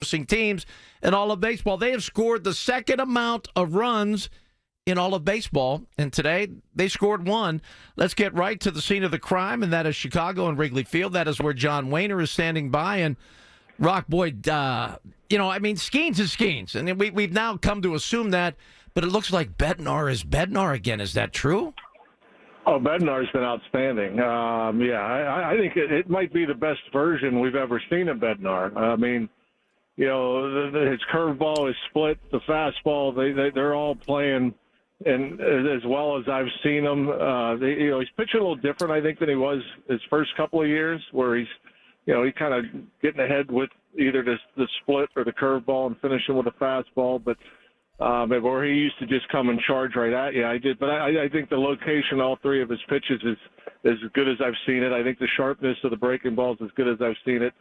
teams in all of baseball. They have scored the second amount of runs in all of baseball, and today they scored one. Let's get right to the scene of the crime, and that is Chicago and Wrigley Field. That is where John Wayner is standing by. And Rock Boyd, Skeens is Skeens, and we've now come to assume that, but it looks like Bednar is Bednar again. Is that true? Oh, Bednar's been outstanding. I think it might be the best version we've ever seen of Bednar. I mean, his curveball, his split, the fastball, they're all playing, and as well as I've seen him, he's pitching a little different, I think, than he was his first couple of years, where he's kind of getting ahead with either the split or the curveball and finishing with a fastball, but where he used to just come and charge right at you. I think the location, all three of his pitches is as good as I've seen it. I think the sharpness of the breaking ball is as good as I've seen it.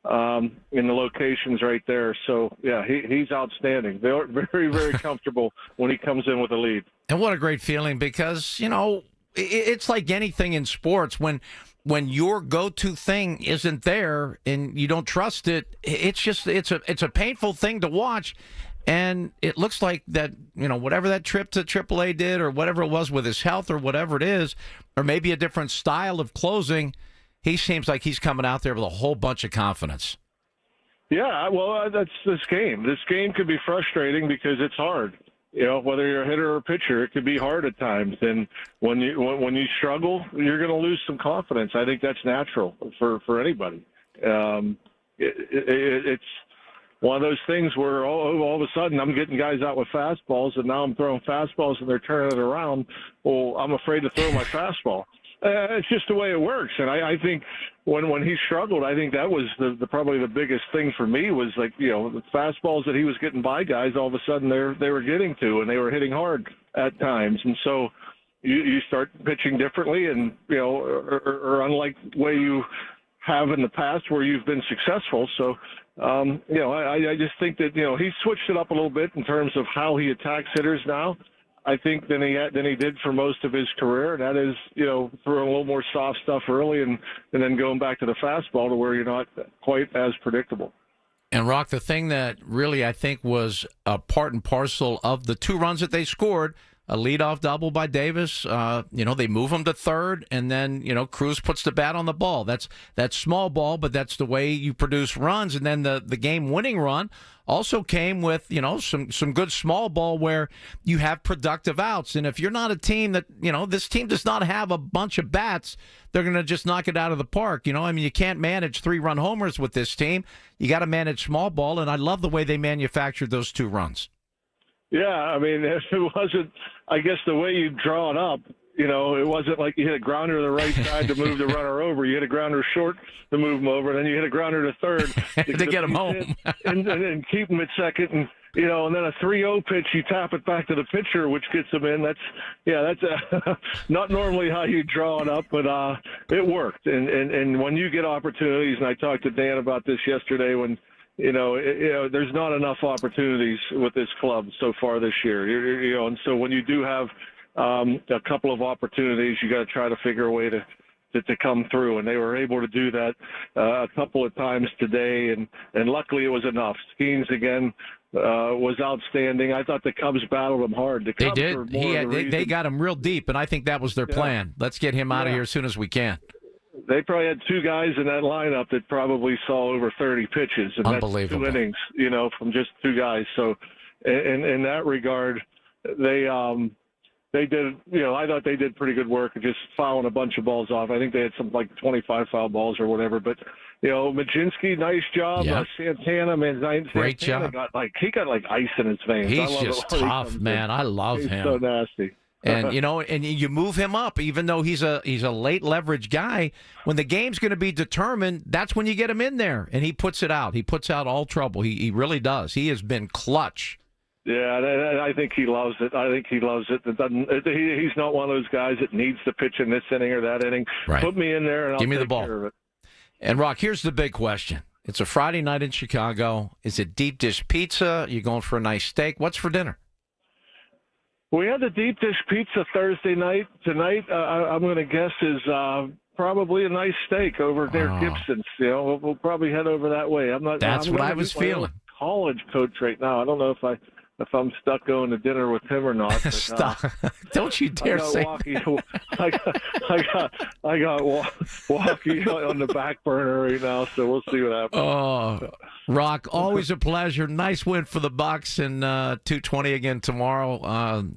In the locations right there. So, yeah, he's outstanding. They're very, very comfortable when he comes in with a lead. And what a great feeling, because, it's like anything in sports. When your go-to thing isn't there and you don't trust it, it's a painful thing to watch. And it looks like that, whatever that trip to AAA did, or whatever it was with his health, or whatever it is, or maybe a different style of closing, he seems like he's coming out there with a whole bunch of confidence. Yeah, well, that's this game. This game could be frustrating because it's hard. Whether you're a hitter or a pitcher, it could be hard at times. And when you struggle, you're going to lose some confidence. I think that's natural for anybody. It's one of those things where all of a sudden I'm getting guys out with fastballs, and now I'm throwing fastballs and they're turning it around. Well, I'm afraid to throw my fastball. It's just the way it works, and I think when he struggled, I think that was probably the biggest thing for me was the fastballs that he was getting by guys. All of a sudden they were getting to, and they were hitting hard at times, and so you start pitching differently, and or unlike the way you have in the past where you've been successful. So I just think that he switched it up a little bit in terms of how he attacks hitters now, I think, than he did for most of his career. And that is, throwing a little more soft stuff early and then going back to the fastball to where you're not quite as predictable. And, Rock, the thing that really I think was a part and parcel of the two runs that they scored, a leadoff double by Davis, they move him to third, and then, Cruz puts the bat on the ball. That's small ball, but that's the way you produce runs. And then the game-winning run also came with, some good small ball where you have productive outs. And if you're not a team that, this team does not have a bunch of bats, they're going to just knock it out of the park. You can't manage 3-run homers with this team. You got to manage small ball, and I love the way they manufactured those two runs. Yeah, I mean, if it wasn't, I guess, the way you draw it up, it wasn't like you hit a grounder to the right side to move the runner over. You hit a grounder short to move him over, and then you hit a grounder to third to get him home and keep him at second. And and then a 3-0 pitch, you tap it back to the pitcher, which gets him in. That's not normally how you draw it up, but it worked. And when you get opportunities, and I talked to Dan about this yesterday, when there's not enough opportunities with this club so far this year. And so when you do have a couple of opportunities, you got to try to figure a way to come through, and they were able to do that a couple of times today, and luckily it was enough. Skeens again was outstanding. I thought the Cubs battled him hard. They did. They got him real deep, and I think that was their plan. Let's get him out of here as soon as we can. They probably had two guys in that lineup that probably saw over 30 pitches, and that's 2 innings, from just two guys. So, in that regard, they did. I thought they did pretty good work of just fouling a bunch of balls off. I think they had some 25 foul balls or whatever. But Majinski, nice job. Yep. Santana, man, great Santana job. He got ice in his veins. He's just tough, man. I love him. He's so nasty. And and you move him up, even though he's a late leverage guy. When the game's going to be determined, that's when you get him in there, and he puts it out. He puts out all trouble. He really does. He has been clutch. Yeah, I think he loves it. He's not one of those guys that needs to pitch in this inning or that inning. Right. Put me in there, and Give me the take ball. care of it. And, Rock, here's the big question. It's a Friday night in Chicago. Is it deep dish pizza? You going for a nice steak? What's for dinner? We had the deep dish pizza Thursday night. Tonight, I'm going to guess is probably a nice steak over near Gibson's. We'll probably head over that way. That's what I was feeling. college coach right now. I don't know if I'm stuck going to dinner with him or not. But, Stop! Don't you dare say. I got Walkie on the back burner right now, so we'll see what happens. Oh, Rock, always a pleasure. Nice win for the Bucks, and 220 again tomorrow.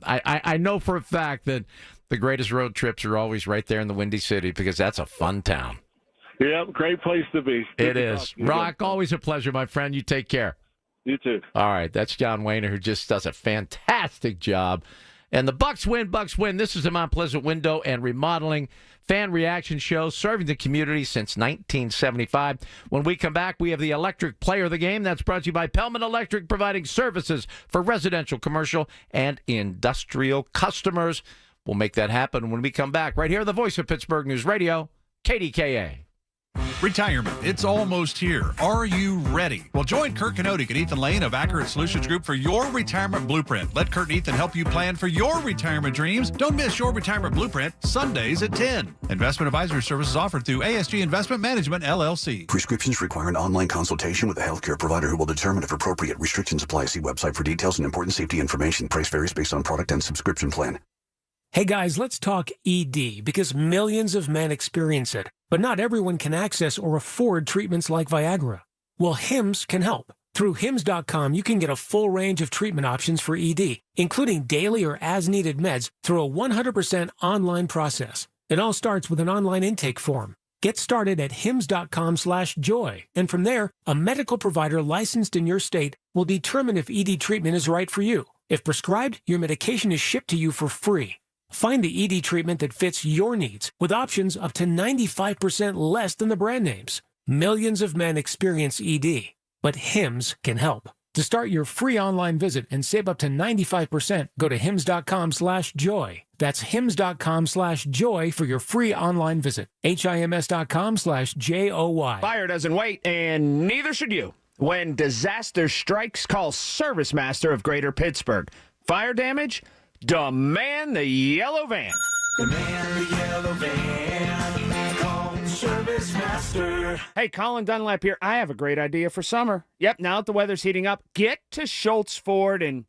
I know for a fact that the greatest road trips are always right there in the Windy City because that's a fun town. Yep, great place to be. It is. Rock, always a pleasure, my friend. You take care. You too. All right, that's John Wayner, who just does a fantastic job. And the Bucks win, Bucks win. This is the Mount Pleasant Window and Remodeling fan reaction show serving the community since 1975. When we come back, we have the electric player of the game. That's brought to you by Pellman Electric, providing services for residential, commercial, and industrial customers. We'll make that happen when we come back. Right here, the voice of Pittsburgh News Radio, KDKA. Retirement, it's almost here. Are you ready? Well, join Kurt Kanodik and Ethan Lane of Accurate Solutions Group for your retirement blueprint. Let Kurt and Ethan help you plan for your retirement dreams. Don't miss your retirement blueprint, Sundays at 10. Investment advisory services offered through ASG Investment Management, LLC. Prescriptions require an online consultation with a healthcare provider who will determine if appropriate. Restrictions apply. See website for details and important safety information. Price varies based on product and subscription plan. Hey guys, let's talk ED because millions of men experience it, but not everyone can access or afford treatments like Viagra. Well, HIMS can help. Through HIMS.com, you can get a full range of treatment options for ED, including daily or as-needed meds through a 100% online process. It all starts with an online intake form. Get started at HIMS.com/joy, and from there, a medical provider licensed in your state will determine if ED treatment is right for you. If prescribed, your medication is shipped to you for free. Find the ED treatment that fits your needs with options up to 95% less than the brand names. Millions of men experience ED, but HIMS can help. To start your free online visit and save up to 95%, go to HIMS.com/joy. That's HIMS.com/joy for your free online visit. HIMS.com/JOY. Fire doesn't wait, and neither should you. When disaster strikes, call Service Master of Greater Pittsburgh. Fire damage? Demand the yellow van. Demand the yellow van. Call Service Master. Hey, Colin Dunlap here. I have a great idea for summer. Yep, now that the weather's heating up, get to Schultz Ford and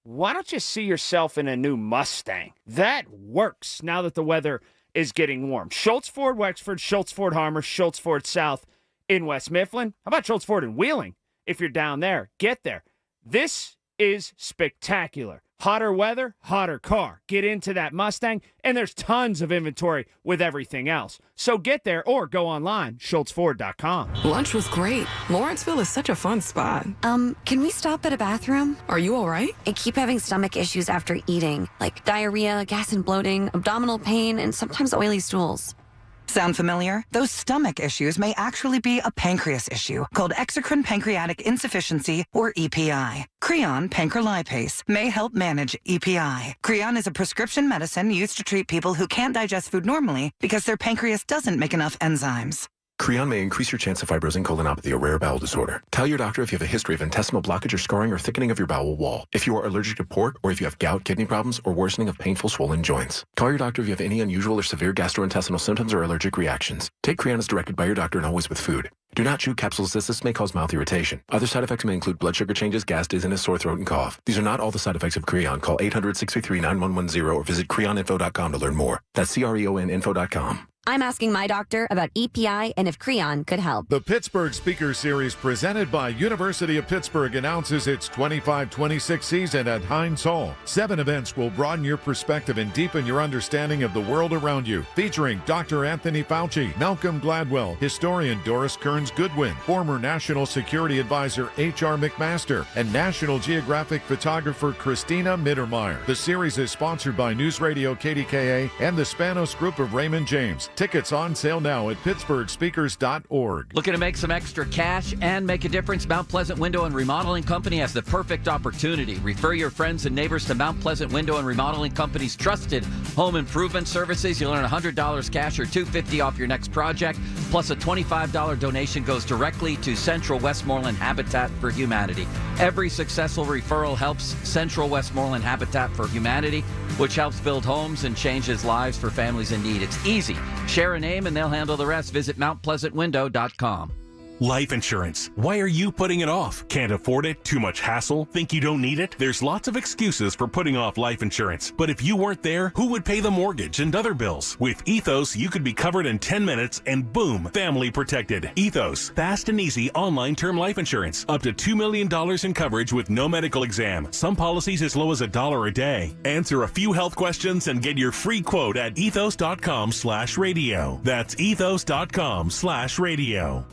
why don't you see yourself in a new Mustang? That works now that the weather is getting warm. Schultz Ford Wexford, Schultz Ford Harmer, Schultz Ford South in West Mifflin. How about Schultz Ford in Wheeling? If you're down there, get there. This is spectacular. Hotter weather, hotter car. Get into that Mustang, and there's tons of inventory with everything else. So get there or go online, schultzford.com. Lunch was great. Lawrenceville is such a fun spot. Can we stop at a bathroom? Are you all right? I keep having stomach issues after eating, like diarrhea, gas and bloating, abdominal pain, and sometimes oily stools. Sound familiar? Those stomach issues may actually be a pancreas issue called exocrine pancreatic insufficiency, or EPI. Creon pancrelipase may help manage EPI. Creon is a prescription medicine used to treat people who can't digest food normally because their pancreas doesn't make enough enzymes. Creon may increase your chance of fibrosing colonopathy, a rare bowel disorder. Tell your doctor if you have a history of intestinal blockage or scarring or thickening of your bowel wall, if you are allergic to pork, or if you have gout, kidney problems, or worsening of painful swollen joints. Call your doctor if you have any unusual or severe gastrointestinal symptoms or allergic reactions. Take Creon as directed by your doctor and always with food. Do not chew capsules as this may cause mouth irritation. Other side effects may include blood sugar changes, gas, dizziness, sore throat, and cough. These are not all the side effects of Creon. Call 800-633-9110 or visit creoninfo.com to learn more. That's CREONinfo.com. I'm asking my doctor about EPI and if Creon could help. The Pittsburgh Speaker Series presented by University of Pittsburgh announces its 25-26 season at Heinz Hall. 7 events will broaden your perspective and deepen your understanding of the world around you. Featuring Dr. Anthony Fauci, Malcolm Gladwell, historian Doris Kearns Goodwin, former National Security Advisor H.R. McMaster, and National Geographic photographer Christina Mittermeier. The series is sponsored by News Radio KDKA and the Spanos Group of Raymond James. Tickets on sale now at pittsburghspeakers.org. Looking to make some extra cash and make a difference? Mount Pleasant Window and Remodeling Company has the perfect opportunity. Refer your friends and neighbors to Mount Pleasant Window and Remodeling Company's trusted home improvement services. You'll earn $100 cash or $250 off your next project, plus a $25 donation goes directly to Central Westmoreland Habitat for Humanity. Every successful referral helps Central Westmoreland Habitat for Humanity, which helps build homes and changes lives for families in need. It's easy. Share a name and they'll handle the rest. Visit MountPleasantWindow.com. Life insurance. Why are you putting it off? Can't afford it? Too much hassle? Think you don't need it? There's lots of excuses for putting off life insurance. But if you weren't there, who would pay the mortgage and other bills? With Ethos, you could be covered in 10 minutes and boom, family protected. Ethos, fast and easy online term life insurance. Up to $2 million in coverage with no medical exam. Some policies as low as $1 a day. Answer a few health questions and get your free quote at ethos.com/radio. That's ethos.com/radio.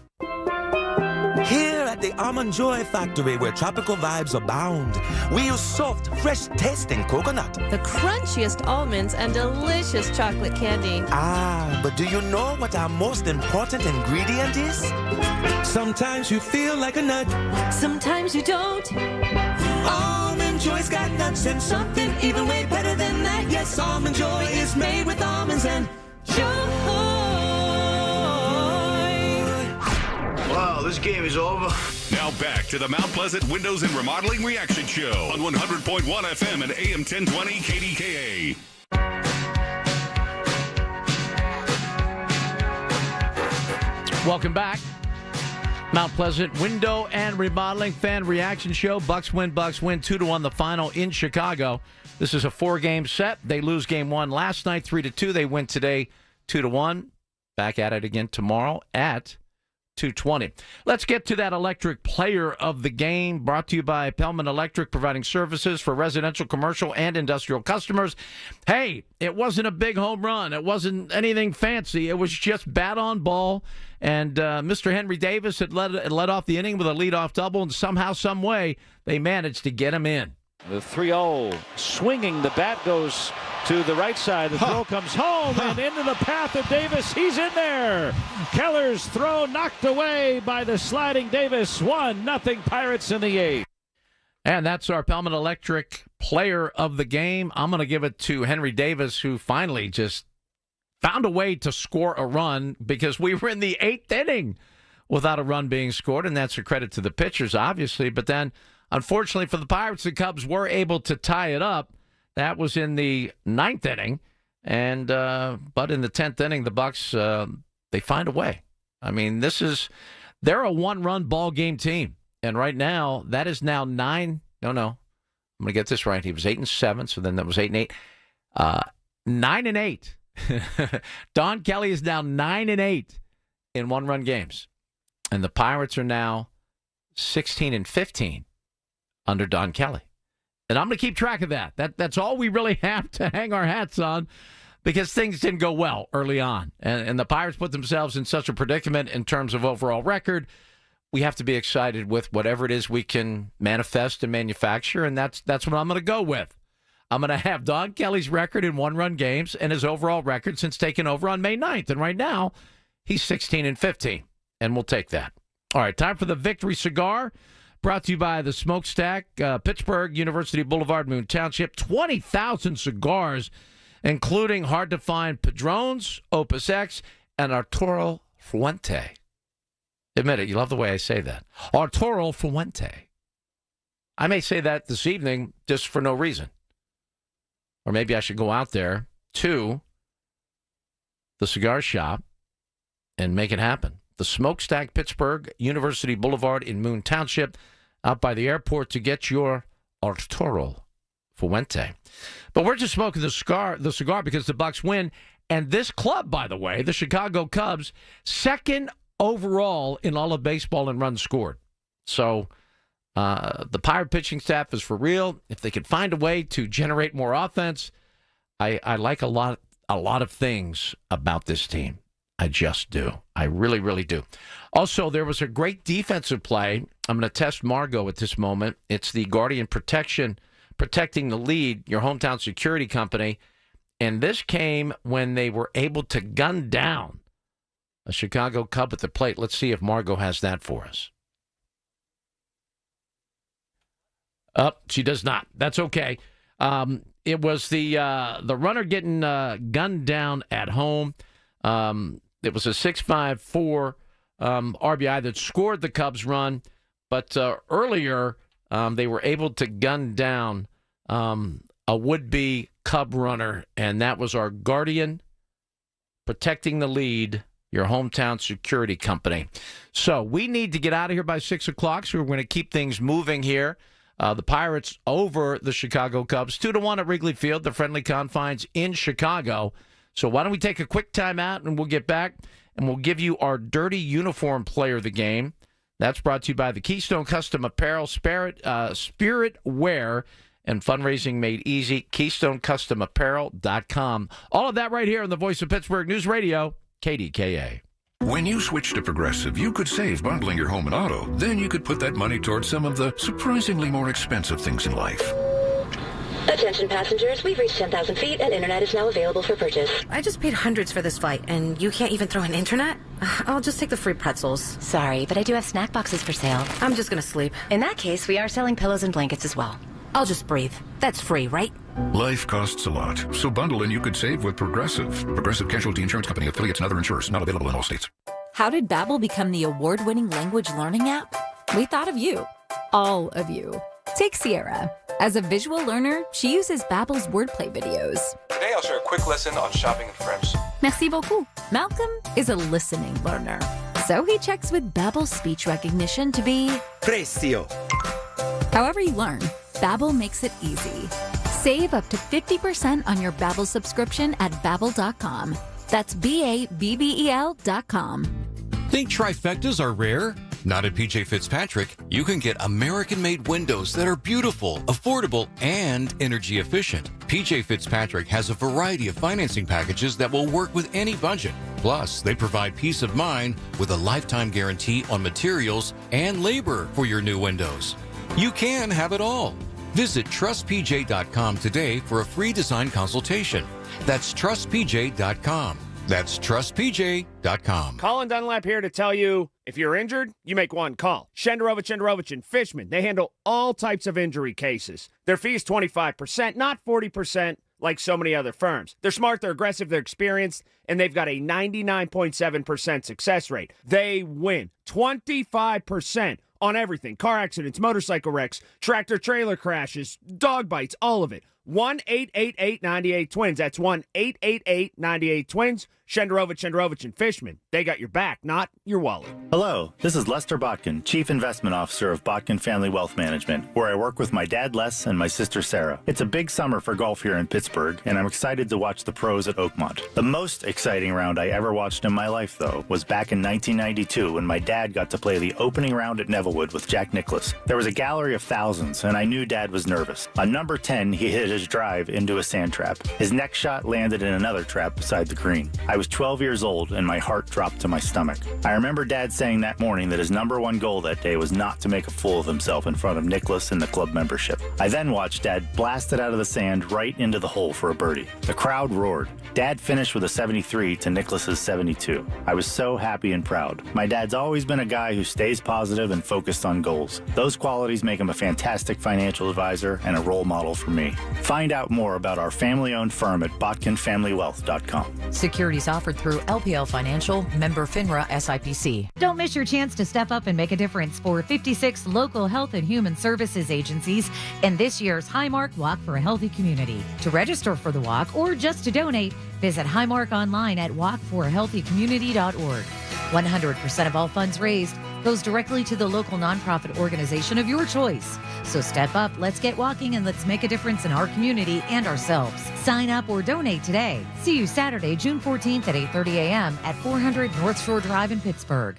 Here at the Almond Joy Factory, where tropical vibes abound, we use soft, fresh-tasting coconut. The crunchiest almonds and delicious chocolate candy. Ah, but do you know what our most important ingredient is? Sometimes you feel like a nut. Sometimes you don't. Almond Joy's got nuts and something even way better than that. Yes, Almond Joy is made with almonds and joy. Wow, this game is over. Now back to the Mount Pleasant Windows and Remodeling Reaction Show on 100.1 FM and AM 1020 KDKA. Welcome back. Mount Pleasant Window and Remodeling Fan Reaction Show. Bucks win 2-1 the final in Chicago. This is a 4-game set. They lose game 1 last night 3-2. They win today 2-1. Back at it again tomorrow at 2:20. Let's get to that electric player of the game, brought to you by Pellman Electric, providing services for residential, commercial, and industrial customers. Hey, it wasn't a big home run. It wasn't anything fancy. It was just bat on ball, and Mr. Henry Davis had led off the inning with a leadoff double, and somehow, some way, they managed to get him in. The 3-0 swinging. The bat goes to the right side. The throw comes home and into the path of Davis. He's in there. Keller's throw knocked away by the sliding Davis. 1-0 Pirates in the 8th. And that's our Pellman Electric player of the game. I'm going to give it to Henry Davis, who finally just found a way to score a run, because we were in the 8th inning without a run being scored, and that's a credit to the pitchers, obviously. But then, unfortunately for the Pirates, the Cubs were able to tie it up. That was in the 9th inning, and but in the 10th inning, the Bucks they find a way. I mean, they're a one-run ball game team, and right now that is now 9. No, I'm gonna get this right. He was 8-7, so then that was 8-8, 9-8. Don Kelly is now 9-8 in one-run games, and the Pirates are now 16-15 under Don Kelly. And I'm going to keep track of that. That's all we really have to hang our hats on, because things didn't go well early on. And the Pirates put themselves in such a predicament in terms of overall record. We have to be excited with whatever it is we can manifest and manufacture, and that's what I'm going to go with. I'm going to have Don Kelly's record in one-run games and his overall record since taking over on May 9th. And right now, he's 16-15, and we'll take that. All right, time for the Victory Cigar. Brought to you by the Smokestack, Pittsburgh, University Boulevard, Moon Township. 20,000 cigars, including hard-to-find Padrones, Opus X, and Arturo Fuente. Admit it, you love the way I say that. Arturo Fuente. I may say that this evening just for no reason. Or maybe I should go out there to the cigar shop and make it happen. The Smokestack, Pittsburgh, University Boulevard in Moon Township, out by the airport, to get your Arturo Fuente. But we're just smoking the cigar because the Bucks win. And this club, by the way, the Chicago Cubs, 2nd overall in all of baseball in runs scored. So the Pirate pitching staff is for real. If they could find a way to generate more offense, I like a lot of things about this team. I just do. I really, really do. Also, there was a great defensive play. I'm going to test Margot at this moment. It's the Guardian Protecting the Lead, your hometown security company. And this came when they were able to gun down a Chicago Cub at the plate. Let's see if Margot has that for us. She does not. That's okay. It was the runner getting gunned down at home. It was a 6-5-4 RBI that scored the Cubs run, but earlier they were able to gun down a would-be Cub runner, and that was our Guardian Protecting the Lead your hometown security company. So we need to get out of here by 6 o'clock, so we're going to keep things moving here. The Pirates over the Chicago Cubs, 2-1 at Wrigley Field, the friendly confines in Chicago. So why don't we take a quick timeout, and we'll get back, and we'll give you our dirty uniform player of the game. That's brought to you by the Keystone Custom Apparel, Spirit Wear, and fundraising made easy, KeystoneCustomApparel.com. All of that right here on the Voice of Pittsburgh News Radio, KDKA. When you switch to Progressive, you could save bundling your home and auto. Then you could put that money towards some of the surprisingly more expensive things in life. Attention passengers, we've reached 10,000 feet and internet is now available for purchase. I just paid hundreds for this flight, and you can't even throw in internet? I'll just take the free pretzels. Sorry, but I do have snack boxes for sale. I'm just gonna sleep. In that case, we are selling pillows and blankets as well. I'll just breathe. That's free, right? Life costs a lot, so bundle and you could save with Progressive. Progressive Casualty Insurance Company, affiliates, and other insurers. Not available in all states. How did Babbel become the award-winning language learning app? We thought of you. All of you. Take Sierra. As a visual learner, she uses Babbel's wordplay videos. Today I'll share a quick lesson on shopping in French. Merci beaucoup. Malcolm is a listening learner. So he checks with Babbel's speech recognition to be Precio. However you learn, Babbel makes it easy. Save up to 50% on your Babbel subscription at Babbel.com. That's BABBEL.com. Think trifectas are rare? Not at PJ Fitzpatrick. You can get American-made windows that are beautiful, affordable, and energy efficient. PJ Fitzpatrick has a variety of financing packages that will work with any budget. Plus, they provide peace of mind with a lifetime guarantee on materials and labor for your new windows. You can have it all. Visit trustpj.com today for a free design consultation. That's trustpj.com. That's trustpj.com. Colin Dunlap here to tell you, if you're injured, you make one call. Shenderovich and Fishman, they handle all types of injury cases. Their fee is 25%, not 40% like so many other firms. They're smart, they're aggressive, they're experienced, and they've got a 99.7% success rate. They win 25% on everything. Car accidents, motorcycle wrecks, tractor-trailer crashes, dog bites, all of it. 1-888-98-TWINS. That's 1-888-98-TWINS. Shenderovich and Fishman. They got your back, not your wallet. Hello, this is Lester Botkin, Chief Investment Officer of Botkin Family Wealth Management, where I work with my dad Les and my sister Sarah. It's a big summer for golf here in Pittsburgh, and I'm excited to watch the pros at Oakmont. The most exciting round I ever watched in my life, though, was back in 1992 when my dad got to play the opening round at Nevillewood with Jack Nicklaus. There was a gallery of thousands, and I knew Dad was nervous. On number 10, he hit his drive into a sand trap. His next shot landed in another trap beside the green. I was 12 years old, and my heart dropped to my stomach. I remember Dad saying that morning that his number one goal that day was not to make a fool of himself in front of Nicklaus and the club membership. I then watched Dad blast it out of the sand right into the hole for a birdie. The crowd roared. Dad finished with a 73 to Nicklaus's 72. I was so happy and proud. My dad's always been a guy who stays positive and focused on goals. Those qualities make him a fantastic financial advisor and a role model for me. Find out more about our family-owned firm at botkinfamilywealth.com. Securities offered through LPL Financial, member FINRA SIPC. Don't miss your chance to step up and make a difference for 56 local health and human services agencies in this year's Highmark Walk for a Healthy Community. To register for the walk or just to donate, visit Highmark online at walkforahealthycommunity.org. 100% of all funds raised goes directly to the local nonprofit organization of your choice. So step up, let's get walking, and let's make a difference in our community and ourselves. Sign up or donate today. See you Saturday, June 14th at 8:30 a.m. at 400 North Shore Drive in Pittsburgh.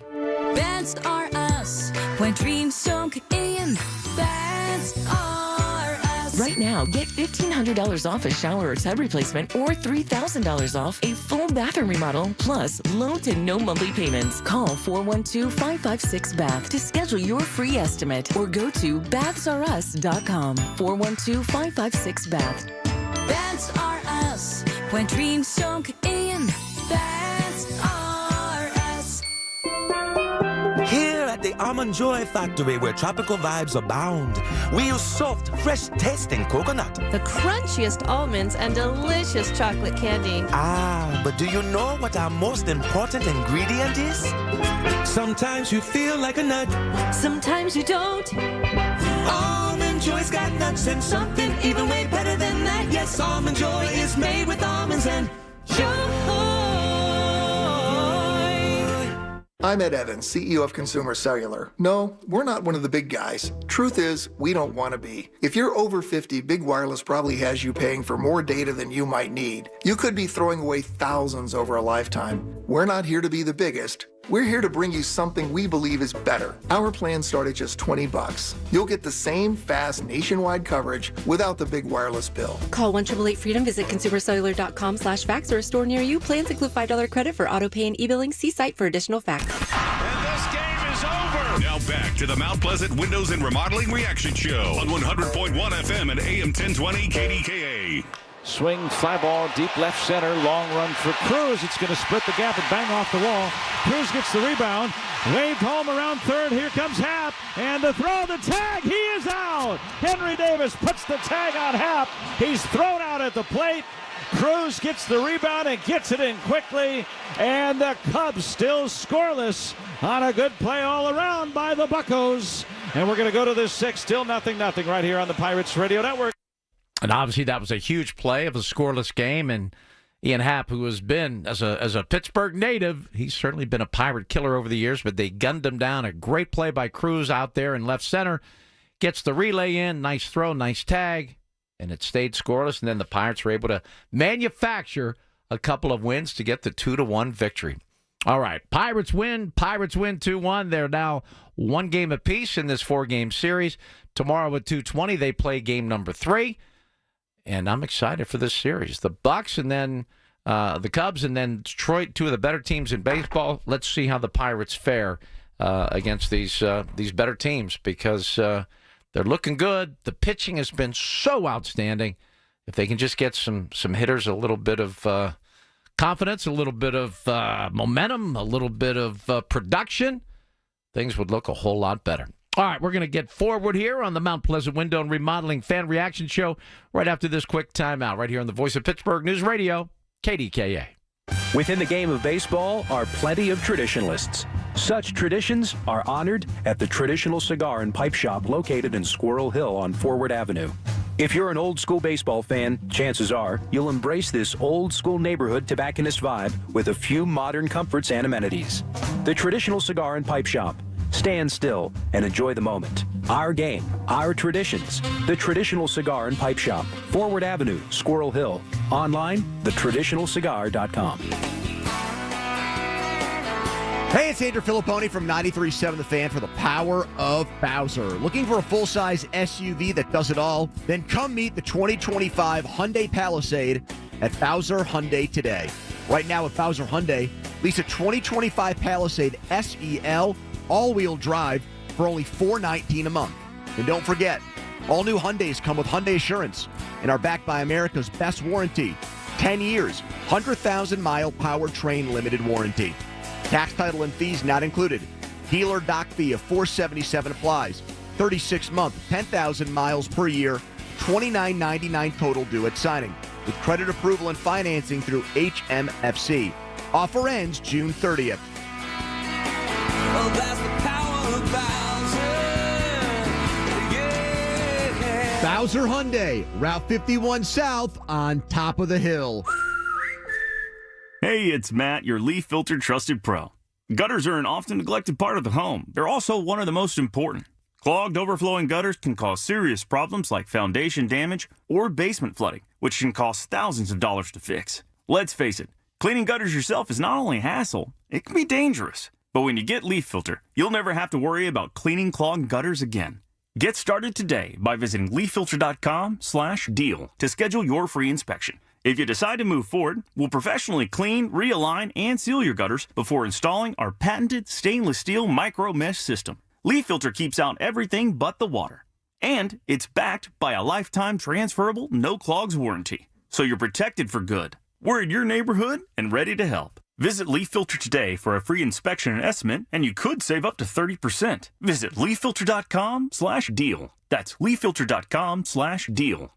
That's are us when dreams sunk in. That's are us. Right now, get $1,500 off a shower or tub replacement or $3,000 off a full bathroom remodel, plus low to no monthly payments. Call 412-556-BATH to schedule your free estimate or go to bathsareus.com. 412-556-BATH. That's are us when dreams sunk in. That's are us. Here at the Almond Joy Factory, where tropical vibes abound, we use soft, fresh-tasting coconut. The crunchiest almonds and delicious chocolate candy. Ah, but do you know what our most important ingredient is? Sometimes you feel like a nut. Sometimes you don't. Almond Joy's got nuts and something even way better than that. Yes, Almond Joy is made with almonds and joy. I'm Ed Evans, CEO of Consumer Cellular. No, we're not one of the big guys. Truth is, we don't want to be. If you're over 50, Big Wireless probably has you paying for more data than you might need. You could be throwing away thousands over a lifetime. We're not here to be the biggest. We're here to bring you something we believe is better. Our plans start at just $20. You'll get the same fast nationwide coverage without the big wireless bill. Call 1-888-FREEDOM, visit consumercellular.com/facts or a store near you. Plans include $5 credit for auto pay and e-billing. See site for additional facts. And this game is over. Now back to the Mount Pleasant Windows and Remodeling Reaction Show on 100.1 FM and AM 1020 KDKA. Swing, fly ball, deep left center, long run for Cruz. It's going to split the gap and bang off the wall. Cruz gets the rebound, waved home around third. Here comes Happ, and the throw, the tag, he is out. Henry Davis puts the tag on Happ. He's thrown out at the plate. Cruz gets the rebound and gets it in quickly, and the Cubs still scoreless on a good play all around by the Buccos. And we're going to go to this 6, still 0-0 right here on the Pirates Radio Network. And obviously that was a huge play of a scoreless game. And Ian Happ, who has been, as a Pittsburgh native, he's certainly been a Pirate killer over the years, but they gunned him down. A great play by Cruz out there in left center. Gets the relay in. Nice throw, nice tag. And it stayed scoreless. And then the Pirates were able to manufacture a couple of wins to get the 2-1 victory. All right, Pirates win. Pirates win 2-1. They're now 1 game apiece in this 4-game series. Tomorrow at 2:20, they play game number 3. And I'm excited for this series. The Bucks and then the Cubs and then Detroit, 2 of the better teams in baseball. Let's see how the Pirates fare against these better teams because they're looking good. The pitching has been so outstanding. If they can just get some hitters, a little bit of confidence, a little bit of momentum, a little bit of production, things would look a whole lot better. All right, we're going to get forward here on the Mount Pleasant Window and Remodeling Fan Reaction Show right after this quick timeout, right here on the Voice of Pittsburgh News Radio, KDKA. Within the game of baseball are plenty of traditionalists. Such traditions are honored at the Traditional Cigar and Pipe Shop located in Squirrel Hill on Forward Avenue. If you're an old-school baseball fan, chances are you'll embrace this old-school neighborhood tobacconist vibe with a few modern comforts and amenities. The Traditional Cigar and Pipe Shop. Stand still and enjoy the moment. Our game, our traditions. The Traditional Cigar and Pipe Shop. Forward Avenue, Squirrel Hill. Online, thetraditionalcigar.com. Hey, it's Andrew Filipponi from 93.7 The Fan for the power of Bowser. Looking for a full-size SUV that does it all? Then come meet the 2025 Hyundai Palisade at Bowser Hyundai today. Right now at Bowser Hyundai, lease a 2025 Palisade SEL all-wheel drive for only $419 a month. And don't forget, all new Hyundais come with Hyundai Assurance and are backed by America's best warranty. 10 years, 100,000-mile powertrain limited warranty. Tax, title, and fees not included. Dealer doc fee of $477 applies. 36-month, 10,000 miles per year, $29.99 total due at signing. With credit approval and financing through HMFC. Offer ends June 30th. Oh, that's the power of Bowser. Yeah. Bowser Hyundai, Route 51 South on top of the hill. Hey, it's Matt, your leaf filter trusted pro. Gutters are an often neglected part of the home. They're also one of the most important. Clogged, overflowing gutters can cause serious problems like foundation damage or basement flooding, which can cost thousands of dollars to fix. Let's face it, cleaning gutters yourself is not only a hassle, it can be dangerous. But when you get Leaf Filter, you'll never have to worry about cleaning clogged gutters again. Get started today by visiting leaffilter.com/deal to schedule your free inspection. If you decide to move forward, we'll professionally clean, realign, and seal your gutters before installing our patented stainless steel micro mesh system. Leaf Filter keeps out everything but the water. And it's backed by a lifetime transferable no clogs warranty. So you're protected for good. We're in your neighborhood and ready to help. Visit Leaf Filter today for a free inspection and estimate, and you could save up to 30%. Visit leaffilter.com/deal. That's leaffilter.com/deal.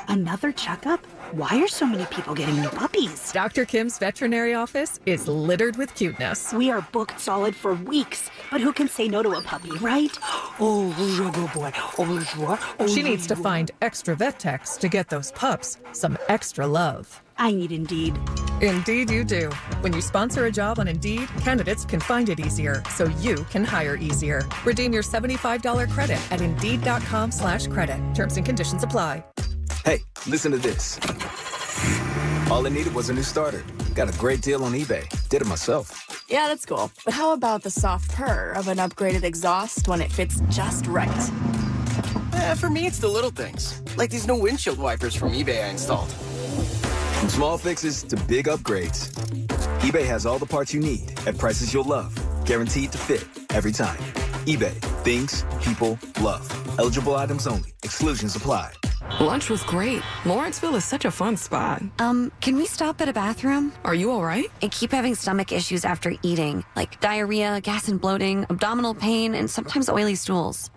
Another checkup? Why are so many people getting new puppies? Dr. Kim's veterinary office is littered with cuteness. We are booked solid for weeks, but who can say no to a puppy, right? Oh, good boy. She needs to find extra vet techs to get those pups some extra love. I need Indeed. Indeed, you do. When you sponsor a job on Indeed, candidates can find it easier, so you can hire easier. Redeem your $75 credit at Indeed.com/credit. Terms and conditions apply. Hey, listen to this. All I needed was a new starter. Got a great deal on eBay. Did it myself. Yeah, that's cool. But how about the soft purr of an upgraded exhaust when it fits just right? For me, it's the little things, like these new windshield wipers from eBay I installed. From small fixes to big upgrades, eBay has all the parts you need at prices you'll love. Guaranteed to fit every time. eBay. Things people love. Eligible items only. Exclusions apply. Lunch was great. Lawrenceville is such a fun spot. Can we stop at a bathroom? Are you all right? I keep having stomach issues after eating, like diarrhea, gas and bloating, abdominal pain, and sometimes oily stools.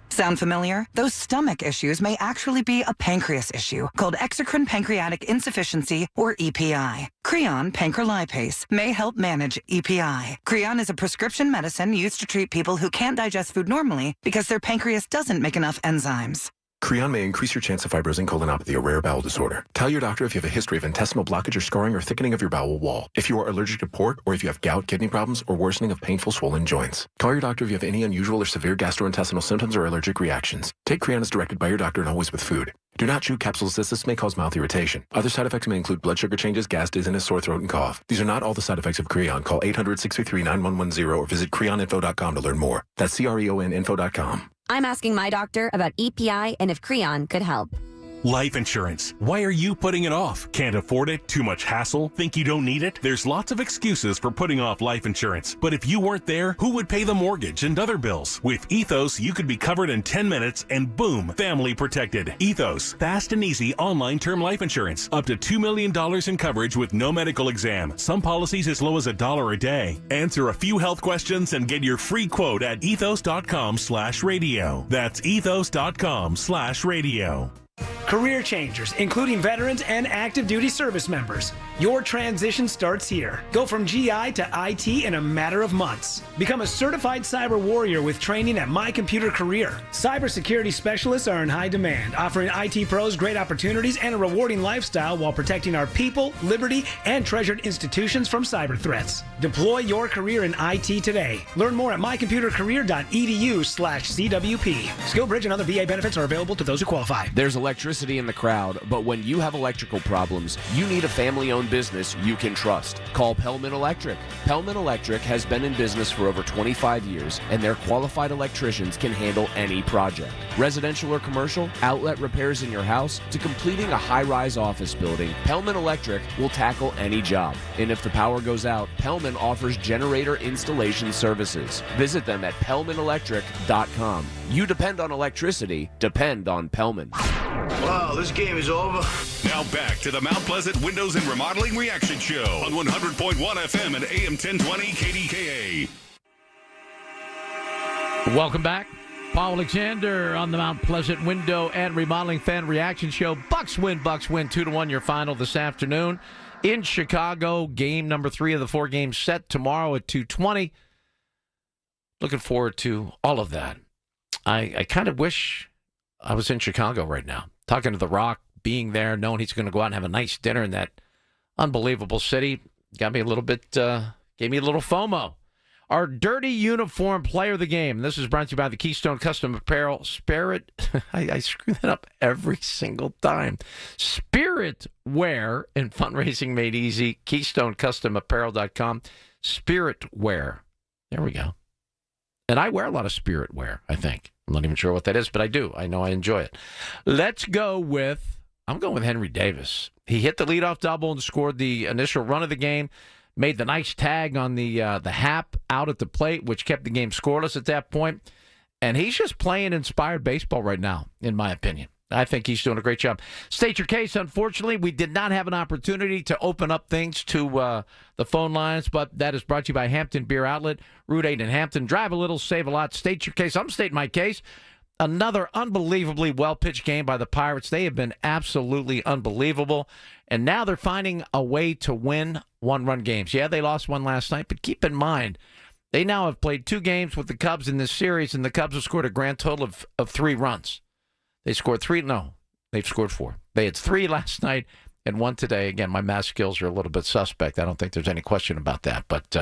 Sound familiar? Those stomach issues may actually be a pancreas issue called exocrine pancreatic insufficiency, or EPI. Creon pancrelipase may help manage EPI. Creon is a prescription medicine used to treat people who can't digest food normally because their pancreas doesn't make enough enzymes. Creon may increase your chance of fibrosing colonopathy, a rare bowel disorder. Tell your doctor if you have a history of intestinal blockage or scarring or thickening of your bowel wall, if you are allergic to pork, or if you have gout, kidney problems, or worsening of painful swollen joints. Call your doctor if you have any unusual or severe gastrointestinal symptoms or allergic reactions. Take Creon as directed by your doctor and always with food. Do not chew capsules as this may cause mouth irritation. Other side effects may include blood sugar changes, gas, dizziness, sore throat, and cough. These are not all the side effects of Creon. Call 800-633-9110 or visit creoninfo.com to learn more. That's CREONinfo.com. I'm asking my doctor about EPI and if Creon could help. Life insurance. Why are you putting it off? Can't afford it? Too much hassle? Think you don't need it? There's lots of excuses for putting off life insurance. But if you weren't there, who would pay the mortgage and other bills? With Ethos, you could be covered in 10 minutes and boom, family protected. Ethos, fast and easy online term life insurance. Up to $2 million in coverage with no medical exam. Some policies as low as $1 a day. Answer a few health questions and get your free quote at ethos.com/radio. That's ethos.com/radio. Career changers, including veterans and active duty service members. Your transition starts here. Go from GI to IT in a matter of months. Become a certified cyber warrior with training at My Computer Career. Cybersecurity specialists are in high demand, offering IT pros great opportunities and a rewarding lifestyle while protecting our people, liberty, and treasured institutions from cyber threats. Deploy your career in IT today. Learn more at mycomputercareer.edu/CWP. SkillBridge and other VA benefits are available to those who qualify. There's electricity in the crowd, but when you have electrical problems, you need a family-owned business you can trust. Call Pellman Electric. Pellman Electric has been in business for over 25 years, and their qualified electricians can handle any project. Residential or commercial, outlet repairs in your house, to completing a high-rise office building, Pellman Electric will tackle any job. And if the power goes out, Pellman offers generator installation services. Visit them at PellmanElectric.com. You depend on electricity, depend on Pellman. Wow, this game is over. Now back to the Mount Pleasant Windows and Remodeling Reaction Show on 100.1 FM and AM 1020 KDKA. Welcome back. Paul Alexander on the Mount Pleasant Window and Remodeling Fan Reaction Show. Bucks win 2-1 your final this afternoon in Chicago. Game number 3 of the 4 games set tomorrow at 2:20. Looking forward to all of that. I kind of wish I was in Chicago right now, talking to The Rock, being there, knowing he's going to go out and have a nice dinner in that unbelievable city. Got me a little bit, gave me a little FOMO. Our dirty uniform player of the game. This is brought to you by the Keystone Custom Apparel Spirit. I screw that up every single time. Spirit Wear and fundraising made easy. KeystoneCustomApparel.com. Spirit Wear. There we go. And I wear a lot of Spirit Wear, I think. I'm not even sure what that is, but I do. I know I enjoy it. I'm going with Henry Davis. He hit the leadoff double and scored the initial run of the game, made the nice tag on the hap out at the plate, which kept the game scoreless at that point. And he's just playing inspired baseball right now, in my opinion. I think he's doing a great job. State your case. Unfortunately, we did not have an opportunity to open up things to the phone lines, but that is brought to you by Hampton Beer Outlet, Route 8 in Hampton. Drive a little, save a lot. State your case. I'm stating my case. Another unbelievably well-pitched game by the Pirates. They have been absolutely unbelievable, and now they're finding a way to win one-run games. Yeah, they lost one last night, but keep in mind, they now have played 2 games with the Cubs in this series, and the Cubs have scored a grand total of 3 runs. They scored 3. No, they've scored 4. They had 3 last night, and won today. Again, my math skills are a little bit suspect. I don't think there's any question about that. But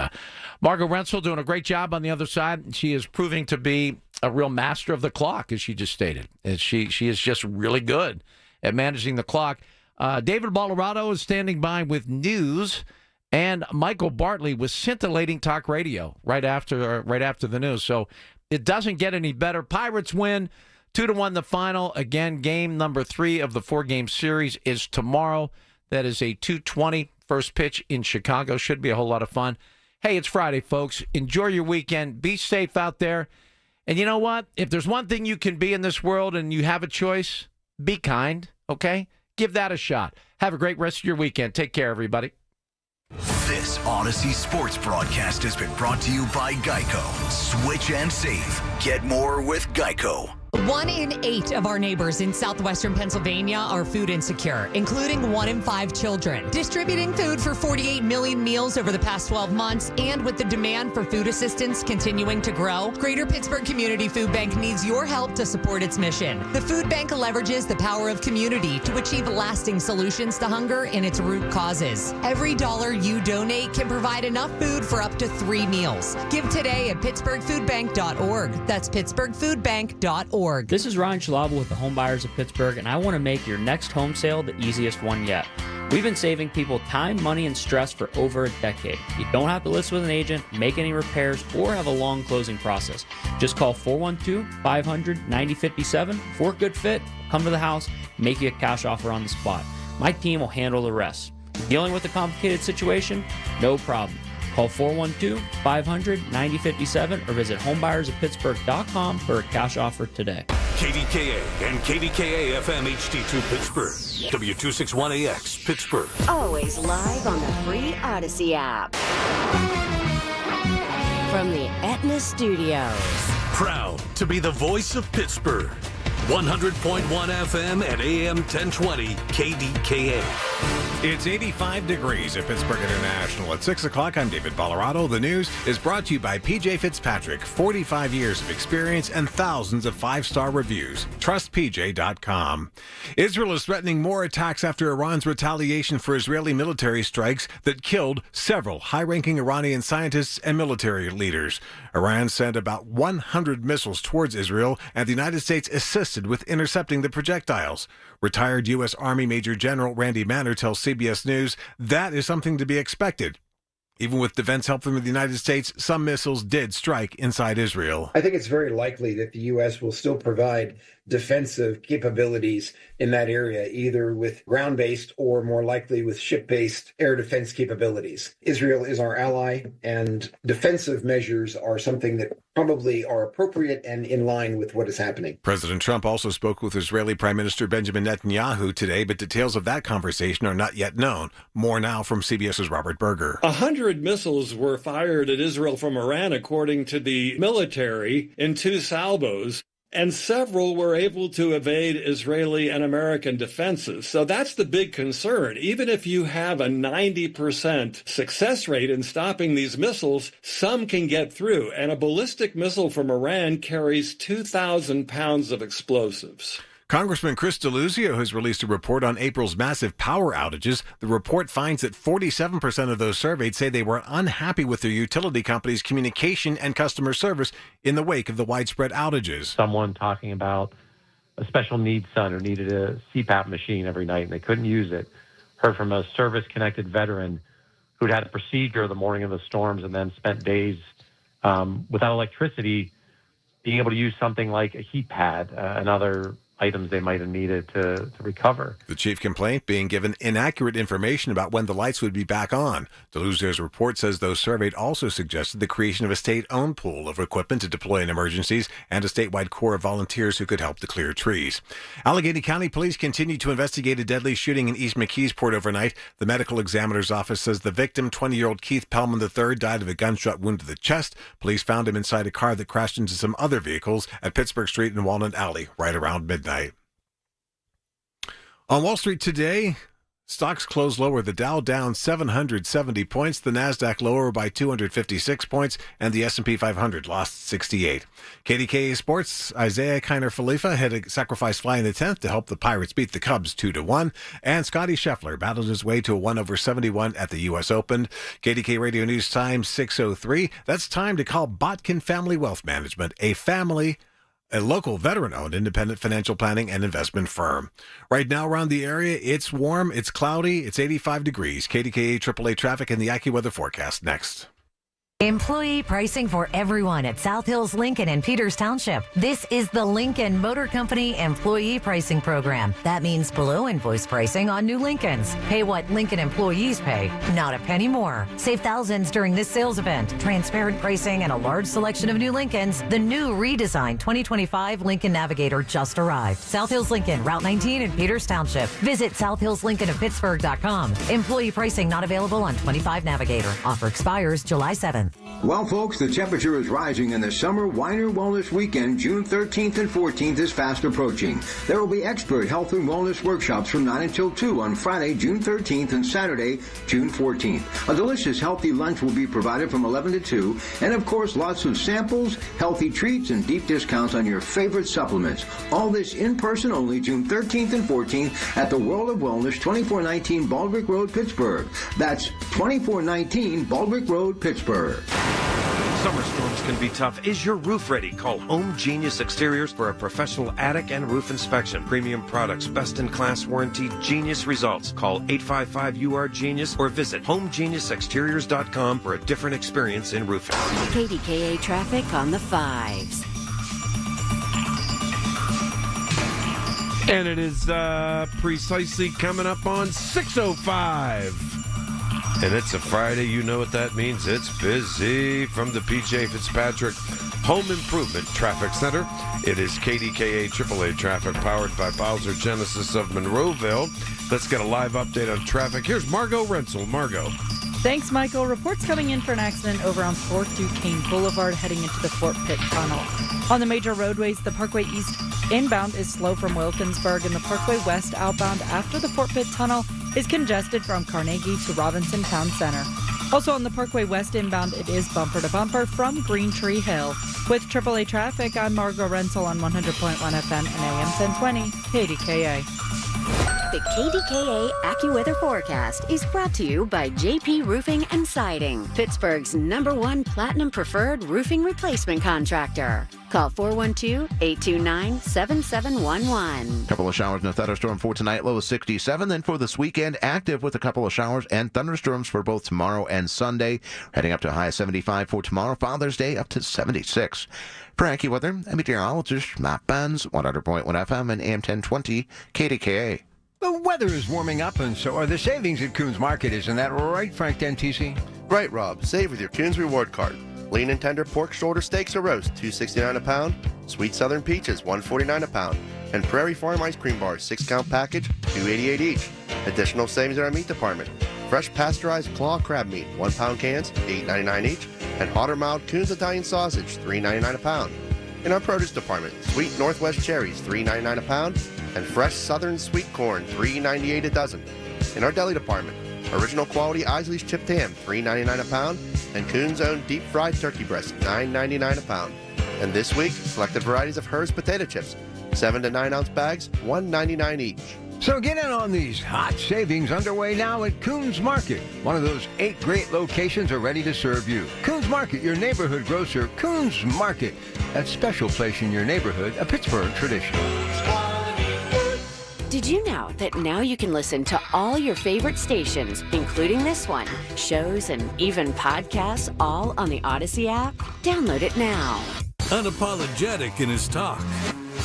Margot Rensel doing a great job on the other side. She is proving to be a real master of the clock, as she just stated. And she is just really good at managing the clock. David Ballarado is standing by with news, and Michael Bartley with scintillating talk radio right after the news. So it doesn't get any better. Pirates win 2-1 the final. Again, game number 3 of the 4-game series is tomorrow. That is a 2:20 first pitch in Chicago. Should be a whole lot of fun. Hey, it's Friday, folks. Enjoy your weekend. Be safe out there. And you know what? If there's one thing you can be in this world and you have a choice, be kind, okay? Give that a shot. Have a great rest of your weekend. Take care, everybody. This Odyssey Sports broadcast has been brought to you by Geico. Switch and save. Get more with Geico. 1 in 8 of our neighbors in southwestern Pennsylvania are food insecure, including 1 in 5 children. Distributing food for 48 million meals over the past 12 months, and with the demand for food assistance continuing to grow, Greater Pittsburgh Community Food Bank needs your help to support its mission. The food bank leverages the power of community to achieve lasting solutions to hunger and its root causes. Every dollar you donate can provide enough food for up to 3 meals. Give today at pittsburghfoodbank.org. That's pittsburghfoodbank.org. This is Ryan Schlabel with the Home Buyers of Pittsburgh, and I want to make your next home sale the easiest one yet. We've been saving people time, money, and stress for over a decade. You don't have to list with an agent, make any repairs, or have a long closing process. Just call 412-500-9057 for a good fit, come to the house, make you a cash offer on the spot. My team will handle the rest. Dealing with a complicated situation? No problem. Call 412-500-9057 or visit homebuyersofpittsburgh.com for a cash offer today. KDKA and KDKA-FM HD2 Pittsburgh. W261AX Pittsburgh. Always live on the free Odyssey app. From the Aetna Studios. Proud to be the voice of Pittsburgh. 100.1 FM and AM 1020 KDKA. It's 85 degrees at Pittsburgh International. At 6 o'clock, I'm David Ballarado. The news is brought to you by PJ Fitzpatrick. 45 years of experience and thousands of 5-star reviews. TrustPJ.com. Israel is threatening more attacks after Iran's retaliation for Israeli military strikes that killed several high-ranking Iranian scientists and military leaders. Iran sent about 100 missiles towards Israel, and the United States assisted with intercepting the projectiles. Retired U.S. Army Major General Randy Manner tells CBS News that is something to be expected. Even with defense help from the United States, some missiles did strike inside Israel. I think it's very likely that the U.S. will still provide defensive capabilities in that area, either with ground-based or more likely with ship-based air defense capabilities. Israel is our ally, and defensive measures are something that probably are appropriate and in line with what is happening. President Trump also spoke with Israeli Prime Minister Benjamin Netanyahu today, but details of that conversation are not yet known. More now from CBS's Robert Berger. 100 missiles were fired at Israel from Iran, according to the military, in 2 salvos. And several were able to evade Israeli and American defenses. So that's the big concern. Even if you have a 90% success rate in stopping these missiles, some can get through. And a ballistic missile from Iran carries 2,000 pounds of explosives. Congressman Chris DeLuzio has released a report on April's massive power outages. The report finds that 47% of those surveyed say they were unhappy with their utility company's communication and customer service in the wake of the widespread outages. Someone talking about a special needs son who needed a CPAP machine every night and they couldn't use it. Heard from a service-connected veteran who'd had a procedure the morning of the storms and then spent days without electricity, being able to use something like a heat pad and other items they might have needed to recover. The chief complaint being given inaccurate information about when the lights would be back on. DeLuzio's report says those surveyed also suggested the creation of a state-owned pool of equipment to deploy in emergencies and a statewide corps of volunteers who could help to clear trees. Allegheny County Police continue to investigate a deadly shooting in East McKeesport overnight. The medical examiner's office says the victim, 20-year-old Keith Pellman III, died of a gunshot wound to the chest. Police found him inside a car that crashed into some other vehicles at Pittsburgh Street and Walnut Alley right around midnight. On Wall Street today, Stocks closed lower. The Dow down 770 points, the Nasdaq lower by 256 points, and the S&P 500 lost 68. KDKA Sports, Isaiah Kiner-Falefa had a sacrifice fly in the 10th to help the Pirates beat the Cubs 2-1, and Scotty Scheffler battled his way to a 1/71 at the U.S. Open. KDK Radio News time 6:03. That's time to call Botkin Family Wealth Management, a local veteran-owned independent financial planning and investment firm. Right now around the area, it's warm, it's cloudy, it's 85 degrees. KDKA AAA traffic and the AccuWeather forecast next. Employee pricing for everyone at South Hills Lincoln and Peters Township. This is the Lincoln Motor Company Employee Pricing Program. That means below invoice pricing on new Lincolns. Pay what Lincoln employees pay, not a penny more. Save thousands during this sales event. Transparent pricing and a large selection of new Lincolns. The new redesigned 2025 Lincoln Navigator just arrived. South Hills Lincoln, Route 19 in Peters Township. Visit southhillslincolnofpittsburgh.com. Employee pricing not available on 25 Navigator. Offer expires July 7th. Well, folks, the temperature is rising and the Summer Weiner Wellness Weekend, June 13th and 14th, is fast approaching. There will be expert health and wellness workshops from 9 until 2 on Friday, June 13th and Saturday, June 14th. A delicious, healthy lunch will be provided from 11 to 2, and of course, lots of samples, healthy treats, and deep discounts on your favorite supplements. All this in person only June 13th and 14th at the World of Wellness, 2419 Baldwick Road, Pittsburgh. That's 2419 Baldwick Road, Pittsburgh. Summer storms can be tough. Is your roof ready? Call Home Genius Exteriors for a professional attic and roof inspection. Premium products, best-in-class warranty, genius results. Call 855-UR-GENIUS or visit homegeniusexteriors.com for a different experience in roofing. KDKA traffic on the 5s. And it is precisely coming up on 6:05. And it's a Friday. You know what that means. It's busy from the PJ Fitzpatrick Home Improvement Traffic Center. It is KDKA AAA traffic powered by Bowser Genesis of Monroeville. Let's get a live update on traffic. Here's Margot Rensel. Margot. Thanks, Michael. Reports coming in for an accident over on Fort Duquesne Boulevard heading into the Fort Pitt Tunnel. On the major roadways, the Parkway East inbound is slow from Wilkinsburg, and the Parkway West outbound after the Fort Pitt Tunnel is congested from Carnegie to Robinson Town Center. Also on the Parkway West inbound, it is bumper to bumper from Green Tree Hill. With AAA traffic, I'm Margot Rensel on 100.1 FM and AM 1020 KDKA. The KDKA AccuWeather forecast is brought to you by JP Roofing and Siding, Pittsburgh's #1 Platinum Preferred Roofing Replacement Contractor. Call 412-829-7711. Couple of showers and a thunderstorm for tonight, low of 67. Then for this weekend, active with a couple of showers and thunderstorms for both tomorrow and Sunday. Heading up to a high of 75 for tomorrow, Father's Day up to 76. For AccuWeather, I'm meteorologist Matt Benz, 100.1 FM and AM 1020 KDKA. The weather is warming up, and so are the savings at Coons Market. Isn't that right, Frank Dentisi? Right, Rob. Save with your Coons Reward Card. Lean and tender pork shoulder steaks or roast, $2.69 a pound. Sweet Southern peaches, $1.49 a pound. And Prairie Farm ice cream bars, 6-count package, $2.88 each. Additional savings in our meat department. Fresh pasteurized claw crab meat, 1-pound cans, $8.99 each. And hot or mild Coons Italian sausage, $3.99 a pound. In our produce department, sweet Northwest cherries, $3.99 a pound. And fresh Southern sweet corn, $3.98 a dozen. In our deli department, original quality Isley's chipped ham, $3.99 a pound. And Coons' own deep-fried turkey breast, $9.99 a pound. And this week, selected varieties of Hers potato chips, 7 to 9 ounce bags, $1.99 each. So get in on these hot savings underway now at Coons Market. One of those 8 great locations are ready to serve you. Coons Market, your neighborhood grocer. Coons Market, that special place in your neighborhood, a Pittsburgh tradition. Did you know that now you can listen to all your favorite stations, including this one, shows, and even podcasts, all on the Odyssey app? Download it now. Unapologetic in his talk.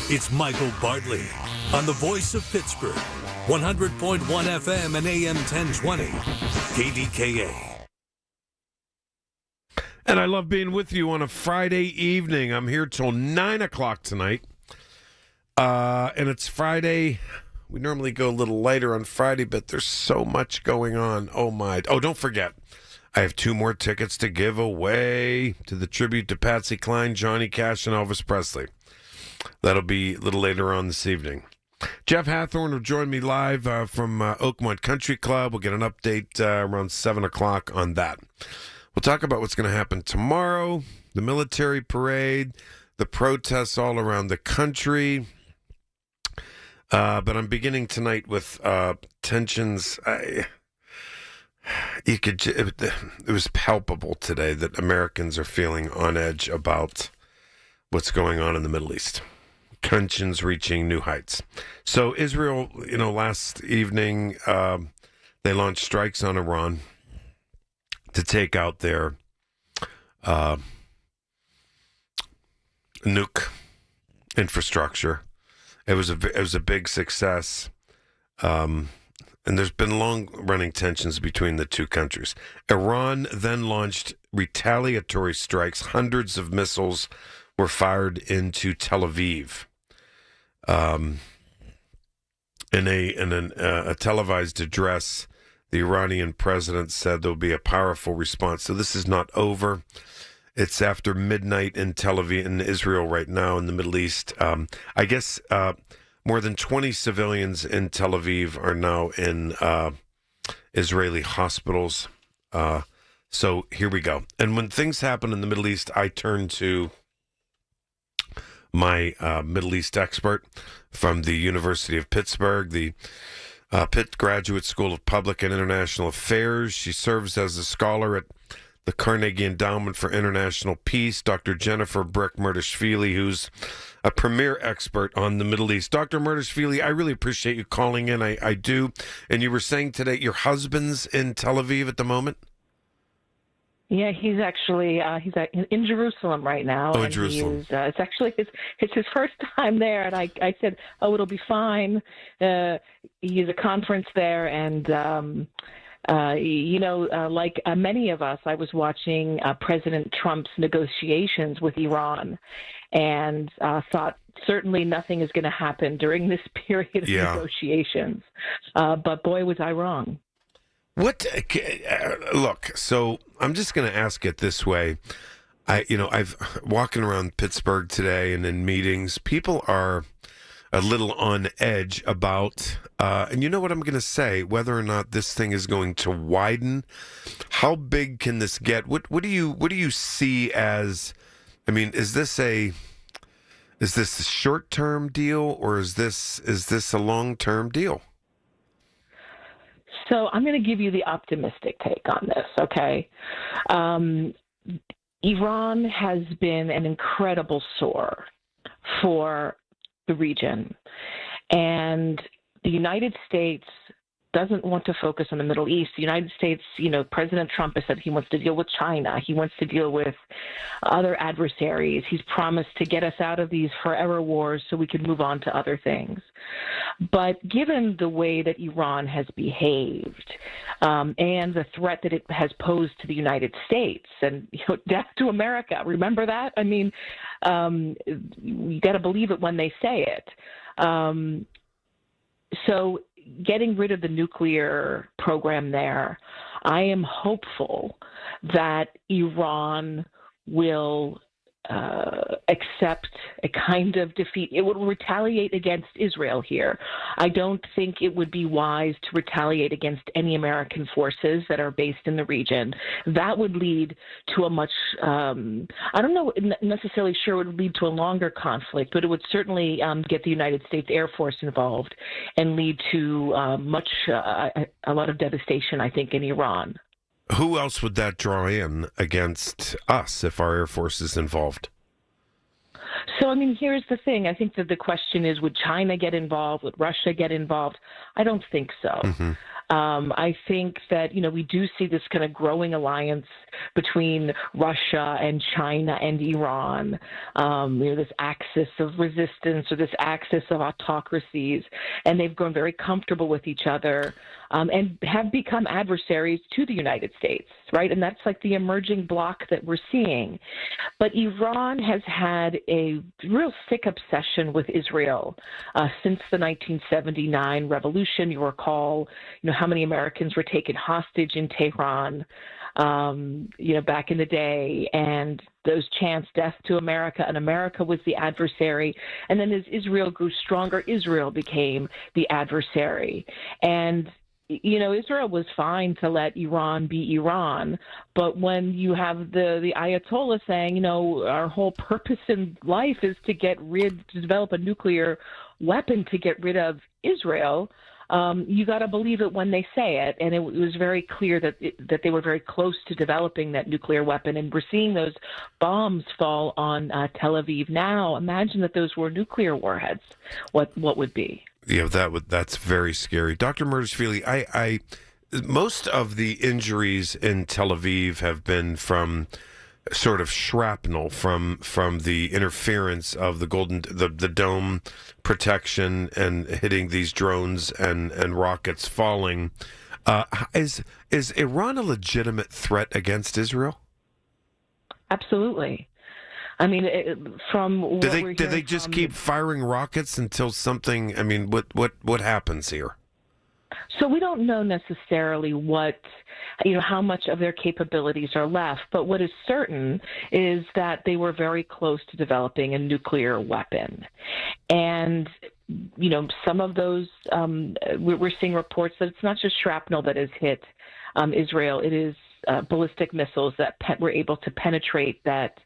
It's Michael Bartley on the Voice of Pittsburgh, 100.1 FM and AM 1020, KDKA. And I love being with you on a Friday evening. I'm here till 9 o'clock tonight. And it's Friday. We normally go a little later on Friday, but there's so much going on. Oh, my. Oh, don't forget. I have 2 more tickets to give away to the tribute to Patsy Cline, Johnny Cash, and Elvis Presley. That'll be a little later on this evening. Jeff Hathorn will join me live from Oakmont Country Club. We'll get an update around 7 o'clock on that. We'll talk about what's going to happen tomorrow, the military parade, the protests all around the country. But I'm beginning tonight with tensions. It was palpable today that Americans are feeling on edge about what's going on in the Middle East. Tensions reaching new heights. So Israel, last evening they launched strikes on Iran to take out their nuke infrastructure. It was a big success, and there's been long-running tensions between the two countries. Iran then launched retaliatory strikes. Hundreds of missiles were fired into Tel Aviv. In a televised address, the Iranian president said there'll be a powerful response. So this is not over. It's after midnight in Tel Aviv, in Israel right now, in the Middle East. I guess more than 20 civilians in Tel Aviv are now in Israeli hospitals. So here we go. And when things happen in the Middle East, I turn to my Middle East expert from the University of Pittsburgh, the Pitt Graduate School of Public and International Affairs. She serves as a scholar at the Carnegie Endowment for International Peace, Dr. Jennifer Brick-Murdishvili, who's a premier expert on the Middle East. Dr. Murdishvili, I really appreciate you calling in. I do. And you were saying today your husband's in Tel Aviv at the moment? Yeah, he's actually in Jerusalem right now. Oh, in Jerusalem. It's actually it's his first time there, and I said, "Oh, it'll be fine." He's a conference there, and like many of us, I was watching President Trump's negotiations with Iran, and thought certainly nothing is going to happen during this period of negotiations. But boy, was I wrong. Look, so I'm just going to ask it this way. I've walking around Pittsburgh today and in meetings, people are a little on edge about, and you know what I'm going to say, whether or not this thing is going to widen. How big can this get? What do you see as? I mean, is this a short-term deal, or is this a long-term deal? So I'm going to give you the optimistic take on this, okay? Iran has been an incredible source for the region, and the United States doesn't want to focus on the Middle East. The United States, President Trump has said he wants to deal with China. He wants to deal with other adversaries. He's promised to get us out of these forever wars so we can move on to other things. But given the way that Iran has behaved and the threat that it has posed to the United States and death to America, remember that? I mean, you got to believe it when they say it. So getting rid of the nuclear program there, I am hopeful that Iran will accept a kind of defeat. It would retaliate against Israel here. I don't think it would be wise to retaliate against any American forces that are based in the region. That would lead to a much, I don't know necessarily sure it would lead to a longer conflict, but it would certainly get the United States Air Force involved and lead to a lot of devastation, I think, in Iran. Who else would that draw in against us if our Air Force is involved? So, I mean, here's the thing. I think that the question is, would China get involved? Would Russia get involved? I don't think so. Mm-hmm. I think that, we do see this kind of growing alliance between Russia and China and Iran, this axis of resistance or this axis of autocracies, and they've grown very comfortable with each other and have become adversaries to the United States, right? And that's like the emerging bloc that we're seeing. But Iran has had a real sick obsession with Israel since the 1979 revolution. You recall, how many Americans were taken hostage in Tehran, back in the day, and those chance death to America, and America was the adversary. And then as Israel grew stronger, Israel became the adversary. And Israel was fine to let Iran be Iran, but when you have the Ayatollah saying, our whole purpose in life is to develop a nuclear weapon to get rid of Israel, you got to believe it when they say it. And it was very clear that they were very close to developing that nuclear weapon. And we're seeing those bombs fall on Tel Aviv now. Imagine that those were nuclear warheads. What would be? Yeah, that's very scary. Dr. Murdersfield, I most of the injuries in Tel Aviv have been from sort of shrapnel from the interference of the dome protection and hitting these drones and rockets falling. Is Iran a legitimate threat against Israel? Absolutely. I mean, from what do they just keep firing rockets until something? I mean, what happens here? So we don't know necessarily how much of their capabilities are left. But what is certain is that they were very close to developing a nuclear weapon, and some of those we're seeing reports that it's not just shrapnel that has hit Israel. It is ballistic missiles that were able to penetrate that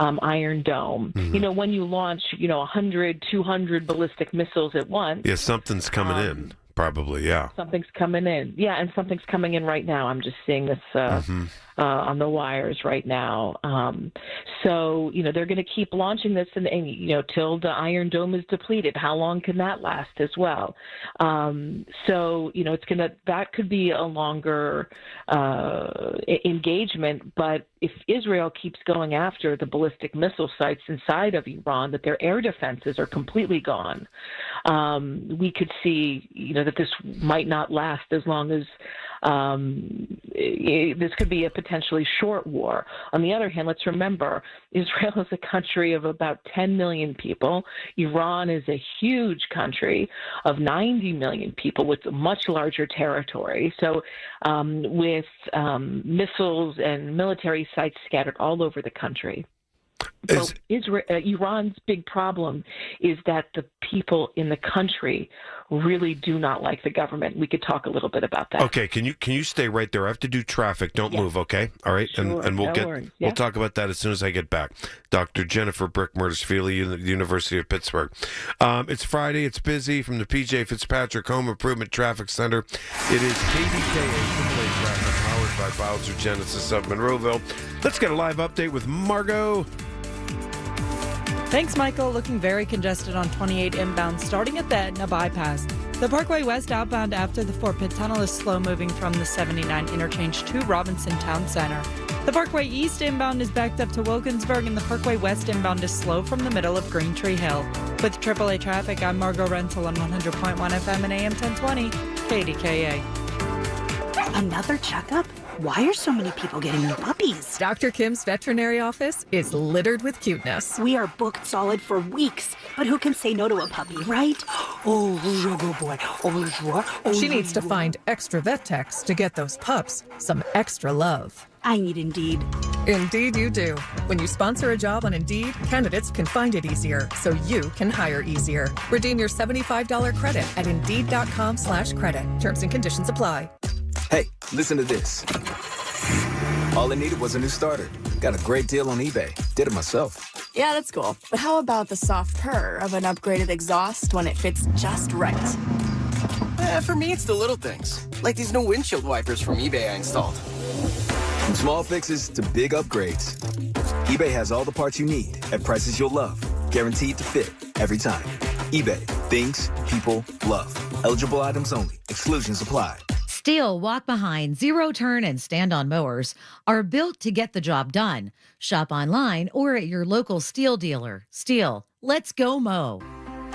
Iron Dome. Mm-hmm. When you launch, 100, 200 ballistic missiles at once. Yeah, something's coming in, probably, yeah. Something's coming in. Yeah, and something's coming in right now. I'm just seeing this on the wires right now. So, they're going to keep launching this and till the Iron Dome is depleted. How long can that last as well? So, that could be a longer engagement, but if Israel keeps going after the ballistic missile sites inside of Iran, that their air defenses are completely gone, we could see, that this might not last as long as this could be a potentially short war. On the other hand, let's remember, Israel is a country of about 10 million people. Iran is a huge country of 90 million people with a much larger territory. So with missiles and military sites scattered all over the country. So Iran's big problem is that the people in the country really do not like the government. We could talk a little bit about that. Okay, can you stay right there? I have to do traffic. Don't move, okay? All right, sure, and worries. We'll talk about that as soon as I get back. Dr. Jennifer Brick Murdersfield, the University of Pittsburgh. It's Friday. It's busy from the PJ Fitzpatrick Home Improvement Traffic Center. It is KDKA traffic powered by Bowser Genesis of Monroeville. Let's get a live update with Margot. Thanks, Michael. Looking very congested on 28 inbound, starting at the Etna bypass. The Parkway West outbound after the Fort Pitt Tunnel is slow moving from the 79 interchange to Robinson Town Center. The Parkway East inbound is backed up to Wilkinsburg, and the Parkway West inbound is slow from the middle of Green Tree Hill. With AAA traffic, I'm Margot Rental on 100.1 FM and AM 1020, KDKA. Another checkup? Why are so many people getting new puppies? Dr. Kim's veterinary office is littered with cuteness. We are booked solid for weeks, but who can say no to a puppy, right? Oh, good boy. She needs to find extra vet techs to get those pups some extra love. I need Indeed. Indeed you do. When you sponsor a job on Indeed, candidates can find it easier, so you can hire easier. Redeem your $75 credit at Indeed.com/credit. Terms and conditions apply. Hey, listen to this. All I needed was a new starter. Got a great deal on eBay. Did it myself. Yeah, that's cool. But how about the soft purr of an upgraded exhaust when it fits just right? For me, it's the little things. Like these new windshield wipers from eBay I installed. From small fixes to big upgrades, eBay has all the parts you need at prices you'll love. Guaranteed to fit every time. eBay. Things people love. Eligible items only. Exclusions apply. Steel, walk behind, zero turn, and stand on mowers are built to get the job done. Shop online or at your local Steel dealer. Steel, let's go mow.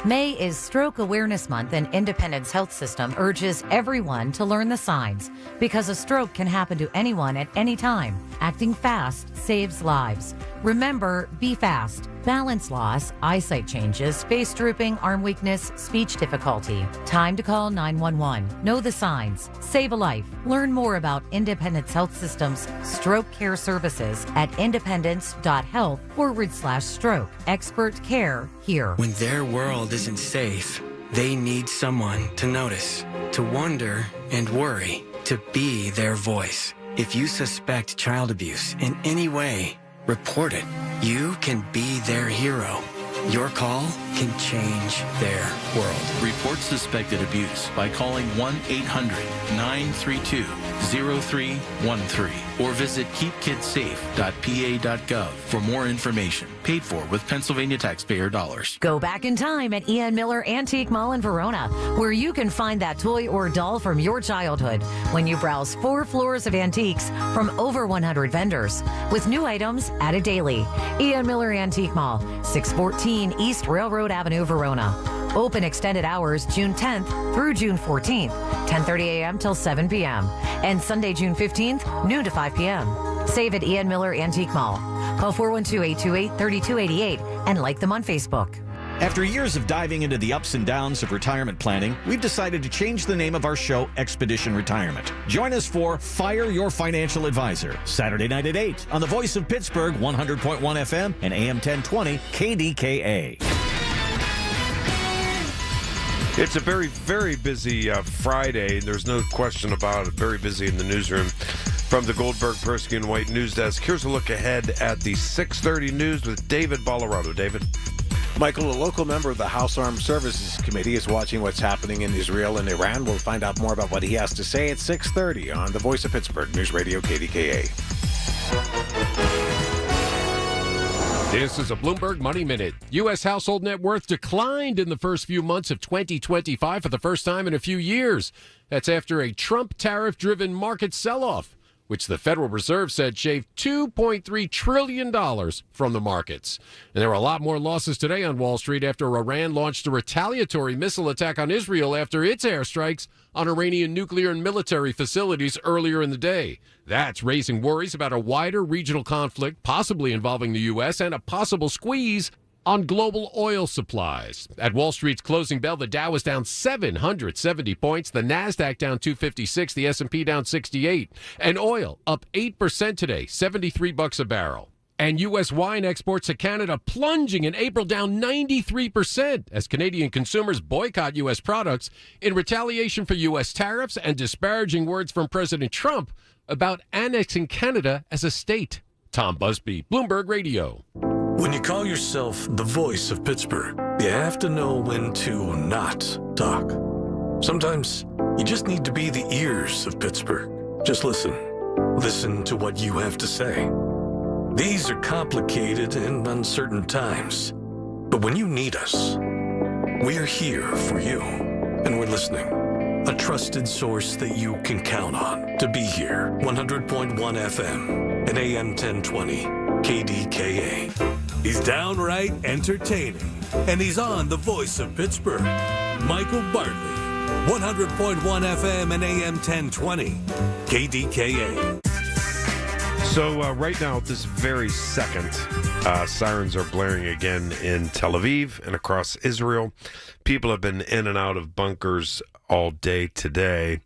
May is Stroke Awareness Month, and Independence Health System urges everyone to learn the signs because a stroke can happen to anyone at any time. Acting fast saves lives. Remember, be fast. balance loss, eyesight changes, face drooping, arm weakness, speech difficulty. Time to call 911. Know the signs. Save a life. Learn more about Independence Health System's stroke care services at independence.health/stroke. Expert care here. When their world isn't safe, they need someone to notice, to wonder and worry, to be their voice. If you suspect child abuse in any way, report it. You can be their hero. Your call can change their world. Report suspected abuse by calling 1-800-932-0313 or visit keepkidsafe.pa.gov for more information. Paid for with Pennsylvania taxpayer dollars. Go back in time at Ian Miller Antique Mall in Verona, where you can find that toy or doll from your childhood when you browse 4 floors of antiques from over 100 vendors, with new items added daily. Ian Miller Antique Mall, 614 East Railroad Avenue, Verona. Open extended hours June 10th through June 14th, 10:30 a.m. till 7 p.m. And Sunday, June 15th, noon to 5 p.m. Save at Ian Miller Antique Mall. Call 412-828-3288 and like them on Facebook. After years of diving into the ups and downs of retirement planning, we've decided to change the name of our show, Expedition Retirement. Join us for Fire Your Financial Advisor, Saturday night at 8 on the Voice of Pittsburgh, 100.1 FM and AM 1020 KDKA. It's a very, very busy Friday. There's no question about it. Very busy in the newsroom. From the Goldberg, Persky, and White news desk, here's a look ahead at the 6:30 news with David Ballarado. David? Michael, a local member of the House Armed Services Committee, is watching what's happening in Israel and Iran. We'll find out more about what he has to say at 6:30 on the Voice of Pittsburgh News Radio KDKA. This is a Bloomberg Money Minute. U.S. household net worth declined in the first few months of 2025 for the first time in a few years. That's after a Trump tariff-driven market sell-off, which the Federal Reserve said shaved $2.3 trillion from the markets. And there were a lot more losses today on Wall Street after Iran launched a retaliatory missile attack on Israel after its airstrikes on Iranian nuclear and military facilities earlier in the day. That's raising worries about a wider regional conflict, possibly involving the U.S., and a possible squeeze on global oil supplies. At Wall Street's closing bell, the Dow was down 770 points, the Nasdaq down 256, the S&P down 68, and oil up 8% today, $73 a barrel. And U.S. wine exports to Canada plunging in April, down 93% as Canadian consumers boycott U.S. products in retaliation for U.S. tariffs and disparaging words from President Trump about annexing Canada as a state. Tom Busby, Bloomberg Radio. When you call yourself the voice of Pittsburgh, you have to know when to not talk. Sometimes you just need to be the ears of Pittsburgh. Just listen. Listen to what you have to say. These are complicated and uncertain times. But when you need us, we're here for you. And we're listening. A trusted source that you can count on to be here. 100.1 FM and AM 1020 KDKA. He's downright entertaining, and he's on the Voice of Pittsburgh. Michael Bartley, 100.1 FM and AM 1020 KDKA. So right now, at this very second, sirens are blaring again in Tel Aviv and across Israel. People have been in and out of bunkers all day today.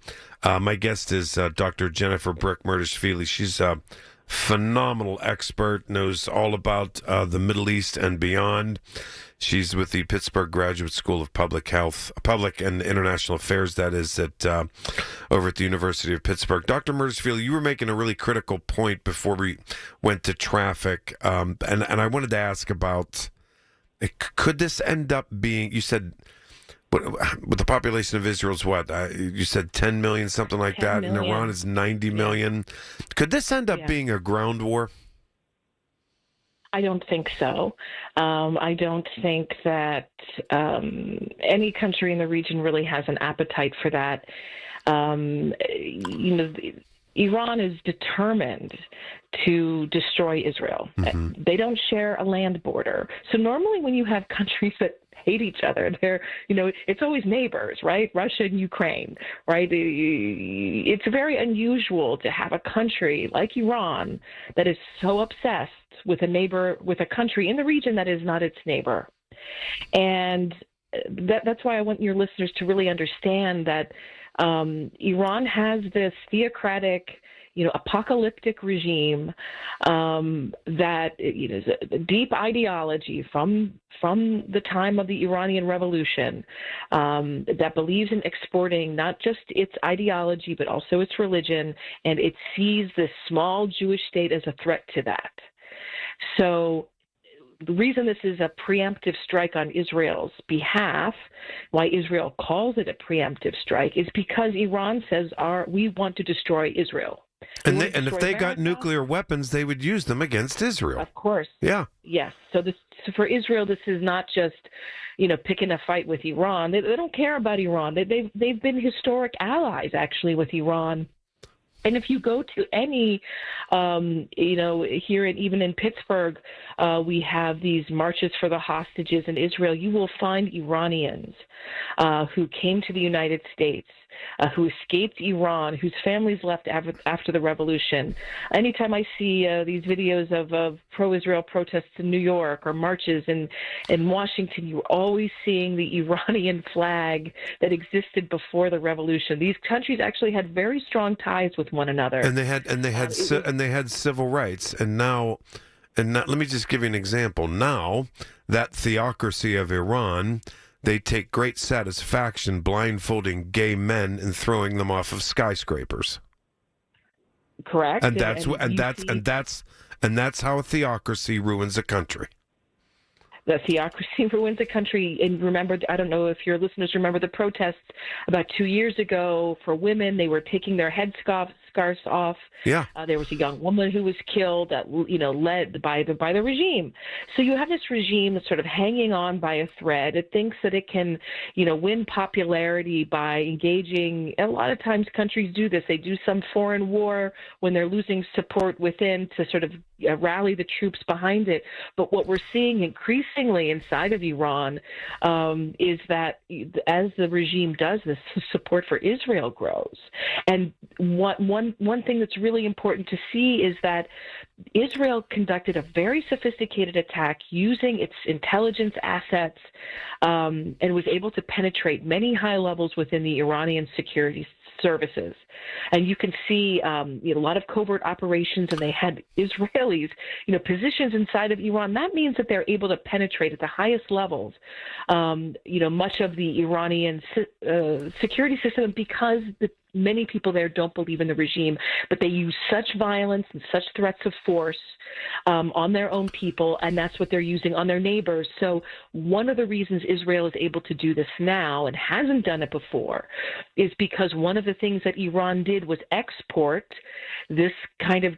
My guest is Dr. Jennifer Brick-Murdishvili. She's a phenomenal expert, knows all about the Middle East and beyond. She's with the Pittsburgh Graduate School of Public and International Affairs, that is, over at the University of Pittsburgh. Dr. Murdishvili, you were making a really critical point before we went to traffic, and I wanted to ask about, could this end up being, you said, with the population of Israel is what? You said 10 million, something like that, million. And Iran is 90 million. Could this end up being a ground war? I don't think so. I don't think that any country in the region really has an appetite for that. Iran is determined to destroy Israel. They don't share a land border. So normally when you have countries that hate each other, it's always neighbors, right? Russia and Ukraine, right? It's very unusual to have a country like Iran that is so obsessed with a country in the region that is not its neighbor. And that's why I want your listeners to really understand that Iran has this theocratic, apocalyptic regime that is a deep ideology from the time of the Iranian Revolution that believes in exporting not just its ideology but also its religion, and it sees this small Jewish state as a threat to that. So the reason this is a preemptive strike on Israel's behalf, why Israel calls it a preemptive strike, is because Iran says we want to destroy Israel. And if they got nuclear weapons, they would use them against Israel. Of course. Yeah. Yes. So for Israel, this is not just, picking a fight with Iran. They don't care about Iran. They've been historic allies, actually, with Iran. And if you go to any, here even in Pittsburgh, we have these marches for the hostages in Israel. You will find Iranians who came to the United States, who escaped Iran, whose families left after the revolution. Anytime I see these videos of pro-Israel protests in New York or marches in Washington, you're always seeing the Iranian flag that existed before the revolution. These countries actually had very strong ties with one another, and they had civil rights. And now, let me just give you an example. Now, that theocracy of Iran, they take great satisfaction blindfolding gay men and throwing them off of skyscrapers. Correct. And that's how a theocracy ruins a country. The theocracy ruins a country. And remember, I don't know if your listeners remember the protests about 2 years ago for women. They were taking their headscarves off. Yeah. There was a young woman who was killed, led by the regime. So you have this regime that's sort of hanging on by a thread. It thinks that it can, win popularity by engaging. A lot of times countries do this. They do some foreign war when they're losing support within to sort of rally the troops behind it. But what we're seeing increasingly inside of Iran is that as the regime does this, support for Israel grows. And one thing that's really important to see is that Israel conducted a very sophisticated attack using its intelligence assets and was able to penetrate many high levels within the Iranian security services. And you can see a lot of covert operations, and they had Israelis, positions inside of Iran. That means that they're able to penetrate at the highest levels, much of the Iranian security system, because many people there don't believe in the regime, but they use such violence and such threats of force on their own people, and that's what they're using on their neighbors. So one of the reasons Israel is able to do this now and hasn't done it before is because one of the things that Iran did was export this kind of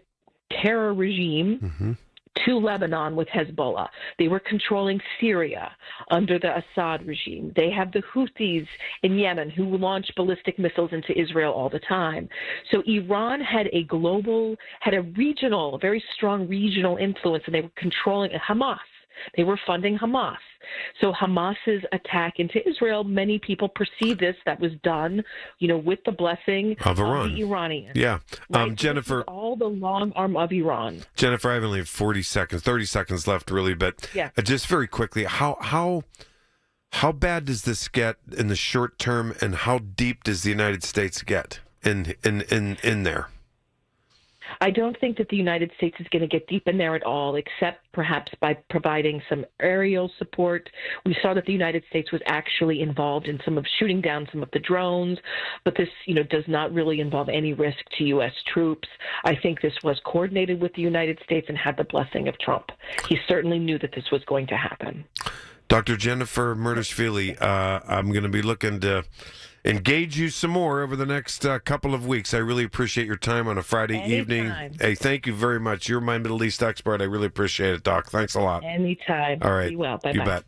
terror regime to Lebanon with Hezbollah. They were controlling Syria under the Assad regime. They have the Houthis in Yemen who launch ballistic missiles into Israel all the time. So Iran had a very strong regional influence, and they were controlling Hamas. They were funding Hamas. So Hamas's attack into Israel, many people perceive this, that was done, with the blessing of Iran. The Iranians. Yeah. Right? Jennifer. All the long arm of Iran. Jennifer, I have only 30 seconds left, really, but yeah. Just very quickly, how bad does this get in the short term, and how deep does the United States get in there? I don't think that the United States is going to get deep in there at all, except perhaps by providing some aerial support. We saw that the United States was actually involved in shooting down some of the drones, but this, does not really involve any risk to U.S. troops. I think this was coordinated with the United States and had the blessing of Trump. He certainly knew that this was going to happen. Dr. Jennifer Murdishvili, I'm going to be looking to engage you some more over the next couple of weeks. I really appreciate your time on a Friday evening. Hey, thank you very much. You're my Middle East expert. I really appreciate it, Doc. Thanks a lot. Anytime. All right. Be well. Bye-bye. You bet.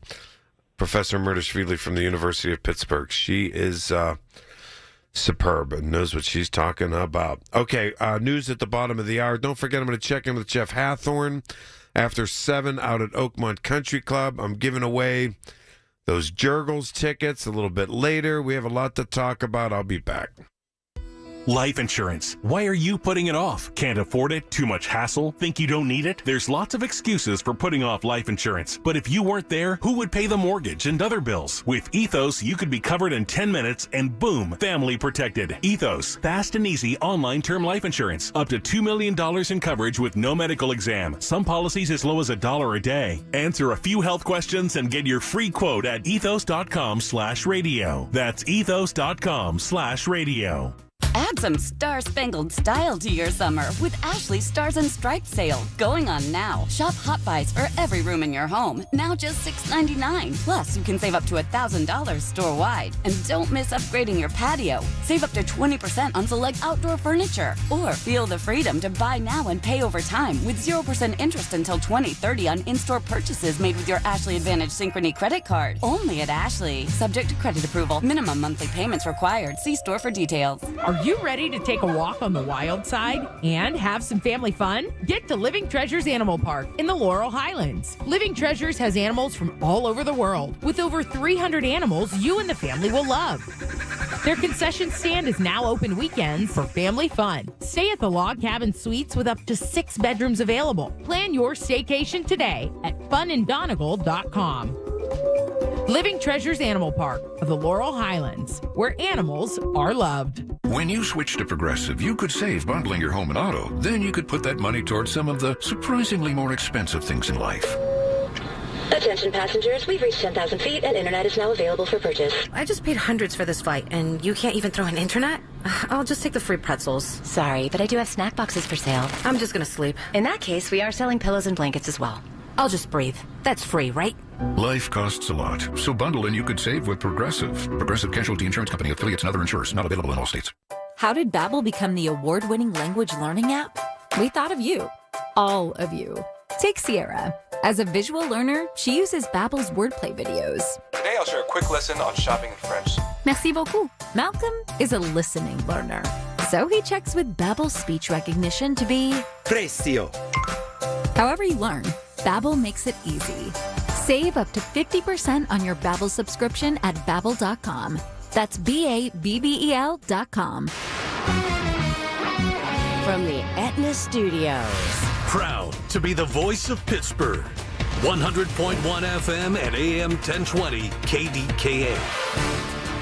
Professor Murdishvili from the University of Pittsburgh. She is Superb and knows what she's talking about. Okay, news at the bottom of the hour. Don't forget, I'm going to check in with Jeff Hathorn after 7 out at Oakmont Country Club. I'm giving away those Jurgles tickets a little bit later. We have a lot to talk about. I'll be back. Life insurance. Why are you putting it off? Can't afford it? Too much hassle? Think you don't need it? There's lots of excuses for putting off life insurance. But if you weren't there, who would pay the mortgage and other bills? With Ethos, you could be covered in 10 minutes and boom, family protected. Ethos, fast and easy online term life insurance. Up to $2 million in coverage with no medical exam. Some policies as low as $1 a day. Answer a few health questions and get your free quote at ethos.com/radio. That's ethos.com/radio. Add some star-spangled style to your summer with Ashley's Stars and Stripes sale going on now. Shop Hot Buys for every room in your home, now just $6.99. Plus, you can save up to $1,000 store-wide. And don't miss upgrading your patio. Save up to 20% on select outdoor furniture. Or feel the freedom to buy now and pay over time with 0% interest until 2030 on in-store purchases made with your Ashley Advantage Synchrony credit card. Only at Ashley. Subject to credit approval. Minimum monthly payments required. See store for details. Are you ready to take a walk on the wild side and have some family fun? Get to Living Treasures Animal Park in the Laurel Highlands. Living Treasures has animals from all over the world with over 300 animals you and the family will love. Their concession stand is now open weekends for family fun. Stay at the Log Cabin Suites with up to 6 bedrooms available. Plan your staycation today at funanddonegal.com. Living Treasures Animal Park of the Laurel Highlands, where animals are loved. When you switch to Progressive, you could save bundling your home and auto. Then you could put that money towards some of the surprisingly more expensive things in life. Attention passengers, we've reached 10,000 feet and internet is now available for purchase. I just paid hundreds for this flight, and you can't even throw in internet? I'll just take the free pretzels. Sorry, but I do have snack boxes for sale. I'm just gonna sleep. In that case, we are selling pillows and blankets as well. I'll just breathe. That's free, right? Life costs a lot, so bundle and you could save with Progressive. Progressive Casualty Insurance Company, affiliates, and other insurers. Not available in all states. How did Babbel become the award-winning language learning app? We thought of you. All of you. Take Sierra. As a visual learner, she uses Babbel's wordplay videos. Today I'll share a quick lesson on shopping in French. Merci beaucoup. Malcolm is a listening learner, so he checks with Babbel's speech recognition to be Precio. However you learn, Babbel makes it easy. Save up to 50% on your Babbel subscription at Babbel.com. That's BABBEL.com. From the Aetna Studios. Proud to be the voice of Pittsburgh. 100.1 FM and AM 1020 KDKA.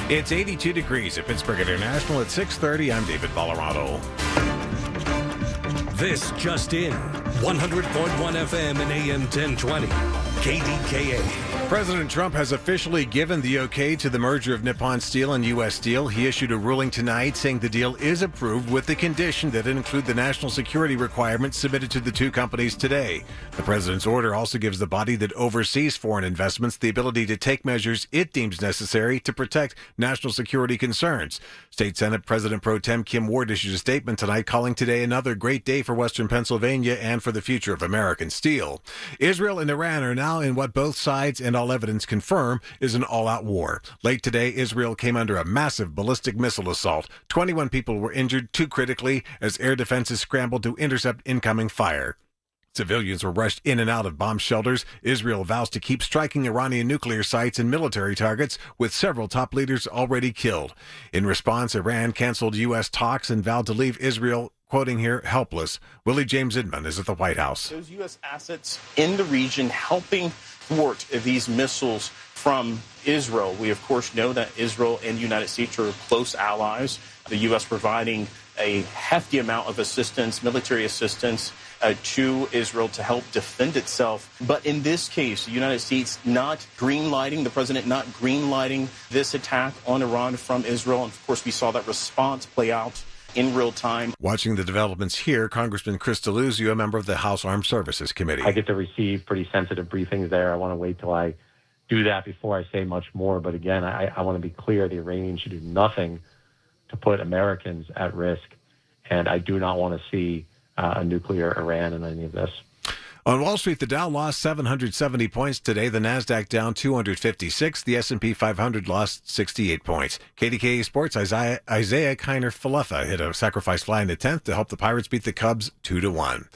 It's 82 degrees at Pittsburgh International at 6:30. I'm David Ballarado. This just in. 100.1 FM and AM 1020 KDKA. President Trump has officially given the okay to the merger of Nippon Steel and U.S. Steel. He issued a ruling tonight saying the deal is approved with the condition that it include the national security requirements submitted to the two companies today. The president's order also gives the body that oversees foreign investments the ability to take measures it deems necessary to protect national security concerns. State Senate President Pro Tem Kim Ward issued a statement tonight calling today another great day for Western Pennsylvania and for the future of American steel. Israel and Iran are now in what both sides and all evidence confirm is an all-out war. Late today, Israel came under a massive ballistic missile assault. 21 people were injured, 2 critically, as air defenses scrambled to intercept incoming fire. Civilians were rushed in and out of bomb shelters. Israel vows to keep striking Iranian nuclear sites and military targets, with several top leaders already killed. In response, Iran canceled U.S. talks and vowed to leave Israel, quoting here, helpless. Willie James Inman is at the White House. Those U.S. assets in the region helping thwart these missiles from Israel. We, of course, know that Israel and the United States are close allies. The U.S. providing a hefty amount of assistance, military assistance, to Israel to help defend itself. But in this case, the United States not green-lighting, the president not green-lighting this attack on Iran from Israel. And, of course, we saw that response play out in real time. Watching the developments here, Congressman Chris DeLuzio, a member of the House Armed Services Committee. I get to receive pretty sensitive briefings there. I want to wait till I do that before I say much more. But again, I want to be clear, the Iranians should do nothing to put Americans at risk. And I do not want to see a nuclear Iran in any of this. On Wall Street, the Dow lost 770 points today. The Nasdaq down 256. The S&P 500 lost 68 points. KDKA Sports, Isaiah Kiner-Falefa hit a sacrifice fly in the 10th to help the Pirates beat the Cubs 2-1.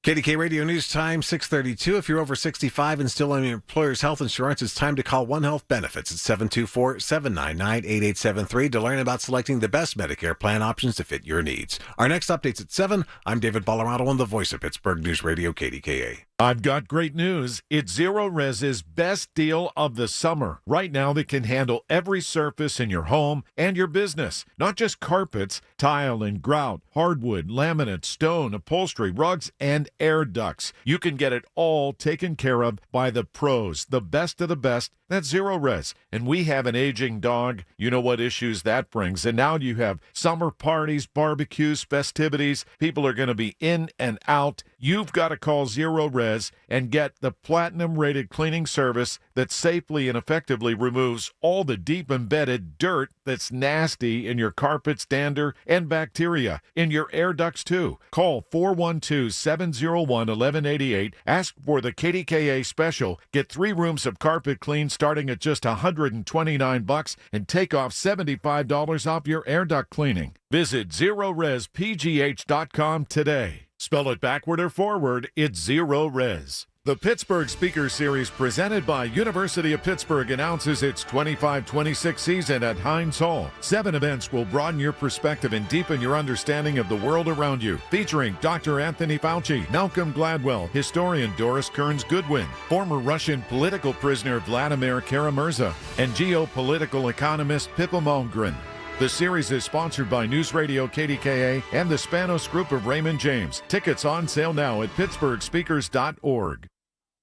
KDK Radio News Time, 6:32. If you're over 65 and still on your employer's health insurance, it's time to call One Health Benefits at 724-799-8873 to learn about selecting the best Medicare plan options to fit your needs. Our next update's at 7. I'm David Ballarado on the Voice of Pittsburgh News Radio, KDKA. I've got great news. It's Zero Res's best deal of the summer. Right now, they can handle every surface in your home and your business. Not just carpets, tile and grout, hardwood, laminate, stone, upholstery, rugs, and air ducts. You can get it all taken care of by the pros, the best of the best. That's Zero Res. And we have an aging dog. You know what issues that brings. And now you have summer parties, barbecues, festivities. People are going to be in and out. You've got to call Zero Res and get the platinum-rated cleaning service that safely and effectively removes all the deep embedded dirt that's nasty in your carpets, dander, and bacteria. In your air ducts, too. Call 412-701-1188. Ask for the KDKA special. Get 3 rooms of carpet clean starting at just $129 and take off $75 off your air duct cleaning. Visit ZeroResPGH.com today. Spell it backward or forward, it's Zero Res. The Pittsburgh Speaker Series presented by University of Pittsburgh announces its 25-26 season at Heinz Hall. 7 events will broaden your perspective and deepen your understanding of the world around you. Featuring Dr. Anthony Fauci, Malcolm Gladwell, historian Doris Kearns-Goodwin, former Russian political prisoner Vladimir Kara-Murza, and geopolitical economist Pippa Malmgren. The series is sponsored by News Radio KDKA and the Spanos Group of Raymond James. Tickets on sale now at pittsburghspeakers.org.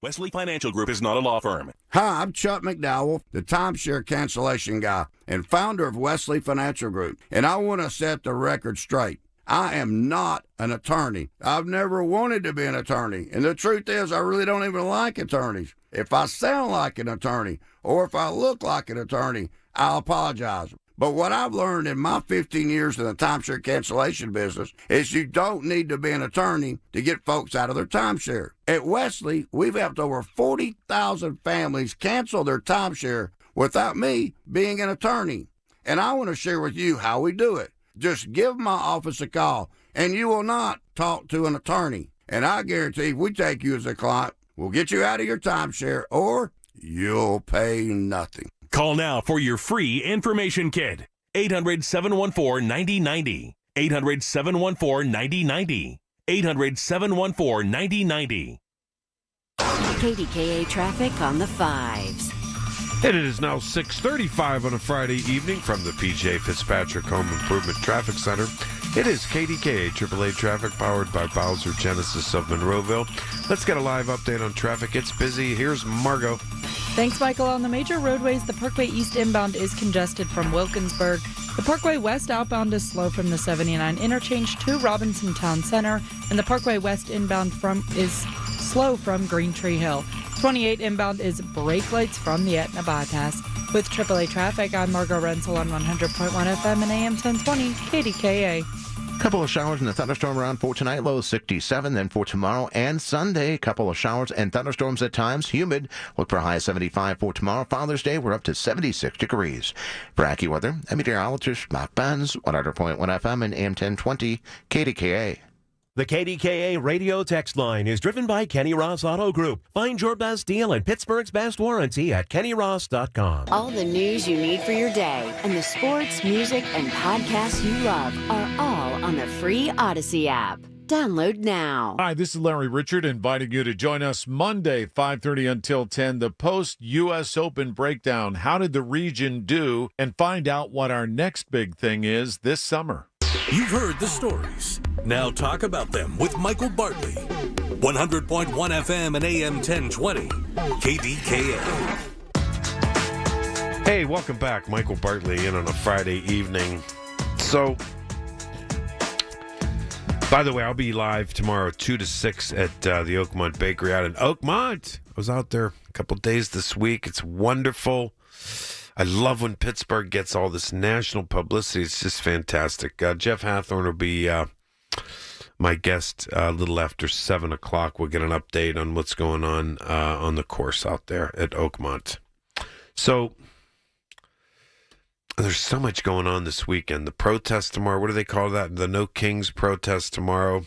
Wesley Financial Group is not a law firm. Hi, I'm Chuck McDowell, the timeshare cancellation guy and founder of Wesley Financial Group, and I want to set the record straight. I am not an attorney. I've never wanted to be an attorney, and the truth is I really don't even like attorneys. If I sound like an attorney or if I look like an attorney, I'll apologize. But what I've learned in my 15 years in the timeshare cancellation business is you don't need to be an attorney to get folks out of their timeshare. At Wesley, we've helped over 40,000 families cancel their timeshare without me being an attorney. And I want to share with you how we do it. Just give my office a call, and you will not talk to an attorney. And I guarantee if we take you as a client, we'll get you out of your timeshare, or you'll pay nothing. Call now for your free information kit. 800-714-9090. 800-714-9090. 800-714-9090. KDKA traffic on the 5s. And it is now 6:35 on a Friday evening from the P.J. Fitzpatrick Home Improvement Traffic Center. It is KDKA AAA traffic powered by Bowser Genesis of Monroeville. Let's get a live update on traffic. It's busy. Here's Margot. Thanks, Michael. On the major roadways, the Parkway East inbound is congested from Wilkinsburg. The Parkway West outbound is slow from the 79 interchange to Robinson Town Center, and the Parkway West inbound is slow from Green Tree Hill. 28 inbound is brake lights from the Etna bypass. With AAA traffic, I'm Margot Rensel on 100.1 FM and AM 1020 KDKA. Couple of showers and a thunderstorm around for tonight, low 67. Then for tomorrow and Sunday, couple of showers and thunderstorms at times, humid. Look for a high of 75 for tomorrow. Father's Day, we're up to 76 degrees. For AccuWeather, I'm meteorologist Mark Benz, 100.1 FM and AM 1020 KDKA. The KDKA radio text line is driven by Kenny Ross Auto Group. Find your best deal and Pittsburgh's best warranty at kennyross.com. All the news you need for your day and the sports, music, and podcasts you love are all on the free Odyssey app. Download now. Hi, this is Larry Richard inviting you to join us Monday, 5:30 until 10, the post-U.S. Open breakdown. How did the region do? And find out what our next big thing is this summer. You've heard the stories. Now talk about them with Michael Bartley. 100.1 FM and AM 1020. KDKA. Hey, welcome back. Michael Bartley in on a Friday evening. So, by the way, I'll be live tomorrow 2 to 6 at the Oakmont Bakery out in Oakmont. I was out there a couple days this week. It's wonderful. I love when Pittsburgh gets all this national publicity. It's just fantastic. Jeff Hathorn will be my guest a little after 7 o'clock will get an update on what's going on the course out there at Oakmont. So there's so much going on this weekend. The protest tomorrow, what do they call that? The No Kings protest tomorrow.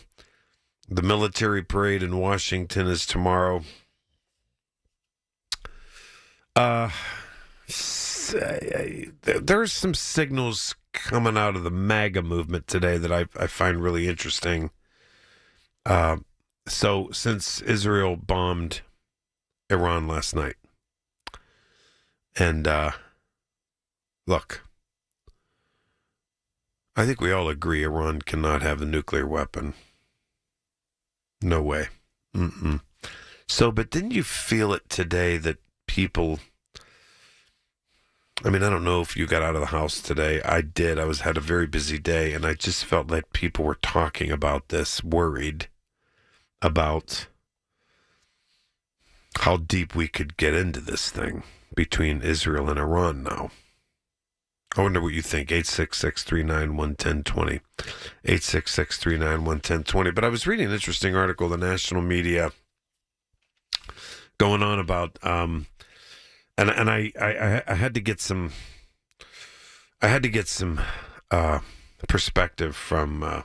The military parade in Washington is tomorrow. There's some signals coming out of the MAGA movement today that I find really interesting. So since Israel bombed Iran last night, and look, I think we all agree Iran cannot have a nuclear weapon. No way. Mm-mm. So, but didn't you feel it today that people, I mean, I don't know if you got out of the house today. I did. I had a very busy day, and I just felt like people were talking about this, worried about how deep we could get into this thing between Israel and Iran now. I wonder what you think. 866-391-1020. 866-391-1020. But I was reading an interesting article in the national media going on about, and I had to get some, perspective from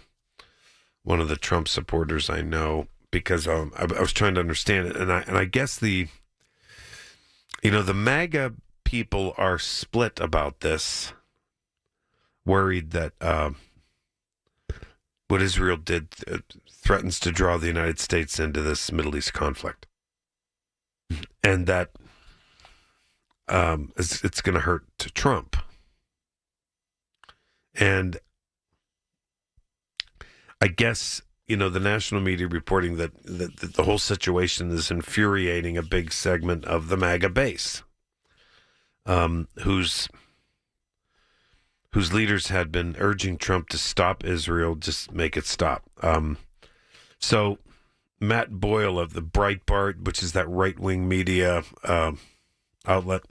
one of the Trump supporters I know, because I was trying to understand it, and I guess the MAGA people are split about this, worried that what Israel did threatens to draw the United States into this Middle East conflict, and that it's going to hurt to Trump. And I guess, the national media reporting that the whole situation is infuriating a big segment of the MAGA base, whose leaders had been urging Trump to stop Israel, just make it stop. So Matt Boyle of the Breitbart, which is that right-wing media outlet,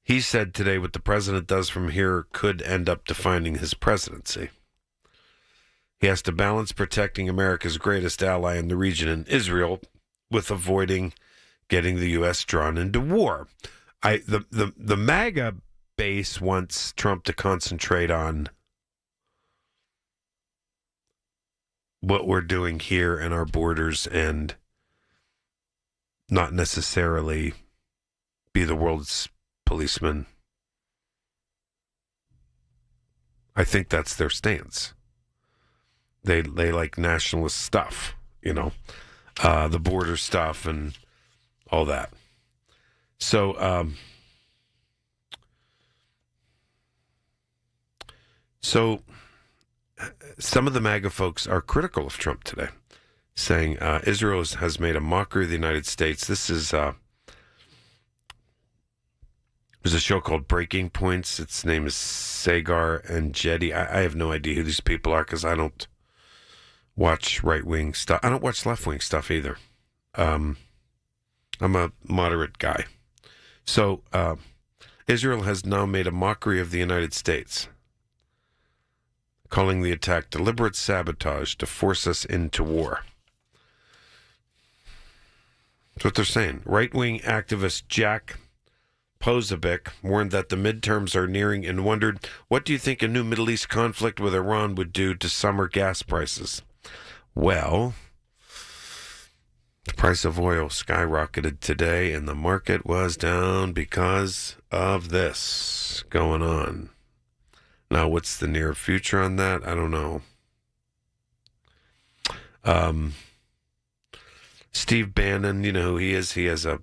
he said today what the president does from here could end up defining his presidency. He has to balance protecting America's greatest ally in the region, in Israel, with avoiding getting the U.S. drawn into war. The MAGA base wants Trump to concentrate on what we're doing here and our borders, and not necessarily be the world's policeman. I think that's their stance. They like nationalist stuff, the border stuff and all that. So, some of the MAGA folks are critical of Trump today, saying Israel has made a mockery of the United States. This is there's a show called Breaking Points. Its name is Sagar and Jetty. I have no idea who these people are because I don't watch right-wing stuff. I don't watch left-wing stuff either. I'm a moderate guy. So Israel has now made a mockery of the United States, calling the attack deliberate sabotage to force us into war. That's what they're saying. Right-wing activist Jack Posobiec warned that the midterms are nearing and wondered, what do you think a new Middle East conflict with Iran would do to summer gas prices? Well, the price of oil skyrocketed today, and the market was down because of this going on. Now, what's the near future on that? I don't know. Steve Bannon, you know who he is. He has a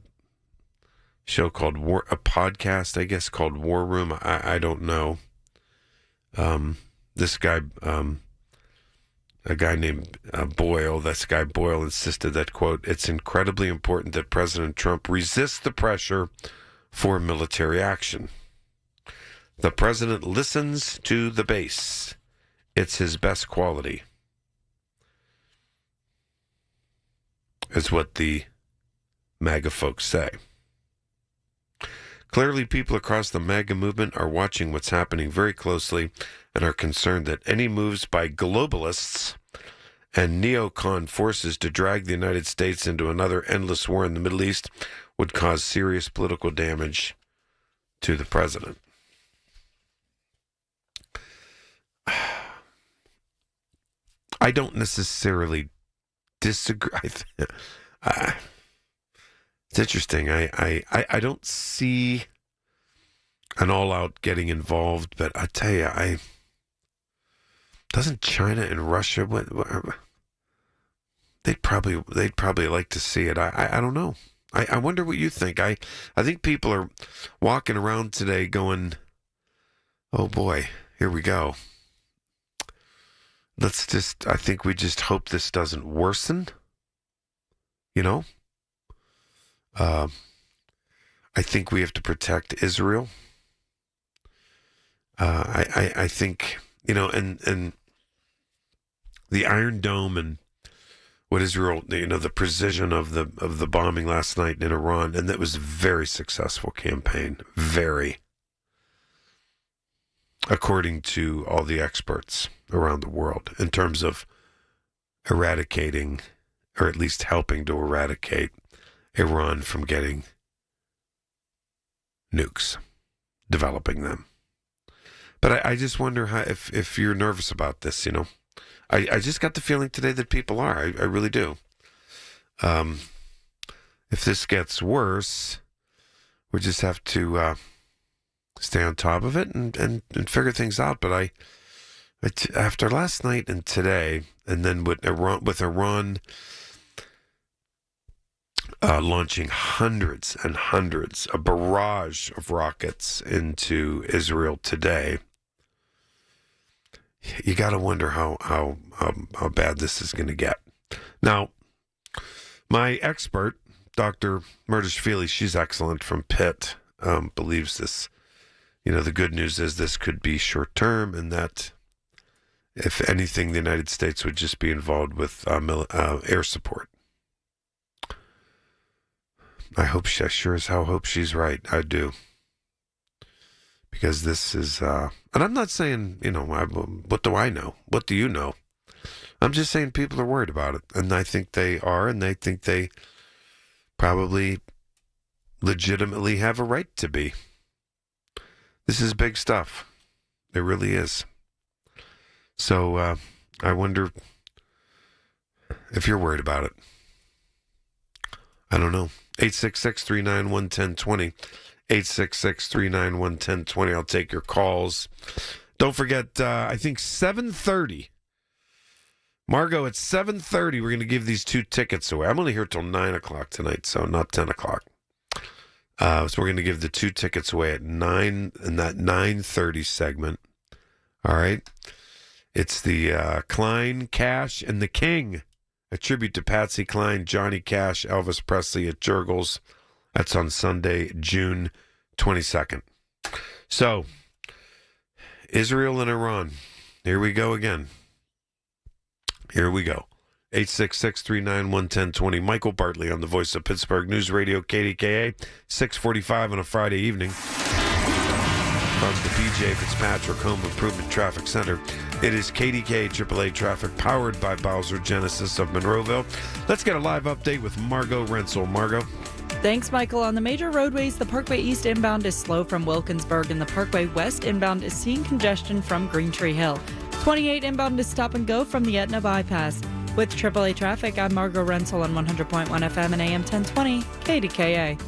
show called a podcast, I guess, called War Room. I don't know. This guy, a guy named Boyle, this guy Boyle insisted that, quote, it's incredibly important that President Trump resist the pressure for military action. The president listens to the base. It's his best quality, is what the MAGA folks say. Clearly, people across the MAGA movement are watching what's happening very closely and are concerned that any moves by globalists and neocon forces to drag the United States into another endless war in the Middle East would cause serious political damage to the president. I don't necessarily disagree. It's interesting. I don't see an all-out getting involved, but I tell you, doesn't China and Russia, they'd probably like to see it. I don't know. I wonder what you think. I think people are walking around today going, oh boy, here we go. I think we just hope this doesn't worsen. You know? I think we have to protect Israel. I think, and the Iron Dome and what Israel, the precision of the bombing last night in Iran, and that was a very successful campaign. Very. According to all the experts around the world, in terms of eradicating, or at least helping to eradicate, Iran from getting nukes, developing them. But I just wonder if you're nervous about this, I just got the feeling today that people are. I really do. If this gets worse, we just have to stay on top of it and figure things out. But after last night and today, and then with Iran launching hundreds and hundreds, a barrage of rockets into Israel today, you got to wonder how bad this is going to get. Now, my expert, Dr. Murdishvili, she's excellent from Pitt, believes this. The good news is this could be short term, and that if anything, the United States would just be involved with air support. I sure as hell hope she's right. I do. Because this is, and I'm not saying, what do I know? What do you know? I'm just saying people are worried about it. And I think they are, and they think they probably legitimately have a right to be. This is big stuff. It really is. So I wonder if you're worried about it. I don't know. 866-391-1020. 866-391-1020. I'll take your calls. Don't forget, I think 7:30. Margot, at 7:30, we're going to give these 2 tickets away. I'm only here till 9 o'clock tonight, so not 10 o'clock. So we're going to give the 2 tickets away at 9 in that 9:30 segment. All right. It's the Klein, Cash, and the King. A tribute to Patsy Cline, Johnny Cash, Elvis Presley at Jurgles. That's on Sunday, June 22nd. So, Israel and Iran. Here we go again. Here we go. 866-391-1020. Michael Bartley on the Voice of Pittsburgh News Radio, KDKA, 645 on a Friday evening. From the PJ Fitzpatrick Home Improvement Traffic Center, it is KDKA AAA traffic powered by Bowser Genesis of Monroeville. Let's get a live update with Margot Rensel. Margot? Thanks, Michael. On the major roadways, the Parkway East inbound is slow from Wilkinsburg, and the Parkway West inbound is seeing congestion from Green Tree Hill. 28 inbound is stop and go from the Etna bypass. With AAA traffic, I'm Margot Rensel on 100.1 FM and AM 1020, KDKA.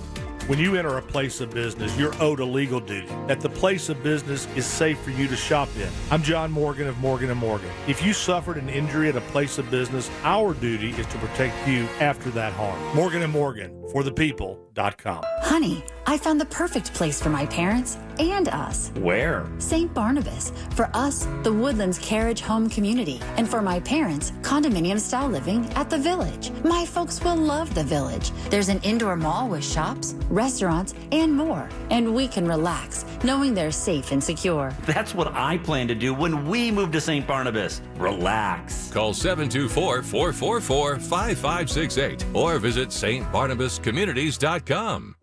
When you enter a place of business, you're owed a legal duty that the place of business is safe for you to shop in. I'm John Morgan of Morgan & Morgan. If you suffered an injury at a place of business, our duty is to protect you after that harm. Morgan & Morgan, for the people.com. Honey, I found the perfect place for my parents and us. Where? St. Barnabas. For us, the Woodlands Carriage Home Community. And for my parents, condominium-style living at the Village. My folks will love the Village. There's an indoor mall with shops, restaurants, and more. And we can relax, knowing they're safe and secure. That's what I plan to do when we move to St. Barnabas. Relax. Call 724-444-5568 or visit stbarnabascommunities.com.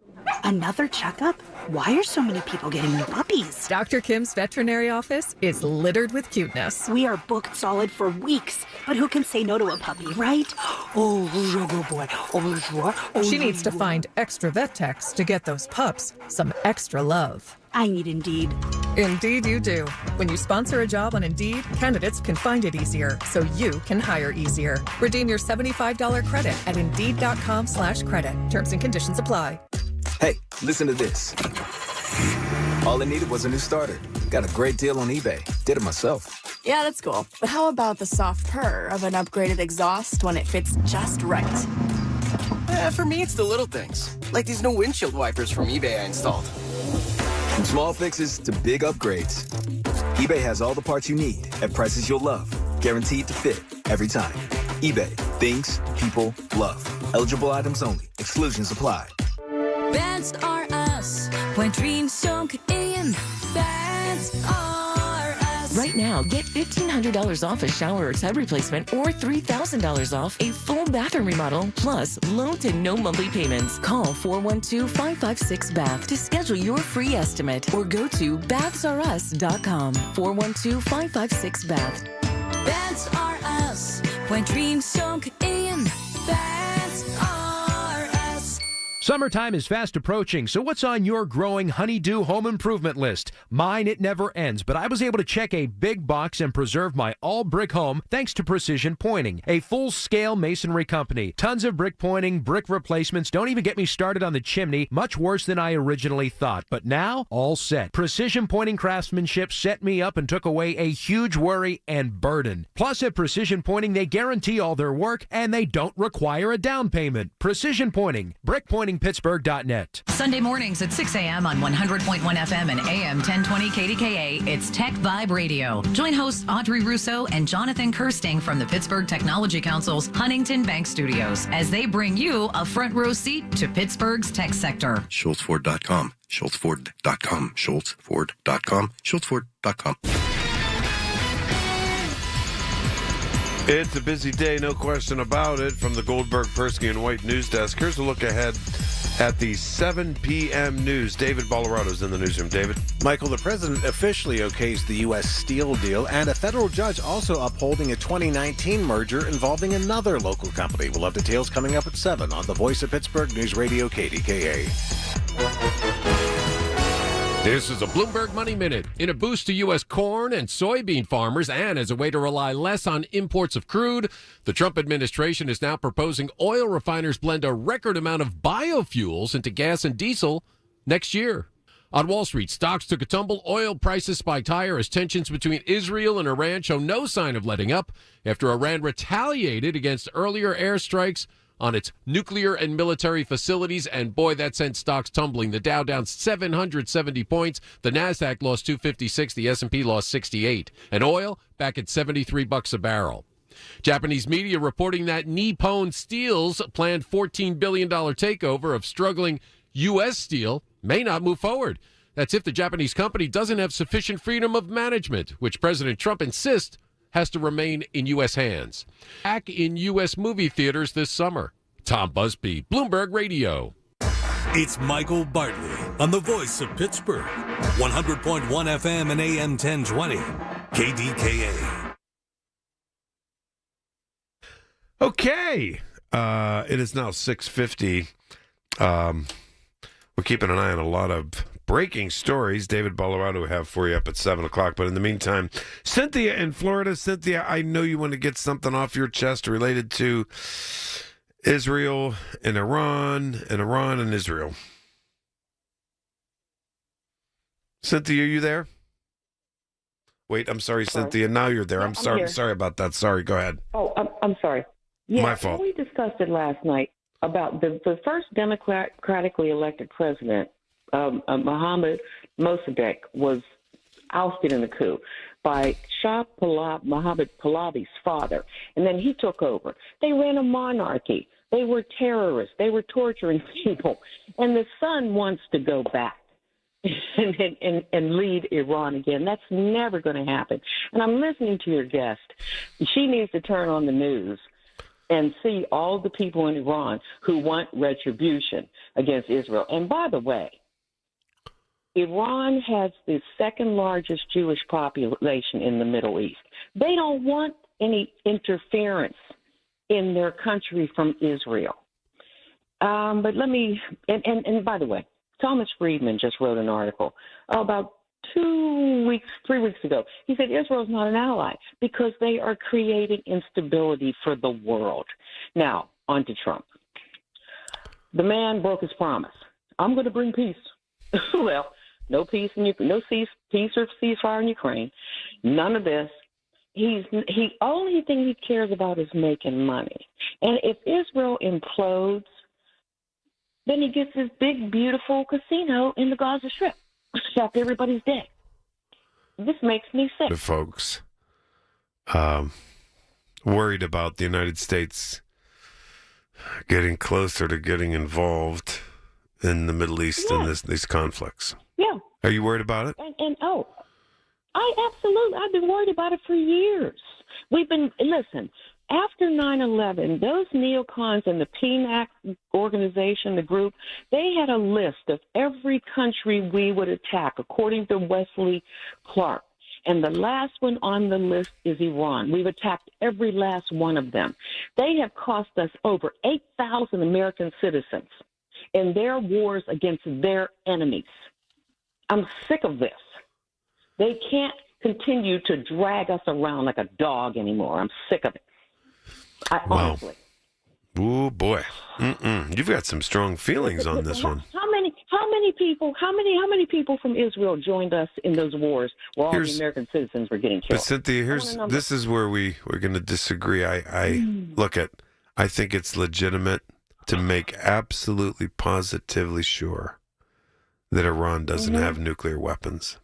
Another checkup? Why are so many people getting new puppies? Dr. Kim's veterinary office is littered with cuteness. We are booked solid for weeks, but who can say no to a puppy, right? Oh, good boy. She needs to find extra vet techs to get those pups some extra love. I need Indeed. Indeed you do. When you sponsor a job on Indeed, candidates can find it easier, so you can hire easier. Redeem your $75 credit at Indeed.com/credit. Terms and conditions apply. Hey, listen to this. All I needed was a new starter. Got a great deal on eBay. Did it myself. Yeah, that's cool. But how about the soft purr of an upgraded exhaust when it fits just right? For me, it's the little things. Like these new windshield wipers from eBay I installed. From small fixes to big upgrades, eBay has all the parts you need at prices you'll love. Guaranteed to fit every time. eBay. Things people love. Eligible items only. Exclusions apply. That's are us. When dreams don't get in, that's are us. Right now, get $1,500 off a shower or tub replacement or $3,000 off a full bathroom remodel, plus low to no monthly payments. Call 412-556-BATH to schedule your free estimate or go to bathsareus.com. 412-556-BATH. That's are us. When dreams don't get in, that's are us. Summertime is fast approaching, so what's on your growing honeydew home improvement list? Mine, it never ends, but I was able to check a big box and preserve my all-brick home thanks to Precision Pointing, a full-scale masonry company. Tons of brick pointing, brick replacements, don't even get me started on the chimney, much worse than I originally thought. But now, all set. Precision Pointing craftsmanship set me up and took away a huge worry and burden. Plus, at Precision Pointing, they guarantee all their work, and they don't require a down payment. Precision Pointing, brickpointingpittsburgh.net. Sunday mornings at 6 a.m. on 100.1 FM and AM 1020 KDKA, it's Tech Vibe Radio. Join hosts Audrey Russo and Jonathan Kirsting from the Pittsburgh Technology Council's Huntington Bank Studios as they bring you a front row seat to Pittsburgh's tech sector. SchultzFord.com, SchultzFord.com, SchultzFord.com, SchultzFord.com. It's a busy day, no question about it. From the Goldberg, Persky, and White news desk, here's a look ahead at the 7 p.m. news. David Ballarado's in the newsroom. David? Michael, the president officially okays the U.S. Steel deal, and a federal judge also upholding a 2019 merger involving another local company. We'll have details coming up at 7 on the Voice of Pittsburgh News Radio KDKA. This is a Bloomberg Money Minute. In a boost to U.S. corn and soybean farmers and as a way to rely less on imports of crude, the Trump administration is now proposing oil refiners blend a record amount of biofuels into gas and diesel next year. On Wall Street, stocks took a tumble. Oil prices spiked higher as tensions between Israel and Iran show no sign of letting up after Iran retaliated against earlier airstrikes on its nuclear and military facilities, and boy, that sent stocks tumbling. The Dow down 770 points, the Nasdaq lost 256, the S&P lost 68, and oil back at $73 a barrel. Japanese media reporting that Nippon Steel's planned $14 billion takeover of struggling U.S. Steel may not move forward. That's if the Japanese company doesn't have sufficient freedom of management, which President Trump insists has to remain in U.S. hands. Back in U.S. movie theaters this summer. Tom Busby, Bloomberg Radio. It's Michael Bartley on the Voice of Pittsburgh. 100.1 FM and AM 1020. KDKA. Okay. It is now 6:50. We're keeping an eye on a lot of breaking stories David Ballarado will have for you up at 7 o'clock. But in the meantime, Cynthia in Florida. Cynthia, I know you want to get something off your chest related to Israel and Iran and Israel. Cynthia, are you there? Wait, I'm sorry, Cynthia. Now you're there. Yeah, I'm sorry. here. Sorry about that. Sorry. Go ahead. Oh, I'm sorry. Yeah, My fault. We discussed it last night about the first democratically elected president, Mohammed Mossadegh, was ousted in a coup by Shah Mohammed Pahlavi's father, and then he took over. They ran a monarchy. They were terrorists. They were torturing people, and the son wants to go back and lead Iran again. That's never going to happen. And I'm listening to your guest. She needs to turn on the news and see all the people in Iran who want retribution against Israel. And by the way, Iran has the second largest Jewish population in the Middle East. They don't want any interference in their country from Israel. But let me, and by the way, Thomas Friedman just wrote an article about 3 weeks ago. He said Israel's not an ally because they are creating instability for the world. Now, on to Trump. The man broke his promise. I'm going to bring peace. Well, no peace peace or ceasefire in Ukraine. None of this. Only thing he cares about is making money. And if Israel implodes, then he gets his big, beautiful casino in the Gaza Strip after everybody's dead. This makes me sick. The folks worried about the United States getting closer to getting involved in the Middle East and these conflicts. Yeah. Are you worried about it? I've been worried about it for years. Listen, after 9/11, those neocons and the PMAC organization, the group, they had a list of every country we would attack, according to Wesley Clark. And the last one on the list is Iran. We've attacked every last one of them. They have cost us over 8,000 American citizens in their wars against their enemies. I'm sick of this. They can't continue to drag us around like a dog anymore. I'm sick of it. Honestly. Oh boy, you've got some strong feelings on this one. How many people from Israel joined us in those wars where all the American citizens were getting killed? But Cynthia, this is where we're going to disagree. I think it's legitimate to make absolutely positively sure that Iran doesn't have nuclear weapons.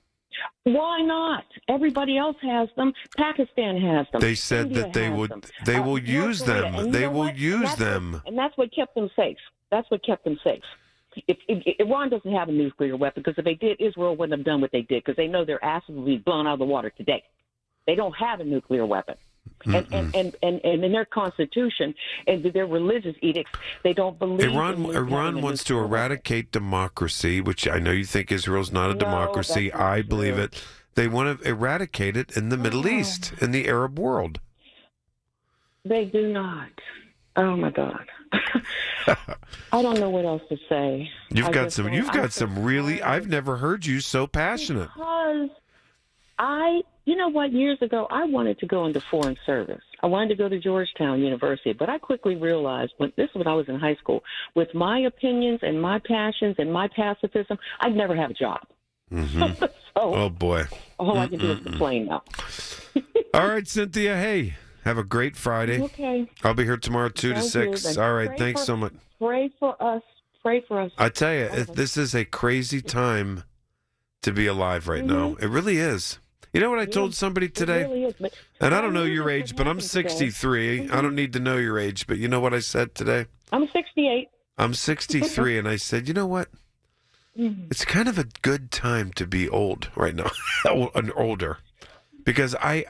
Why not? Everybody else has them. Pakistan has them. They said India that they has would. them. They will use them. And they will use them. And that's what kept them safe. That's what kept them safe. If Iran doesn't have a nuclear weapon, because if they did, Israel wouldn't have done what they did, because they know their asses would be blown out of the water today. They don't have a nuclear weapon. And in their constitution and their religious edicts, they don't believe Iran wants to eradicate democracy, which I know you think Israel's not a democracy. That's not I true. believe it. They want to eradicate it in the Middle East, in the Arab world. They do not. Oh my God. I don't know what else to say. You've got some really. I've never heard you so passionate. Because you know what, years ago, I wanted to go into foreign service. I wanted to go to Georgetown University, but I quickly realized, when I was in high school, with my opinions and my passions and my pacifism, I'd never have a job. Mm-hmm. Oh, boy. All I can do is complain now. All right, Cynthia, hey, have a great Friday. Okay. I'll be here tomorrow 2 to 6. All right, thanks so much. Pray for us. Pray for us. I tell you, this is a crazy time to be alive right now. It really is. You know what I told somebody today? It really is, and I don't know your age, but I'm 63. I don't need to know your age, but you know what I said today? I'm 68. I'm 63, and I said, you know what? It's kind of a good time to be old right now, and older, because I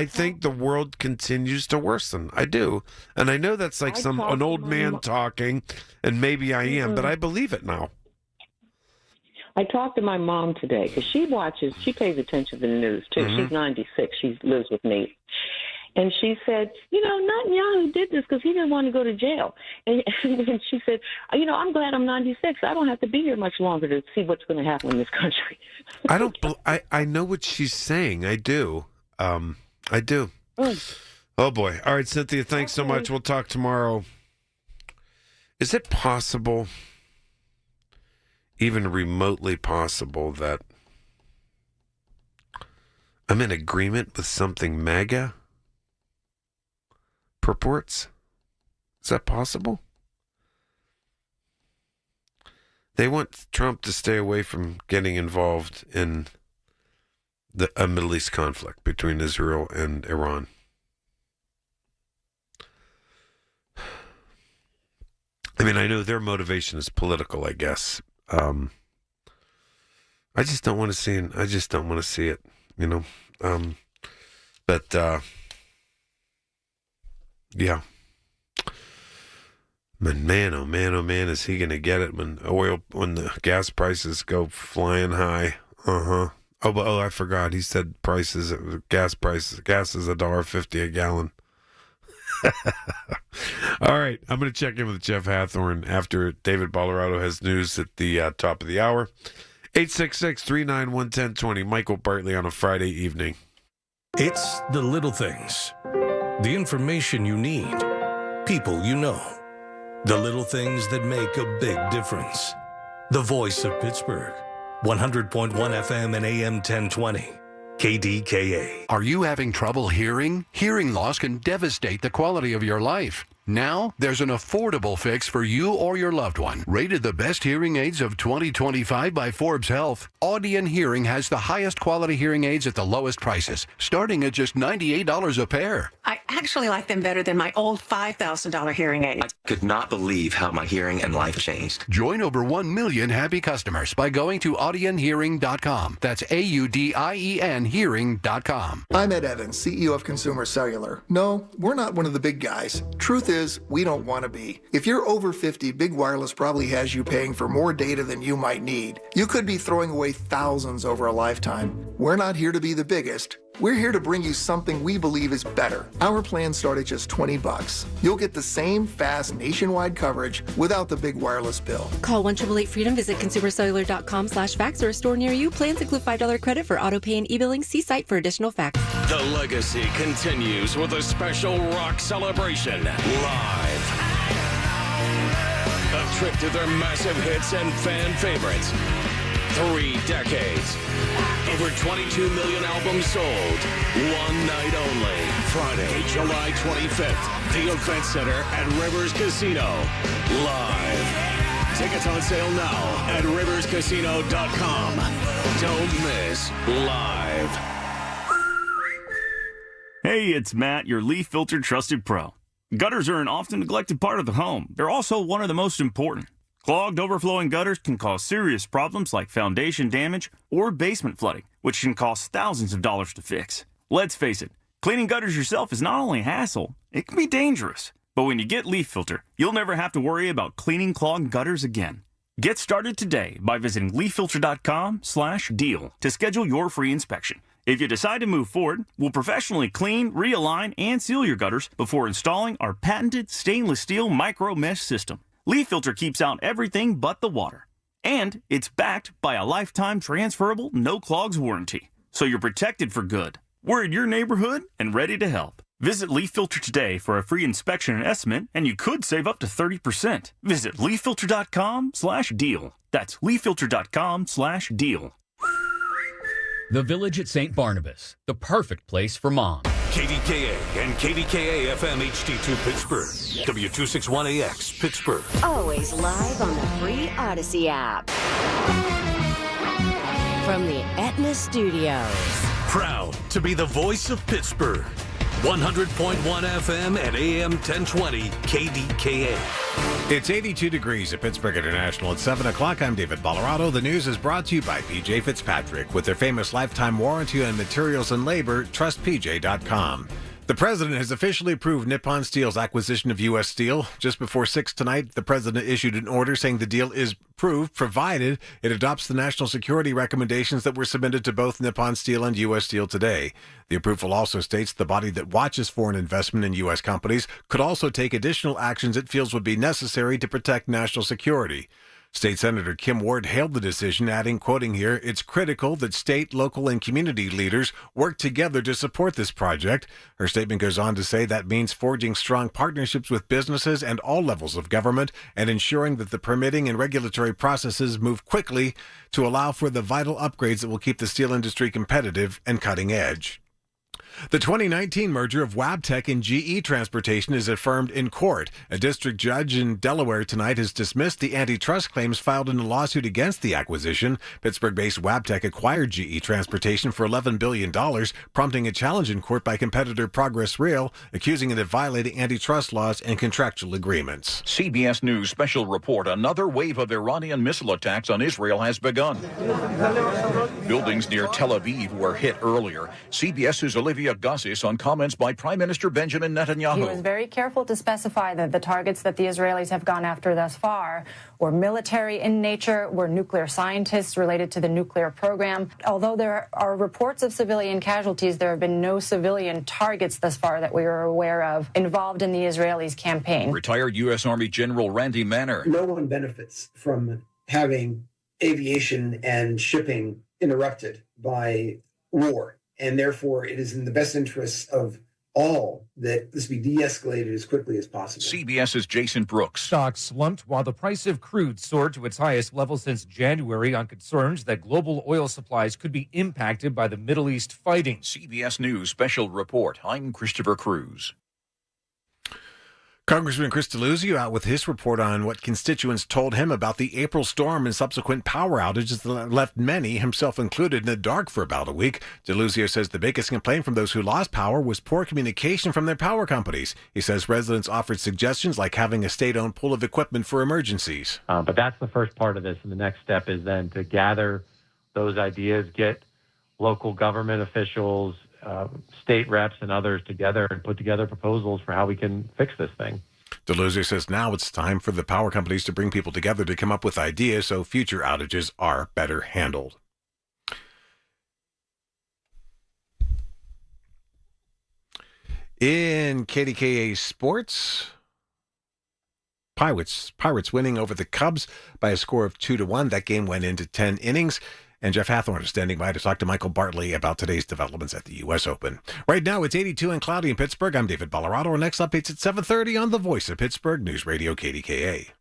think the world continues to worsen. I do, and I know that's like an old man talking, and maybe I am, but I believe it now. I talked to my mom today because she pays attention to the news too. She's 96. She lives with me. And she said, Netanyahu did this because he didn't want to go to jail. And she said, I'm glad I'm 96. I don't have to be here much longer to see what's going to happen in this country. I know what she's saying. I do. I do. Oh, boy. All right, Cynthia, thanks so much. We'll talk tomorrow. Is it possible, even remotely possible, that I'm in agreement with something MAGA purports? Is that possible? They want Trump to stay away from getting involved in a Middle East conflict between Israel and Iran. I mean, I know their motivation is political, I guess. I just don't want to see it. I just don't want to see it, But yeah, But man, oh man, is he going to get it when the gas prices go flying high? Oh, I forgot. He said gas is $1.50 a gallon. All right, I'm going to check in with Jeff Hathorn after David Bolorado has news at the top of the hour. 866-391-1020. Michael Bartley on a Friday evening. It's the little things. The information you need. People you know. The little things that make a big difference. The voice of Pittsburgh. 100.1 FM and AM 1020. KDKA. Are you having trouble hearing? Hearing loss can devastate the quality of your life. Now, there's an affordable fix for you or your loved one. Rated the best hearing aids of 2025 by Forbes Health, Audion Hearing has the highest quality hearing aids at the lowest prices, starting at just $98 a pair. I actually like them better than my old $5,000 hearing aid. I could not believe how my hearing and life changed. Join over 1 million happy customers by going to audionhearing.com. That's AUDIEN hearing.com. I'm Ed Evans, CEO of Consumer Cellular. No, we're not one of the big guys. Truth is, we don't want to be. If you're over 50, Big Wireless probably has you paying for more data than you might need. You could be throwing away thousands over a lifetime. We're not here to be the biggest. We're here to bring you something we believe is better. Our plans start at just $20. You'll get the same fast nationwide coverage without the big wireless bill. Call 1-888-FREEDOM, visit consumercellular.com/fax or a store near you. Plans include $5 credit for auto pay and e-billing. See site for additional facts. The legacy continues with a special rock celebration live. A trip to their massive hits and fan favorites. 3 decades. Over 22 million albums sold. One night only. Friday, July 25th. The Event Center at Rivers Casino. Live. Tickets on sale now at riverscasino.com. Don't miss Live. Hey, it's Matt, your leaf filter trusted pro. Gutters are an often neglected part of the home. They're also one of the most important. Clogged, overflowing gutters can cause serious problems like foundation damage or basement flooding, which can cost thousands of dollars to fix. Let's face it, cleaning gutters yourself is not only a hassle, it can be dangerous. But when you get Leaf Filter, you'll never have to worry about cleaning clogged gutters again. Get started today by visiting leaffilter.com/deal to schedule your free inspection. If you decide to move forward, we'll professionally clean, realign, and seal your gutters before installing our patented stainless steel micro mesh system. Leaf Filter keeps out everything but the water. And it's backed by a lifetime transferable no clogs warranty. So you're protected for good. We're in your neighborhood and ready to help. Visit Leaf Filter today for a free inspection and estimate, and you could save up to 30%. Visit leaffilter.com/deal. That's leaffilter.com/deal. The Village at St. Barnabas, the perfect place for mom. KDKA and KDKA-FM HD2 Pittsburgh. W261AX Pittsburgh. Always live on the free Odyssey app. From the Aetna Studios. Proud to be the voice of Pittsburgh. 100.1 FM and AM 1020 KDKA. It's 82 degrees at Pittsburgh International at 7 o'clock. I'm David Bolorado. The news is brought to you by PJ Fitzpatrick. With their famous lifetime warranty on materials and labor, trust PJ.com. The president has officially approved Nippon Steel's acquisition of U.S. Steel. Just before 6 tonight, the president issued an order saying the deal is approved, provided it adopts the national security recommendations that were submitted to both Nippon Steel and U.S. Steel today. The approval also states the body that watches foreign investment in U.S. companies could also take additional actions it feels would be necessary to protect national security. State Senator Kim Ward hailed the decision, adding, quoting here, "It's critical that state, local, and community leaders work together to support this project." Her statement goes on to say that means forging strong partnerships with businesses and all levels of government and ensuring that the permitting and regulatory processes move quickly to allow for the vital upgrades that will keep the steel industry competitive and cutting edge. The 2019 merger of Wabtec and GE Transportation is affirmed in court. A district judge in Delaware tonight has dismissed the antitrust claims filed in a lawsuit against the acquisition. Pittsburgh-based Wabtec acquired GE Transportation for $11 billion, prompting a challenge in court by competitor Progress Rail, accusing it of violating antitrust laws and contractual agreements. CBS News special report: another wave of Iranian missile attacks on Israel has begun. Buildings near Tel Aviv were hit earlier. CBS's Olivia Aviagazis on comments by Prime Minister Benjamin Netanyahu. He was very careful to specify that the targets that the Israelis have gone after thus far were military in nature, were nuclear scientists related to the nuclear program. Although there are reports of civilian casualties, there have been no civilian targets thus far that we are aware of involved in the Israelis' campaign. Retired U.S. Army General Randy Manner. No one benefits from having aviation and shipping interrupted by war, and therefore it is in the best interests of all that this be de-escalated as quickly as possible. CBS's Jason Brooks. Stocks slumped while the price of crude soared to its highest level since January on concerns that global oil supplies could be impacted by the Middle East fighting. CBS News Special Report. I'm Christopher Cruz. Congressman Chris DeLuzio out with his report on what constituents told him about the April storm and subsequent power outages that left many, himself included, in the dark for about a week. DeLuzio says the biggest complaint from those who lost power was poor communication from their power companies. He says residents offered suggestions like having a state-owned pool of equipment for emergencies. But that's the first part of this, and the next step is then to gather those ideas, get local government officials, state reps and others together and put together proposals for how we can fix this thing. DeLuzio says now it's time for the power companies to bring people together to come up with ideas so future outages are better handled. In KDKA sports, Pirates winning over the Cubs by a score of 2-1. That game went into 10 innings. And Jeff Hathorn is standing by to talk to Michael Bartley about today's developments at the U.S. Open. Right now, it's 82 and cloudy in Pittsburgh. I'm David Ballarado. Our next update's at 7:30 on the Voice of Pittsburgh News Radio KDKA.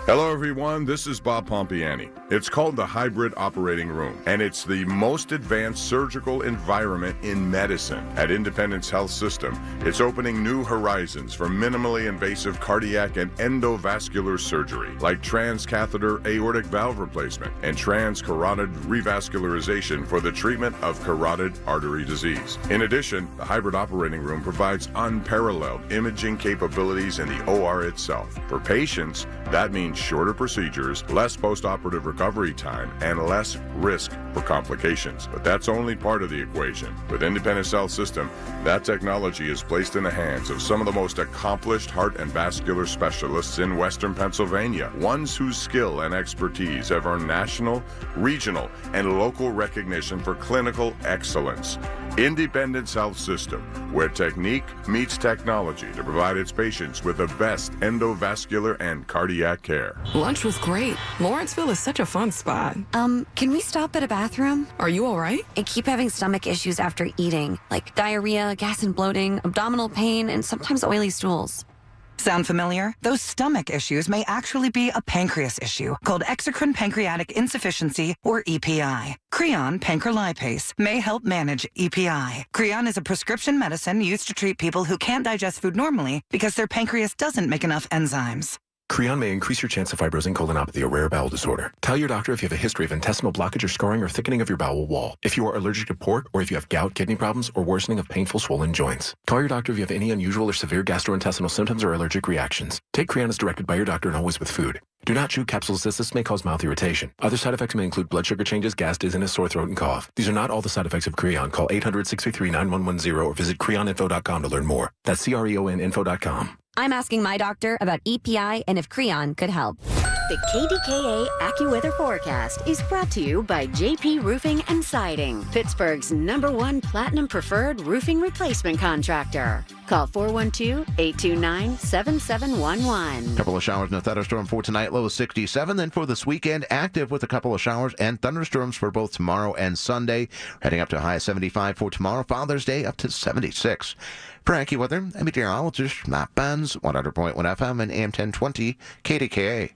Hello, everyone. This is Bob Pompiani. It's called the Hybrid Operating Room, and it's the most advanced surgical environment in medicine. At Independence Health System, it's opening new horizons for minimally invasive cardiac and endovascular surgery, like transcatheter aortic valve replacement and transcarotid revascularization for the treatment of carotid artery disease. In addition, the Hybrid Operating Room provides unparalleled imaging capabilities in the OR itself. For patients, that means shorter procedures, less post-operative recovery time, and less risk for complications. But that's only part of the equation. With Independence Health System, that technology is placed in the hands of some of the most accomplished heart and vascular specialists in Western Pennsylvania, ones whose skill and expertise have earned national, regional, and local recognition for clinical excellence. Independence Health System, where technique meets technology to provide its patients with the best endovascular and cardiac care. Lunch was great. Lawrenceville is such a fun spot. Can we stop at a bathroom? Are you all right? I keep having stomach issues after eating, like diarrhea, gas and bloating, abdominal pain, and sometimes oily stools. Sound familiar? Those stomach issues may actually be a pancreas issue called exocrine pancreatic insufficiency, or EPI. Creon pancrelipase may help manage EPI. Creon is a prescription medicine used to treat people who can't digest food normally because their pancreas doesn't make enough enzymes. Creon may increase your chance of fibrosing colonopathy, a rare bowel disorder. Tell your doctor if you have a history of intestinal blockage or scarring or thickening of your bowel wall. If you are allergic to pork, or if you have gout, kidney problems, or worsening of painful swollen joints. Call your doctor if you have any unusual or severe gastrointestinal symptoms or allergic reactions. Take Creon as directed by your doctor and always with food. Do not chew capsules as this may cause mouth irritation. Other side effects may include blood sugar changes, gas, dizziness, sore throat, and cough. These are not all the side effects of Creon. Call 800-633-9110 or visit creoninfo.com to learn more. That's CREONinfo.com. I'm asking my doctor about EPI and if Creon could help. The KDKA AccuWeather forecast is brought to you by JP Roofing and Siding, Pittsburgh's #1 Platinum Preferred roofing replacement contractor. Call 412-829-7711. Couple of showers and a thunderstorm for tonight, low of 67. Then for this weekend, active with a couple of showers and thunderstorms for both tomorrow and Sunday. Heading up to a high of 75 for tomorrow, Father's Day up to 76. For AccuWeather, I'm meteorologist Matt Benz, 100.1 FM and AM 1020 KDKA.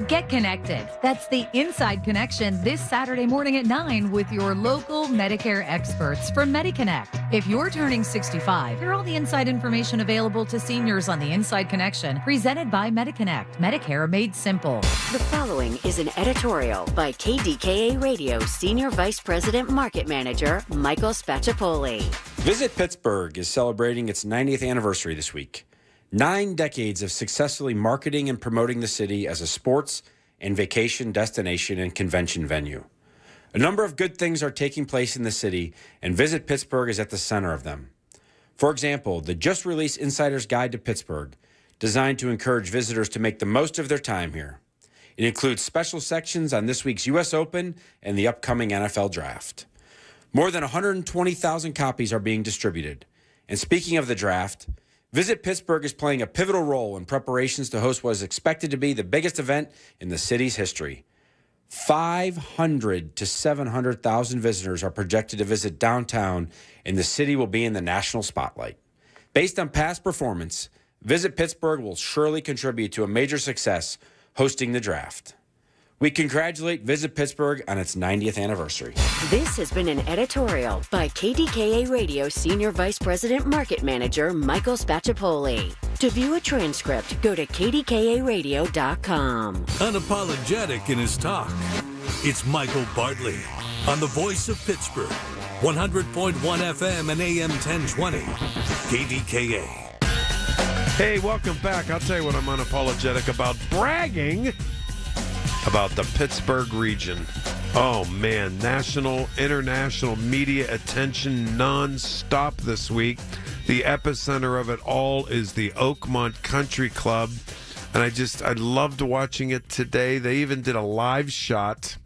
Get connected. That's the Inside Connection this Saturday morning at 9 with your local Medicare experts from MediConnect. If you're turning 65, hear all the inside information available to seniors on the Inside Connection, presented by MediConnect. Medicare made simple. The following is an editorial by KDKA Radio Senior Vice President Market Manager Michael Spacciapoli. Visit Pittsburgh is celebrating its 90th anniversary this week. 9 decades of successfully marketing and promoting the city as a sports and vacation destination and convention venue. A number of good things are taking place in the city, and Visit Pittsburgh is at the center of them. For example, the just-released Insider's Guide to Pittsburgh, designed to encourage visitors to make the most of their time here. It includes special sections on this week's U.S. Open and the upcoming NFL Draft. More than 120,000 copies are being distributed. And speaking of the draft, Visit Pittsburgh is playing a pivotal role in preparations to host what is expected to be the biggest event in the city's history. 500 to 700,000 visitors are projected to visit downtown, and the city will be in the national spotlight. Based on past performance, Visit Pittsburgh will surely contribute to a major success hosting the draft. We congratulate Visit Pittsburgh on its 90th anniversary. This has been an editorial by KDKA Radio Senior Vice President Market Manager Michael Spacciapoli. To view a transcript, go to kdkaradio.com. Unapologetic in his talk, it's Michael Bartley on the Voice of Pittsburgh, 100.1 FM and AM 1020, KDKA. Hey, welcome back. I'll tell you what I'm unapologetic about: bragging about the Pittsburgh region. Oh, man. National, international media attention nonstop this week. The epicenter of it all is the Oakmont Country Club. And I loved watching it today. They even did a live shot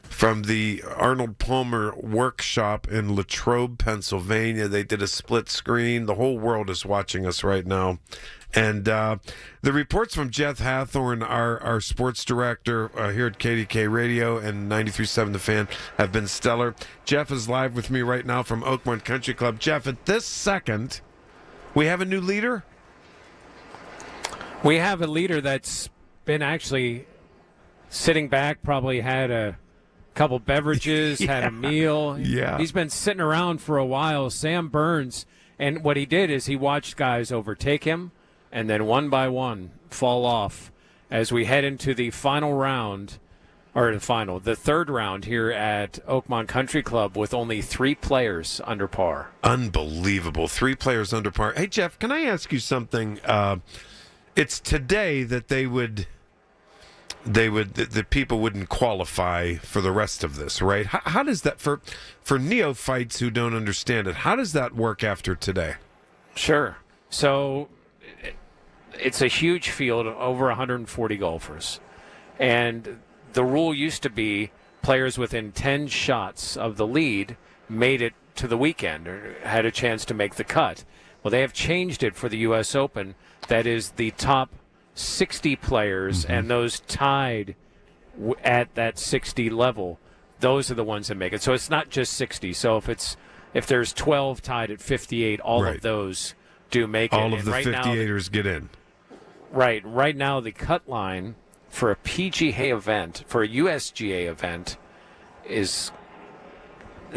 from the Arnold Palmer workshop in Latrobe, Pennsylvania. They did a split screen. The whole world is watching us right now. And the reports from Jeff Hathorn, our sports director here at KDK Radio and 93.7 The Fan, have been stellar. Jeff is live with me right now from Oakmont Country Club. Jeff, at this second, we have a new leader? We have a leader that's been actually sitting back, probably had a couple beverages, had a meal. Yeah. He's been sitting around for a while. Sam Burns, and what he did is he watched guys overtake him and then one by one fall off as we head into the final round, or the third round here at Oakmont Country Club with only 3 players under par. Unbelievable. 3 players under par. Hey, Jeff, can I ask you something? It's today that the people wouldn't qualify for the rest of this, right? How does that, for neophytes who don't understand it, how does that work after today? Sure. So it's a huge field of over 140 golfers. And the rule used to be players within 10 shots of the lead made it to the weekend or had a chance to make the cut. Well, they have changed it for the U.S. Open. That is the top 60 players, and those tied at that 60 level, those are the ones that make it. So it's not just 60. So if there's 12 tied at 58, all of those do make it. All of the 58ers get in. Right. Right now, the cut line for a PGA event, for a USGA event, it's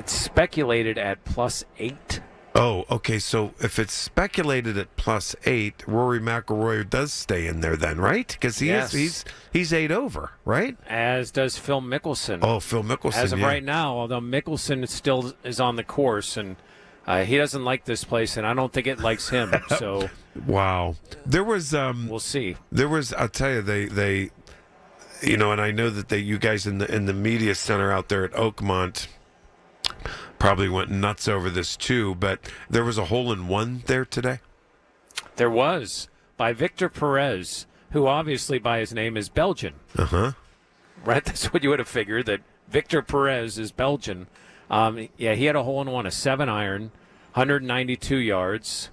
speculated at +8. Oh, okay. So if it's speculated at +8, Rory McIlroy does stay in there then, right? Because he's 8 over, right? As does Phil Mickelson. Oh, Phil Mickelson. As of right now, although Mickelson still is on the course, and he doesn't like this place, and I don't think it likes him. So, wow. There was we'll see. There was, I'll tell you, they and I know that you guys in the media center out there at Oakmont probably went nuts over this too, but there was a hole-in-one there today? There was, by Victor Perez, who obviously by his name is Belgian. Uh-huh. Right? That's what you would have figured, that Victor Perez is Belgian. He had a hole-in-one, a 7-iron, 192 yards,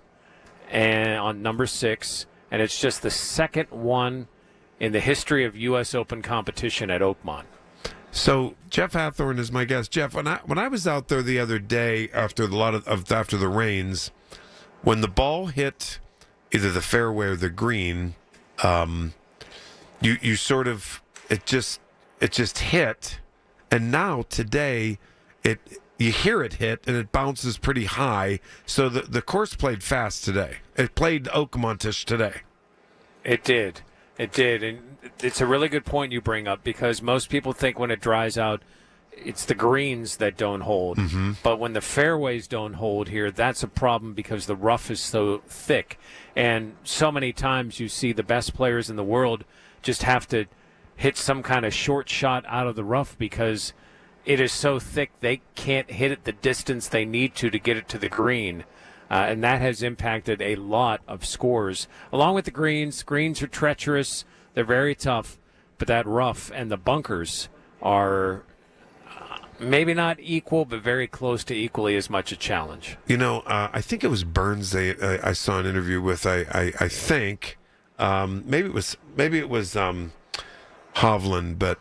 and on number 6, and it's just the second one in the history of U.S. Open competition at Oakmont. So Jeff Hathorn is my guest. Jeff, when I was out there the other day after after the rains, when the ball hit either the fairway or the green, you sort of it just hit, and now today you hear it hit and it bounces pretty high. So the course played fast today. It played Oakmontish today. It did. It did, and it's a really good point you bring up, because most people think when it dries out, it's the greens that don't hold. Mm-hmm. But when the fairways don't hold here, that's a problem because the rough is so thick. And so many times you see the best players in the world just have to hit some kind of short shot out of the rough because it is so thick they can't hit it the distance they need to get it to the green. And that has impacted a lot of scores. Along with the greens, greens are treacherous. They're very tough. But that rough and the bunkers are maybe not equal, but very close to equally as much a challenge. I think it was Burns I saw an interview with, I think. Maybe it was Hovland, but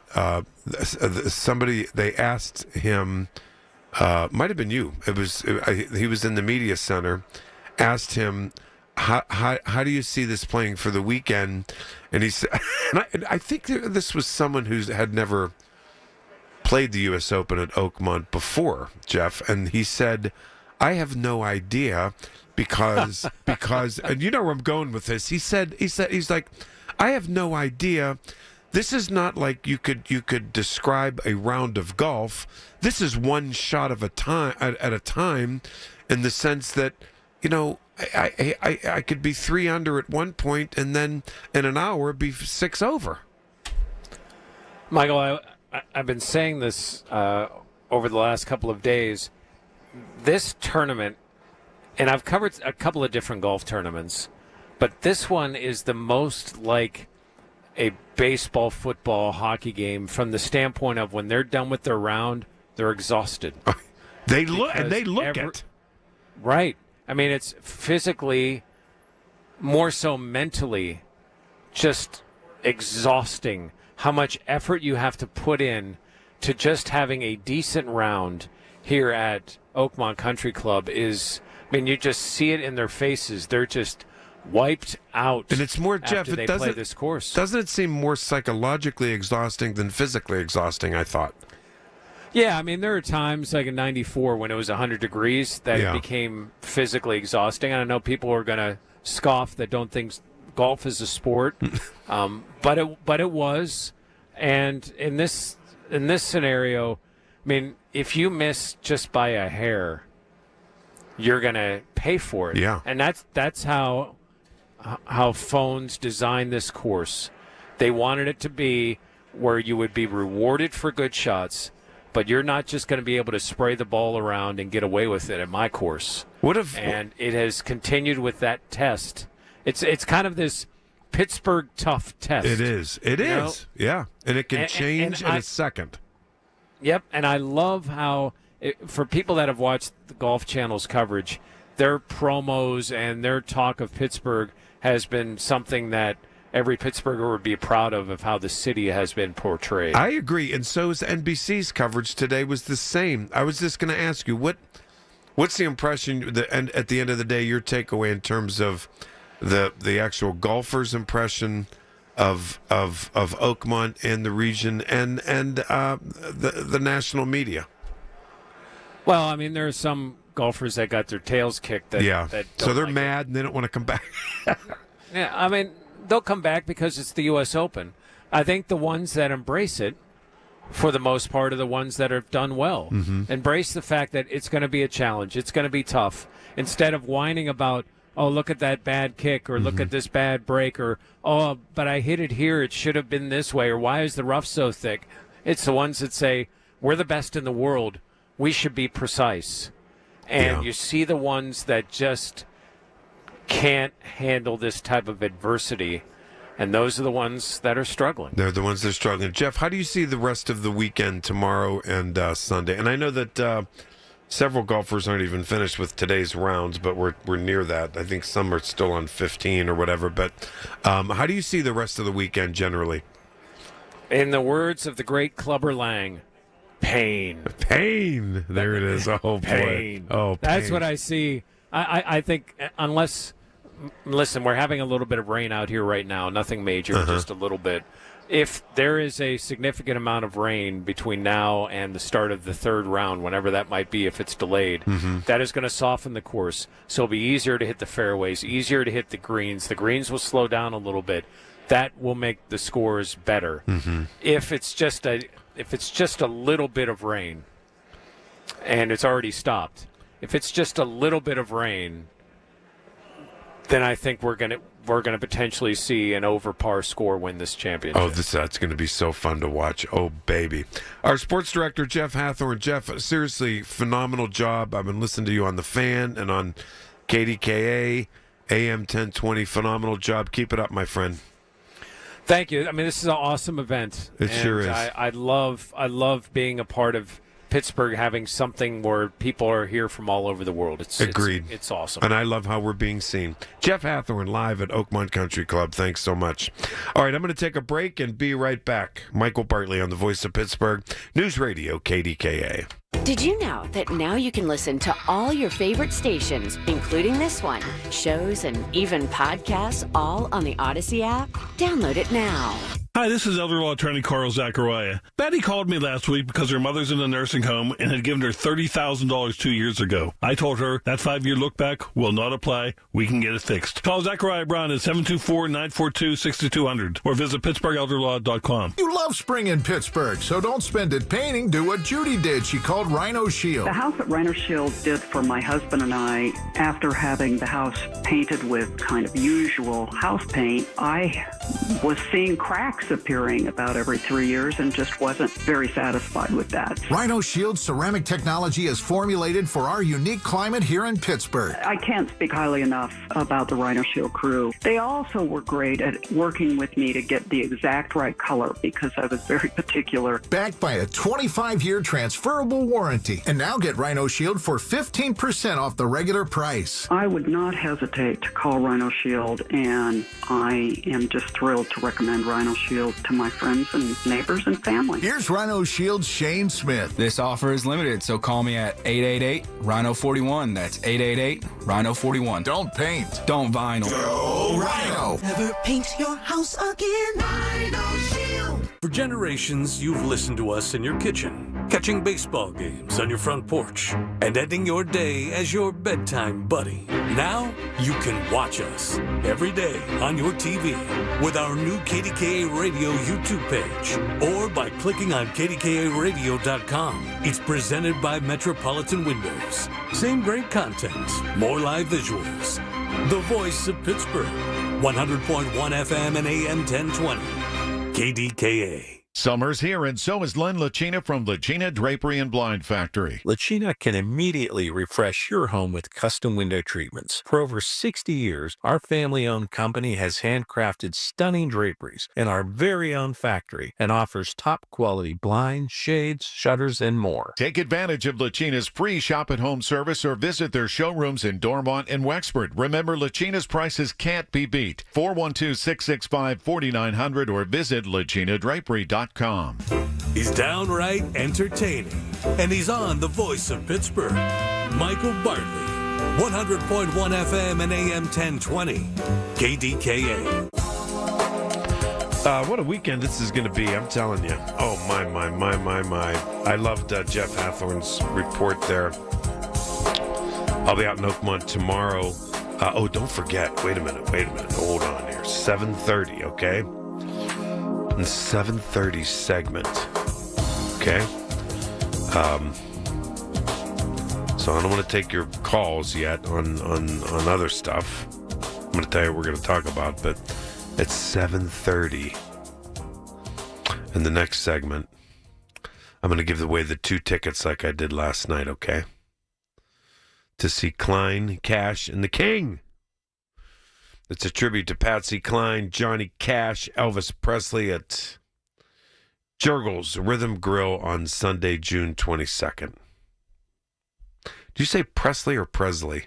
somebody, they asked him, might have been you. He was in the media center, asked him, how do you see this playing for the weekend? And he said, and I think this was someone who had never played the U.S. Open at Oakmont before, Jeff, and he said, I have no idea because and you know where I'm going with this. He's like, I have no idea. This is not like you could describe a round of golf. This is one shot of a time at a time, in the sense that, I could be 3 under at one point and then in an hour be 6 over. Michael, I've been saying this over the last couple of days. This tournament, and I've covered a couple of different golf tournaments, but this one is the most like a baseball, football, hockey game from the standpoint of when they're done with their round, they're exhausted. They look it. Right. I mean, it's physically, more so mentally, just exhausting how much effort you have to put in to just having a decent round here at Oakmont Country Club is, you just see it in their faces. They're just wiped out. And it's more, Jeff, they play this course. Doesn't it seem more psychologically exhausting than physically exhausting, I thought? Yeah, there are times like in 94 when it was 100 degrees that it became physically exhausting. And I know people are going to scoff that don't think golf is a sport, but it was. And in this scenario, if you miss just by a hair, you're going to pay for it. Yeah. And that's how phones designed this course. They wanted it to be where you would be rewarded for good shots, but you're not just going to be able to spray the ball around and get away with it at my course. And it has continued with that test. It's kind of this Pittsburgh tough test. It is. It is. Yeah. And it can change in a second. Yep. And I love how, for people that have watched the Golf Channel's coverage, their promos and their talk of Pittsburgh has been something that every Pittsburgher would be proud of how the city has been portrayed. I agree, and so is NBC's coverage today was the same. I was just going to ask you, what's the impression, and at the end of the day, your takeaway in terms of the actual golfer's impression of Oakmont and the region and the national media? Well, there are some golfers that got their tails kicked. So they're mad and they don't want to come back. Yeah, they'll come back because it's the U.S. Open. I think the ones that embrace it, for the most part, are the ones that have done well. Mm-hmm. Embrace the fact that it's going to be a challenge. It's going to be tough. Instead of whining about, oh, look at that bad kick, or look at this bad break, or, oh, but I hit it here. It should have been this way, or why is the rough so thick? It's the ones that say, we're the best in the world. We should be precise. And you see the ones that just can't handle this type of adversity, and those are the ones that are struggling. They're the ones that are struggling. Jeff, how do you see the rest of the weekend, tomorrow and Sunday? And I know that several golfers aren't even finished with today's rounds, but we're near that. I think some are still on 15 or whatever. But how do you see the rest of the weekend generally? In the words of the great Clubber Lang, pain. Pain. There it is. Oh, pain. Boy. Oh, pain. That's what I see. I think unless... Listen, we're having a little bit of rain out here right now. Nothing major, just a little bit. If there is a significant amount of rain between now and the start of the third round, whenever that might be, if it's delayed, that is going to soften the course. So it'll be easier to hit the fairways, easier to hit the greens. The greens will slow down a little bit. That will make the scores better. If it's just a little bit of rain, and it's already stopped. If it's just a little bit of rain, then I think we're going to we're going to potentially see an over par score win this championship. Oh, that's going to be so fun to watch. Oh, baby. Our sports director, Jeff Hathorn. Jeff, seriously, phenomenal job. I've been listening to you on The Fan and on KDKA-AM 1020. Phenomenal job. Keep it up, my friend. Thank you. I mean, this is an awesome event. It sure is. I love being a part of Pittsburgh, having something where people are here from all over the world. Agreed. It's awesome. And I love how we're being seen. Jeff Hathorn live at Oakmont Country Club. Thanks so much. All right, I'm going to take a break and be right back. Michael Bartley on the Voice of Pittsburgh, News Radio KDKA. Did you know that now you can listen to all your favorite stations, including this one, shows, and even podcasts, all on the Odyssey app? Download it now. Hi, this is elder law attorney Carl Zachariah. Betty called me last week because her mother's in a nursing home and had given her $30,000 2 years ago. I told her that 5-year look back will not apply. We can get it fixed. Call Zachariah Brown at 724-942-6200 or visit PittsburghElderLaw.com. You love spring in Pittsburgh, so don't spend it painting. Do what Judy did. She called Rhino Shield. The house that Rhino Shield did for my husband and I, after having the house painted with kind of usual house paint, I was seeing cracks appearing about every 3 years and just wasn't very satisfied with that. Rhino Shield ceramic technology is formulated for our unique climate here in Pittsburgh. I can't speak highly enough about the Rhino Shield crew. They also were great at working with me to get the exact right color because I was very particular. Backed by a 25-year transferable warranty. And now get Rhino Shield for 15% off the regular price. I would not hesitate to call Rhino Shield, and I am just thrilled to recommend Rhino Shield to my friends and neighbors and family. Here's Rhino Shield's Shane Smith. This offer is limited, so call me at 888-RHINO-41. That's 888-RHINO-41. Don't paint. Don't vinyl. Go Rhino. Never paint your house again. Rhino Shield. For generations, you've listened to us in your kitchen, catching baseball games on your front porch, and ending your day as your bedtime buddy. Now, you can watch us every day on your TV with our new KDKA Radio YouTube page or by clicking on KDKARadio.com. It's presented by Metropolitan Windows. Same great content, more live visuals. The Voice of Pittsburgh, 100.1 FM and AM 1020. KDKA. Summer's here, and so is Len Lacina from Lacina Drapery and Blind Factory. Lacina can immediately refresh your home with custom window treatments. For over 60 years, our family-owned company has handcrafted stunning draperies in our very own factory and offers top-quality blinds, shades, shutters, and more. Take advantage of Lacina's free shop-at-home service or visit their showrooms in Dormont and Wexford. Remember, Lacina's prices can't be beat. 412-665-4900 or visit LacinaDrapery.com. He's downright entertaining, and he's on the Voice of Pittsburgh. Michael Bartley, 100.1 FM and AM 1020, KDKA. What a weekend this is going to be, I'm telling you. Oh, my. I loved Jeff Hathorn's report there. I'll be out in Oakmont tomorrow. Don't forget. Wait a minute. Hold on here. 7:30, okay? The 7:30 segment. Okay? So I don't want to take your calls yet on other stuff. I'm going to tell you what we're going to talk about, but it's 7:30. In the next segment, I'm going to give away the 2 tickets like I did last night, okay? To see Klein, Cash, and the King. It's a tribute to Patsy Cline, Johnny Cash, Elvis Presley at Jurgles Rhythm Grill on Sunday, June 22nd. Do you say Presley or Presley?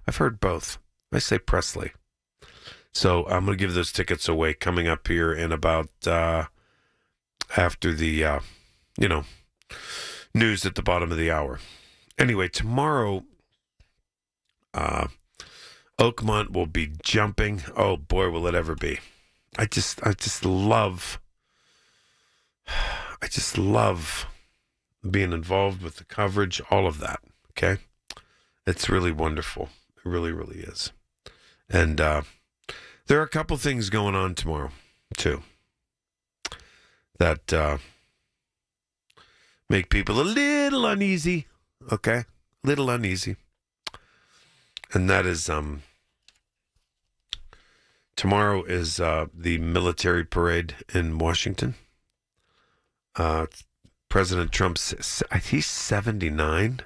I've heard both. I say Presley. So I'm going to give those tickets away coming up here in about after the, news at the bottom of the hour. Anyway, tomorrow, Oakmont will be jumping. Oh boy, will it ever be! I just love being involved with the coverage, all of that. Okay, it's really wonderful. It really, really is. And there are a couple things going on tomorrow too that make people a little uneasy. Okay, little uneasy. And that is Tomorrow is the military parade in Washington. President Trump's, he's 79.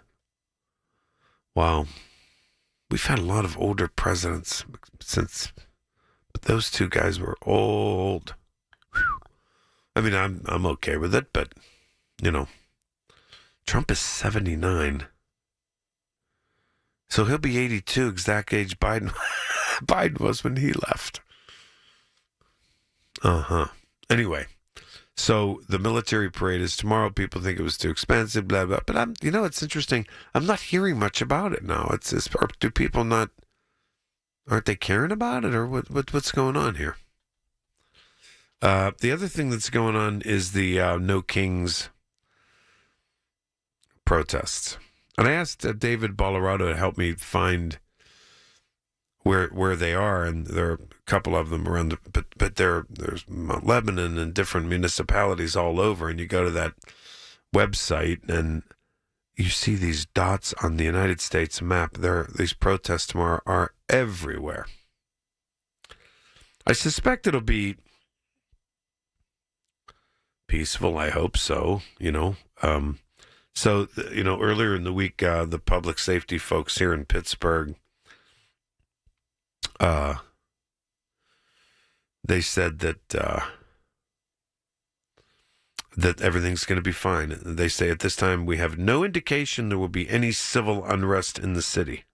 Wow. We've had a lot of older presidents but those two guys were old. Whew. I mean, I'm okay with it, but, Trump is 79. So he'll be 82, exact age Biden was when he left. Anyway, so the military parade is tomorrow. People think it was too expensive, blah, blah. But it's interesting. I'm not hearing much about it now. Do people aren't they caring about it, or what's going on here? The other thing that's going on is the No Kings protests. And I asked David Ballarado to help me find where they are, and there are a couple of them around, but there's Lebanon and different municipalities all over, and you go to that website and you see these dots on the United States map. These protests tomorrow are everywhere. I suspect it'll be peaceful. I hope so. Earlier in the week, the public safety folks here in Pittsburgh, they said that everything's going to be fine. They say at this time we have no indication there will be any civil unrest in the city.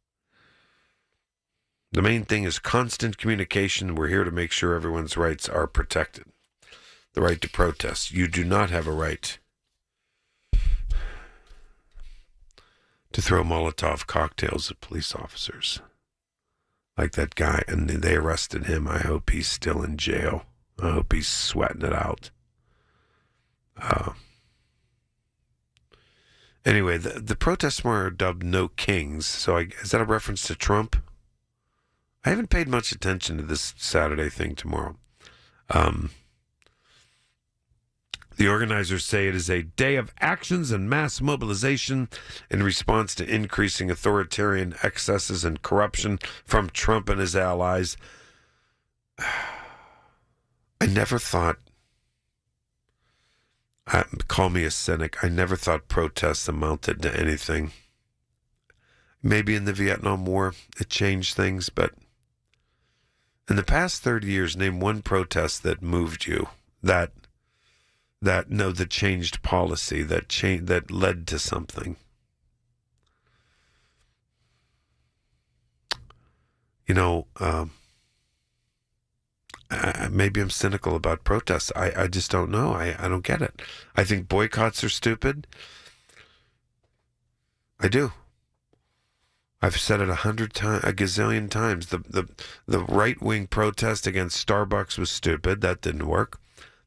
The main thing is constant communication. We're here to make sure everyone's rights are protected. The right to protest. You do not have a right to throw Molotov cocktails at police officers like that guy. And they arrested him. I hope he's still in jail. I hope he's sweating it out. Anyway, the protests were dubbed No Kings. So is that a reference to Trump? I haven't paid much attention to this Saturday thing tomorrow. The organizers say it is a day of actions and mass mobilization in response to increasing authoritarian excesses and corruption from Trump and his allies. I never thought, call me a cynic, I never thought protests amounted to anything. Maybe in the Vietnam War it changed things, but in the past 30 years, name one protest that moved you, that changed policy, that led to something. Maybe I'm cynical about protests. I just don't know. I don't get it. I think boycotts are stupid. I do. I've said it a gazillion times. The right-wing protest against Starbucks was stupid. That didn't work.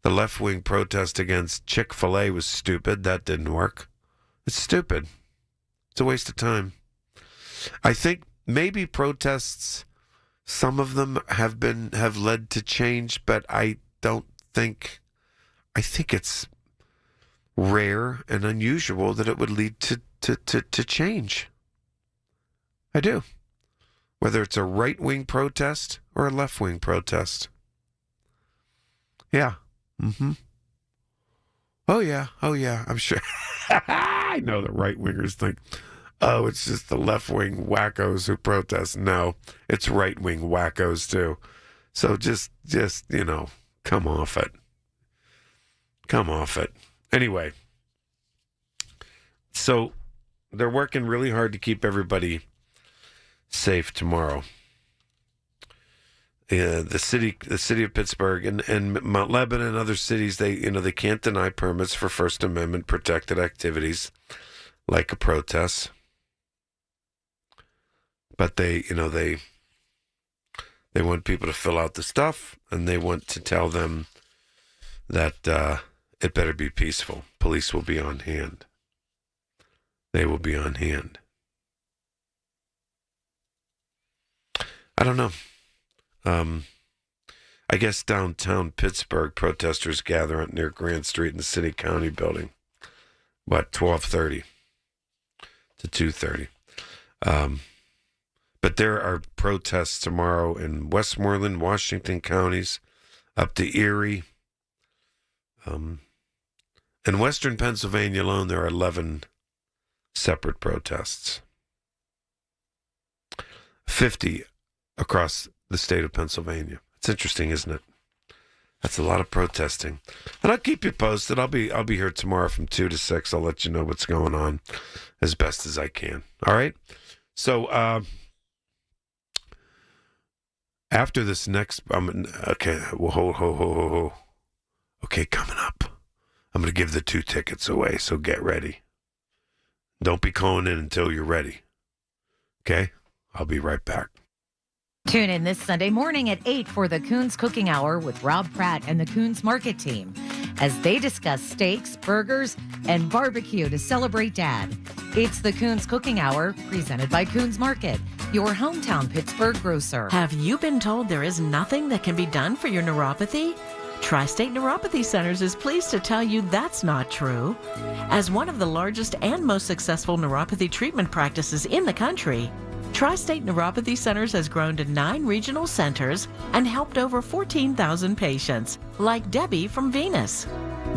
The left-wing protest against Chick-fil-A was stupid. That didn't work. It's stupid. It's a waste of time. I think maybe protests, some of them have led to change, but I think it's rare and unusual that it would lead to change. I do. Whether it's a right-wing protest or a left-wing protest. Yeah. Mm-hmm. Oh, yeah. I'm sure. I know the right-wingers think, oh, it's just the left-wing wackos who protest. No, it's right-wing wackos, too. So just come off it. Come off it. Anyway. So they're working really hard to keep everybody safe tomorrow. The city of Pittsburgh and Mount Lebanon and other cities, they can't deny permits for First Amendment protected activities like a protest. But they want people to fill out the stuff, and they want to tell them that it better be peaceful. Police will be on hand. They will be on hand. I don't know. I guess downtown Pittsburgh, protesters gather near Grand Street in the City County building. 12:30 to 2:30. But there are protests tomorrow in Westmoreland, Washington counties, up to Erie. In western Pennsylvania alone, there are 11 separate protests. 50 across the state of Pennsylvania. It's interesting, isn't it? That's a lot of protesting. And I'll keep you posted. I'll be here tomorrow from 2 to 6. I'll let you know what's going on as best as I can. All right? So, after this next, okay, okay, coming up, I'm going to give the 2 tickets away, so get ready. Don't be calling in until you're ready. Okay? I'll be right back. Tune in this Sunday morning at 8 for the Coons Cooking Hour with Rob Pratt and the Coons Market team as they discuss steaks, burgers, and barbecue to celebrate Dad. It's the Coons Cooking Hour presented by Coons Market, your hometown Pittsburgh grocer. Have you been told there is nothing that can be done for your neuropathy? Tri-State Neuropathy Centers is pleased to tell you that's not true. As one of the largest and most successful neuropathy treatment practices in the country, Tri-State Neuropathy Centers has grown to 9 regional centers and helped over 14,000 patients, like Debbie from Venus.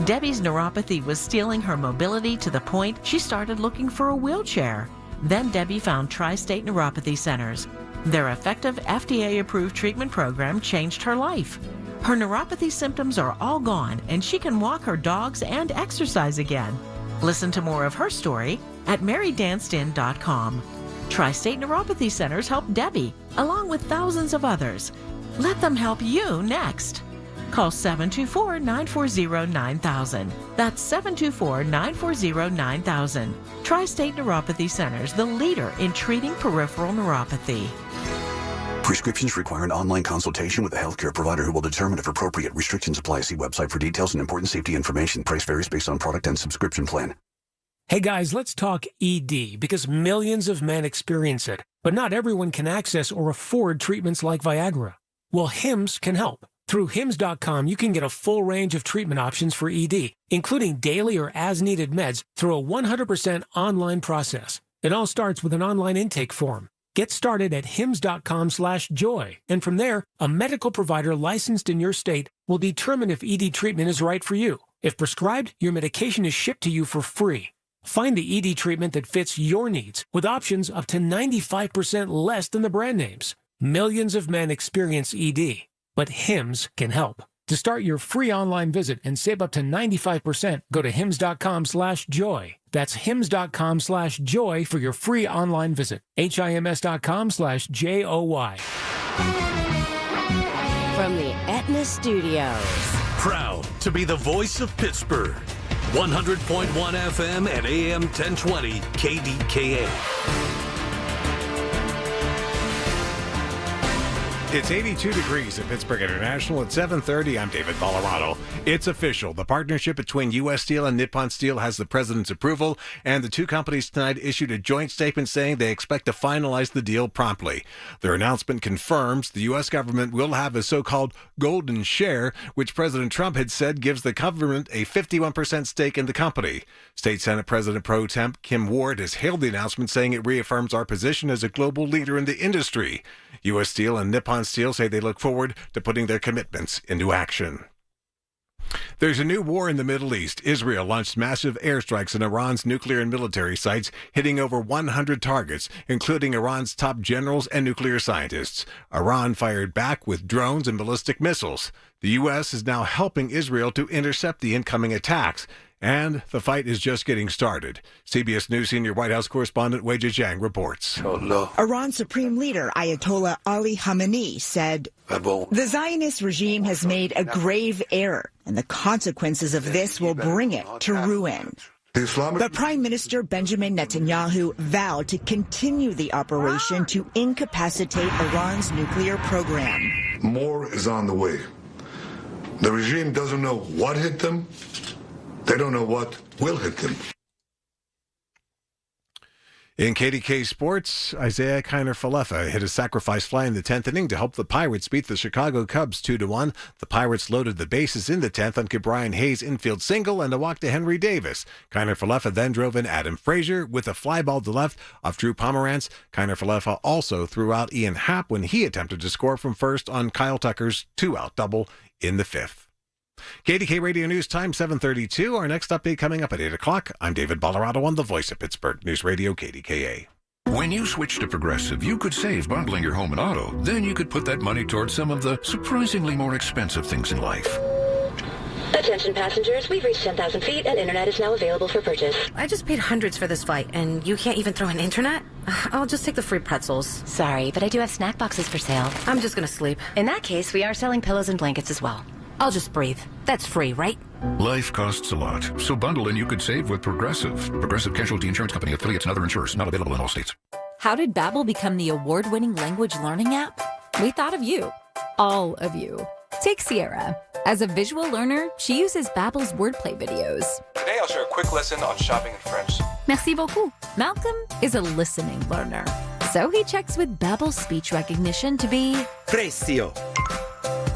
Debbie's neuropathy was stealing her mobility to the point she started looking for a wheelchair. Then Debbie found Tri-State Neuropathy Centers. Their effective FDA-approved treatment program changed her life. Her neuropathy symptoms are all gone, and she can walk her dogs and exercise again. Listen to more of her story at marydancedin.com. Tri-State Neuropathy Centers help Debbie, along with thousands of others. Let them help you next. Call 724-940-9000. That's 724-940-9000. Tri-State Neuropathy Centers, the leader in treating peripheral neuropathy. Prescriptions require an online consultation with a healthcare provider who will determine if appropriate. Restrictions apply. See website for details and important safety information. Price varies based on product and subscription plan. Hey guys, let's talk ED because millions of men experience it, but not everyone can access or afford treatments like Viagra. Well, HIMS can help. Through HIMS.com, you can get a full range of treatment options for ED, including daily or as-needed meds through a 100% online process. It all starts with an online intake form. Get started at hims.com/joy, and from there, a medical provider licensed in your state will determine if ED treatment is right for you. If prescribed, your medication is shipped to you for free. Find the ED treatment that fits your needs with options up to 95% less than the brand names. Millions of men experience ED, but HIMS can help. To start your free online visit and save up to 95%, go to hims.com/joy. That's hims.com/joy for your free online visit. HIMS.com/JOY. From the Aetna Studios. Proud to be the voice of Pittsburgh. 100.1 FM and AM 1020 KDKA. It's 82 degrees at Pittsburgh International at 7:30. I'm David Ballarado. It's official. The partnership between U.S. Steel and Nippon Steel has the president's approval, and the two companies tonight issued a joint statement saying they expect to finalize the deal promptly. Their announcement confirms the U.S. government will have a so-called golden share, which President Trump had said gives the government a 51% stake in the company. State Senate President Pro Temp Kim Ward has hailed the announcement, saying it reaffirms our position as a global leader in the industry. U.S. Steel and Nippon Steel say they look forward to putting their commitments into action. There's a new war in the Middle East. Israel launched massive airstrikes on Iran's nuclear and military sites, hitting over 100 targets, including Iran's top generals and nuclear scientists. Iran fired back with drones and ballistic missiles. The U.S. is now helping Israel to intercept the incoming attacks, and the fight is just getting started. CBS News senior White House correspondent Wei Zhejiang reports. Iran Supreme Leader Ayatollah Ali Khamenei said, "The Zionist regime has made a grave error, and the consequences of this will bring it to ruin." But Prime Minister Benjamin Netanyahu vowed to continue the operation to incapacitate Iran's nuclear program. More is on the way. The regime doesn't know what hit them. They don't know what will hit them. In KDK Sports, Isaiah Kiner-Falefa hit a sacrifice fly in the 10th inning to help the Pirates beat the Chicago Cubs 2-1. The Pirates loaded the bases in the 10th on Brian Hayes' infield single and a walk to Henry Davis. Kiner-Falefa then drove in Adam Frazier with a fly ball to left off Drew Pomerantz. Kiner-Falefa also threw out Ian Happ when he attempted to score from first on Kyle Tucker's two-out double in the 5th. KDK Radio News Time 7:32. Our next update coming up at 8 o'clock. I'm David Ballarado on the Voice of Pittsburgh News Radio KDKA. When you switch to Progressive, you could save bundling your home and auto. Then you could put that money towards some of the surprisingly more expensive things in life. Attention passengers, we've reached 10,000 feet and internet is now available for purchase. I just paid hundreds for this flight and you can't even throw in internet? I'll just take the free pretzels. Sorry, but I do have snack boxes for sale. I'm just gonna sleep. In that case, we are selling pillows and blankets as well. I'll just breathe. That's free, right? Life costs a lot, so bundle and you could save with Progressive. Progressive Casualty Insurance Company, affiliates, and other insurers. Not available in all states. How did Babbel become the award-winning language learning app? We thought of you. All of you. Take Sierra. As a visual learner, she uses Babbel's wordplay videos. Today I'll share a quick lesson on shopping in French. Merci beaucoup. Malcolm is a listening learner. So he checks with Babbel's speech recognition to be Precio.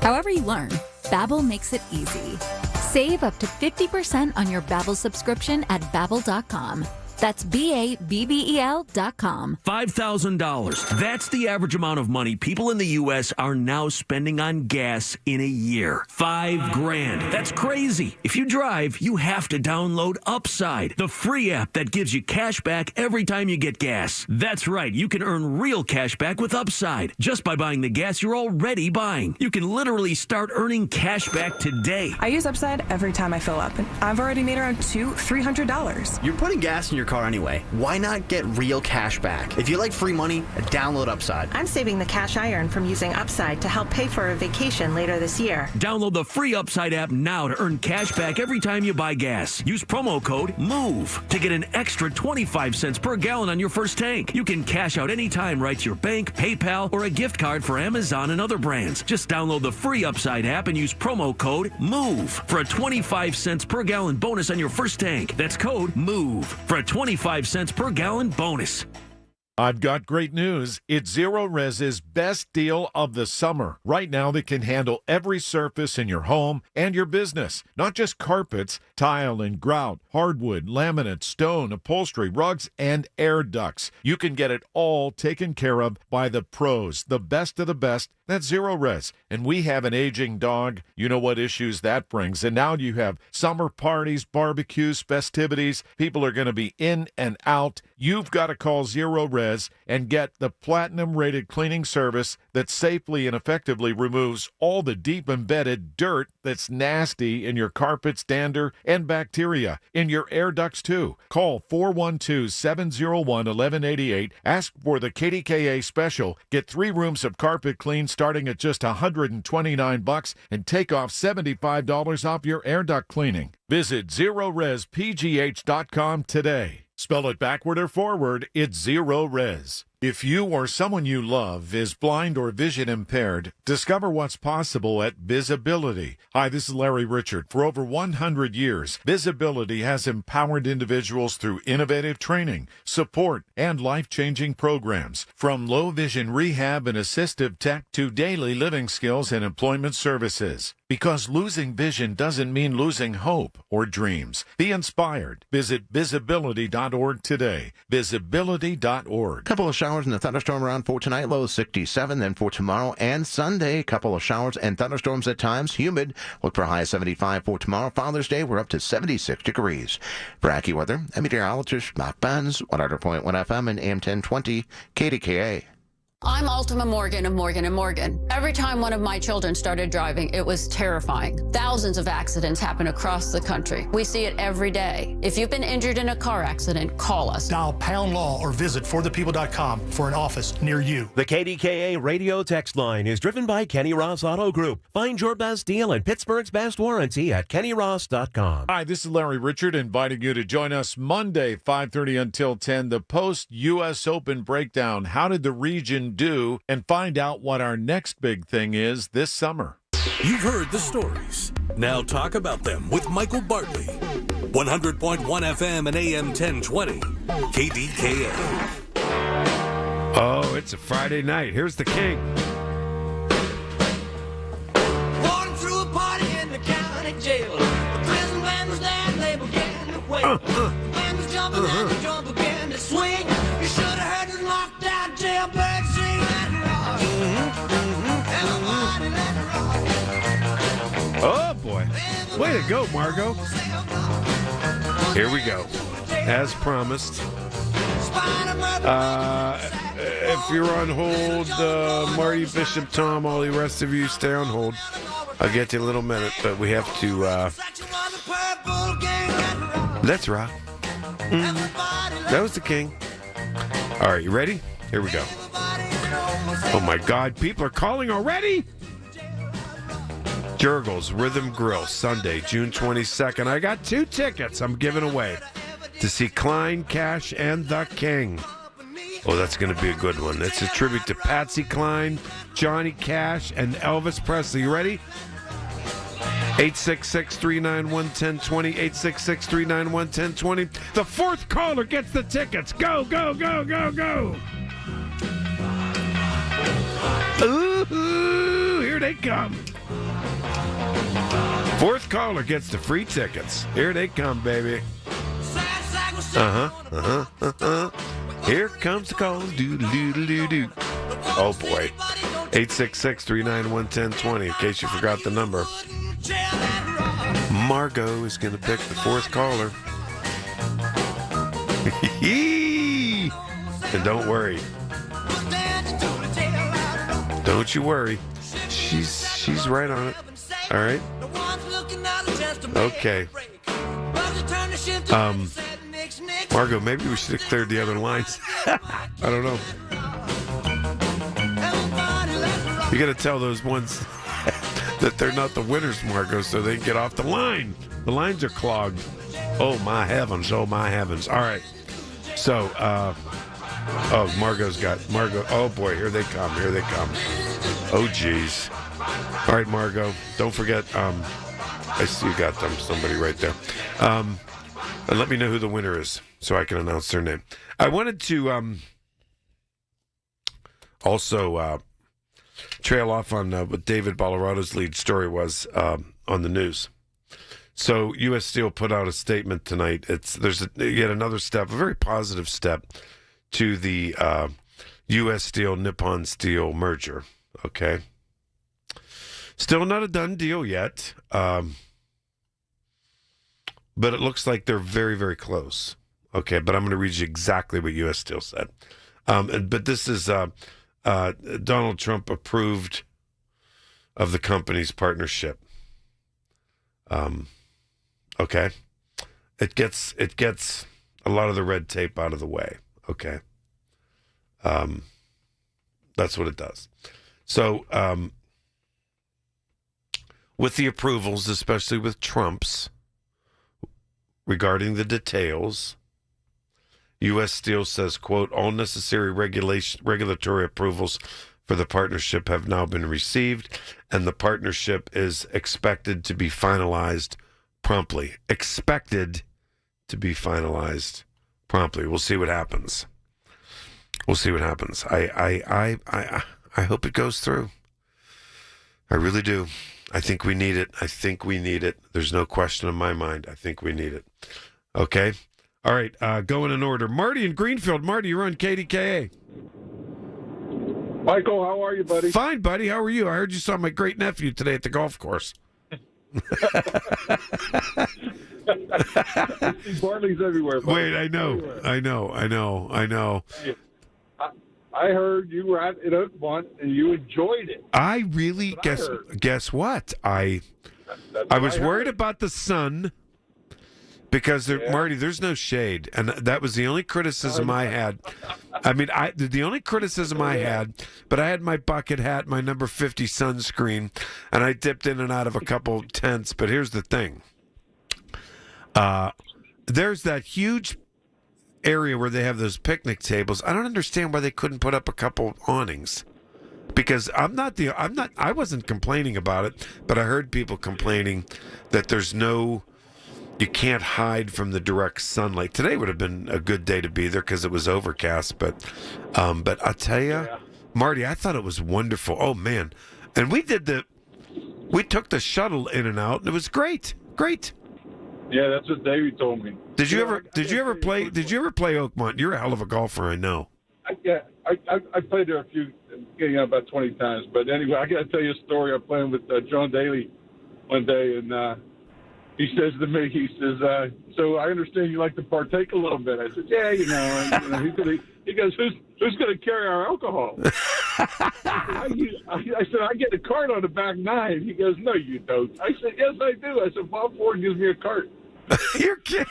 However you learn, Babbel makes it easy. Save up to 50% on your Babbel subscription at Babbel.com. That's BABBEL.com. $5,000. That's the average amount of money people in the U.S. are now spending on gas in a year. $5,000. That's crazy. If you drive, you have to download Upside, the free app that gives you cash back every time you get gas. That's right. You can earn real cash back with Upside just by buying the gas you're already buying. You can literally start earning cash back today. I use Upside every time I fill up, and I've already made around $300. You're putting gas in your car anyway. Why not get real cash back? If you like free money, download Upside. I'm saving the cash I earn from using Upside to help pay for a vacation later this year. Download the free Upside app now to earn cash back every time you buy gas. Use promo code MOVE to get an extra 25 cents per gallon on your first tank. You can cash out anytime right to your bank, PayPal, or a gift card for Amazon and other brands. Just download the free Upside app and use promo code MOVE for a 25 cents per gallon bonus on your first tank. That's code MOVE for a 25 cents per gallon bonus. I've got great news. It's Zero Res's best deal of the summer. Right now, they can handle every surface in your home and your business. Not just carpets, tile and grout, hardwood, laminate, stone, upholstery, rugs, and air ducts. You can get it all taken care of by the pros, the best of the best. That's Zero Res. And we have an aging dog. You know what issues that brings. And now you have summer parties, barbecues, festivities. People are going to be in and out. You've got to call Zero Res and get the platinum-rated cleaning service that safely and effectively removes all the deep embedded dirt that's nasty in your carpets, dander, and bacteria, in your air ducts too. Call 412-701-1188. Ask for the KDKA special. Get 3 rooms of carpet clean starting at just $129 and take off $75 off your air duct cleaning. Visit ZeroResPGH.com today. Spell it backward or forward, it's Zero Res. If you or someone you love is blind or vision impaired, discover what's possible at Visibility. Hi, this is Larry Richard. For over 100 years, Visibility has empowered individuals through innovative training, support, and life-changing programs. From low vision rehab and assistive tech to daily living skills and employment services. Because losing vision doesn't mean losing hope or dreams. Be inspired. Visit visibility.org today. Visibility.org. Couple of showers and a thunderstorm around for tonight, low 67. Then for tomorrow and Sunday, couple of showers and thunderstorms at times, humid. Look for a high 75 for tomorrow. Father's Day, we're up to 76 degrees. For AccuWeather, I'm meteorologist Mark Benz, 100.1 FM and AM 1020 KDKA. I'm Ultima Morgan of Morgan & Morgan. Every time one of my children started driving, it was terrifying. Thousands of accidents happen across the country. We see it every day. If you've been injured in a car accident, call us. Dial pound law or visit forthepeople.com for an office near you. The KDKA radio text line is driven by Kenny Ross Auto Group. Find your best deal and Pittsburgh's best warranty at kennyross.com. Hi, this is Larry Richard inviting you to join us Monday, 5:30 until 10, the post-U.S. Open breakdown. How did the region do? And find out what our next big thing is this summer. You've heard the stories. Now talk about them with Michael Bartley. 100.1 FM and AM 1020. KDKA. Oh, it's a Friday night. Here's the king. Walking through a party in the county jail. The prison band was there and they began to wail. The band was jumping and the drum began to swing. You should have heard the knocked out jailbird sing. Let it rock. Everybody let it rock. Oh, boy. Way to go, Margot. Here we go. As promised. If you're on hold, Marty, Bishop, Tom, all the rest of you, stay on hold. I'll get you in a little minute, but we have to... Let's rock. That was the king. All right, you ready? Here we go. Oh, my God. People are calling already? Jurgles Rhythm Grill, Sunday, June 22nd. I got 2 tickets I'm giving away to see Klein, Cash, and the King. Oh, that's going to be a good one. It's a tribute to Patsy Cline, Johnny Cash, and Elvis Presley. You ready? 866-391-1020, 866-391-1020. The 4th caller gets the tickets. Go, go, go, go, go. Ooh, here they come. 4th caller gets the free tickets. Here they come, baby. Here comes the call. Do-do-do-do-do. Oh, boy. 866-391-1020, in case you forgot the number. Margot is going to pick the 4th caller. And don't worry. Don't you worry. She's right on it. All right? Okay. Margot, maybe we should have cleared the other lines. I don't know. You got to tell those ones that they're not the winners, Margot, so they can get off the line. The lines are clogged. Oh, my heavens. Oh, my heavens. All right. So, Margot. Oh, boy, here they come. Here they come. Oh, geez. All right, Margot. Don't forget, I see you got them. Somebody right there. And let me know who the winner is so I can announce their name. I wanted to also trail off on what David Ballarado's lead story was on the news. So U.S. Steel put out a statement tonight. There's yet another step, a very positive step, to the U.S. Steel Nippon Steel merger. Okay. Still not a done deal yet, but it looks like they're very, very close. Okay, but I'm going to read you exactly what U.S. Steel said. But this is Donald Trump approved of the company's partnership. Okay, it gets a lot of the red tape out of the way. Okay, that's what it does. So, with the approvals, especially with Trump's, regarding the details, U.S. Steel says, quote, all necessary regulatory approvals for the partnership have now been received, and the partnership is expected to be finalized promptly. Expected to be finalized promptly. We'll see what happens. We'll see what happens. I hope it goes through. I really do. I think we need it. There's no question in my mind. I think we need it. Okay? All right, going in order. Marty in Greenfield. Marty, you're on KDKA. Michael, how are you, buddy? Fine, buddy. How are you? I heard you saw my great nephew today at the golf course. Bartley's everywhere. Buddy. Wait, I know. I heard you were at it once and you enjoyed it. I really guess what? I was worried about the sun because Marty, there's no shade, and that was the only criticism I had. I mean, the only criticism I had, but I had my bucket hat, my number 50 sunscreen, and I dipped in and out of a couple tents. But here's the thing: there's that huge area where they have those picnic tables. I don't understand why they couldn't put up a couple awnings. Because I wasn't complaining about it, but I heard people complaining that there's no you can't hide from the direct sunlight. Today would have been a good day to be there because it was overcast. But I tell you, Marty, I thought it was wonderful. Oh man, and we took the shuttle in and out, and it was great. Great. Yeah, that's what Davey told me. Did you ever play Oakmont? You're a hell of a golfer, I know. I played there about 20 times. But anyway, I got to tell you a story. I'm playing with John Daly one day, and he says to me, so I understand you like to partake a little bit. I said, yeah, he goes, who's going to carry our alcohol? I said, I get a cart on the back nine. He goes, no, you don't. I said, yes, I do. I said, Bob Ford gives me a cart. You're kidding.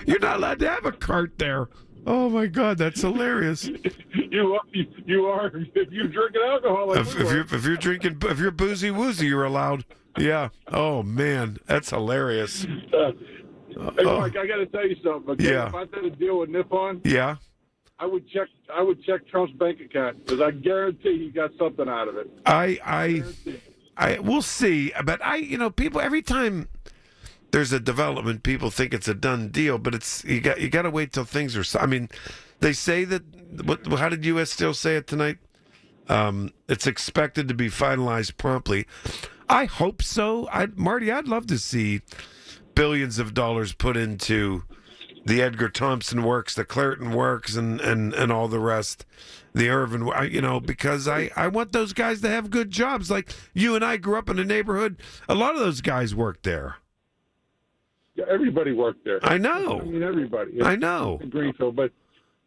You're not allowed to have a cart there. Oh my God, that's hilarious. You are if you're drinking alcohol. Like if you're boozy woozy, you're allowed. Yeah. Oh man, that's hilarious. Hey, Mike, I got to tell you something. Okay? Yeah. If I did a deal with Nippon, yeah, I would check Trump's bank account because I guarantee he got something out of it. I we'll see, but people every time there's a development, people think it's a done deal, but it's you got to wait till things are. I mean, they say that. How did U.S. Steel say it tonight? It's expected to be finalized promptly. I hope so. Marty, I'd love to see billions of dollars put into the Edgar Thompson works, the Clairton works, and all the rest. The Irvin, because I want those guys to have good jobs. Like you and I grew up in a neighborhood. A lot of those guys worked there. Yeah, everybody worked there. I know. I mean, everybody. I know. In Greenfield, but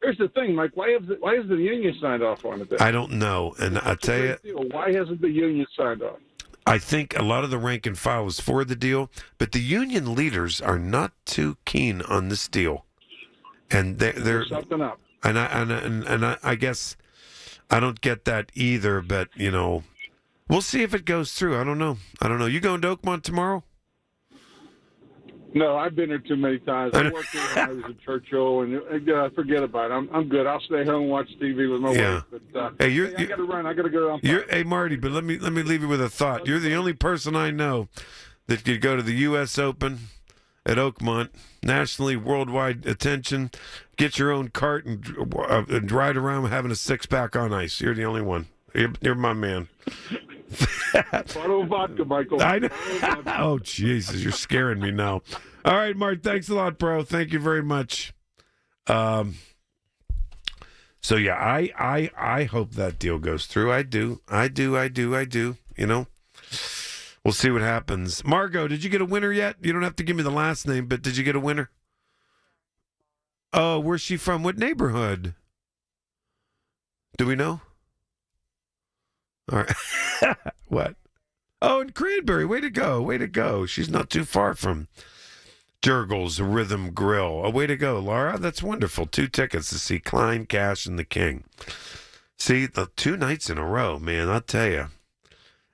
here's the thing, Mike. Why hasn't the union signed off on it? I don't know, and I tell you, why hasn't the union signed off? I think a lot of the rank and file is for the deal, but the union leaders are not too keen on this deal, and they're something up. And I guess I don't get that either, but we'll see if it goes through. I don't know. You going to Oakmont tomorrow? No, I've been there too many times. I worked there when I was at Churchill, and forget about it. I'm good. I'll stay home and watch TV with my wife. But I got to run. I got to go down. Hey, Marty, but let me leave you with a thought. You're the only person I know that could go to the U.S. Open at Oakmont, nationally, worldwide attention, get your own cart and ride around having a six-pack on ice. You're the only one. You're my man. Bottle of vodka, Michael. I know. Oh, Jesus, you're scaring me now. All right, Mark, thanks a lot, bro. Thank you very much. So, yeah, I hope that deal goes through. I do. We'll see what happens. Margot, did you get a winner yet? You don't have to give me the last name, but did you get a winner? Oh, where's she from? What neighborhood? Do we know? All right. What? Oh, in Cranberry. Way to go. She's not too far from Jurgles Rhythm Grill. Oh, way to go, Laura. That's wonderful. 2 tickets to see Klein, Cash, and the King. See, the 2 nights in a row, man, I'll tell you.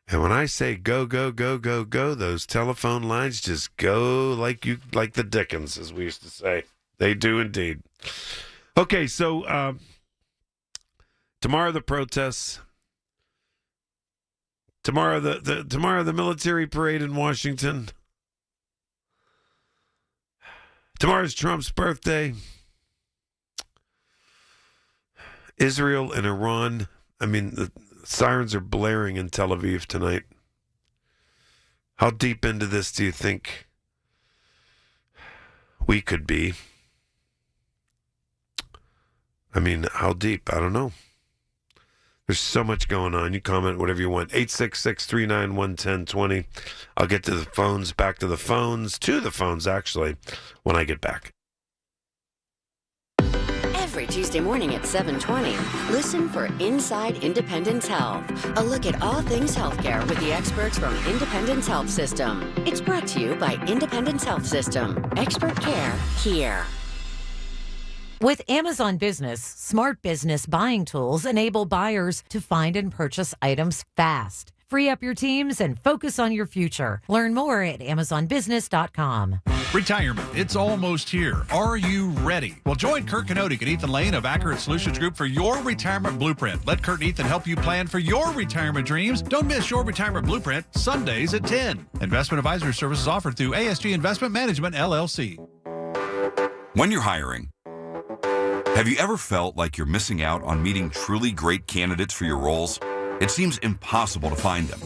And when I say go, go, go, go, go, those telephone lines just go like the Dickens, as we used to say. They do indeed. Okay, so tomorrow the protests. Tomorrow the military parade in Washington. Tomorrow's Trump's birthday. Israel and Iran. I mean, the sirens are blaring in Tel Aviv tonight. How deep into this do you think we could be? I mean, how deep? I don't know. There's so much going on. You comment whatever you want. 866-391-1020. I'll get to the phones, to the phones, actually, when I get back. Every Tuesday morning at 7:20, listen for Inside Independence Health, a look at all things healthcare with the experts from Independence Health System. It's brought to you by Independence Health System. Expert care here. With Amazon Business, smart business buying tools enable buyers to find and purchase items fast. For free up your teams and focus on your future. Learn more at AmazonBusiness.com. Retirement, it's almost here. Are you ready? Well, join Kurt Kanodik and Ethan Lane of Accurate Solutions Group for your retirement blueprint. Let Kurt and Ethan help you plan for your retirement dreams. Don't miss your retirement blueprint Sundays at 10. Investment advisory services offered through ASG Investment Management, LLC. When you're hiring, have you ever felt like you're missing out on meeting truly great candidates for your roles? It seems impossible to find them,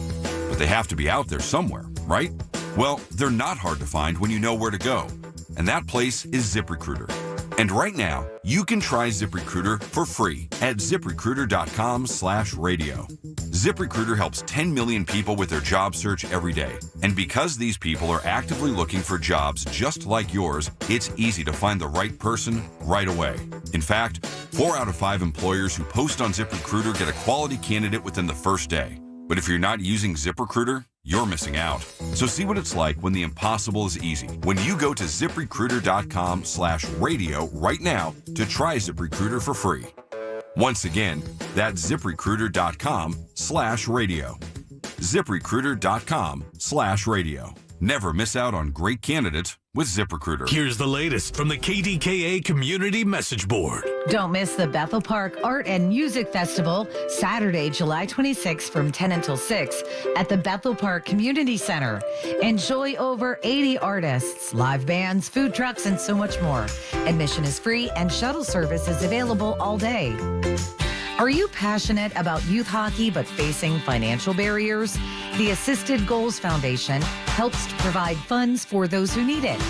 but they have to be out there somewhere, right? Well, they're not hard to find when you know where to go, and that place is ZipRecruiter. And right now, you can try ZipRecruiter for free at ZipRecruiter.com/radio. ZipRecruiter helps 10 million people with their job search every day. And because these people are actively looking for jobs just like yours, it's easy to find the right person right away. In fact, 4 out of 5 employers who post on ZipRecruiter get a quality candidate within the first day. But if you're not using ZipRecruiter, you're missing out. So see what it's like when the impossible is easy. When you go to ZipRecruiter.com/radio right now to try ZipRecruiter for free. Once again, that's ZipRecruiter.com/radio. ZipRecruiter.com/radio. Never miss out on great candidates with ZipRecruiter. Here's the latest from the KDKA Community Message Board. Don't miss the Bethel Park Art and Music Festival, Saturday, July 26th from 10 until 6 at the Bethel Park Community Center. Enjoy over 80 artists, live bands, food trucks, and so much more. Admission is free and shuttle service is available all day. Are you passionate about youth hockey but facing financial barriers? The Assisted Goals Foundation helps to provide funds for those who need it.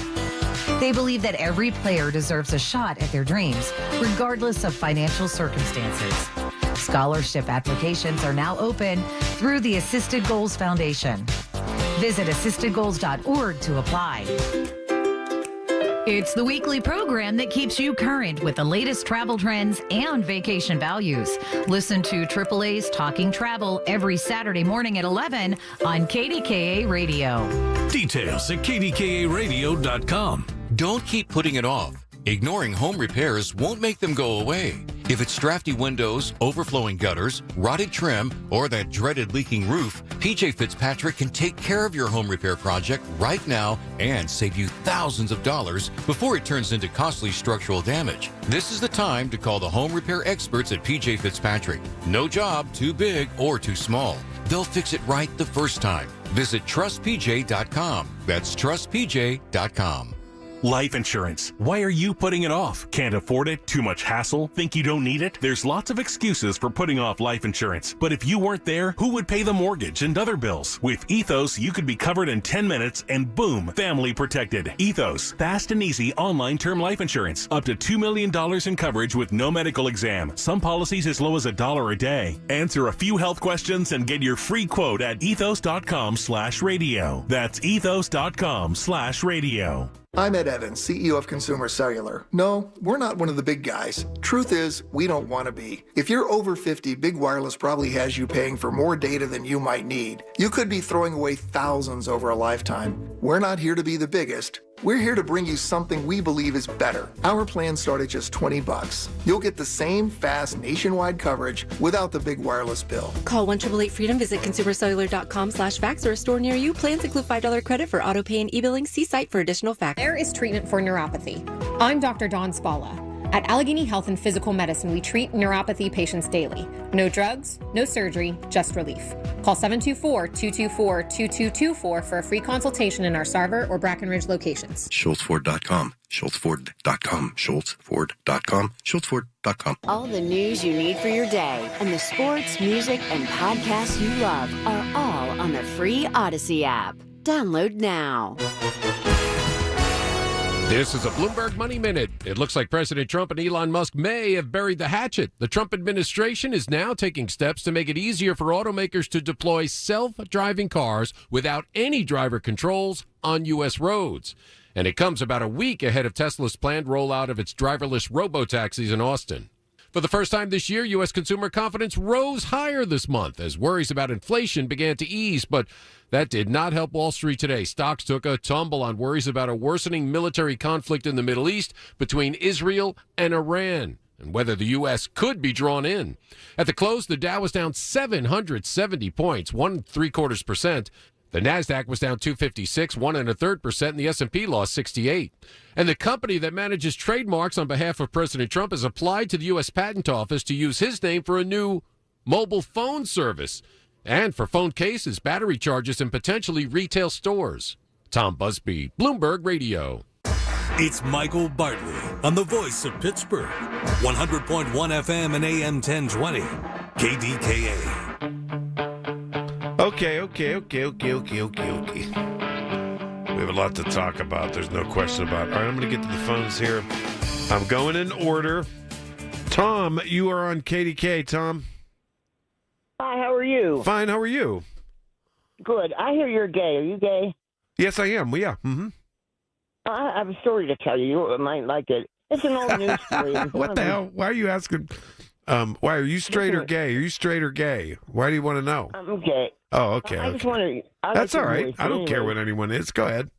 They believe that every player deserves a shot at their dreams, regardless of financial circumstances. Scholarship applications are now open through the Assisted Goals Foundation. Visit assistedgoals.org to apply. It's the weekly program that keeps you current with the latest travel trends and vacation values. Listen to AAA's Talking Travel every Saturday morning at 11 on KDKA Radio. Details at KDKARadio.com. Don't keep putting it off. Ignoring home repairs won't make them go away. If it's drafty windows, overflowing gutters, rotted trim, or that dreaded leaking roof, PJ Fitzpatrick can take care of your home repair project right now and save you thousands of dollars before it turns into costly structural damage. This is the time to call the home repair experts at PJ Fitzpatrick. No job too big or too small. They'll fix it right the first time. Visit trustpj.com. That's trustpj.com. Life insurance. Why are you putting it off? Can't afford it? Too much hassle? Think you don't need it? There's lots of excuses for putting off life insurance. But if you weren't there, who would pay the mortgage and other bills? With Ethos, you could be covered in 10 minutes and boom, family protected. Ethos, fast and easy online term life insurance. Up to $2 million in coverage with no medical exam. Some policies as low as $1 a day. Answer a few health questions and get your free quote at ethos.com/radio. That's ethos.com/radio. I'm Ed Evans, CEO of Consumer Cellular. No, we're not one of the big guys. Truth is, we don't want to be. If you're over 50, Big Wireless probably has you paying for more data than you might need. You could be throwing away thousands over a lifetime. We're not here to be the biggest. We're here to bring you something we believe is better. Our plans start at just $20. You'll get the same fast nationwide coverage without the big wireless bill. Call 1-888-FREEDOM, visit consumercellular.com/facts or a store near you. Plans include $5 credit for auto pay and e-billing. See site for additional facts. There is treatment for neuropathy. I'm Dr. Dawn Spalla. At Allegheny Health and Physical Medicine, we treat neuropathy patients daily. No drugs, no surgery, just relief. Call 724-224-2224 for a free consultation in our Sarver or Brackenridge locations. SchultzFord.com, SchultzFord.com, SchultzFord.com, SchultzFord.com. All the news you need for your day and the sports, music, and podcasts you love are all on the free Odyssey app. Download now. This is a Bloomberg Money Minute. It looks like President Trump and Elon Musk may have buried the hatchet. The Trump administration is now taking steps to make it easier for automakers to deploy self-driving cars without any driver controls on U.S. roads. And it comes about a week ahead of Tesla's planned rollout of its driverless robo-taxis in Austin. For the first time this year, U.S. consumer confidence rose higher this month as worries about inflation began to ease, but that did not help Wall Street today. Stocks took a tumble on worries about a worsening military conflict in the Middle East between Israel and Iran. and whether the U.S. could be drawn in. At the close, the Dow was down 770 points, 1.75%. The Nasdaq was down 256, 1.33%, and the S&P lost 68. And the company that manages trademarks on behalf of President Trump has applied to the U.S. Patent Office to use his name for a new mobile phone service and for phone cases, battery charges, and potentially retail stores. Tom Busby, Bloomberg Radio. It's Michael Bartley on the voice of Pittsburgh. 100.1 FM and AM 1020. KDKA. Okay. We have a lot to talk about. There's no question about it. All right, I'm going to get to the phones here. I'm going in order. Tom, you are on KDK. Tom. Hi, how are you? Fine, how are you? Good. I hear you're gay. Are you gay? Yes, I am. Well, yeah. Mm-hmm. I have a story to tell you. You might like it. It's an old news story. What the hell? Why are you asking? Why are you straight or gay? Are you straight or gay? Why do you want to know? I'm gay. Oh, okay. I just want to. That's all right. I don't care what anyone is. Go ahead.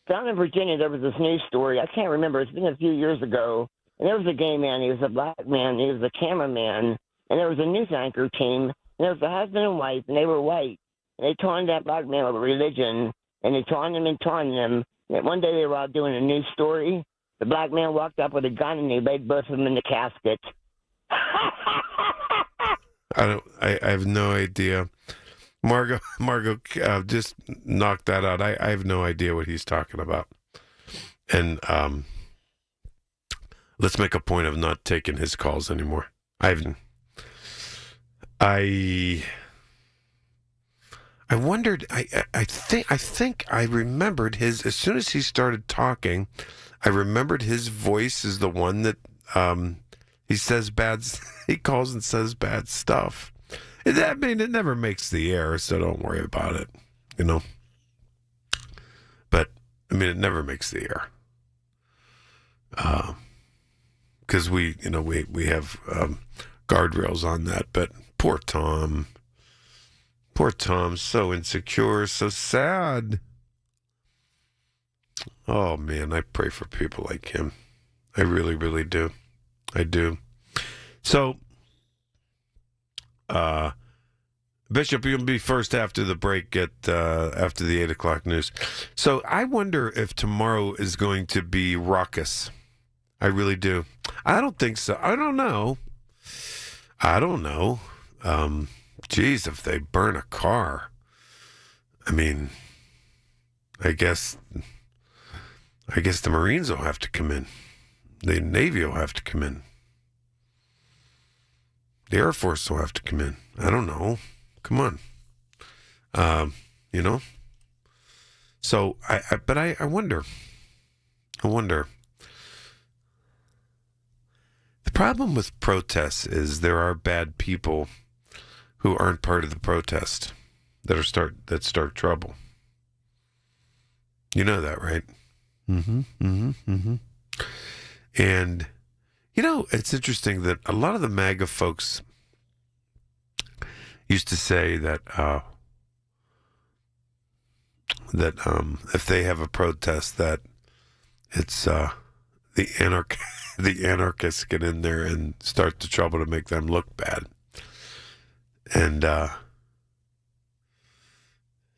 Down in Virginia, there was this news story. I can't remember. It's been a few years ago. And there was a gay man. He was a black man. He was a cameraman. And there was a news anchor team. And there was a husband and wife, and they were white. And they taunted that black man with religion. And they taunted him. And one day they were out doing a news story. The black man walked up with a gun and he laid both of them in the casket. I have no idea. Margot, just knock that out. I have no idea what he's talking about. And let's make a point of not taking his calls anymore. I wondered. I think I remembered his. As soon as he started talking, I remembered his voice is the one that he says bad. He calls and says bad stuff. I mean, it never makes the air, so don't worry about it. You know. But I mean, it never makes the air. Because we have guardrails on that. But poor Tom, so insecure, so sad. Oh man, I pray for people like him. I really, really do. I do. So, Bishop, you'll be first after the break after the 8 o'clock news. So I wonder if tomorrow is going to be raucous. I really do. I don't think so. I don't know. Geez, if they burn a car, I mean, I guess the Marines will have to come in. The Navy will have to come in. The Air Force will have to come in. I don't know. Come on. So I wonder. The problem with protests is there are bad people who aren't part of the protest that start trouble. You know that, right? Mm-hmm. And it's interesting that a lot of the MAGA folks used to say that if they have a protest, that it's the anarchists get in there and start the trouble to make them look bad. And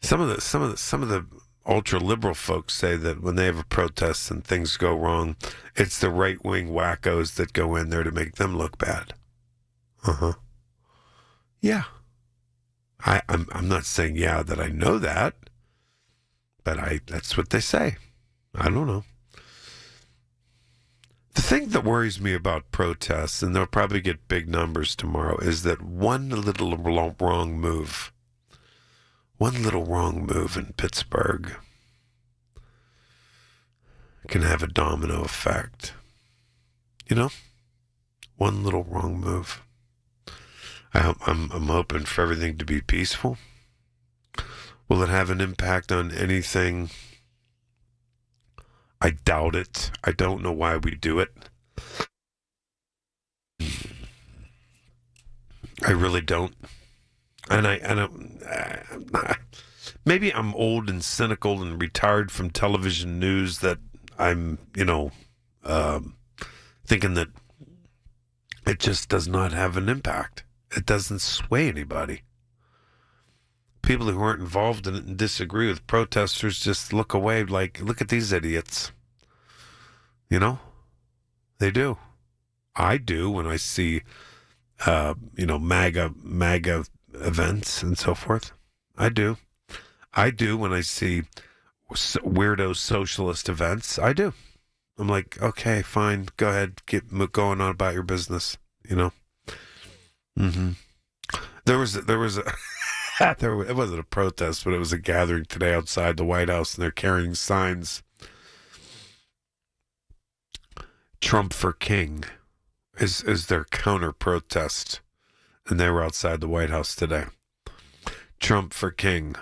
some of the ultra liberal folks say that when they have a protest and things go wrong, it's the right wing wackos that go in there to make them look bad. Yeah. I'm not saying that I know that, but that's what they say. I don't know. The thing that worries me about protests, and they'll probably get big numbers tomorrow, is that one little wrong move in Pittsburgh can have a domino effect. One little wrong move. I'm hoping for everything to be peaceful. Will it have an impact on anything? I doubt it. I don't know why we do it. I really don't. And maybe I'm old and cynical and retired from television news that I'm, thinking that It just does not have an impact. It doesn't sway anybody. People who aren't involved in it and disagree with protesters just look away like, look at these idiots. You know? They do. I do when I see, MAGA events and so forth. I do. I do when I see weirdo socialist events. I do. I'm like, okay, fine. Go ahead. Get going on about your business. You know? Mm-hmm. There was a it wasn't a protest, but it was a gathering today outside the White House, and they're carrying signs. Trump for King is their counter protest, and they were outside the White House today. Trump for King.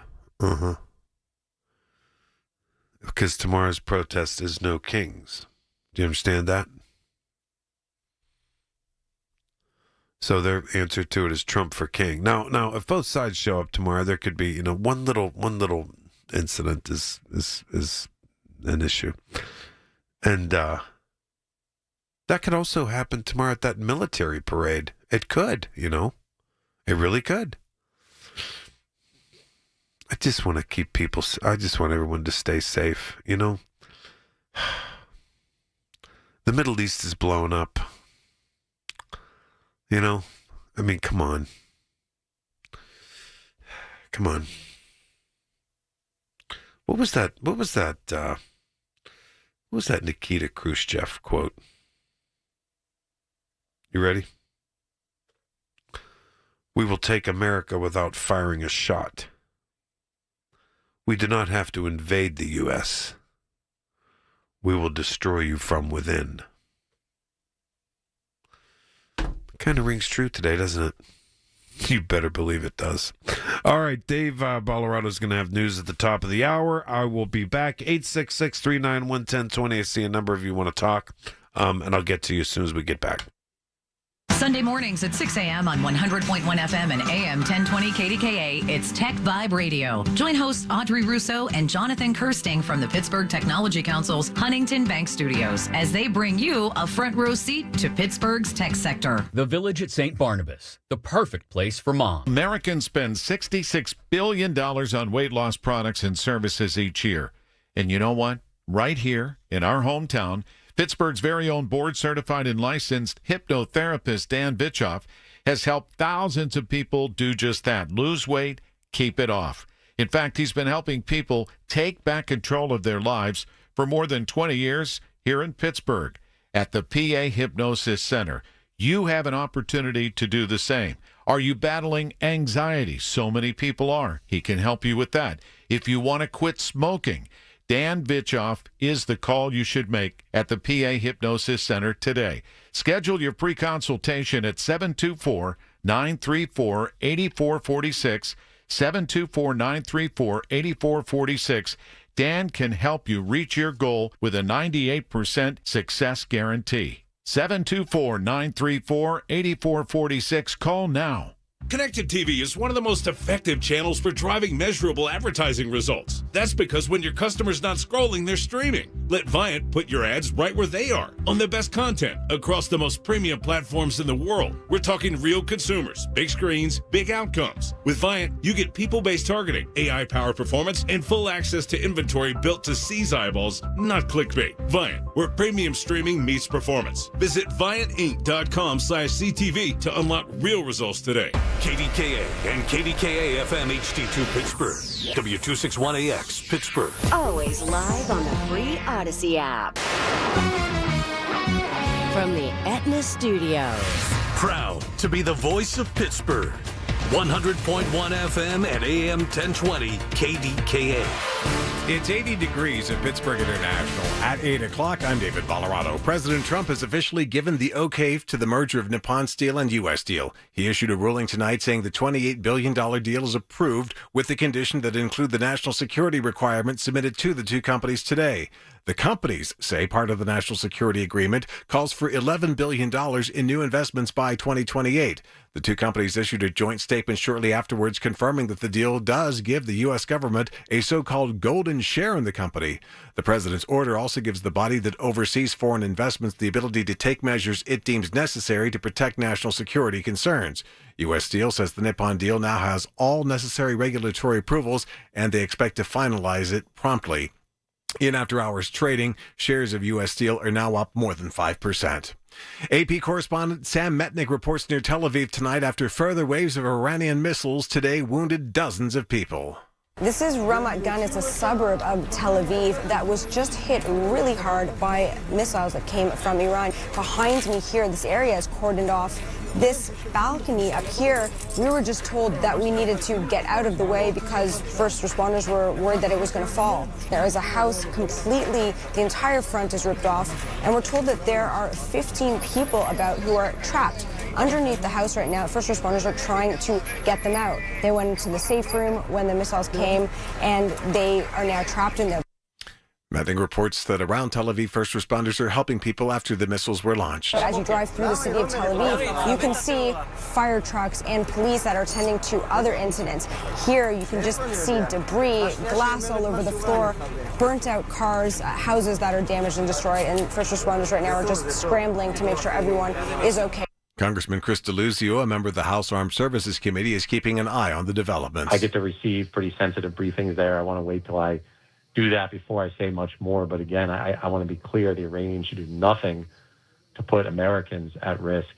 Because tomorrow's protest is no kings. Do you understand that? So their answer to it is Trump for King. Now, if both sides show up tomorrow, there could be, one little incident is an issue, and that could also happen tomorrow at that military parade. It could, it really could. I just want to keep I just want everyone to stay safe. The Middle East is blowing up. I mean, come on. What was that Nikita Khrushchev quote? You ready? We will take America without firing a shot. We do not have to invade the U.S. We will destroy you from within. Kind of rings true today, doesn't it? You better believe it does. All right, Dave Bolorado is going to have news at the top of the hour. I will be back. 866-391-1020. I see a number of you want to talk, and I'll get to you as soon as we get back. Sunday mornings at 6 a.m. on 100.1 FM and AM 1020 KDKA, it's Tech Vibe Radio. Join hosts Audrey Russo and Jonathan Kirsting from the Pittsburgh Technology Council's Huntington Bank Studios as they bring you a front row seat to Pittsburgh's tech sector. The Village at St. Barnabas, the perfect place for mom. Americans spend $66 billion on weight loss products and services each year. And you know what? Right here in our hometown, Pittsburgh's very own board-certified and licensed hypnotherapist Dan Bitchoff has helped thousands of people do just that. Lose weight, keep it off. In fact, he's been helping people take back control of their lives for more than 20 years here in Pittsburgh at the PA Hypnosis Center. You have an opportunity to do the same. Are you battling anxiety? So many people are. He can help you with that. If you want to quit smoking, Dan Bitchoff is the call you should make at the PA Hypnosis Center today. Schedule your pre-consultation at 724-934-8446, 724-934-8446. Dan can help you reach your goal with a 98% success guarantee. 724-934-8446. Call now. Connected TV is one of the most effective channels for driving measurable advertising results. That's because when your customer's not scrolling, they're streaming. Let Viant put your ads right where they are, on the best content, across the most premium platforms in the world. We're talking real consumers, big screens, big outcomes. With Viant, you get people-based targeting, AI-powered performance, and full access to inventory built to seize eyeballs, not clickbait. Viant, where premium streaming meets performance. Visit ViantInc.com/CTV to unlock real results today. KDKA and KDKA-FM HD2 Pittsburgh. W261AX Pittsburgh. Always live on the free Odyssey app. From the Aetna Studios. Proud to be the voice of Pittsburgh. 100.1 FM and AM 1020 KDKA. It's 80 degrees at Pittsburgh International. At 8 o'clock, I'm David Bolorado. President Trump has officially given the okay to the merger of Nippon Steel and U.S. Steel. He issued a ruling tonight saying the $28 billion deal is approved with the condition that include the national security requirements submitted to the two companies today. The companies say part of the national security agreement calls for $11 billion in new investments by 2028. The two companies issued a joint statement shortly afterwards confirming that the deal does give the U.S. government a so-called so-called golden share in the company. The president's order also gives the body that oversees foreign investments the ability to take measures it deems necessary to protect national security concerns. U.S. Steel says the Nippon deal now has all necessary regulatory approvals, and they expect to finalize it promptly. In after-hours trading, shares of U.S. Steel are now up more than 5%. AP correspondent Sam Metnick reports near Tel Aviv tonight after further waves of Iranian missiles today wounded dozens of people. This is Ramat Gan. It's a suburb of Tel Aviv that was just hit really hard by missiles that came from Iran. Behind me here, this area is cordoned off. This balcony up here, we were just told that we needed to get out of the way because first responders were worried that it was going to fall. There is a house completely, the entire front is ripped off, and we're told that there are 15 people about who are trapped underneath the house right now. First responders are trying to get them out. They went into the safe room when the missiles came, and they are now trapped in there. Metnick reports that around Tel Aviv, first responders are helping people after the missiles were launched. As you drive through the city of Tel Aviv, you can see fire trucks and police that are tending to other incidents. Here, you can just see debris, glass all over the floor, burnt out cars, houses that are damaged and destroyed, and first responders right now are just scrambling to make sure everyone is okay. Congressman Chris DeLuzio, a member of the House Armed Services Committee, is keeping an eye on the developments. I get to receive pretty sensitive briefings there. I want to wait till I do that before I say much more. But again, I want to be clear, the Iranians should do nothing to put Americans at risk.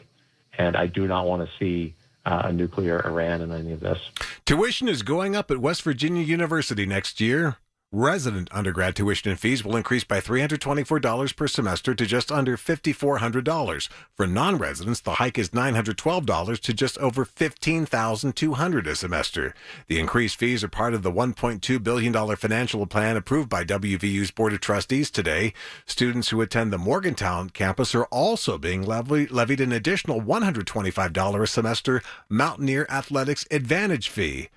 And I do not want to see a nuclear Iran in any of this. Tuition is going up at West Virginia University next year. Resident undergrad tuition and fees will increase by $324 per semester to just under $5,400. For non-residents, the hike is $912 to just over $15,200 a semester. The increased fees are part of the $1.2 billion financial plan approved by WVU's Board of Trustees today. Students who attend the Morgantown campus are also being levied an additional $125 a semester Mountaineer Athletics Advantage fee.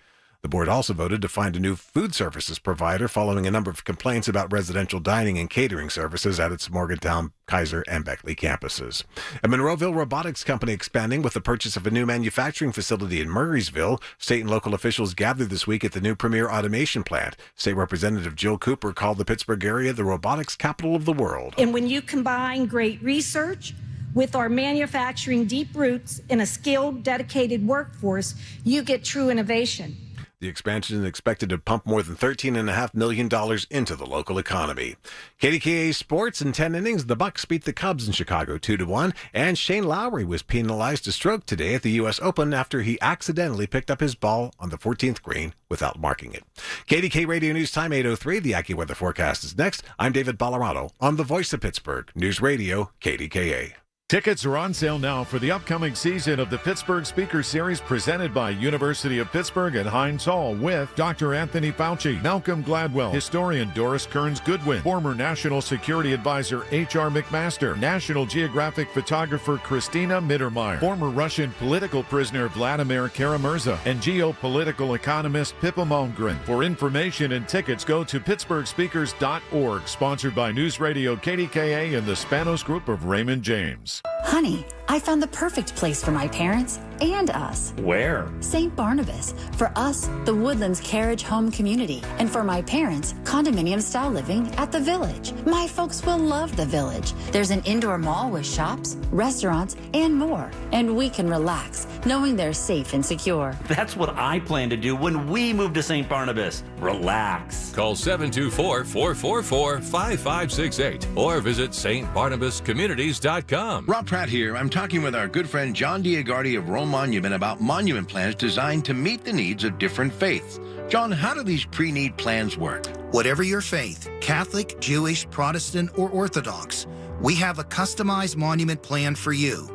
The board also voted to find a new food services provider following a number of complaints about residential dining and catering services at its Morgantown, Kaiser, and Beckley campuses. A Monroeville robotics company expanding with the purchase of a new manufacturing facility in Murraysville. State and local officials gathered this week at the new Premier Automation plant. State Representative Jill Cooper called the Pittsburgh area the robotics capital of the world. And when you combine great research with our manufacturing deep roots and a skilled, dedicated workforce, you get true innovation. The expansion is expected to pump more than $13.5 million into the local economy. KDKA Sports in 10 innings, the Bucks beat the Cubs in Chicago 2-1, and Shane Lowry was penalized a stroke today at the U.S. Open after he accidentally picked up his ball on the 14th green without marking it. KDK Radio News Time 8:03. The AccuWeather forecast is next. I'm David Ballarado on the Voice of Pittsburgh News Radio KDKA. Tickets are on sale now for the upcoming season of the Pittsburgh Speaker Series presented by University of Pittsburgh and Heinz Hall with Dr. Anthony Fauci, Malcolm Gladwell, historian Doris Kearns Goodwin, former National Security Advisor H.R. McMaster, National Geographic photographer Christina Mittermeier, former Russian political prisoner Vladimir Kara-Murza, and geopolitical economist Pippa Malmgren. For information and tickets, go to pittsburghspeakers.org, sponsored by News Radio KDKA and the Spanos Group of Raymond James. Honey, I found the perfect place for my parents and us. Where? St. Barnabas. For us, the Woodlands Carriage Home Community. And for my parents, condominium-style living at the Village. My folks will love the Village. There's an indoor mall with shops, restaurants, and more. And we can relax, knowing they're safe and secure. That's what I plan to do when we move to St. Barnabas. Relax. Call 724-444-5568 or visit stbarnabascommunities.com. Rob Pratt here. I'm talking with our good friend John Diagardi of Rome Monument about monument plans designed to meet the needs of different faiths. John, how do these pre-need plans work? Whatever your faith, Catholic, Jewish, Protestant, or Orthodox, we have a customized monument plan for you.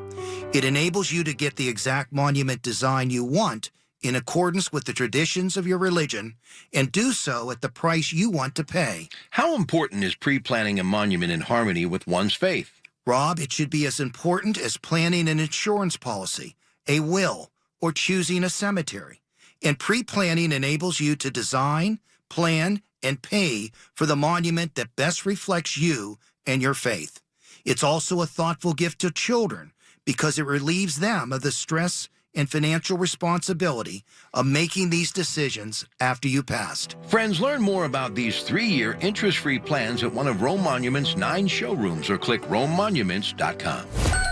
It enables you to get the exact monument design you want in accordance with the traditions of your religion and do so at the price you want to pay. How important is pre-planning a monument in harmony with one's faith? Rob, it should be as important as planning an insurance policy, a will, or choosing a cemetery. And pre-planning enables you to design, plan, and pay for the monument that best reflects you and your faith. It's also a thoughtful gift to children because it relieves them of the stress and financial responsibility of making these decisions after you passed. Friends, learn more about these 3-year interest-free plans at one of Rome Monument's 9 showrooms or click romemonuments.com.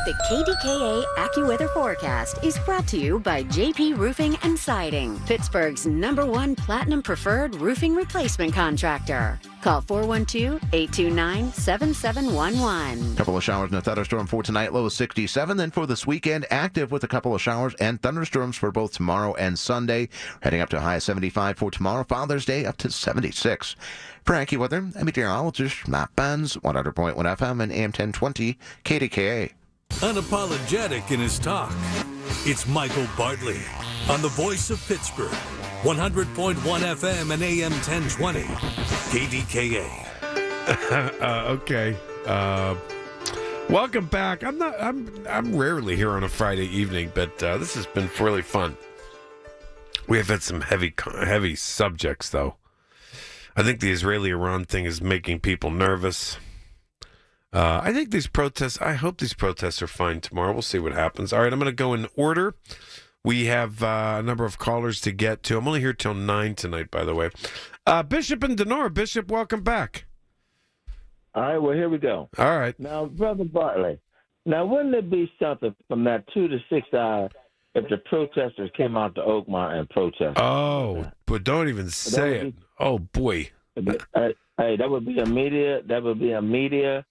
The KDKA AccuWeather forecast is brought to you by JP Roofing and Siding, Pittsburgh's #1 Platinum Preferred Roofing Replacement Contractor. Call 412-829-7711. Couple of showers and a thunderstorm for tonight, low of 67. Then for this weekend, active with a couple of showers and thunderstorms for both tomorrow and Sunday. Heading up to a high of 75 for tomorrow. Father's Day up to 76. For AccuWeather, I'm meteorologist Matt Benz, 100.1 FM and AM 1020 KDKA. Unapologetic in his talk. It's Michael Bartley on the Voice of Pittsburgh, 100.1 FM and AM 1020 KDKA. Okay. Welcome back. I'm rarely here on a Friday evening, but this has been really fun. We have had some heavy subjects, though. I think the Israeli-Iran thing is making people nervous. I think I hope these protests are fine tomorrow. We'll see what happens. All right, I'm going to go in order. We have a number of callers to get to. I'm only here till 9 tonight, by the way. Bishop and Denora. Bishop, welcome back. All right, well, here we go. All right. Now, Brother Bartley, now wouldn't it be something from that 2 to 6 hours if the protesters came out to Oakmont and protested? Oh, but don't even say it. Oh, boy. Hey, that would be a media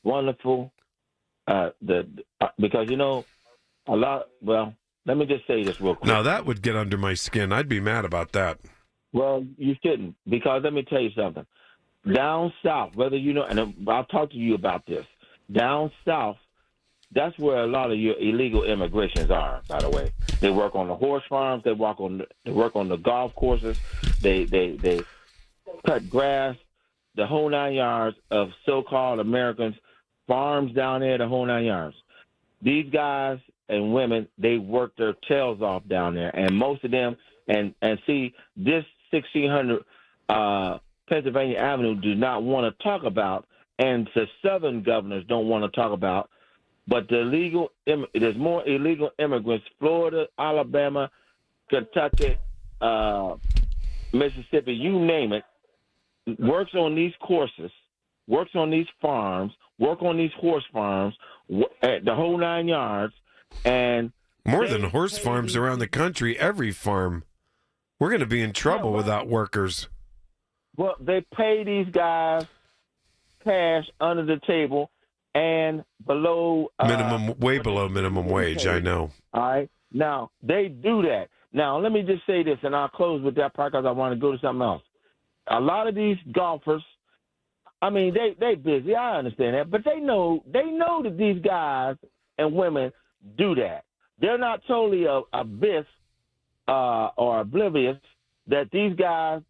wonderful, because, let me just say this real quick. Now, that would get under my skin. I'd be mad about that. Well, you shouldn't, because let me tell you something. Down south, and I'll talk to you about this. Down south, that's where a lot of your illegal immigrations are, by the way. They work on the horse farms. They work on the golf courses. They cut grass, the whole 9 yards of so-called Americans, farms down there, the whole 9 yards. These guys and women, they work their tails off down there, and most of them, and see, this 1600 Pennsylvania Avenue do not want to talk about, and the southern governors don't want to talk about, but there's more illegal immigrants, Florida, Alabama, Kentucky, Mississippi, you name it, works on these courses, works on these farms, work on these horse farms, at the whole 9 yards, and more than horse farms around the country, every farm. We're going to be in trouble without workers. Well, they pay these guys cash under the table and below way below minimum wage. I know. All right. Now they do that. Now let me just say this, and I'll close with that part because I want to go to something else. A lot of these golfers, I mean, they busy. I understand that, but they know that these guys and women do that. They're not totally abyss or oblivious that these guys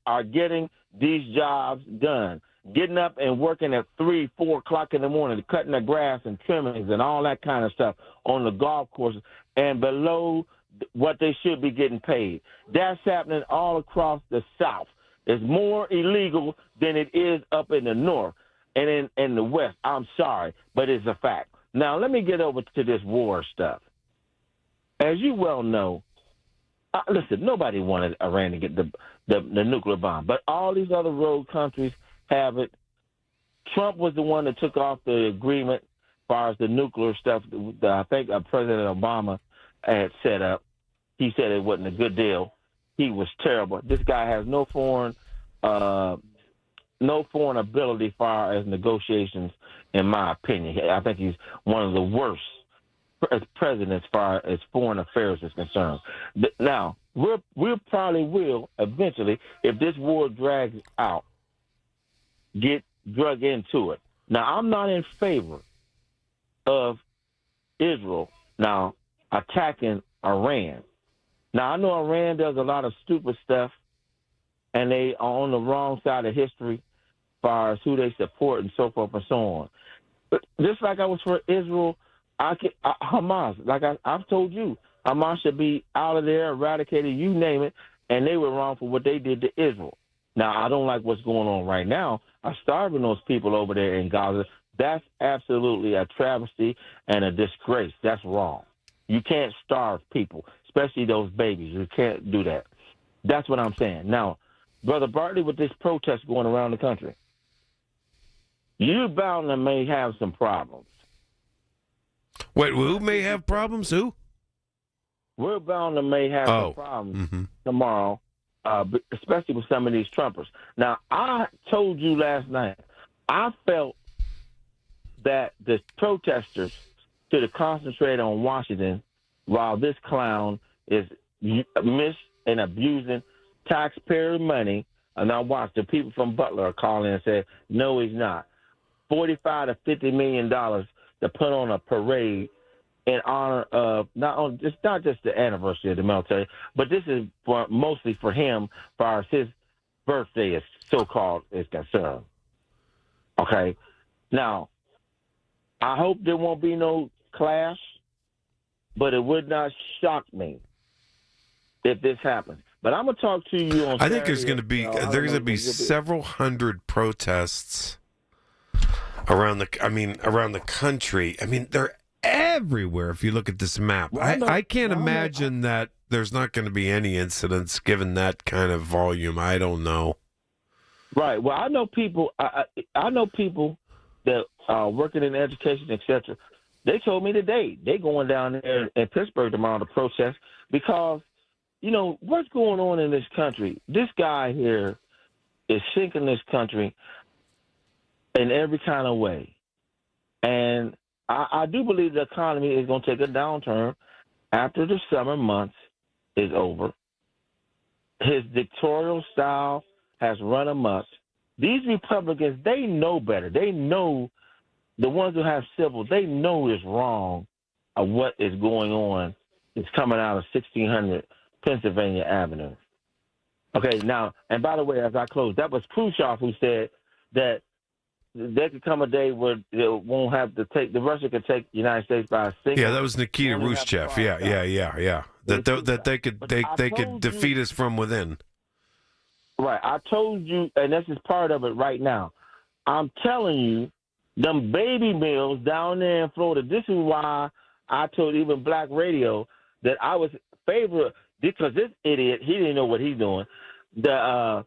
are getting these jobs done, getting up and working at 3, 4 o'clock in the morning, cutting the grass and trimmings and all that kind of stuff on the golf courses and below what they should be getting paid. That's happening all across the South. It's more illegal than it is up in the North and in the West. I'm sorry, but it's a fact. Now, let me get over to this war stuff. As you well know, listen, nobody wanted Iran to get the nuclear bomb, but all these other rogue countries have it. Trump was the one that took off the agreement as far as the nuclear stuff that I think President Obama had set up. He said it wasn't a good deal. He was terrible. This guy has no foreign ability as far as negotiations, in my opinion. I think he's one of the worst presidents as far as foreign affairs is concerned. Now, we probably will eventually, if this war drags out, get drug into it. Now, I'm not in favor of Israel now attacking Iran. Now, I know Iran does a lot of stupid stuff, and they are on the wrong side of history as far as who they support and so forth and so on. But just like I was for Israel, Hamas, like I've told you, Hamas should be out of there, eradicated, you name it, and they were wrong for what they did to Israel. Now, I don't like what's going on right now. I'm starving those people over there in Gaza. That's absolutely a travesty and a disgrace. That's wrong. You can't starve people, especially those babies. You can't do that. That's what I'm saying. Now, Brother Bartley, with this protest going around the country, you bound to may have some problems. Wait, who may have problems? Who? We're bound to may have some problems tomorrow, especially with some of these Trumpers. Now, I told you last night, I felt that the protesters should concentrate on Washington while this clown is and abusing taxpayer money. And I watched the people from Butler are calling and said, no, he's not. $45 to $50 million to put on a parade in honor of not just the anniversary of the military, but this is mostly for him, as far as his birthday is so-called is concerned. Okay? Now, I hope there won't be no clash, but it would not shock me if this happens. But I'm going to talk to you on Saturday. I think there's going to be several hundred protests around the country. I mean, they're everywhere if you look at this map. I can't imagine that there's not going to be any incidents given that kind of volume. I don't know. Right. Well, I know people. I know people that are working in education, etc. They told me today they going down there in Pittsburgh tomorrow to protest because, you know, what's going on in this country? This guy here is sinking this country in every kind of way. And I do believe the economy is going to take a downturn after the summer months is over. His dictatorial style has run amok. These Republicans, they know better. They know, the ones who have civil, they know it's wrong of what is going on. It's coming out of 1600 Pennsylvania Avenue. Okay, now, and by the way, as I close, that was Khrushchev who said that there could come a day where they won't have to take, the Russia could take the United States by a single. Yeah, that was Nikita Khrushchev. Yeah. That they could defeat us from within. Right. I told you, and this is part of it right now. I'm telling you, them baby mills down there in Florida, this is why I told even Black Radio that I was favorite, because this idiot, he didn't know what he's doing. The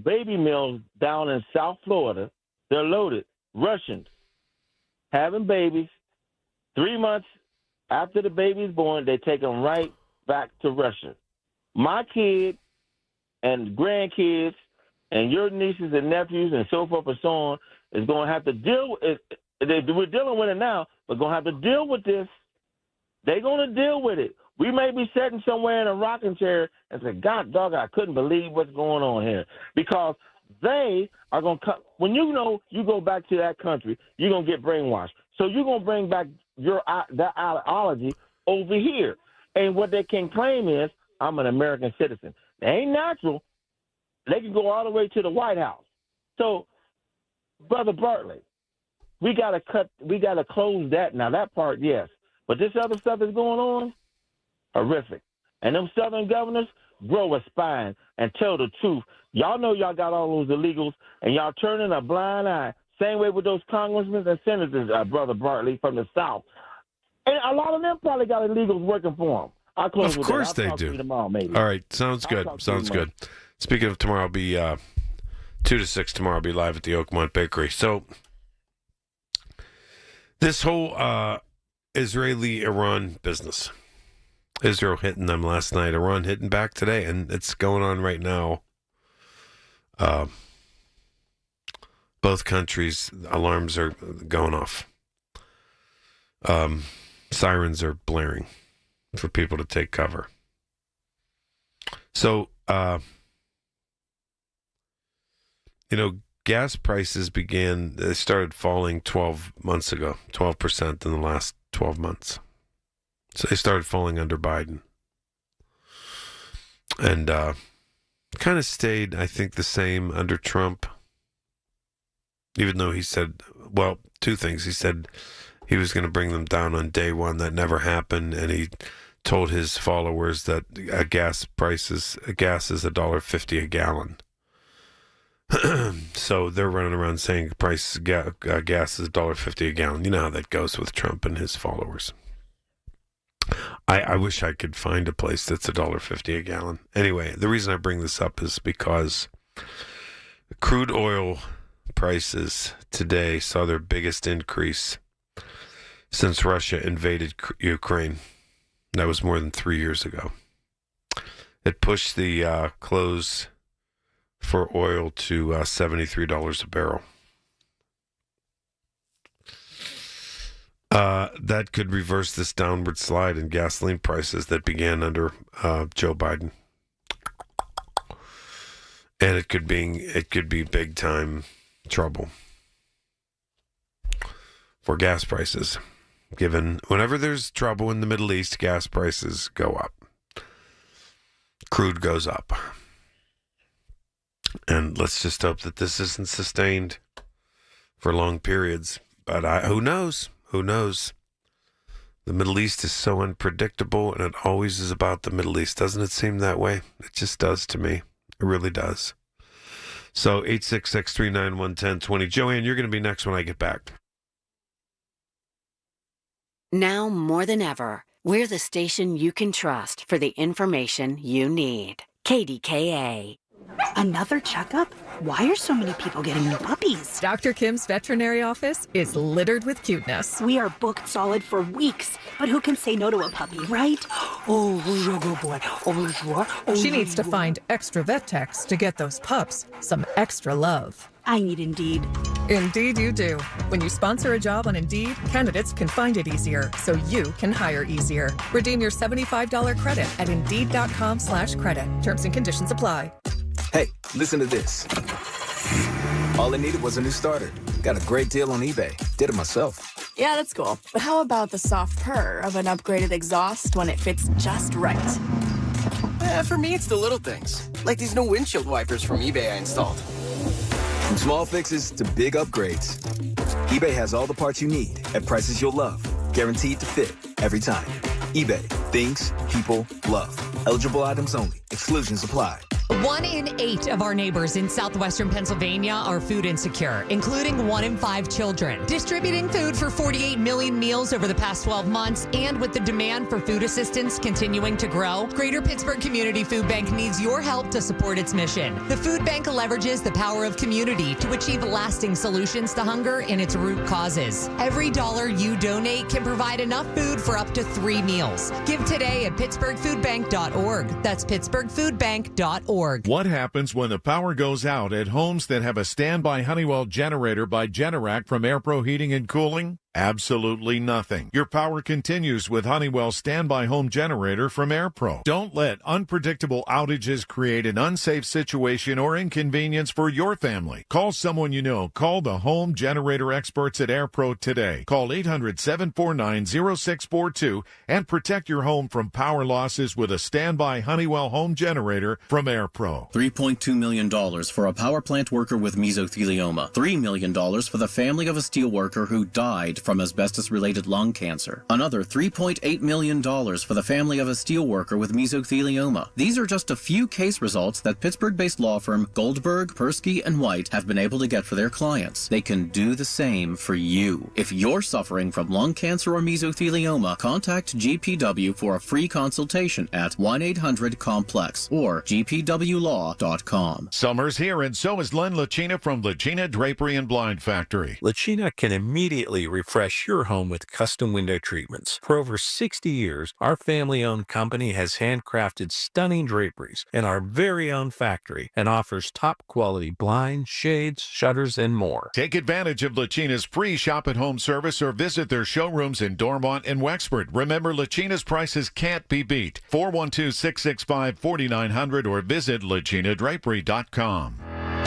baby mills down in South Florida, they're loaded. Russians having babies. 3 months after the baby's born, they take them right back to Russia. My kid and grandkids and your nieces and nephews and so forth and so on is going to have to deal with it. We're dealing with it now, but going to have to deal with this. They're going to deal with it. We may be sitting somewhere in a rocking chair and say, God, dog, I couldn't believe what's going on here. Because they are going to come. When you know you go back to that country, you're going to get brainwashed. So you're going to bring back that ideology over here. And what they can claim is, I'm an American citizen. It ain't natural. They can go all the way to the White House. So, Brother Bartley, we got to close that. Now, that part, yes. But this other stuff is going on, horrific. And them Southern governors, grow a spine and tell the truth. Y'all know y'all got all those illegals, and y'all turning a blind eye. Same way with those congressmen and senators, Brother Bartley, from the South. And a lot of them probably got illegals working for them. I'll close of course they do. Tomorrow, maybe. All right, sounds good. Sounds good. Speaking of tomorrow, I'll be 2 to 6 tomorrow. I'll be live at the Oakmont Bakery. So this whole Israeli-Iran business, Israel hitting them last night, Iran hitting back today, and it's going on right now. Both countries, alarms are going off. Sirens are blaring for people to take cover. So, gas prices they started falling 12 months ago, 12% in the last 12 months. So they started falling under Biden. And kind of stayed, I think, the same under Trump. Even though he said, well, two things. He said he was going to bring them down on day one. That never happened. And he told his followers that gas is $1.50 a gallon. So they're running around saying gas is $1.50 a gallon. You know how that goes with Trump and his followers. I wish I could find a place that's $1.50 a gallon. Anyway, the reason I bring this up is because crude oil prices today saw their biggest increase since Russia invaded Ukraine. That was more than 3 years ago. It pushed the close for oil to $73 a barrel. That could reverse this downward slide in gasoline prices that began under Joe Biden. And it could be big time trouble for gas prices. Given whenever there's trouble in the Middle East, gas prices go up. Crude goes up. And let's just hope that this isn't sustained for long periods. But who knows? Who knows? The Middle East is so unpredictable, and it always is about the Middle East. Doesn't it seem that way? It just does to me. It really does. So 866-391-1020. Joanne, you're going to be next when I get back. Now more than ever, we're the station you can trust for the information you need. KDKA. Another checkup? Why are so many people getting new puppies? Dr. Kim's veterinary office is littered with cuteness. We are booked solid for weeks, but who can say no to a puppy, right? Oh, you're a good boy. Oh, sure. Oh, She needs to find extra vet techs to get those pups some extra love. I need Indeed. Indeed you do. When you sponsor a job on Indeed, candidates can find it easier, so you can hire easier. Redeem your $75 credit at Indeed.com/credit. Terms and conditions apply. Hey, listen to this. All I needed was a new starter. Got a great deal on eBay. Did it myself. Yeah, that's cool. But how about the soft purr of an upgraded exhaust when it fits just right? For me, it's the little things. Like these new windshield wipers from eBay I installed. From small fixes to big upgrades, eBay has all the parts you need at prices you'll love. Guaranteed to fit every time. eBay. Things people love. Eligible items only. Exclusions apply. 1 in 8 of our neighbors in southwestern Pennsylvania are food insecure, including 1 in 5 children. Distributing food for 48 million meals over the past 12 months, and with the demand for food assistance continuing to grow, Greater Pittsburgh Community Food Bank needs your help to support its mission. The food bank leverages the power of community to achieve lasting solutions to hunger and its root causes. Every dollar you donate can provide enough food for up to 3 meals. Give today at pittsburghfoodbank.org. That's pittsburghfoodbank.org. What happens when the power goes out at homes that have a standby Honeywell generator by Generac from AirPro Heating and Cooling? Absolutely nothing. Your power continues with Honeywell's standby home generator from AirPro. Don't let unpredictable outages create an unsafe situation or inconvenience for your family. Call someone you know. Call the home generator experts at AirPro today. Call 800-749-0642 and protect your home from power losses with a standby Honeywell home generator from AirPro. $3.2 million for a power plant worker with mesothelioma. $3 million for the family of a steel worker who died from asbestos-related lung cancer. Another $3.8 million for the family of a steel worker with mesothelioma. These are just a few case results that Pittsburgh-based law firm Goldberg, Persky & White have been able to get for their clients. They can do the same for you. If you're suffering from lung cancer or mesothelioma, contact GPW for a free consultation at 1-800-COMPLEX or gpwlaw.com. Summer's here, and so is Len Lacina from Lacina Drapery and Blind Factory. Lacina can immediately refresh your home with custom window treatments. For over 60 years, our family-owned company has handcrafted stunning draperies in our very own factory and offers top-quality blinds, shades, shutters, and more. Take advantage of Lacina's free shop-at-home service or visit their showrooms in Dormont and Wexford. Remember, Lacina's prices can't be beat. 412-665-4900 or visit lacinadrapery.com.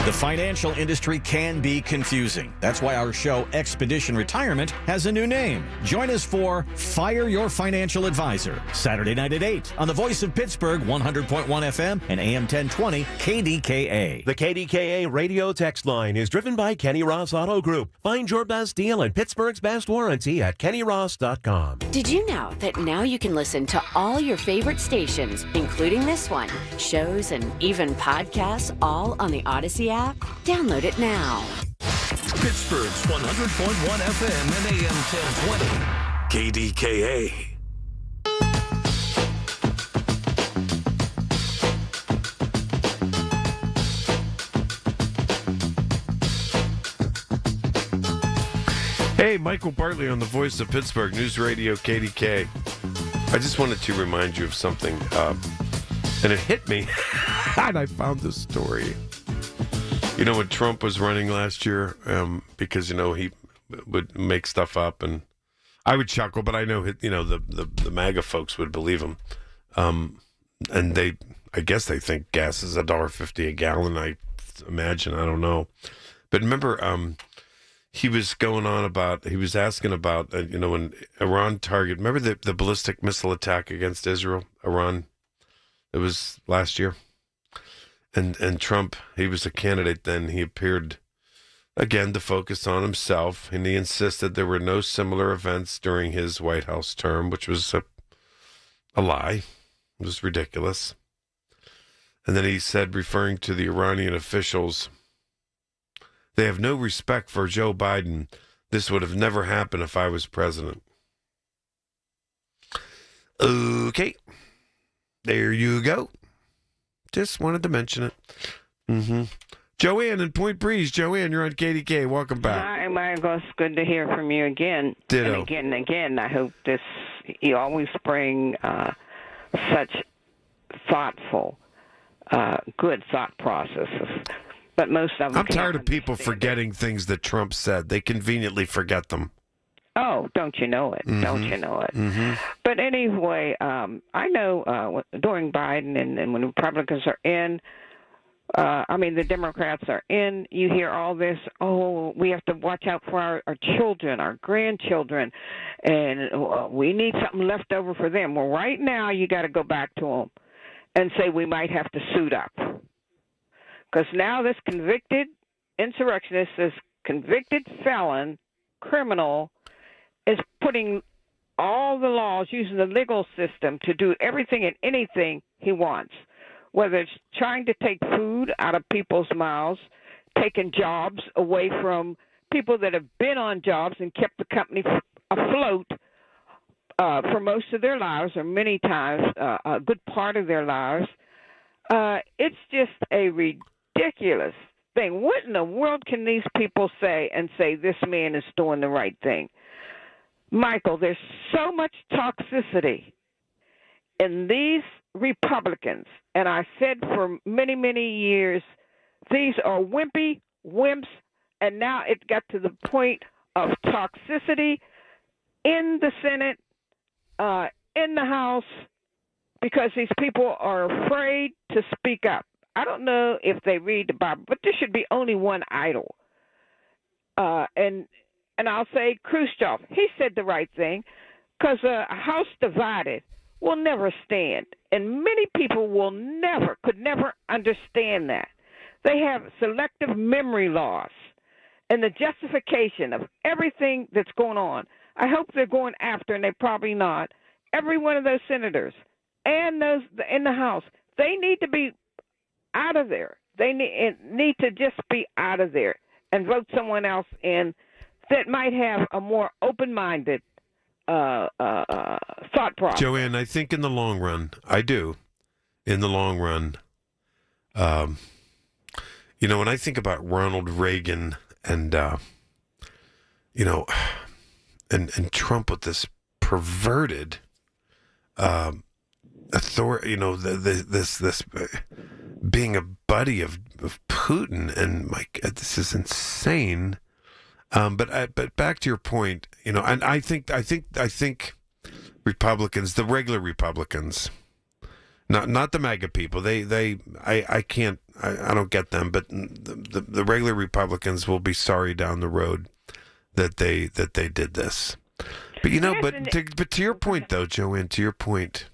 The financial industry can be confusing. That's why our show, Expedition Retirement, has a new name. Join us for Fire Your Financial Advisor, Saturday night at 8 on the Voice of Pittsburgh, 100.1 FM and AM 1020 KDKA. The KDKA radio text line is driven by Kenny Ross Auto Group. Find your best deal and Pittsburgh's best warranty at kennyross.com. Did you know that now you can listen to all your favorite stations, including this one, shows and even podcasts, all on the Odyssey app? Download it now. Pittsburgh's 100.1 FM and AM 1020. KDKA. Hey, Michael Bartley on the Voice of Pittsburgh, News Radio KDK. I just wanted to remind you of something, and it hit me, and I found this story. You know, when Trump was running last year, because, you know, he would make stuff up, and I would chuckle, but I know, you know, the MAGA folks would believe him. And I guess they think gas is $1.50 a gallon, I imagine. I don't know. But remember, he was going on about, he was asking about, you know, when Iran remember the ballistic missile attack against Israel, Iran? It was last year. And Trump, he was a candidate then. He appeared, again, to focus on himself, and he insisted there were no similar events during his White House term, which was a lie. It was ridiculous. And then he said, referring to the Iranian officials, they have no respect for Joe Biden. This would have never happened if I was president. Okay. There you go. Just wanted to mention it. Mm-hmm. Joanne in Point Breeze. Joanne, you're on KDK. Welcome back. Hi, Michael. It's good to hear from you again. Ditto. And again. I hope you always bring such thoughtful, good thought processes. But most of them I'm tired of people forgetting things that Trump said. They conveniently forget them. Oh, don't you know it? Mm-hmm. Don't you know it? Mm-hmm. But anyway, I know during Biden and when Republicans are in, the Democrats are in, you hear all this, oh, we have to watch out for our children, our grandchildren, and we need something left over for them. Well, right now you got to go back to them and say we might have to suit up. Because now this convicted insurrectionist, this convicted felon, criminal, is putting all the laws, using the legal system to do everything and anything he wants, whether it's trying to take food out of people's mouths, taking jobs away from people that have been on jobs and kept the company afloat for most of their lives, or many times a good part of their lives. It's just a ridiculous thing. What in the world can these people say and say this man is doing the right thing? Michael, there's so much toxicity in these Republicans, and I said for many, many years, these are wimpy wimps, and now it got to the point of toxicity in the Senate, in the House, because these people are afraid to speak up. I don't know if they read the Bible, but there should be only one idol. And I'll say Khrushchev, he said the right thing, because a house divided will never stand. And many people could never understand that. They have selective memory loss and the justification of everything that's going on. I hope they're going after, and they're probably not, every one of those senators and those in the House. They need to be out of there. They need to just be out of there and vote someone else in that might have a more open-minded thought process. Joanne, I think in the long run, I do. In the long run, when I think about Ronald Reagan and Trump with this perverted authority, this being a buddy of Putin, and my God, this is insane. But back to your point, and I think Republicans, the regular Republicans, not the MAGA people, I don't get them, but the regular Republicans will be sorry down the road that they did this. But but to your point though, Joanne, to your point,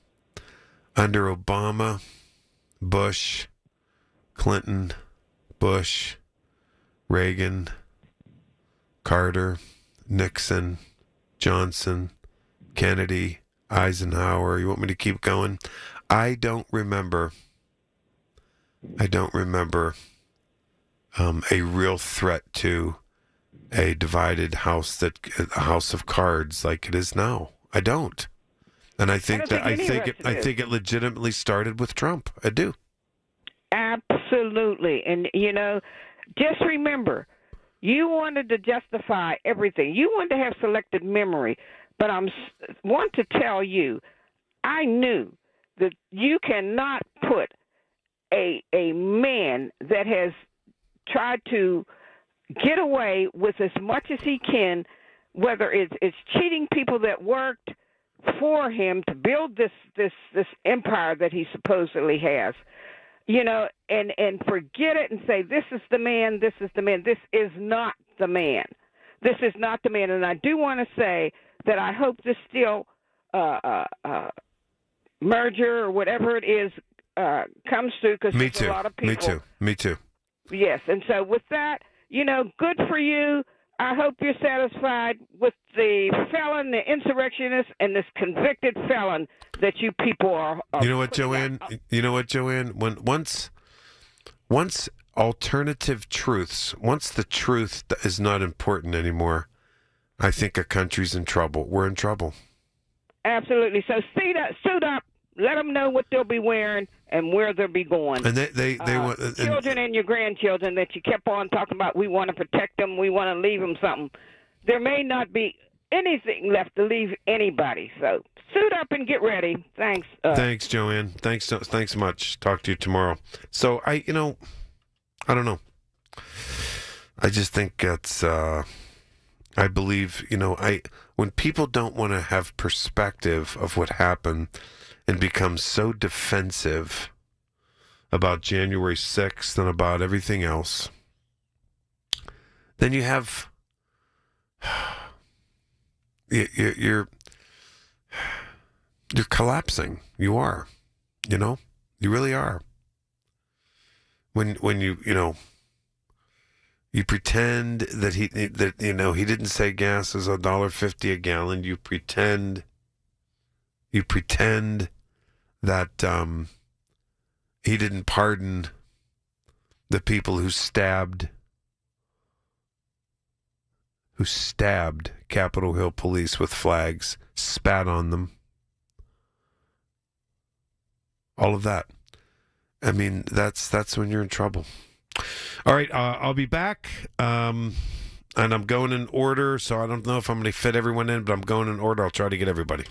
under Obama, Bush, Clinton, Bush, Reagan, Carter, Nixon, Johnson, Kennedy, Eisenhower. You want me to keep going? I don't remember a real threat to a divided house, a house of cards like it is now. I don't. And I think it legitimately started with Trump. I do. Absolutely. And just remember, You wanted to justify everything. You wanted to have selective memory. But I want to tell you, I knew that you cannot put a man that has tried to get away with as much as he can, whether it's cheating people that worked for him to build this empire that he supposedly has, and forget it and say, this is the man, this is the man. This is not the man. This is not the man. And I do want to say that I hope this still merger or whatever it is comes through, because there's a lot of people. Me too. Yes, and so with that, good for you. I hope you're satisfied with the felon, the insurrectionist, and this convicted felon that you people are. You know what, Joanne? When once alternative truths, once the truth is not important anymore, I think a country's in trouble. We're in trouble. Absolutely. So suit up. Let them know what they'll be wearing and where they'll be going. And they want children and your grandchildren that you kept on talking about. We want to protect them. We want to leave them something. There may not be anything left to leave anybody. So suit up and get ready. Thanks. Thanks, Joanne. Thanks much. Talk to you tomorrow. So I don't know. I just think it's. I believe when people don't want to have perspective of what happened and become so defensive about January 6th and about everything else, then you have you're collapsing. You are, you really are. When you pretend that he didn't say gas is $1.50 a gallon. You pretend that he didn't pardon the people who stabbed Capitol Hill police with flags, spat on them. All of that. I mean, that's when you're in trouble. All right, I'll be back, and I'm going in order, so I don't know if I'm going to fit everyone in, but I'm going in order. I'll try to get everybody.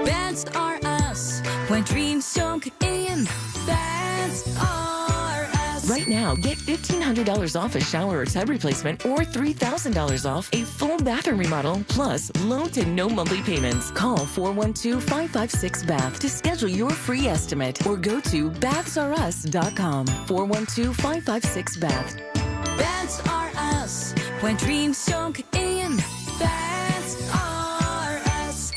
That's are us. When dreams don't get in, that's are us. Right now, get $1,500 off a shower or tub replacement or $3,000 off a full bathroom remodel, plus low to no monthly payments. Call 412-556-BATH to schedule your free estimate or go to bathsareus.com. 412-556-BATH. That's are us. When dreams don't get in, that's are us.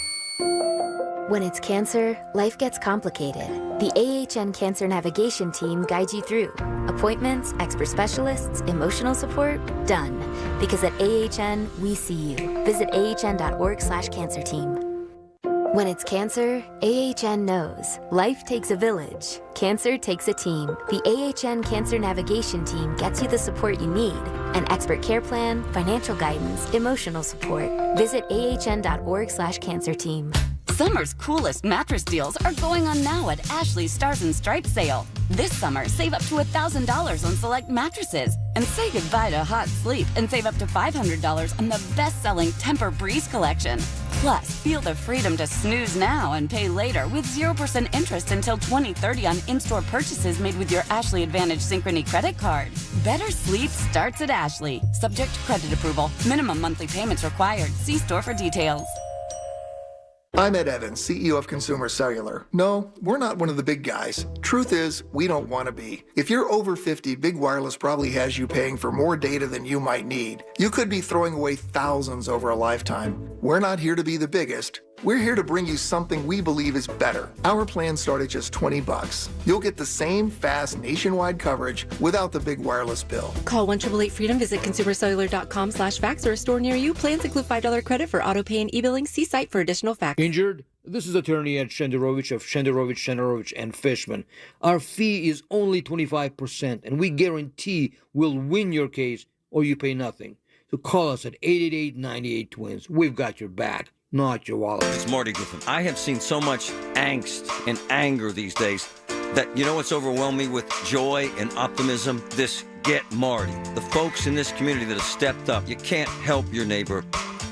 When it's cancer, life gets complicated. The AHN Cancer Navigation Team guides you through. Appointments, expert specialists, emotional support, done. Because at AHN, we see you. Visit ahn.org/cancer team. When it's cancer, AHN knows. Life takes a village. Cancer takes a team. The AHN Cancer Navigation Team gets you the support you need. An expert care plan, financial guidance, emotional support. Visit ahn.org/cancer team. Summer's coolest mattress deals are going on now at Ashley's Stars and Stripes sale. This summer, save up to $1,000 on select mattresses. And say goodbye to hot sleep and save up to $500 on the best-selling Tempur-Breeze collection. Plus, feel the freedom to snooze now and pay later with 0% interest until 2030 on in-store purchases made with your Ashley Advantage Synchrony credit card. Better sleep starts at Ashley. Subject to credit approval. Minimum monthly payments required. See store for details. I'm Ed Evans, CEO of Consumer Cellular. No, we're not one of the big guys. Truth is, we don't want to be. If you're over 50, Big Wireless probably has you paying for more data than you might need. You could be throwing away thousands over a lifetime. We're not here to be the biggest. We're here to bring you something we believe is better. Our plans start at just $20. You'll get the same fast nationwide coverage without the big wireless bill. Call 1-888-FREEDOM. Visit consumercellular.com/facts or a store near you. Plans include $5 credit for auto pay and e-billing. See site for additional facts. Injured? This is attorney Ed Shenderovich of Shenderovich and Fishman. Our fee is only 25%, and we guarantee we'll win your case or you pay nothing. So call us at 888-98-TWINS. We've got your back. Not your wallet. It's Marty Griffin. I have seen so much angst and anger these days that, you know what's overwhelmed me with joy and optimism? This get Marty. The folks in this community that have stepped up. You can't help your neighbor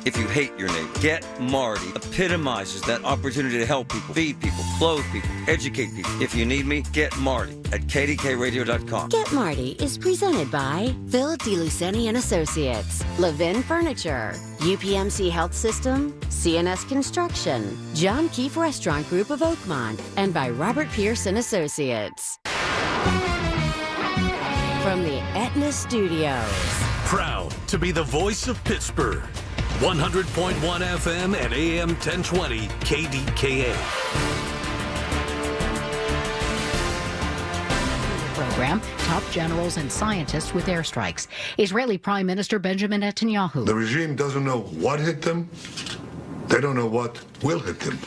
if you hate your neighbor. Get Marty epitomizes that opportunity to help people, feed people, clothe people, educate people. If you need me, get Marty at KDKRadio.com. Get Marty is presented by Phil DeLuceni and Associates, Levin Furniture, UPMC Health System, CNS Construction, John Keefe Restaurant Group of Oakmont, and by Robert Pierce and Associates. From the Aetna Studios. Proud to be the voice of Pittsburgh. 100.1 FM and AM 1020 KDKA. Program, top generals and scientists with airstrikes. Israeli Prime Minister Benjamin Netanyahu. The regime doesn't know what hit them. They don't know what will hit them.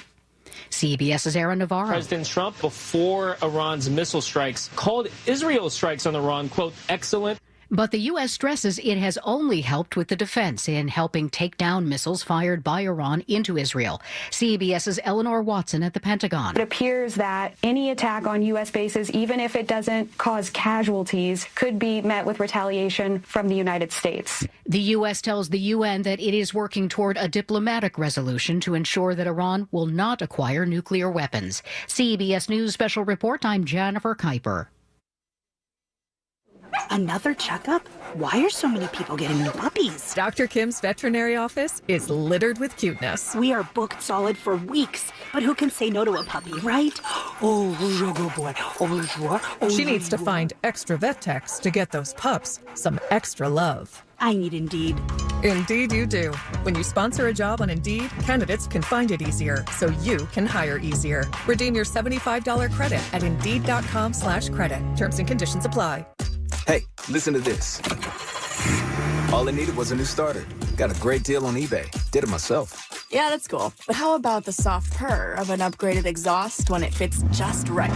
CBS's Aaron Navarro. President Trump, before Iran's missile strikes, called Israel's strikes on Iran, quote, excellent. But the U.S. stresses it has only helped with the defense in helping take down missiles fired by Iran into Israel. CBS's Eleanor Watson at the Pentagon. It appears that any attack on U.S. bases, even if it doesn't cause casualties, could be met with retaliation from the United States. The U.S. tells the UN that it is working toward a diplomatic resolution to ensure that Iran will not acquire nuclear weapons. CBS News Special Report, I'm Jennifer Kuiper. Another checkup? Why are so many people getting new puppies? Dr. Kim's veterinary office is littered with cuteness. We are booked solid for weeks, but who can say no to a puppy, right? Oh, bonjour, good boy. Oh, bonjour. Oh, She needs to find extra vet techs to get those pups some extra love. I need Indeed. Indeed you do. When you sponsor a job on Indeed, candidates can find it easier, so you can hire easier. Redeem your $75 credit at Indeed.com/credit. Terms and conditions apply. Hey, listen to this. All I needed was a new starter. Got a great deal on eBay. Did it myself. Yeah, that's cool. But how about the soft purr of an upgraded exhaust when it fits just right?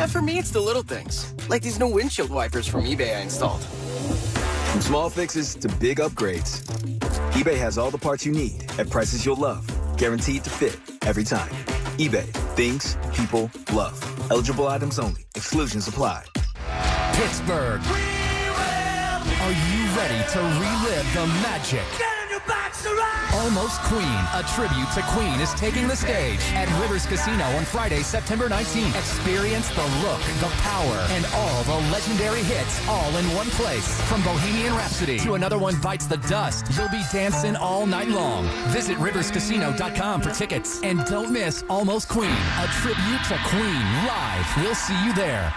For me, it's the little things. Like these new windshield wipers from eBay I installed. From small fixes to big upgrades, eBay has all the parts you need at prices you'll love. Guaranteed to fit every time. eBay. Things people love. Eligible items only. Exclusions apply. Pittsburgh. Are you ready to relive the magic? Almost Queen, a tribute to Queen, is taking the stage at Rivers Casino on Friday, September 19th. Experience the look, the power, and all the legendary hits all in one place. From Bohemian Rhapsody to Another One Bites the Dust, you'll be dancing all night long. Visit riverscasino.com for tickets. And don't miss Almost Queen, a tribute to Queen live. We'll see you there.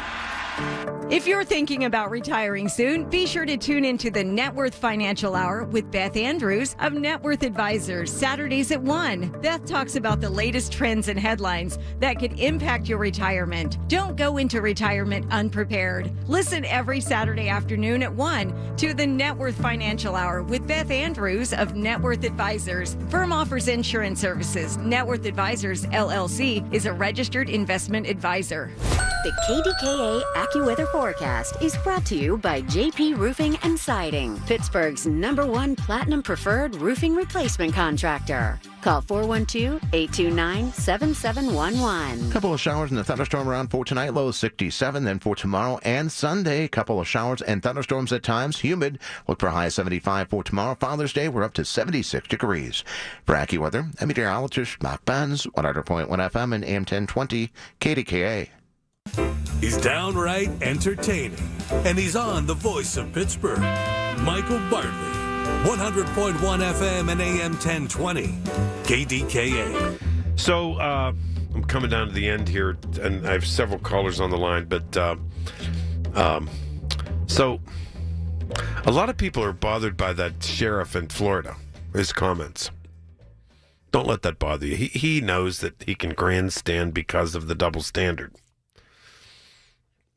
If you're thinking about retiring soon, be sure to tune into the Net Worth Financial Hour with Beth Andrews of Net Worth Advisors, Saturdays at 1. Beth talks about the latest trends and headlines that could impact your retirement. Don't go into retirement unprepared. Listen every Saturday afternoon at 1 to the Net Worth Financial Hour with Beth Andrews of Net Worth Advisors. Firm offers insurance services. Net Worth Advisors, LLC, is a registered investment advisor. The KDKA AccuWeather forecast is brought to you by JP Roofing and Siding, Pittsburgh's #1 Platinum Preferred roofing replacement contractor. Call 412-829-7711. Couple of showers and a thunderstorm around for tonight, low 67. Then for tomorrow and Sunday, couple of showers and thunderstorms at times, humid. Look for a high 75 for tomorrow. Father's Day, we're up to 76 degrees. For AccuWeather, I'm meteorologist Mark Benz, 100.1 FM and AM 1020 KDKA. He's downright entertaining, and he's on the voice of Pittsburgh, Michael Bartley, 100.1 FM and AM 1020, KDKA. So I'm coming down to the end here, and I have several callers on the line, but so a lot of people are bothered by that sheriff in Florida, his comments. Don't let that bother you. He knows that he can grandstand because of the double standard.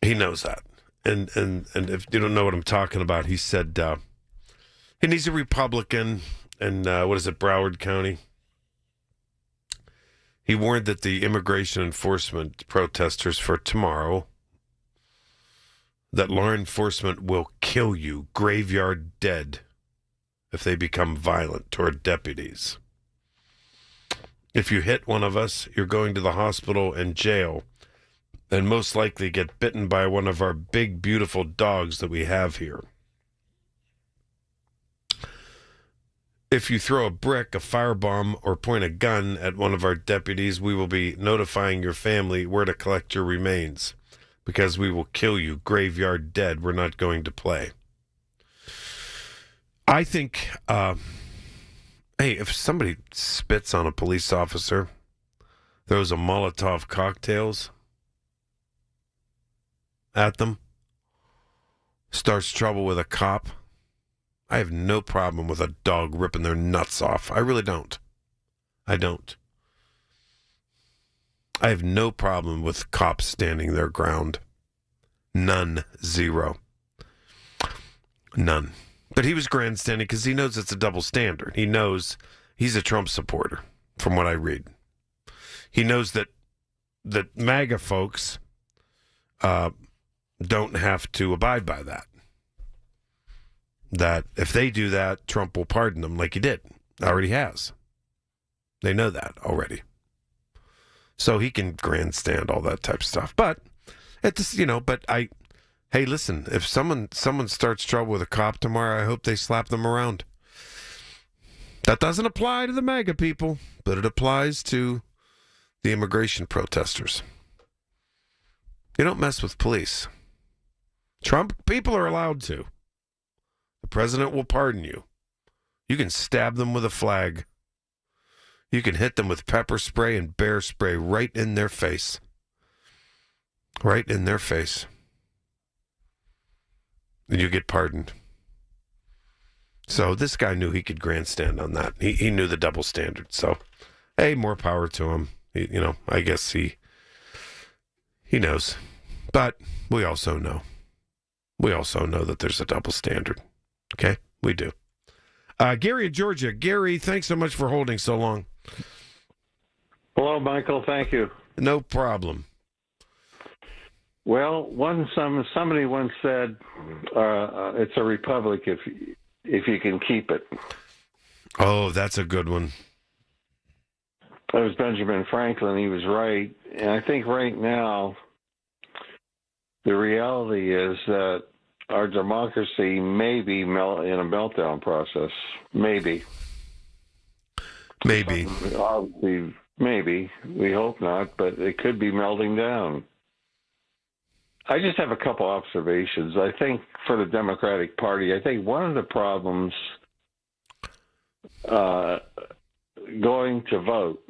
He knows that. And if you don't know what I'm talking about, he said, and he's a Republican in, Broward County. He warned that the immigration enforcement protesters for tomorrow, that law enforcement will kill you graveyard dead if they become violent toward deputies. If you hit one of us, you're going to the hospital and jail and most likely get bitten by one of our big, beautiful dogs that we have here. If you throw a brick, a firebomb, or point a gun at one of our deputies, we will be notifying your family where to collect your remains, because we will kill you graveyard dead. We're not going to play. I think, hey, if somebody spits on a police officer, throws a Molotov cocktails at them, starts trouble with a cop, I have no problem with a dog ripping their nuts off. I really don't. I don't. I have no problem with cops standing their ground. None. Zero. None. But he was grandstanding because he knows it's a double standard. He knows he's a Trump supporter, from what I read. He knows that MAGA folks don't have to abide by that. That if they do that, Trump will pardon them like he did. Already has. They know that already. So he can grandstand all that type of stuff. But hey, listen, if someone starts trouble with a cop tomorrow, I hope they slap them around. That doesn't apply to the MAGA people, but it applies to the immigration protesters. You don't mess with police. Trump people are allowed to. The president will pardon you. You can stab them with a flag. You can hit them with pepper spray and bear spray right in their face. Right in their face. And you get pardoned. So this guy knew he could grandstand on that. He knew the double standard. So, hey, more power to him. I guess he knows. But we also know. We also know that there's a double standard. Okay? We do. Gary in Georgia. Gary, thanks so much for holding so long. Hello, Michael. Thank you. No problem. Well, somebody once said it's a republic if you can keep it. Oh, that's a good one. That was Benjamin Franklin. He was right. And I think right now the reality is that our democracy may be in a meltdown process. Maybe. Obviously, maybe. We hope not, but it could be melting down. I just have a couple observations. I think for the Democratic Party, I think one of the problems going to vote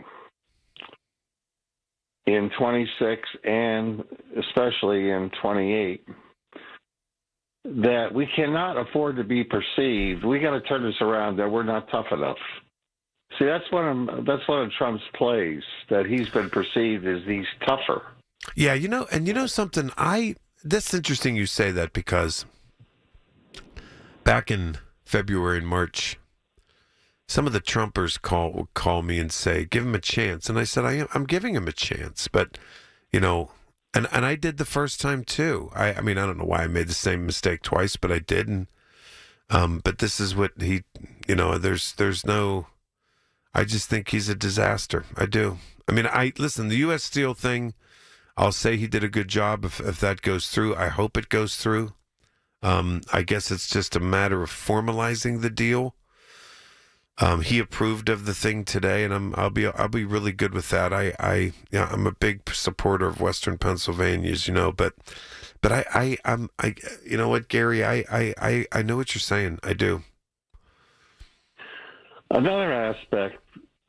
in 26 and especially in 28, that we cannot afford to be perceived. We got to turn this around that we're not tough enough. See, that's one of Trump's plays, that he's been perceived as he's tougher. Yeah, something, that's interesting you say that, because back in February and March, some of the Trumpers would call me and say, give him a chance. And I said, I'm giving him a chance. But, and I did the first time too. I mean, I don't know why I made the same mistake twice, but I did. And, but this is what he, there's no, I just think he's a disaster. I do. I mean, listen, the U.S. Steel thing, I'll say he did a good job if that goes through. I hope it goes through. I guess it's just a matter of formalizing the deal. He approved of the thing today, and I'll be really good with that. I'm a big supporter of Western Pennsylvania, as you know, but I'm you know what, Gary, I know what you're saying. I do. Another aspect.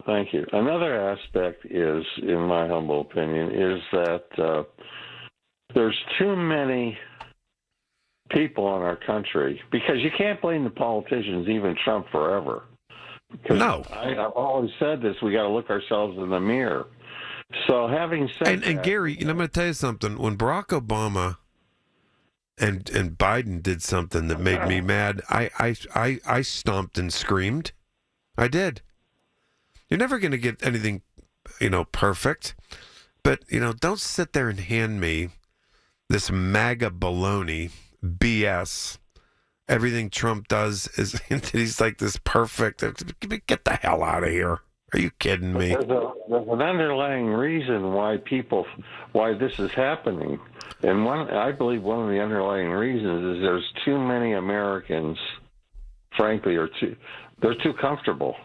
Thank you. Another aspect is, in my humble opinion, is that there's too many people in our country, because you can't blame the politicians, even Trump, forever. No. I've always said this, we got to look ourselves in the mirror. So having said and Gary, I'm going to tell you something. When Barack Obama and Biden did something that made me mad, I stomped and screamed. I did. You're never going to get anything, perfect. But, don't sit there and hand me this MAGA baloney BS. Everything Trump does is, he's like this perfect. Get the hell out of here. Are you kidding me? There's an underlying reason why this is happening, and I believe one of the underlying reasons is there's too many Americans, frankly, they're too comfortable.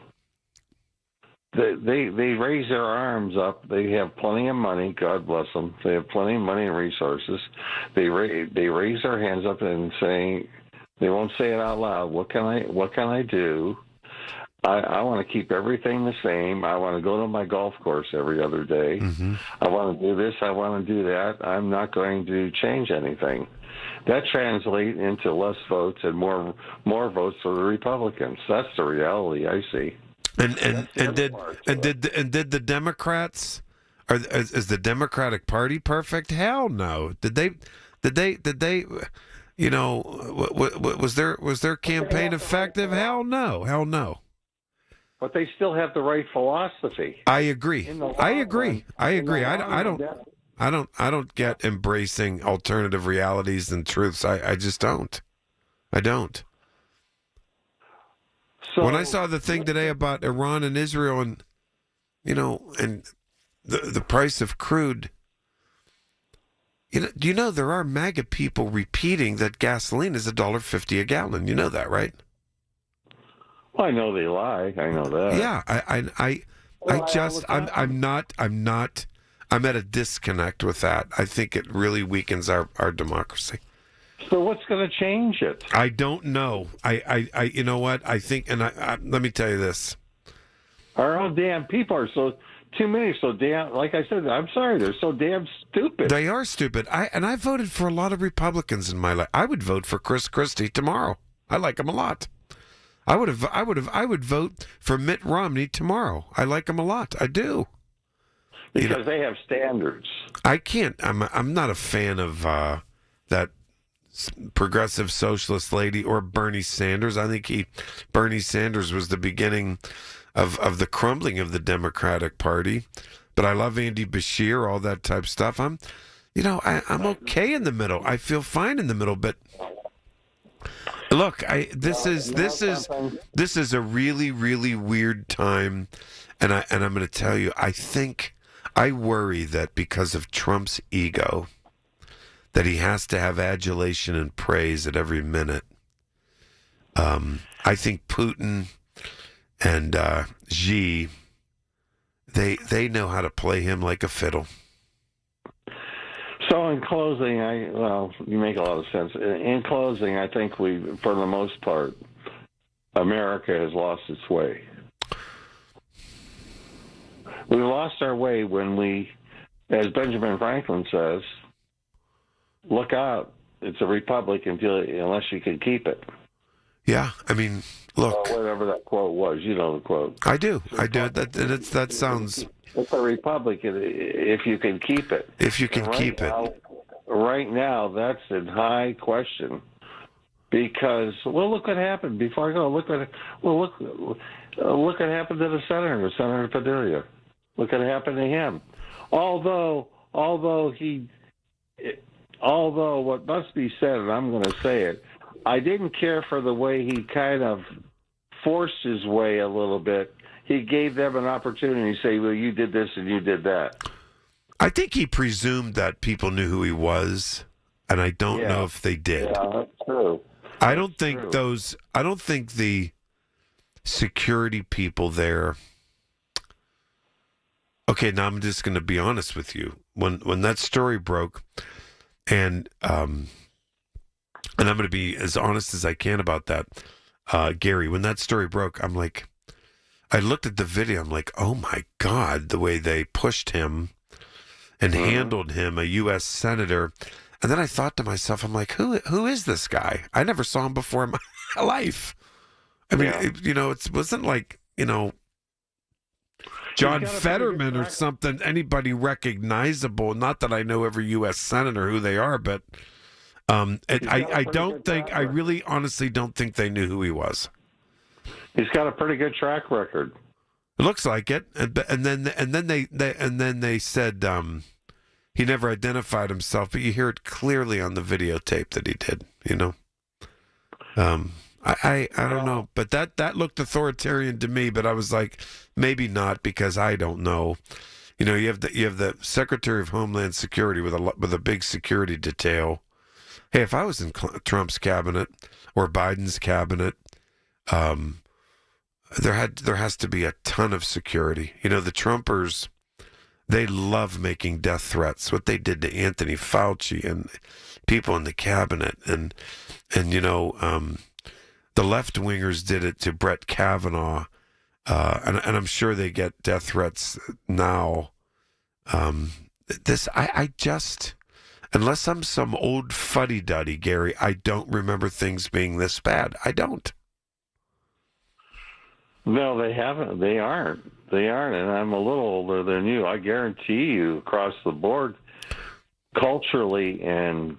They raise their arms up. They have plenty of money. God bless them. They have plenty of money and resources. They raise their hands up and say, they won't say it out loud. What can I do? I want to keep everything the same. I want to go to my golf course every other day. Mm-hmm. I want to do this. I want to do that. I'm not going to change anything. That translates into less votes and more votes for the Republicans. That's the reality I see. And did the Democrats is the Democratic Party perfect? Hell no. Did they you know, was their campaign effective? Hell no. But they still have the right philosophy. I agree. I don't get embracing alternative realities and truths. I just don't. I don't. So, when I saw the thing today about Iran and Israel and, you know, and the price of crude, do you know there are MAGA people repeating that gasoline is $1.50 a gallon? You know that, right? Well, I know they lie. I know that. Yeah, I'm at a disconnect with that. I think it really weakens our democracy. So what's going to change it? I don't know. I you know what? I think, and I let me tell you this. Our own damn people are too many, so damn, like I said, I'm sorry, they're so damn stupid. They are stupid. I voted for a lot of Republicans in my life. I would vote for Chris Christie tomorrow. I like him a lot. I would vote for Mitt Romney tomorrow. I like him a lot. I do. Because they have standards. I can't. I'm not a fan of that progressive socialist lady or Bernie Sanders. I think Bernie Sanders was the beginning of the crumbling of the Democratic Party. But I love Andy Bashir, all that type of stuff. I'm okay in the middle. I feel fine in the middle. But look, this is a really, really weird time, and I'm going to tell you, I worry that because of Trump's ego, that he has to have adulation and praise at every minute. I think Putin and Xi, they know how to play him like a fiddle. So in closing, you make a lot of sense. In closing, I think for the most part, America has lost its way. We lost our way when we, as Benjamin Franklin says, look out. It's a republic unless you can keep it. Yeah, I mean, look. Whatever that quote was, you know the quote. I do. That sounds. It's a republic if you can keep it. If you can keep it. Right now, that's in high question. Because, look what happened. Before I go, look what happened to the Senator Padilla. Look what happened to him. Although what must be said, and I'm going to say it, I didn't care for the way he kind of forced his way a little bit. He gave them an opportunity to say, well, you did this and you did that. I think he presumed that people knew who he was, and I don't know if they did. Yeah, that's true. I don't think the security people there. Okay, now I'm just going to be honest with you. When that story broke, and I'm going to be as honest as I can about that, Gary. When that story broke, I'm like, I looked at the video. I'm like, oh my God, the way they pushed him and handled him, a U.S. senator. And then I thought to myself, I'm like, who is this guy? I never saw him before in my life. I mean, it wasn't like, John Fetterman or something, anybody recognizable. Not that I know every U.S. senator who they are, but I really honestly don't think they knew who he was. He's got a pretty good track record. It looks like it, and then they said he never identified himself, but you hear it clearly on the videotape that he did. I don't know, but that looked authoritarian to me. But I was like, maybe not, because I don't know. You know, you have the Secretary of Homeland Security with a big security detail. Hey, if I was in Trump's cabinet or Biden's cabinet, there has to be a ton of security. You know, the Trumpers, they love making death threats. What they did to Anthony Fauci and people in the cabinet, and you know, the left-wingers did it to Brett Kavanaugh, and I'm sure they get death threats now. I just, unless I'm some old fuddy-duddy, Gary, I don't remember things being this bad. I don't. No, they haven't. They aren't. And I'm a little older than you. I guarantee you, across the board, culturally and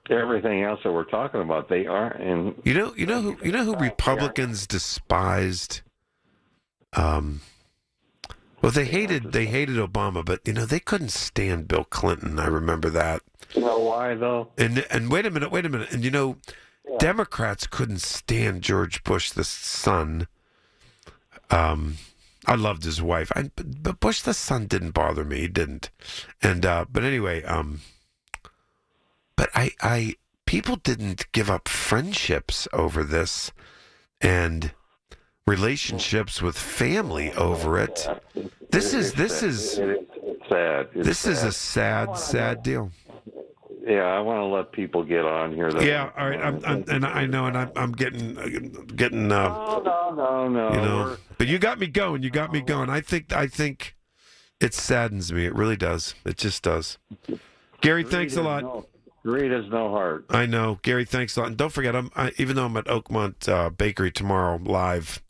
everything else that we're talking about, they aren't. And you know who Republicans despised. Well, they hated Obama, but you know they couldn't stand Bill Clinton. I remember that. You know why though? And wait a minute. And you know, Democrats couldn't stand George Bush the son. I loved his wife, but Bush the son didn't bother me. He didn't. And but anyway, but I people didn't give up friendships over this, and relationships with family over it. This is sad. This is a sad deal. Yeah, I want to let people get on here. Yeah, all right. I'm getting. No. You know, but you got me going. I think it saddens me. It really does. It just does. Gary, thanks a lot. Greed has no heart. I know, Gary. Thanks a lot. And don't forget, even though I'm at Oakmont Bakery tomorrow live,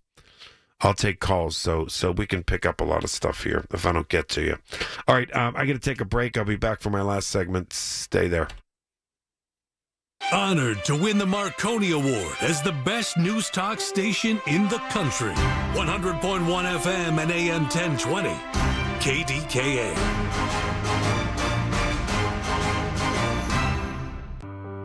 I'll take calls so we can pick up a lot of stuff here if I don't get to you. All right, I got to take a break. I'll be back for my last segment. Stay there. Honored to win the Marconi Award as the best news talk station in the country. 100.1 FM and AM 1020. KDKA.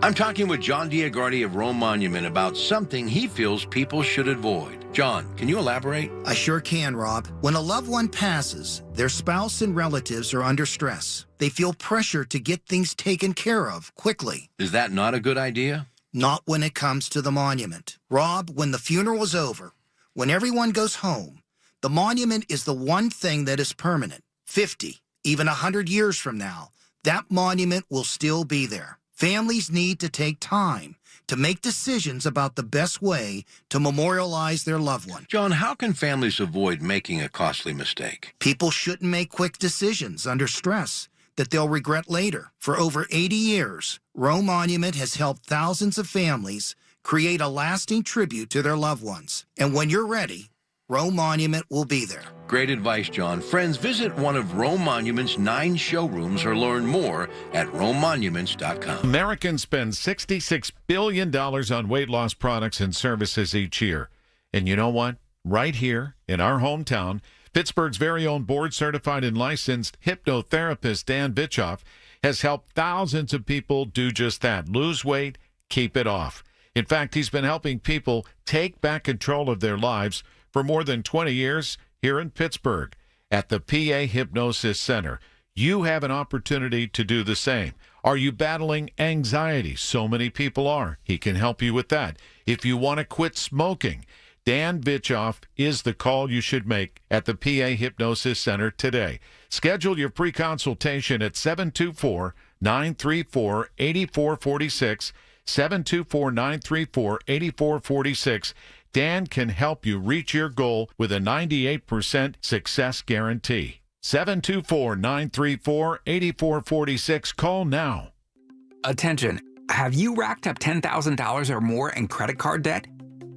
I'm talking with John Diagardi of Rome Monument about something he feels people should avoid. John, can you elaborate? I sure can, Rob. When a loved one passes, their spouse and relatives are under stress. They feel pressure to get things taken care of quickly. Is that not a good idea? Not when it comes to the monument. Rob, when the funeral is over, when everyone goes home, the monument is the one thing that is permanent. 50, even 100 years from now, that monument will still be there. Families need to take time to make decisions about the best way to memorialize their loved one. John, how can families avoid making a costly mistake? People shouldn't make quick decisions under stress that they'll regret later. For over 80 years, Rome Monument has helped thousands of families create a lasting tribute to their loved ones. And when you're ready, Rome Monument will be there. Great advice, John. Friends, visit one of Rome Monument's 9 showrooms or learn more at romemonuments.com. Americans spend $66 billion on weight loss products and services each year. And you know what? Right here in our hometown, Pittsburgh's very own board-certified and licensed hypnotherapist Dan Bitchoff has helped thousands of people do just that. Lose weight, keep it off. In fact, he's been helping people take back control of their lives for more than 20 years here in Pittsburgh at the PA Hypnosis Center. You have an opportunity to do the same. Are you battling anxiety? So many people are. He can help you with that. If you want to quit smoking, Dan Bitchoff is the call you should make at the PA Hypnosis Center today. Schedule your free consultation at 724-934-8446, 724-934-8446. Dan can help you reach your goal with a 98% success guarantee. 724-934-8446. Call now. Attention. Have you racked up $10,000 or more in credit card debt?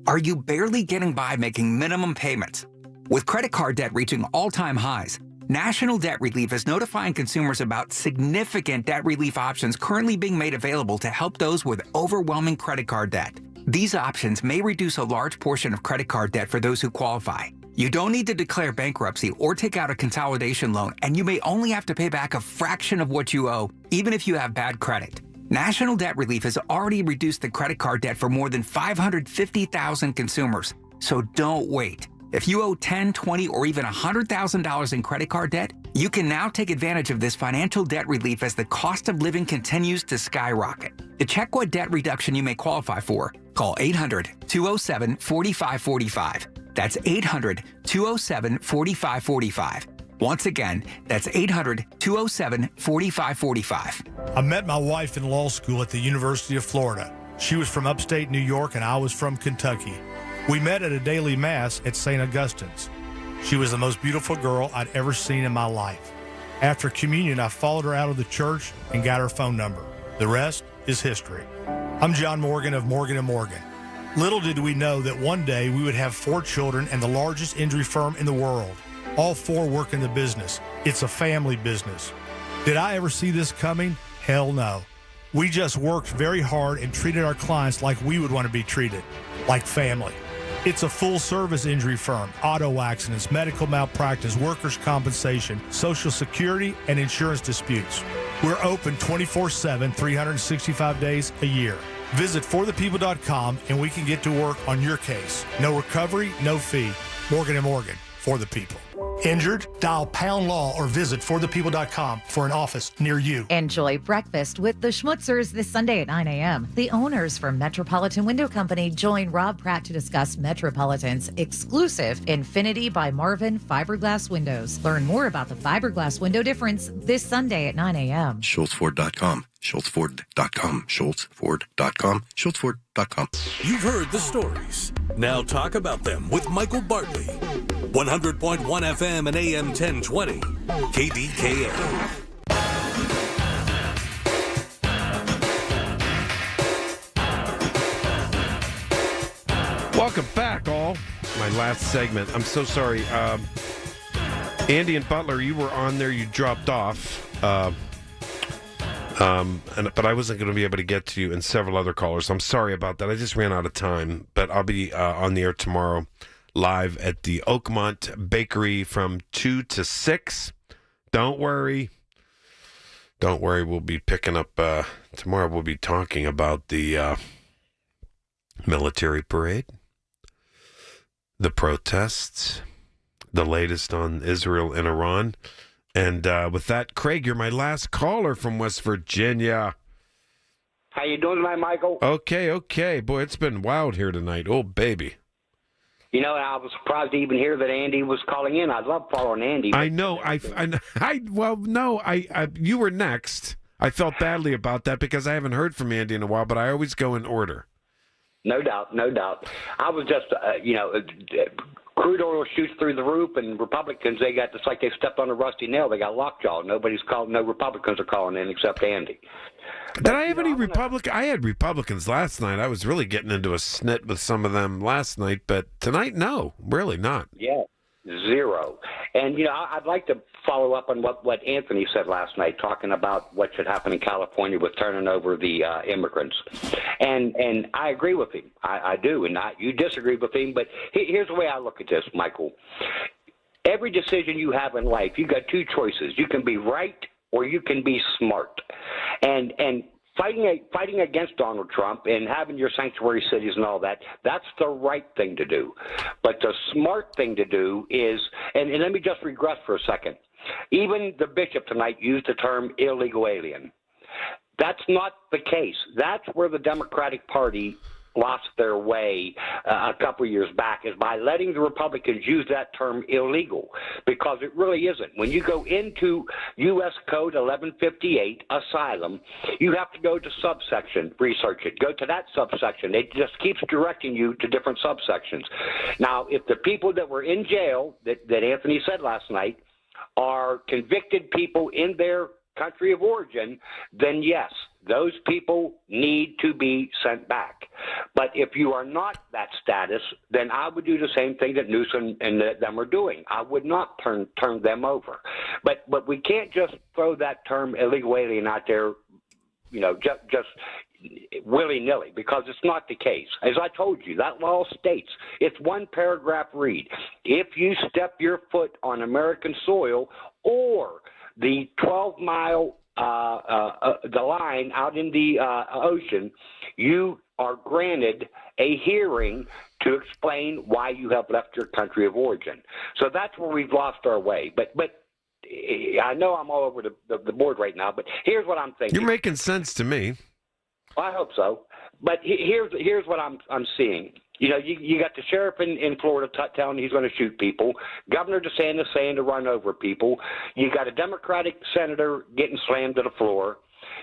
Are you barely getting by making minimum payments? With credit card debt reaching all-time highs, National Debt Relief is notifying consumers about significant debt relief options currently being made available to help those with overwhelming credit card debt. These options may reduce a large portion of credit card debt for those who qualify. You don't need to declare bankruptcy or take out a consolidation loan, and you may only have to pay back a fraction of what you owe, even if you have bad credit. National Debt Relief has already reduced the credit card debt for more than 550,000 consumers. So don't wait. If you owe $10, $20, or even $100,000 in credit card debt, you can now take advantage of this financial debt relief as the cost of living continues to skyrocket. To check what debt reduction you may qualify for, call 800-207-4545. That's 800-207-4545. Once again, that's 800-207-4545. I met my wife in law school at the University of Florida. She was from upstate New York and I was from Kentucky. We met at a daily mass at St. Augustine's. She was the most beautiful girl I'd ever seen in my life. After communion, I followed her out of the church and got her phone number. The rest is history. I'm John Morgan of Morgan & Morgan. Little did we know that one day we would have 4 children and the largest injury firm in the world. All 4 work in the business. It's a family business. Did I ever see this coming? Hell no. We just worked very hard and treated our clients like we would want to be treated, like family. It's a full-service injury firm, auto accidents, medical malpractice, workers' compensation, Social Security, and insurance disputes. We're open 24/7, 365 days a year. Visit forthepeople.com and we can get to work on your case. No recovery, no fee. Morgan & Morgan, for the people. Injured? Dial pound law or visit forthepeople.com for an office near you. Enjoy breakfast with the Schmutzers this Sunday at 9 a.m. The owners from Metropolitan Window Company join Rob Pratt to discuss Metropolitan's exclusive Infinity by Marvin fiberglass windows. Learn more about the fiberglass window difference this Sunday at 9 a.m. SchultzFord.com. SchultzFord.com. SchultzFord.com. SchultzFord.com. You've heard the stories. Now talk about them with Michael Bartley. 100.1 FM and AM 1020. KDKA. Welcome back, all. My last segment. I'm so sorry. Andy and Butler, you were on there. You dropped off. But I wasn't going to be able to get to you and several other callers. I'm sorry about that. I just ran out of time. But I'll be on the air tomorrow live at the Oakmont Bakery from 2 to 6. Don't worry. Don't worry. We'll be picking up tomorrow. We'll be talking about the military parade, the protests, the latest on Israel and Iran. And with that, Craig, you're my last caller from West Virginia. How you doing tonight, Michael? Okay. Boy, it's been wild here tonight. Oh, baby. You know, I was surprised to even hear that Andy was calling in. I love following Andy. I know. You were next. I felt badly about that because I haven't heard from Andy in a while, but I always go in order. No doubt. I was just, crude oil shoots through the roof, and Republicans, it's like they stepped on a rusty nail. They got lockjaw. No Republicans are calling in except Andy. Did I have any Republicans? I had Republicans last night. I was really getting into a snit with some of them last night, but tonight, no, really not. Yeah, zero. And, I'd like to follow up on what Anthony said last night, talking about what should happen in California with turning over the immigrants. And I agree with him. I do. And you disagree with him. But here's the way I look at this, Michael. Every decision you have in life, you got 2 choices. You can be right or you can be smart. And fighting against Donald Trump and having your sanctuary cities and all that, that's the right thing to do. But the smart thing to do is, and let me just regress for a second. Even the bishop tonight used the term illegal alien. That's not the case. That's where the Democratic Party lost their way a couple years back, is by letting the Republicans use that term illegal, because it really isn't. When you go into U.S. Code 1158, asylum, you have to go to subsection, research it, go to that subsection. It just keeps directing you to different subsections. Now, if the people that were in jail, that Anthony said last night, are convicted people in their country of origin, then yes, those people need to be sent back. But if you are not that status, then I would do the same thing that Newsom and them are doing. I would not turn them over. But we can't just throw that term illegal alien out there, just willy-nilly, because it's not the case. As I told you, that law states, it's one paragraph read. If you step your foot on American soil or the 12-mile the line out in the ocean, you are granted a hearing to explain why you have left your country of origin. So that's where we've lost our way. But I know I'm all over the board right now, but here's what I'm thinking. You're making sense to me. Well, I hope so. But here's what I'm seeing. You know, you got the sheriff in Florida telling he's going to shoot people. Governor DeSantis saying to run over people. You got a Democratic senator getting slammed to the floor.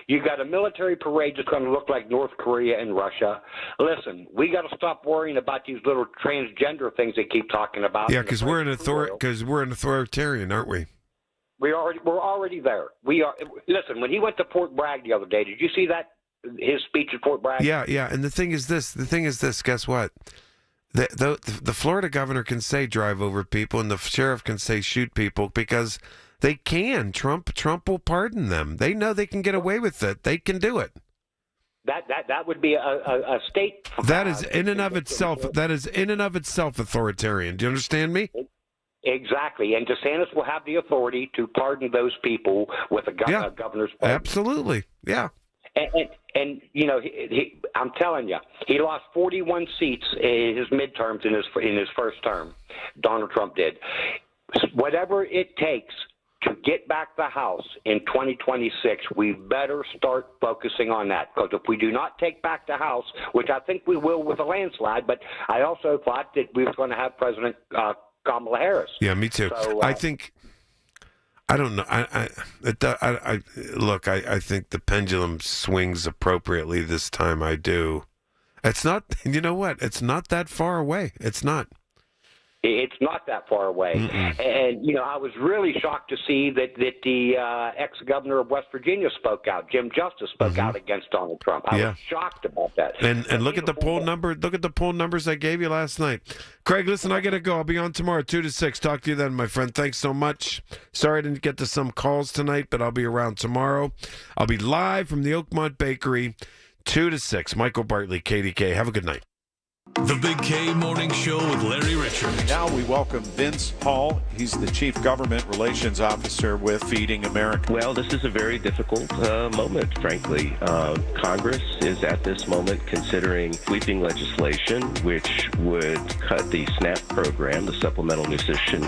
You got a military parade that's going to look like North Korea and Russia. Listen, we got to stop worrying about these little transgender things they keep talking about. Yeah, because we're an authoritarian, aren't we? We're already there. We are. Listen, when he went to Fort Bragg the other day, did you see that? His speech at Fort Bragg? Yeah. And the thing is this. Guess what? The Florida governor can say drive over people, and the sheriff can say shoot people because they can. Trump will pardon them. They know they can get away with it. They can do it. That would be a state. That is in and of itself. That is in and of itself authoritarian. Do you understand me? Exactly, and DeSantis will have the authority to pardon those people with a governor's pardon. Absolutely, yeah. And you know, I'm telling you, he lost 41 seats in his midterms in his first term. Donald Trump did. Whatever it takes to get back the House in 2026, we better start focusing on that. Because if we do not take back the House, which I think we will with a landslide, but I also thought that we were going to have President Kamala Harris. Yeah, me too. So, I think. I don't know. I think the pendulum swings appropriately this time. I do. It's not. You know what? It's not that far away. It's not. It's not that far away. Mm-mm. And, you know, I was really shocked to see that the ex-governor of West Virginia spoke out. Jim Justice spoke out against Donald Trump. I was shocked about that. And look at the poll number. Look at the poll numbers I gave you last night. Craig, listen, I got to go. I'll be on tomorrow, 2 to 6. Talk to you then, my friend. Thanks so much. Sorry I didn't get to some calls tonight, but I'll be around tomorrow. I'll be live from the Oakmont Bakery, 2 to 6. Michael Bartley, KDK. Have a good night. The Big K Morning Show with Larry Richert. Now we welcome Vince Hall. He's the Chief Government Relations Officer with Feeding America. Well, this is a very difficult moment, frankly. Congress is at this moment considering sweeping legislation which would cut the SNAP program, the Supplemental Nutrition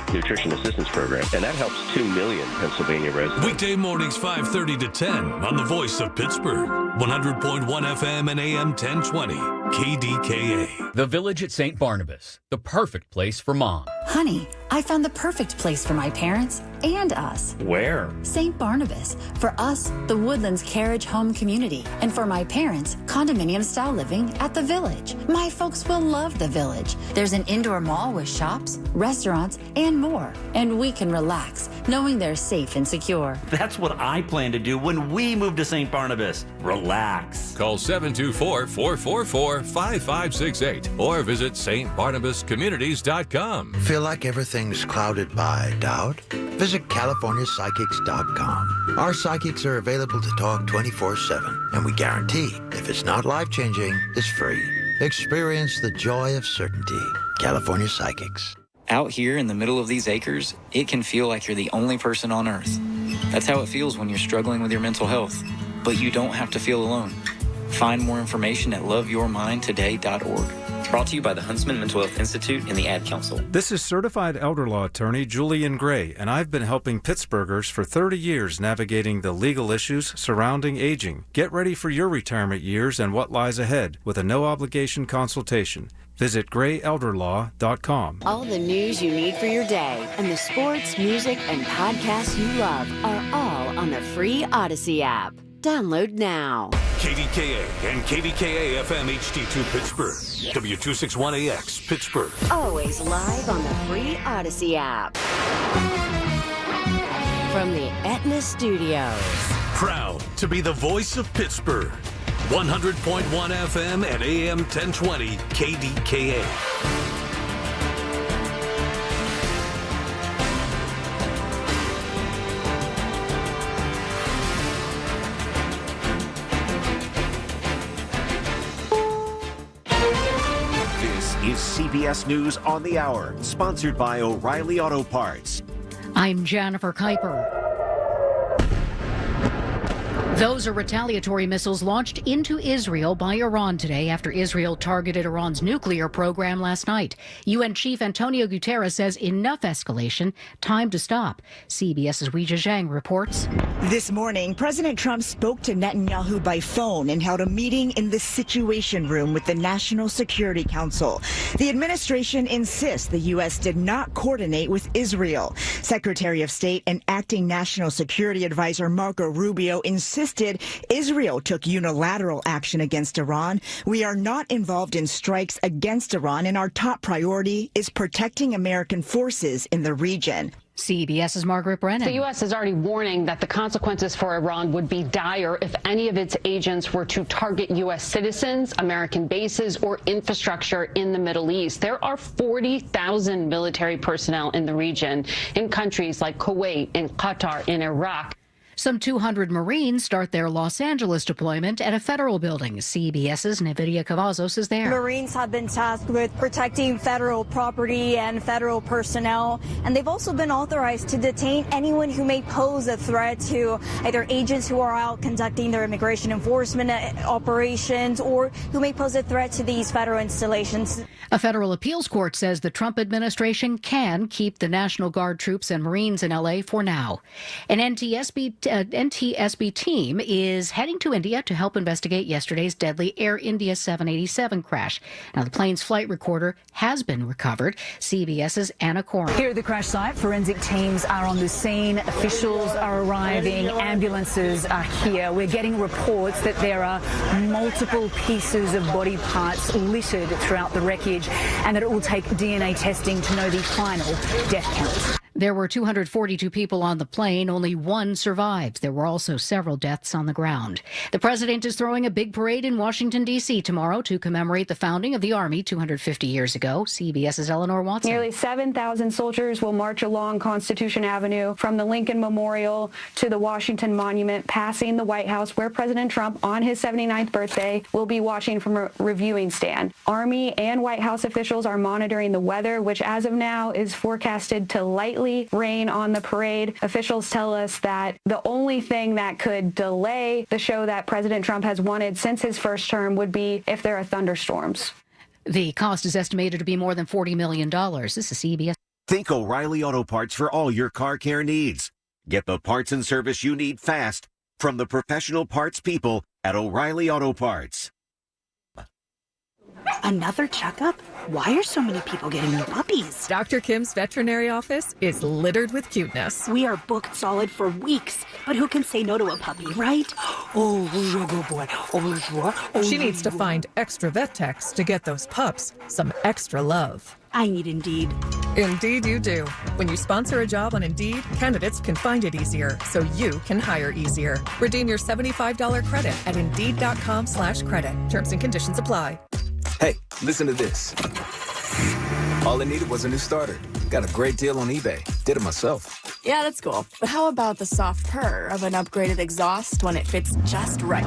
Assistance Program, and that helps 2 million Pennsylvania residents. Weekday mornings 5:30 to 10 on the Voice of Pittsburgh, 100.1 FM and AM 1020, KDKA. The Village at St. Barnabas, the perfect place for mom. Honey, I found the perfect place for my parents and us. Where? St. Barnabas. For us, the Woodlands Carriage Home Community. And for my parents, condominium-style living at the Village. My folks will love the Village. There's an indoor mall with shops, restaurants, and more. And we can relax, knowing they're safe and secure. That's what I plan to do when we move to St. Barnabas. Relax. Call 724-444-5568 or visit stbarnabascommunities.com. Feel like everything's clouded by doubt? Visit CaliforniaPsychics.com. Our psychics are available to talk 24/7, and we guarantee if it's not life-changing, it's free. Experience the joy of certainty. California Psychics. Out here in the middle of these acres, it can feel like you're the only person on Earth. That's how it feels when you're struggling with your mental health. But you don't have to feel alone. Find more information at loveyourmindtoday.org. Brought to you by the Huntsman Mental Health Institute and the Ad Council. This is certified elder law attorney Julian Gray, and I've been helping Pittsburghers for 30 years navigating the legal issues surrounding aging. Get ready for your retirement years and what lies ahead with a no-obligation consultation. Visit grayelderlaw.com. All the news you need for your day and the sports, music, and podcasts you love are all on the free Odyssey app. Download now. KDKA and KDKA-FM HD2 Pittsburgh. W261AX Pittsburgh. Always live on the free Odyssey app. From the Aetna Studios. Proud to be the voice of Pittsburgh. 100.1 FM and AM 1020 KDKA. Is CBS News on the Hour, sponsored by O'Reilly Auto Parts. I'm Jennifer Kuiper. Those are retaliatory missiles launched into Israel by Iran today after Israel targeted Iran's nuclear program last night. UN Chief Antonio Guterres says enough escalation, time to stop. CBS's Weijia Zhang reports. This morning, President Trump spoke to Netanyahu by phone and held a meeting in the Situation Room with the National Security Council. The administration insists the U.S. did not coordinate with Israel. Secretary of State and acting National Security Advisor Marco Rubio insisted Israel took unilateral action against Iran. We are not involved in strikes against Iran, and our top priority is protecting American forces in the region. CBS's Margaret Brennan. The U.S. is already warning that the consequences for Iran would be dire if any of its agents were to target U.S. citizens, American bases, or infrastructure in the Middle East. There are 40,000 military personnel in the region in countries like Kuwait, in Qatar, in Iraq. Some 200 Marines start their Los Angeles deployment at a federal building. CBS's Navidia Cavazos is there. Marines have been tasked with protecting federal property and federal personnel, and they've also been authorized to detain anyone who may pose a threat to either agents who are out conducting their immigration enforcement operations or who may pose a threat to these federal installations. A federal appeals court says the Trump administration can keep the National Guard troops and Marines in L.A. for now. An NTSB team is heading to India to help investigate yesterday's deadly Air India 787 crash. Now, the plane's flight recorder has been recovered. CBS's Anna Corin. Here at the crash site, forensic teams are on the scene. Officials are arriving. Ambulances are here. We're getting reports that there are multiple pieces of body parts littered throughout the wreckage and that it will take DNA testing to know the final death count. There were 242 people on the plane. Only one survived. There were also several deaths on the ground. The president is throwing a big parade in Washington, D.C. tomorrow to commemorate the founding of the Army 250 years ago. CBS's Eleanor Watson. Nearly 7,000 soldiers will march along Constitution Avenue from the Lincoln Memorial to the Washington Monument, passing the White House, where President Trump, on his 79th birthday, will be watching from a reviewing stand. Army and White House officials are monitoring the weather, which as of now is forecasted to lightly rain on the parade. Officials tell us that the only thing that could delay the show that President Trump has wanted since his first term would be if there are thunderstorms. The cost is estimated to be more than $40 million. This is CBS. Think O'Reilly Auto Parts for all your car care needs. Get the parts and service you need fast from the professional parts people at O'Reilly Auto Parts. Another checkup? Why are so many people getting new puppies? Dr. Kim's veterinary office is littered with cuteness. We are booked solid for weeks, but who can say no to a puppy, right? Oh, good boy. Oh, she needs to find extra vet techs to get those pups some extra love. I need Indeed. Indeed you do. When you sponsor a job on Indeed, candidates can find it easier, so you can hire easier. Redeem your $75 credit at Indeed.com/credit. Terms and conditions apply. Hey, listen to this. All I needed was a new starter. Got a great deal on eBay. Did it myself. Yeah, that's cool. But how about the soft purr of an upgraded exhaust when it fits just right?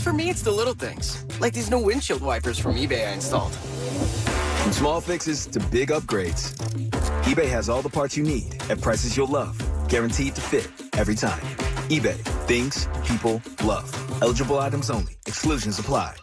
For me, it's the little things. Like these new windshield wipers from eBay I installed. From small fixes to big upgrades, eBay has all the parts you need at prices you'll love. Guaranteed to fit every time. eBay. Things people love. Eligible items only. Exclusions apply.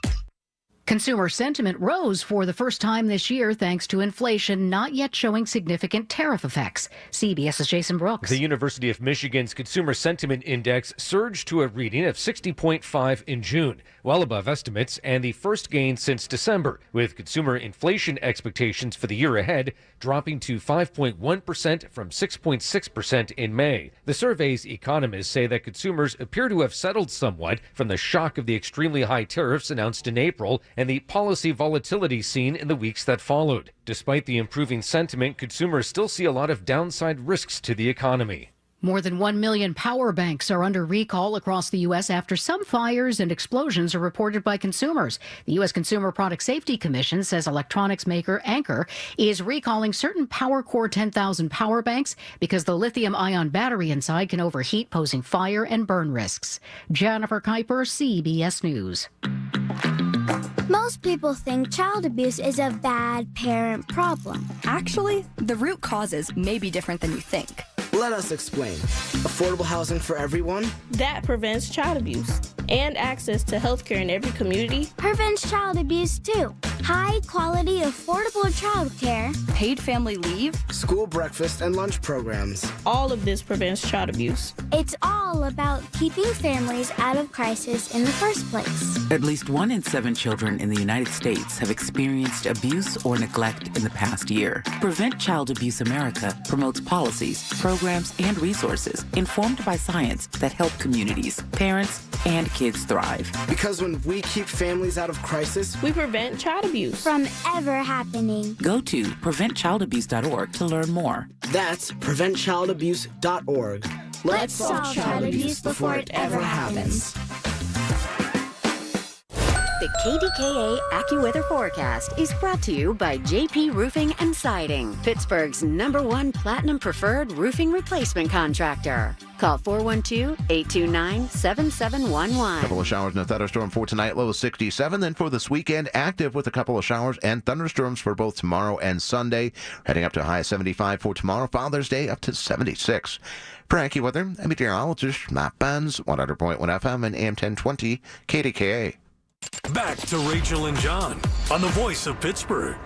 Consumer sentiment rose for the first time this year thanks to inflation not yet showing significant tariff effects. CBS's Jason Brooks. The University of Michigan's Consumer Sentiment Index surged to a reading of 60.5 in June, well above estimates and the first gain since December, with consumer inflation expectations for the year ahead dropping to 5.1% from 6.6% in May. The survey's economists say that consumers appear to have settled somewhat from the shock of the extremely high tariffs announced in April and the policy volatility seen in the weeks that followed. Despite the improving sentiment, consumers still see a lot of downside risks to the economy. More than 1 million power banks are under recall across the U.S. after some fires and explosions are reported by consumers. The U.S. Consumer Product Safety Commission says electronics maker Anker is recalling certain PowerCore 10,000 power banks because the lithium-ion battery inside can overheat, posing fire and burn risks. Jennifer Kuiper, CBS News. Most people think child abuse is a bad parent problem. Actually, the root causes may be different than you think. Let us explain. Affordable housing for everyone? That prevents child abuse. And access to health care in every community. Prevents child abuse, too. High quality, affordable child care. Paid family leave. School breakfast and lunch programs. All of this prevents child abuse. It's all about keeping families out of crisis in the first place. At least 1 in 7 children in the United States have experienced abuse or neglect in the past year. Prevent Child Abuse America promotes policies, programs, and resources informed by science that help communities, parents, and kids thrive. Because when we keep families out of crisis, we prevent child abuse from ever happening. Go to preventchildabuse.org to learn more. That's preventchildabuse.org. Let's solve child abuse before it ever happens. The KDKA AccuWeather forecast is brought to you by JP Roofing and Siding, Pittsburgh's #1 Platinum Preferred roofing replacement contractor. Call 412-829-7711. Couple of showers and a thunderstorm for tonight, low of 67. Then for this weekend, active with a couple of showers and thunderstorms for both tomorrow and Sunday. Heading up to a high of 75 for tomorrow. Father's Day up to 76. For AccuWeather, I'm meteorologist Matt Benz, 100.1 FM and AM 1020 KDKA. Back to Rachel and John on the voice of Pittsburgh.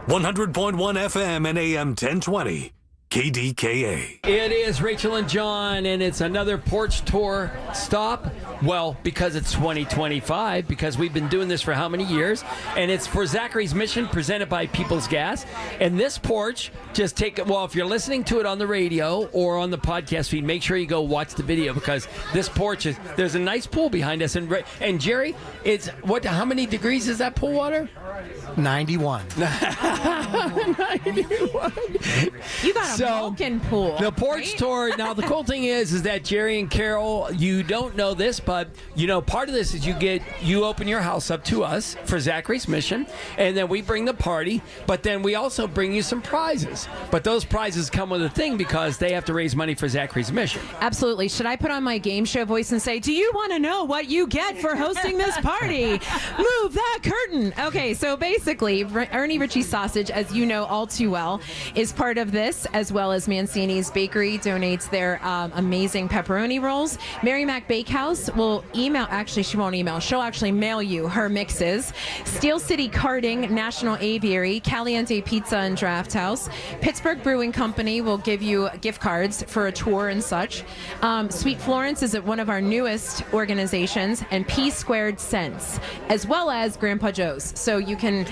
100.1 FM and AM 1020. KDKA. It is Rachel and John, and it's another porch tour stop. Well, because it's 2025, because we've been doing this for how many years? And it's for Zachary's Mission, presented by People's Gas. And this porch, just take it. Well, if you're listening to it on the radio or on the podcast feed, make sure you go watch the video, because this porch is. There's a nice pool behind us, and Jerry, it's what? How many degrees is that pool water? 91. 91. You got a Vulcan pool. The porch tour. Now, the cool thing is that Jerry and Carol, you don't know this, but you know part of this is you open your house up to us for Zachary's Mission, and then we bring the party. But then we also bring you some prizes. But those prizes come with a thing, because they have to raise money for Zachary's Mission. Absolutely. Should I put on my game show voice and say, "Do you want to know what you get for hosting this party? Move that curtain." Okay, so basically, Ernie Ritchie Sausage, as you know all too well, is part of this, as well as Mancini's Bakery donates their amazing pepperoni rolls. Mary Mac Bakehouse will email, actually she won't email, she'll actually mail you her mixes. Steel City Karting, National Aviary, Caliente Pizza and Draft House. Pittsburgh Brewing Company will give you gift cards for a tour and such. Sweet Florence is one of our newest organizations, and P Squared Cents, as well as Grandpa Joe's. So you can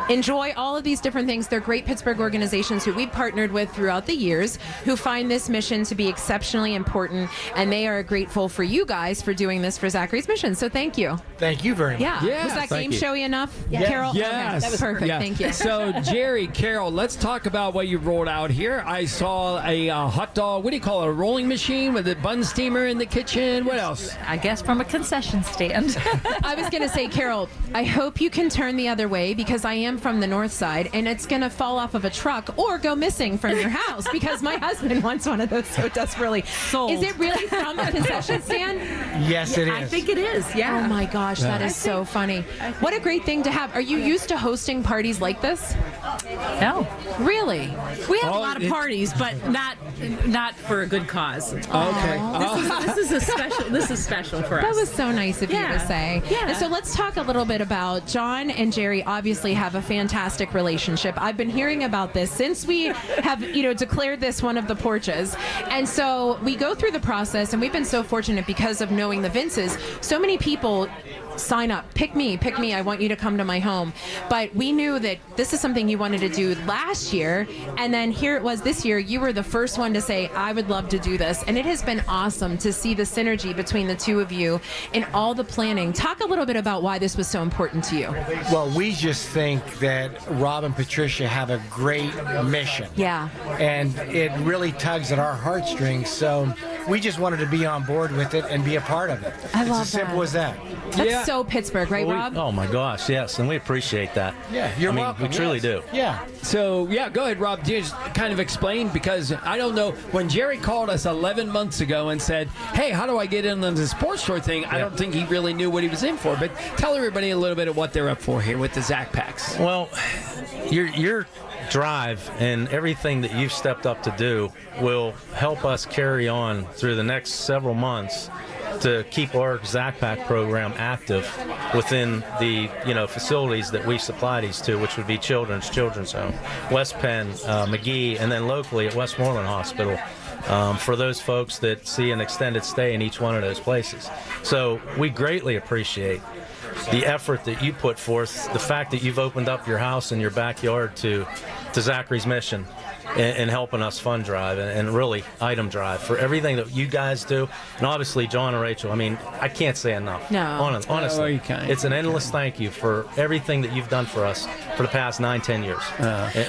enjoy all of these different things. They're great Pittsburgh organizations who we've partnered with throughout the years, who find this mission to be exceptionally important, and they are grateful for you guys for doing this for Zachary's Mission. So thank you. Thank you very much. Yeah. Yes, was that thank game you. showy enough, Yes. Carol? Yes. Okay, that was perfect. Yeah. Thank you. So, Jerry, Carol, let's talk about what you rolled out here. I saw a hot dog, what do you call it, a rolling machine with a bun steamer in the kitchen. What else? I guess from a concession stand. I was going to say, Carol, I hope you can turn the other way, because I am from the north side, and it's going to fall off of a truck or go missing from your house, because my husband wants one of those so desperately. Sold. Is it really from a concession stand? Yes, it is. I think it is, yeah. Oh my gosh, that is so funny. What a great thing to have. Are you used to hosting parties like this? No. Really? We have a lot of parties, but not for a good cause. Okay. This is special for us. That was so nice of you Yeah. to say. Yeah. And so let's talk a little bit about John and Jerry. Obviously have a fantastic relationship. I've been hearing about this since we have, declared this one of the porches. And so we go through the process, and we've been so fortunate because of knowing the Vinces. So many people sign up, pick me, I want you to come to my home. But we knew that this is something you wanted to do last year, and then here it was this year. You were the first one to say, I would love to do this, and it has been awesome to see the synergy between the two of you in all the planning. Talk a little bit about why this was so important to you. Well, we just think that Rob and Patricia have a great mission. Yeah. And it really tugs at our heartstrings, so we just wanted to be on board with it and be a part of it. I it's love as simple that. as that. That's so Pittsburgh, right, Rob? Oh my gosh, yes, and we appreciate that. Yeah, you're welcome. We truly do. Yeah. So, go ahead, Rob. Just kind of explain, because I don't know. When Jerry called us 11 months ago and said, hey, how do I get in on the sports store thing? I don't think he really knew what he was in for. But tell everybody a little bit of what they're up for here with the Zach Packs. Well, you're drive and everything that you've stepped up to do will help us carry on through the next several months to keep our Zach Pack program active within the facilities that we supply these to, which would be Children's Home, West Penn, McGee, and then locally at Westmoreland Hospital. For those folks that see an extended stay in each one of those places. So we greatly appreciate the effort that you put forth, the fact that you've opened up your house and your backyard to Zachary's Mission and helping us fund drive and really item drive for everything that you guys do. And obviously, John and Rachel, I mean, I can't say enough. No. Honestly, it's an endless thank you for everything that you've done for us for the past 9-10 years.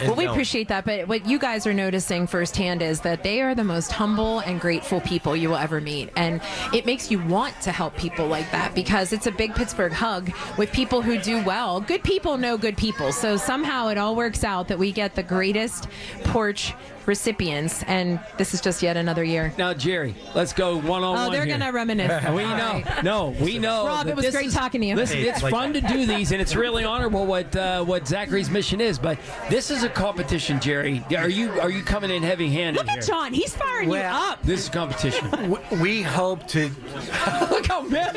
Well, we appreciate that, but what you guys are noticing firsthand is that they are the most humble and grateful people you will ever meet. And it makes you want to help people like that because it's a big Pittsburgh hug with people who do well. Good people know good people. So somehow it all works out that we get the greatest porch recipients, and this is just yet another year. Now, Jerry, let's go one-on-one. Oh, they're here. gonna reminisce. We know. Right. No, we know. Rob, it was great talking to you. Listen, it's fun to do these, and it's really honorable what Zachary's mission is. But this is a competition, Jerry. Are you coming in heavy-handed? Look at John. He's firing you up. This is competition. We hope to. Look how mad.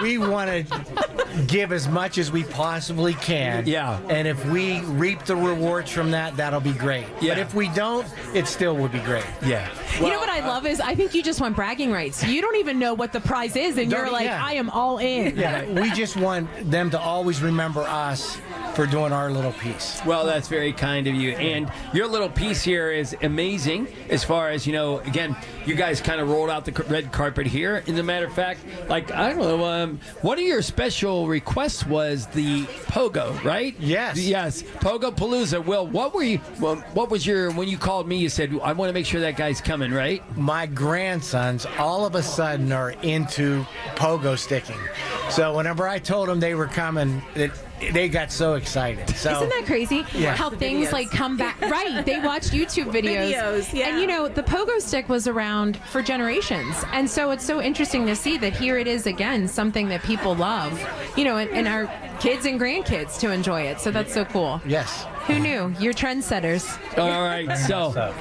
We want to give as much as we possibly can. Yeah. And if we reap the rewards from that, that'll be great. Yeah. But if we don't, it still would be great. Yeah. You know what I love is I think you just want bragging rights. You don't even know what the prize is, and you're like, I am all in. Yeah, we just want them to always remember us for doing our little piece. Well, that's very kind of you. And your little piece here is amazing as far as, again, you guys kind of rolled out the red carpet here. As a matter of fact, like, I don't know, one of your special requests was the Pogo, right? Yes. Yes, Pogo Palooza. Well, what was when you called me, you said, I want to make sure that guy's coming, right? My grandsons all of a sudden are into pogo sticking. So whenever I told them they were coming, they got so excited. So, isn't that crazy? Yeah. How things like come back. Right. They watch YouTube videos. Yeah. And the pogo stick was around for generations. And so it's so interesting to see that here it is again, something that people love, and our kids and grandkids to enjoy it. So that's so cool. Yes. Who knew? You're trendsetters. All right,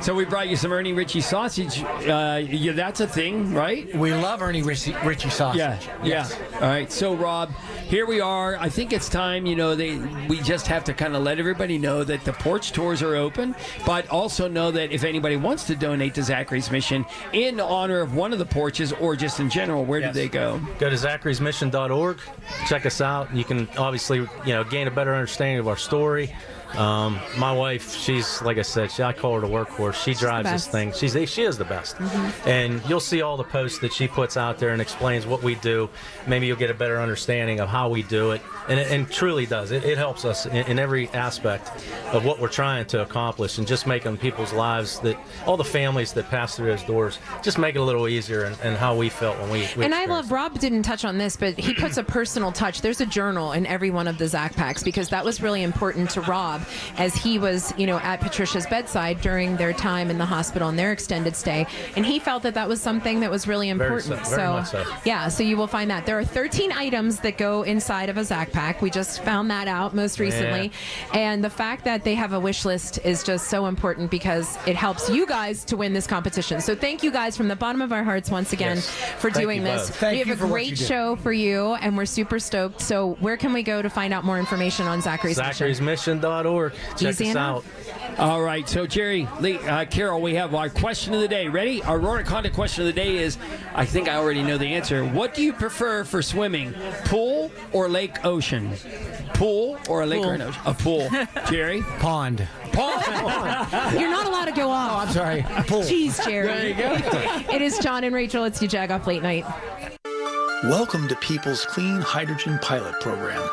so we brought you some Ernie Ritchie sausage. That's a thing, right? We love Ernie Ritchie sausage. Yeah. Yes. All right, so Rob, here we are. I think it's time. We just have to kind of let everybody know that the porch tours are open, but also know that if anybody wants to donate to Zachary's Mission in honor of one of the porches or just in general, where do they go? Go to zacharysmission.org. Check us out. You can obviously, gain a better understanding of our story. My wife, she's, like I said, I call her the workhorse. She drives this thing. She is the best. Mm-hmm. And you'll see all the posts that she puts out there and explains what we do. Maybe you'll get a better understanding of how we do it. And it truly does. It helps us in every aspect of what we're trying to accomplish and just making people's lives, all the families that pass through those doors, just make it a little easier and how we felt when we And I love, Rob didn't touch on this, but he puts a personal touch. There's a journal in every one of the Zach Packs because that was really important to Rob as he was, at Patricia's bedside during their time in the hospital and their extended stay. And he felt that was something that was really important. Very much so. Yeah, so you will find that. There are 13 items that go inside of a Zach Pack. We just found that out most recently. Yeah. And the fact that they have a wish list is just so important because it helps you guys to win this competition. So thank you guys from the bottom of our hearts once again for doing this. We have a great show for you, and we're super stoked. So where can we go to find out more information on Zachary's Mission? Zacharysmission.org. Check Easy us enough. out. All right, so Jerry, Lee, Carol, we have our question of the day. Ready? Our Roaring Content question of the day is, I think I already know the answer. What do you prefer for swimming, pool or lake ocean? Pool or a lake or an ocean? A pool. Jerry? Pond. You're not allowed to go off. Oh, I'm sorry. Pool. Jeez, Jerry. There you go. It is John and Rachel. It's your Jag Off Late Night. Welcome to People's Clean Hydrogen Pilot Program.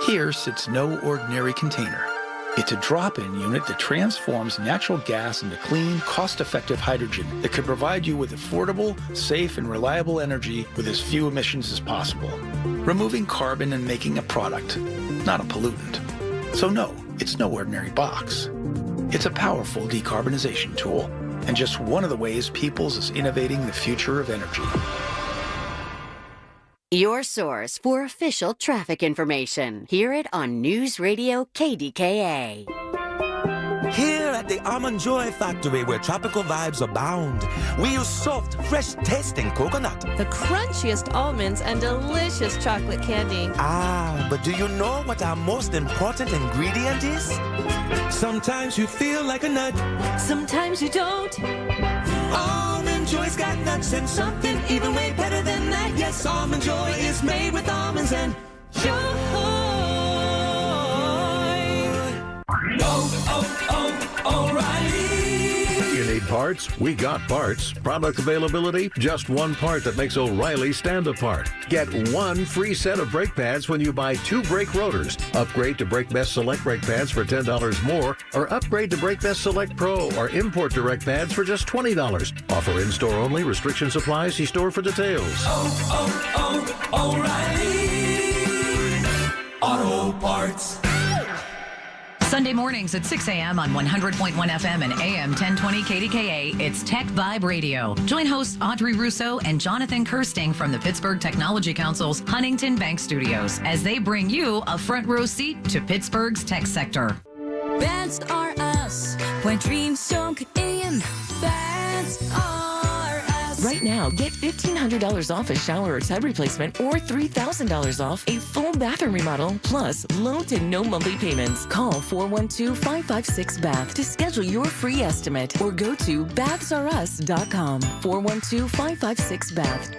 Here sits no ordinary container. It's a drop-in unit that transforms natural gas into clean, cost-effective hydrogen that could provide you with affordable, safe, and reliable energy with as few emissions as possible, removing carbon and making a product, not a pollutant. So no, it's no ordinary box. It's a powerful decarbonization tool, and just one of the ways Peoples is innovating the future of energy. Your source for official traffic information. Hear it on News Radio KDKA. Here at the Almond Joy Factory, where tropical vibes abound, we use soft, fresh-tasting coconut. The crunchiest almonds and delicious chocolate candy. Ah, but do you know what our most important ingredient is? Sometimes you feel like a nut. Sometimes you don't. Almond Joy's got nuts and something even way better than that. Yes, Almond Joy is made with almonds and joy. O'Reilly. You need parts? We got parts. Product availability? Just one part that makes O'Reilly stand apart. Get one free set of brake pads when you buy 2 brake rotors. Upgrade to Brake Best Select brake pads for $10 more, or upgrade to Brake Best Select Pro or Import Direct pads for just $20. Offer in-store only. Restrictions apply. See store for details. O'Reilly Auto Parts. Sunday mornings at 6 a.m. on 100.1 FM and AM 1020 KDKA, it's Tech Vibe Radio. Join hosts Audrey Russo and Jonathan Kirsting from the Pittsburgh Technology Council's Huntington Bank Studios as they bring you a front row seat to Pittsburgh's tech sector. That's are us. When dreams don't get in, that's are us. Right now, get $1,500 off a shower or tub replacement or $3,000 off a full bathroom remodel, plus low to no monthly payments. Call 412-556-BATH to schedule your free estimate or go to bathsareus.com. 412-556-BATH.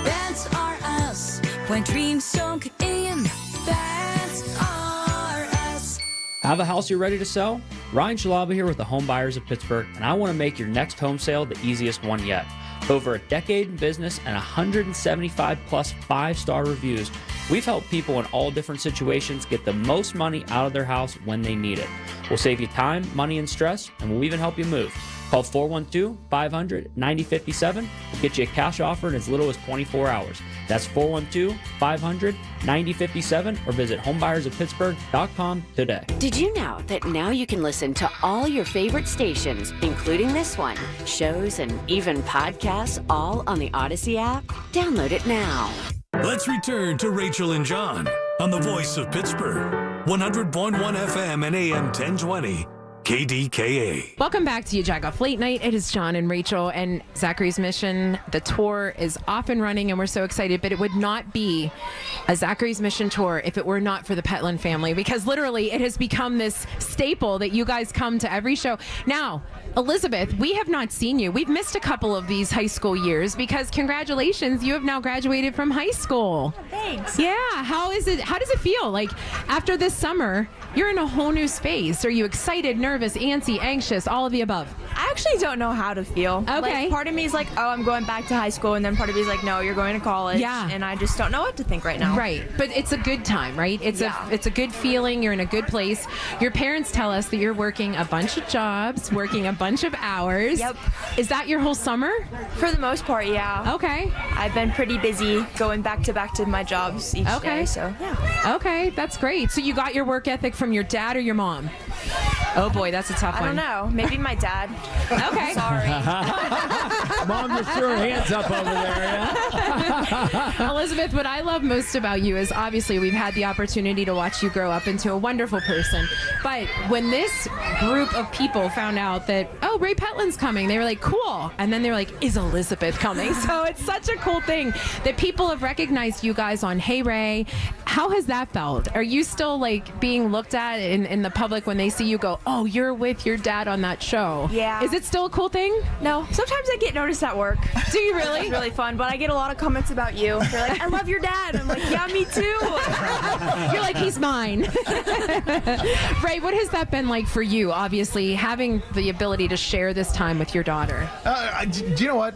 That's are us. When dreams don't get in, that's are us. Have a house you're ready to sell? Ryan Shalaba here with the Home Buyers of Pittsburgh, and I want to make your next home sale the easiest one yet. Over a decade in business and 175 plus 5-star reviews, we've helped people in all different situations get the most money out of their house when they need it. We'll save you time, money, and stress, and we'll even help you move. Call 412-500-9057. We'll get you a cash offer in as little as 24 hours. That's 412-500-9057 or visit homebuyersoftpittsburgh.com today. Did you know that now you can listen to all your favorite stations, including this one, shows, and even podcasts, all on the Odyssey app? Download it now. Let's return to Rachel and John on the Voice of Pittsburgh, 100.1 FM and AM 1020. KDKA. Welcome back to You Jack Off Late Night. It is John and Rachel and Zachary's Mission. The tour is off and running and we're so excited, but it would not be a Zachary's Mission tour if it were not for the Petland family, because literally it has become this staple that you guys come to every show. Now, Elizabeth, we have not seen you. We've missed a couple of these high school years because congratulations, you have now graduated from high school. Thanks. Yeah, how is it? How does it feel? Like after this summer, you're in a whole new space. Are you excited, nervous, antsy, anxious, all of the above? I actually don't know how to feel. Okay. Like, part of me is like, oh, I'm going back to high school, and then part of me is like, no, you're going to college. Yeah. And I just don't know what to think right now. Right, but it's a good time, right? It's a good feeling. You're in a good place. Your parents tell us that you're working a bunch of jobs, working a bunch of hours. Yep. Is that your whole summer? For the most part, yeah. Okay. I've been pretty busy going back to my jobs each day, so yeah. Okay, that's great. So you got your work ethic from your dad or your mom? Oh boy, that's a tough one. I don't know. Maybe my dad. Okay. Sorry. Mom just threw her hands up over there. Yeah? Elizabeth, what I love most about you is obviously we've had the opportunity to watch you grow up into a wonderful person. But when this group of people found out that, oh, Ray Petland's coming, they were like, cool. And then they're like, is Elizabeth coming? So it's such a cool thing that people have recognized you guys on Hey Ray. How has that felt? Are you still like being looked at in the public when they see you go, oh, you're with your dad on that show? Yeah. Is it still a cool thing? No. Sometimes I get noticed at work. Do you really? It's really fun, but I get a lot of comments about you. They're like, I love your dad. I'm like, yeah, me too. You're like, he's mine. Ray, what has that been like for you, obviously, having the ability to share this time with your daughter? Do you know what?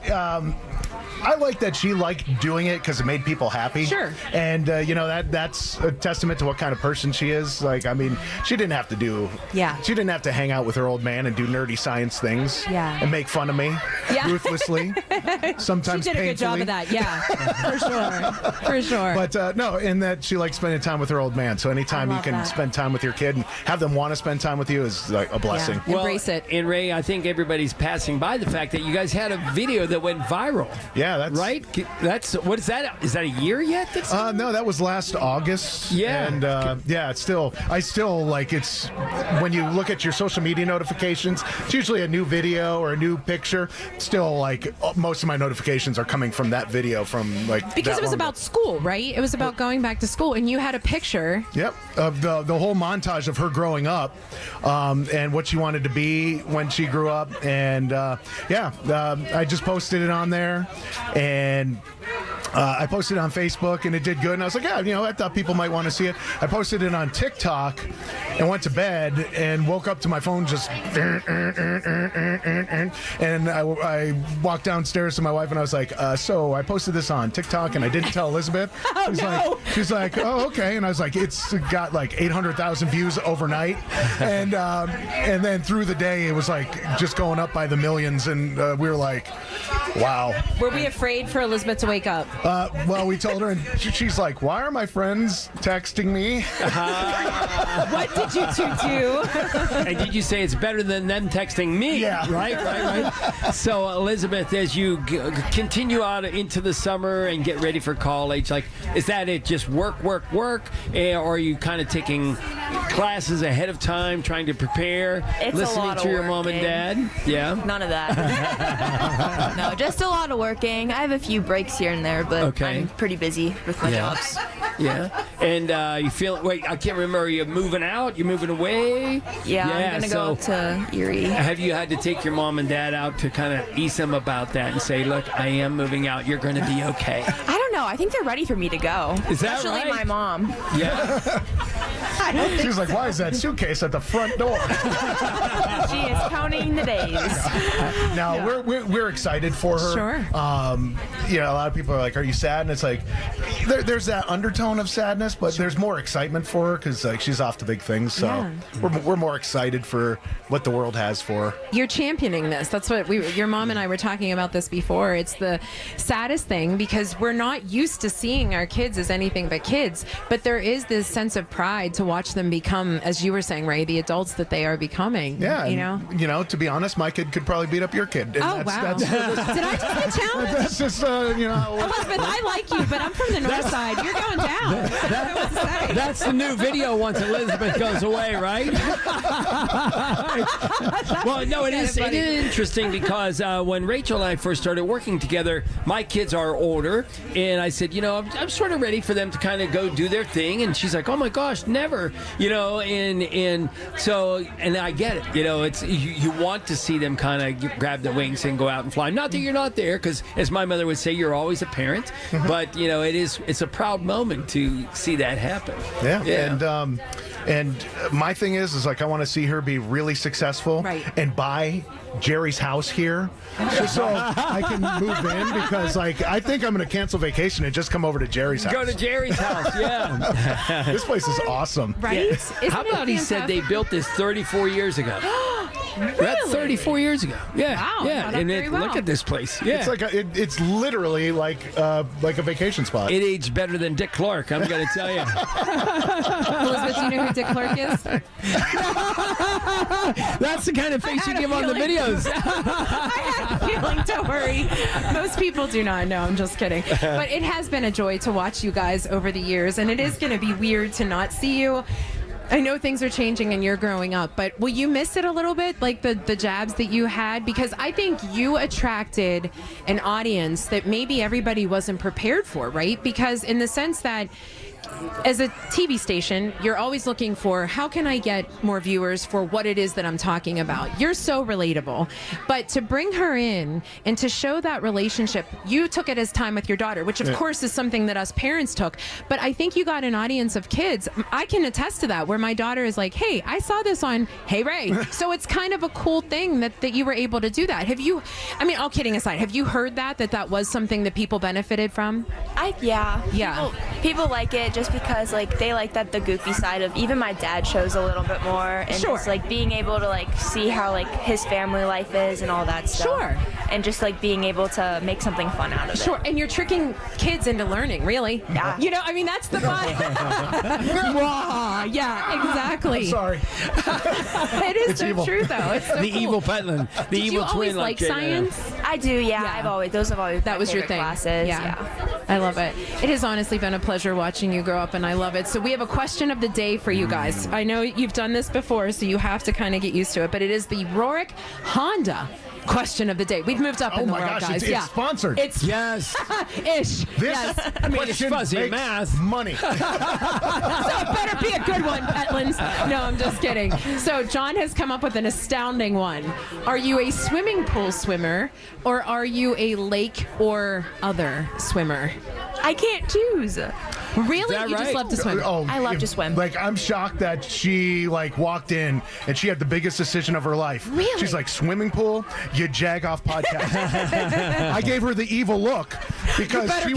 I like that she liked doing it because it made people happy. Sure. And, that's a testament to what kind of person she is. Like, I mean, she didn't have to hang out with her old man and do nerdy science things. Yeah. And make fun of me ruthlessly. Sometimes she did a good job of that, yeah. For sure. But, no, in that she likes spending time with her old man. So anytime you can spend time with your kid and have them want to spend time with you is like a blessing. Yeah. Embrace it. And Ray, I think everybody's passing by the fact that you guys had a video that went viral. Yeah, that's right. That's what is that? Is that a year yet? No, that was last August. Yeah. And it's still. I still like it's when you look at your social media notifications. It's usually a new video or a new picture. Still, like most of my notifications are coming from that video from like because it was about school, right? It was about going back to school, and you had a picture. Yep, of the whole montage of her growing up, and what she wanted to be when she grew up, and I just posted it on there, and I posted it on Facebook, and it did good, and I was like, I thought people might want to see it. I posted it on TikTok, and went to bed, and woke up to my phone just, and I walked downstairs to my wife, and I was like, so I posted this on TikTok, and I didn't tell Elizabeth. She's like, oh, okay, and I was like, it's got like 800,000 views overnight, and then through the day, it was like just going up by the millions, and we were like, wow. Were we afraid for Elizabeth to wake up? Well, we told her, and she's like, why are my friends texting me? What did you two do? And did you say it's better than them texting me? Yeah. Right. So, Elizabeth, as you continue out into the summer and get ready for college, like, is that it? Just work, or are you kind of taking classes ahead of time, trying to prepare, listening to your mom and dad? Yeah. None of that. No, just a lot of working. I have a few breaks here and there, but I'm pretty busy with my jobs. Yeah. And you feel, wait, I can't remember, are you moving out? You moving away? Yeah, I'm going to go up to Erie. Have you had to take your mom and dad out to kind of ease them about that and say, look, I am moving out. You're going to be okay? I don't know. I think they're ready for me to go. Is that Especially right? my mom. Yeah. She's like, why is that suitcase at the front door? She is counting the days. Now, we're excited for her. Sure. A lot of people are like, are you sad? And it's like, there's that undertone of sadness, but there's more excitement for her because like she's off to big things. So we're more excited for what the world has for her. You're championing this. That's what your mom and I were talking about this before. It's the saddest thing because we're not used to seeing our kids as anything but kids, but there is this sense of pride to watch them become, as you were saying, Ray, the adults that they are becoming. Yeah. To be honest, my kid could probably beat up your kid. And wow. Did I just get challenged? That's just, Elizabeth, I like you, but I'm from the north side. You're going down. That's the new video once Elizabeth goes away, right? Well, no, it is interesting because when Rachel and I first started working together, my kids are older, and I said, I'm sort of ready for them to kind of go do their thing, and she's like, oh my gosh, never, and I get it, it's you want to see them kind of grab the wings and go out and fly. Not that you're not there, because as my mother would say, you're always a parent, but it's a proud moment to see that happen. Yeah. And my thing is like I want to see her be really successful and buy Jerry's house here just so I can move in because like I think I'm going to cancel vacation and just come over to Jerry's house. Go to Jerry's house, yeah. This place is awesome. Right? Yeah. How about he said they built this 34 years ago? Really? That's 34 years ago. Yeah. Wow. Yeah. And look at this place. Yeah. It's like it's literally like a vacation spot. It aged better than Dick Clark, I'm going to tell you. Elizabeth, do you know who Dick Clark is? That's the kind of face you give on the videos. I had a feeling, don't worry. Most people do not know, I'm just kidding. But it has been a joy to watch you guys over the years, and it is going to be weird to not see you. I know things are changing and you're growing up, but will you miss it a little bit, like the jabs that you had? Because I think you attracted an audience that maybe everybody wasn't prepared for, right? Because in the sense that as a TV station, you're always looking for how can I get more viewers for what it is that I'm talking about. You're so relatable. But to bring her in and to show that relationship, you took it as time with your daughter, which of course is something that us parents took. But I think you got an audience of kids. I can attest to that, where my daughter is like, hey, I saw this on Hey Ray. So it's kind of a cool thing that you were able to do that. Have you, all kidding aside, have you heard that was something that people benefited from? Yeah. People like it just because like they like that the goofy side of even my dad shows a little bit more, and just like being able to like see how like his family life is and all that stuff. And just like being able to make something fun out of it. And you're tricking kids into learning, really. Yeah. That's the fun. Yeah, exactly. I'm sorry. It is so true though. It's so the cool. evil Petland. The Did evil you always twin. like science? I do, yeah. Those have always been that was your thing. Classes. Yeah. I love it. It has honestly been a pleasure watching you grow up, and I love it. So we have a question of the day for you guys. I know you've done this before, so you have to kind of get used to it, but it is the Rorick Honda question of the day. We've moved up in the world, guys. It's sponsored. It's yes. Ish. This I mean, it's fuzzy math. Money. So it better be a good one, Petlands. No, I'm just kidding. So John has come up with an astounding one. Are you a swimming pool swimmer, or are you a lake or other swimmer? I can't choose. Really? You right? just love to swim. I love to swim. Like, I'm shocked that she walked in and she had the biggest decision of her life. Really? She's like, swimming pool, you jag off podcast. I gave her the evil look because she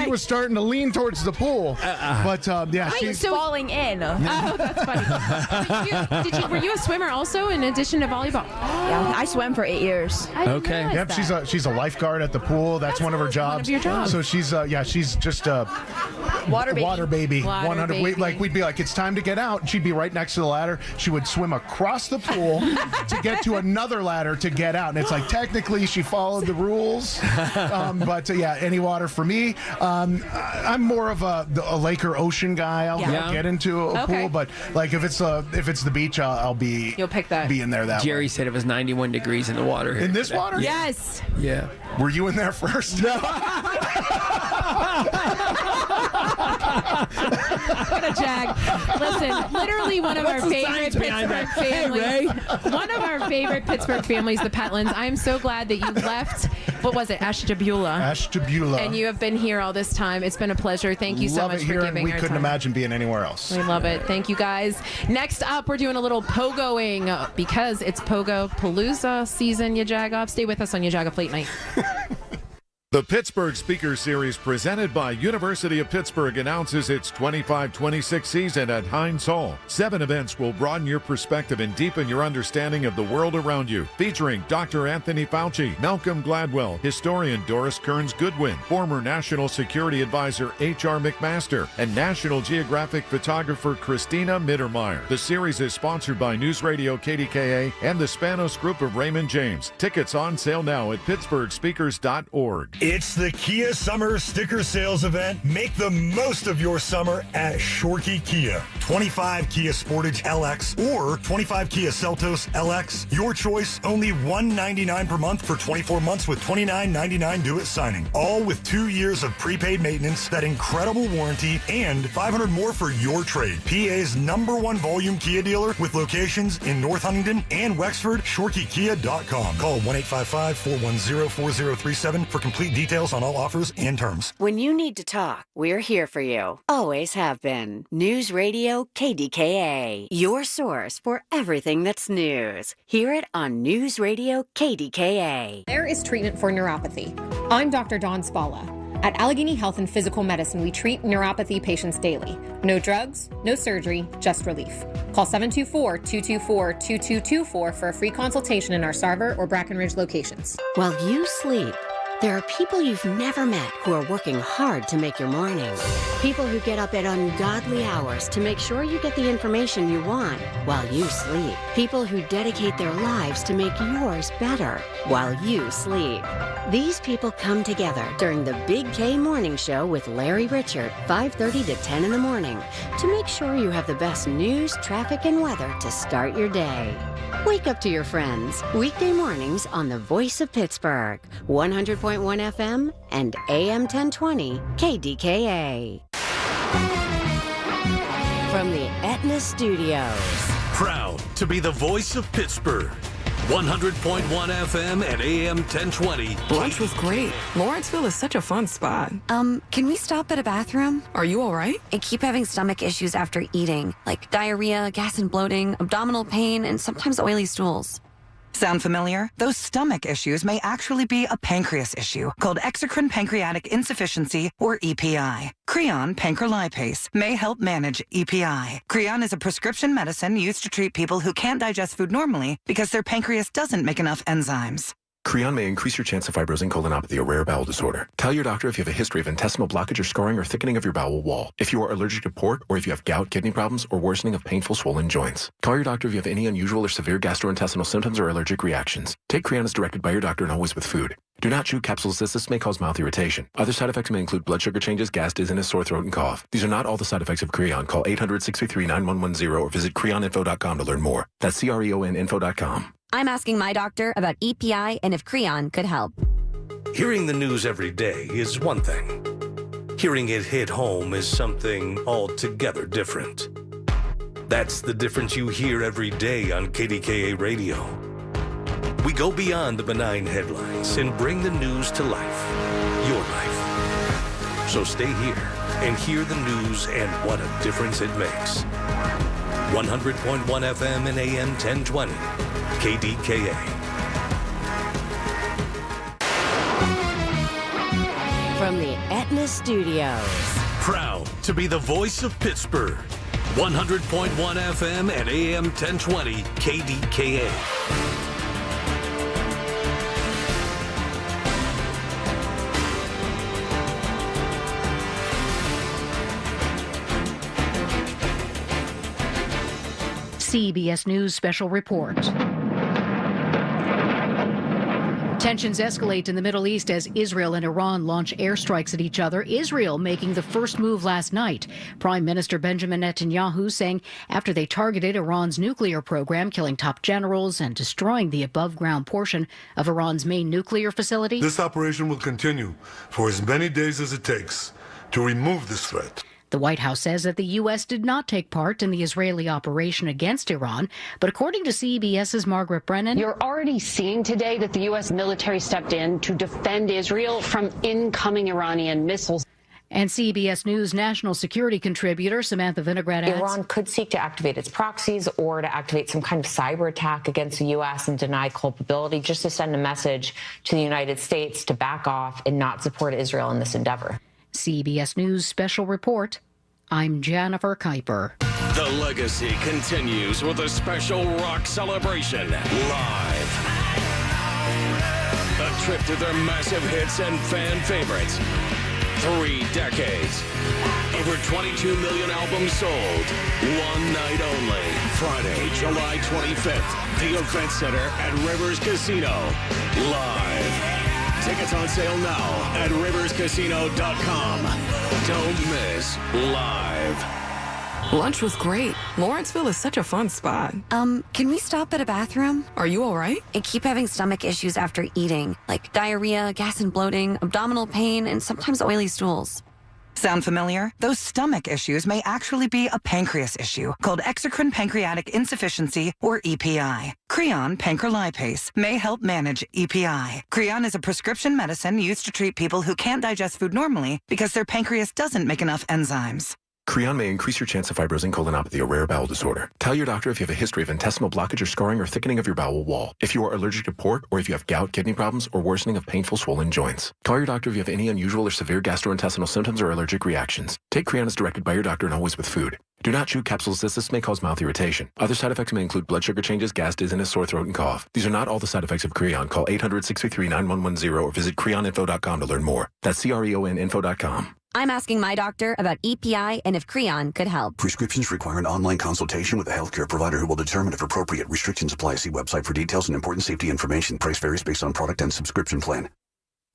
was starting to lean towards the pool. But yeah, she's falling in. Oh, that's funny. Were you a swimmer also in addition to volleyball? Yeah, I swam for 8 years. Okay. Yep, she's a lifeguard at the pool. That's one of her jobs. One of your jobs. So she's just a water baby. 100. baby. We'd be like, it's time to get out. She'd be right next to the ladder. She would swim across the pool to get to another ladder to get out. And it's like, technically she followed the rules. But yeah, any water for me. I'm more of a lake or ocean guy. I'll get into a pool, but like if it's the beach, I'll be. You'll pick that. Be in there that Jerry way. said it was 91 degrees in the water here In this today. water? Yes. Yeah. Were you in there first? No. What a jag. Listen, literally one of our favorite Pittsburgh families. Hey, Ray. One of our favorite Pittsburgh families, the Petlands. I'm so glad that you left, what was it, Ashtabula. And you have been here all this time. It's been a pleasure. Thank you so Love much it for here, giving and we our couldn't time. imagine being anywhere else. We love it. Thank you, guys. Next up, we're doing a little pogoing because it's Pogo Palooza season, you jag off. Stay with us on your Jag Off Late Night. The Pittsburgh Speaker Series presented by University of Pittsburgh announces its 25-26 season at Heinz Hall. 7 events will broaden your perspective and deepen your understanding of the world around you. Featuring Dr. Anthony Fauci, Malcolm Gladwell, historian Doris Kearns Goodwin, former National Security Advisor H.R. McMaster, and National Geographic photographer Christina Mittermeier. The series is sponsored by News Radio KDKA and the Spanos Group of Raymond James. Tickets on sale now at pittsburghspeakers.org. It's the Kia Summer Sticker Sales Event. Make the most of your summer at Shorkey Kia. 25 Kia Sportage LX or 25 Kia Seltos LX. Your choice, only $199 per month for 24 months with $29.99 due at signing. All with 2 years of prepaid maintenance, that incredible warranty, and $500 more for your trade. PA's #1 volume Kia dealer with locations in North Huntington and Wexford. ShorkeyKia.com. Call 1-855-410-4037 for complete details on all offers and terms. When you need to talk, we're here for you. Always have been. News Radio KDKA. Your source for everything that's news. Hear it on News Radio KDKA. There is treatment for neuropathy. I'm Dr. Dawn Spalla. At Allegheny Health and Physical Medicine, we treat neuropathy patients daily. No drugs, no surgery, just relief. Call 724-224-2224 for a free consultation in our Sarver or Brackenridge locations. While you sleep, there are people you've never met who are working hard to make your morning. People who get up at ungodly hours to make sure you get the information you want while you sleep. People who dedicate their lives to make yours better while you sleep. These people come together during the Big K Morning Show with Larry Richard, 5:30 to 10 in the morning, to make sure you have the best news, traffic, and weather to start your day. Wake up to your friends, weekday mornings on the Voice of Pittsburgh, 100.1 FM and AM 1020 KDKA. From the Aetna Studios. Proud to be the voice of Pittsburgh. 100.1 FM and AM 1020. Lunch was great. Lawrenceville is such a fun spot. Can we stop at a bathroom? Are you all right? I keep having stomach issues after eating, like diarrhea, gas and bloating, abdominal pain, and sometimes oily stools. Sound familiar? Those stomach issues may actually be a pancreas issue called exocrine pancreatic insufficiency, or EPI. Creon pancrelipase may help manage EPI. Creon is a prescription medicine used to treat people who can't digest food normally because their pancreas doesn't make enough enzymes. Creon may increase your chance of fibrosing colonopathy, a rare bowel disorder. Tell your doctor if you have a history of intestinal blockage or scarring or thickening of your bowel wall, if you are allergic to pork, or if you have gout, kidney problems, or worsening of painful swollen joints. Call your doctor if you have any unusual or severe gastrointestinal symptoms or allergic reactions. Take Creon as directed by your doctor and always with food. Do not chew capsules as this may cause mouth irritation. Other side effects may include blood sugar changes, gas, dizziness, sore throat, and cough. These are not all the side effects of Creon. Call 800-633-9110 or visit creoninfo.com to learn more. That's CREONinfo.com. I'm asking my doctor about EPI and if Creon could help. Hearing the news every day is one thing. Hearing it hit home is something altogether different. That's the difference you hear every day on KDKA Radio. We go beyond the benign headlines and bring the news to life, your life. So stay here and hear the news and what a difference it makes. 100.1 FM and AM 1020, KDKA. From the Aetna Studios. Proud to be the voice of Pittsburgh. 100.1 FM and AM 1020, KDKA. CBS News special report. Tensions escalate in the Middle East as Israel and Iran launch airstrikes at each other. Israel making the first move last night. Prime Minister Benjamin Netanyahu saying after they targeted Iran's nuclear program, killing top generals and destroying the above-ground portion of Iran's main nuclear facility. This operation will continue for as many days as it takes to remove this threat. The White House says that the U.S. did not take part in the Israeli operation against Iran, but according to CBS's Margaret Brennan, you're already seeing today that the U.S. military stepped in to defend Israel from incoming Iranian missiles. And CBS News national security contributor Samantha Vinograd adds, Iran could seek to activate its proxies or to activate some kind of cyber attack against the U.S. and deny culpability, just to send a message to the United States to back off and not support Israel in this endeavor. CBS News special report. I'm Jennifer Kuiper. The legacy continues with a special rock celebration live. A trip to their massive hits and fan favorites. 3 decades. Over 22 million albums sold. One night only. Friday, July 25th. The Event Center at Rivers Casino. Live. Tickets on sale now at riverscasino.com. Don't miss Live. Lunch was great. Lawrenceville is such a fun spot. Can we stop at a bathroom? Are you all right? I keep having stomach issues after eating, like diarrhea, gas and bloating, abdominal pain, and sometimes oily stools. Sound familiar? Those stomach issues may actually be a pancreas issue called exocrine pancreatic insufficiency, or EPI. Creon pancrelipase may help manage EPI. Creon is a prescription medicine used to treat people who can't digest food normally because their pancreas doesn't make enough enzymes. Creon may increase your chance of fibrosing colonopathy, a rare bowel disorder. Tell your doctor if you have a history of intestinal blockage or scarring or thickening of your bowel wall, if you are allergic to pork, or if you have gout, kidney problems, or worsening of painful swollen joints. Call your doctor if you have any unusual or severe gastrointestinal symptoms or allergic reactions. Take Creon as directed by your doctor and always with food. Do not chew capsules as this may cause mouth irritation. Other side effects may include blood sugar changes, gas, dizziness, sore throat, and cough. These are not all the side effects of Creon. Call 800-633-9110 or visit creoninfo.com to learn more. That's CREONinfo.com. I'm asking my doctor about EPI and if Creon could help. Prescriptions require an online consultation with a healthcare provider who will determine if appropriate. Restrictions apply. See website for details and important safety information. Price varies based on product and subscription plan.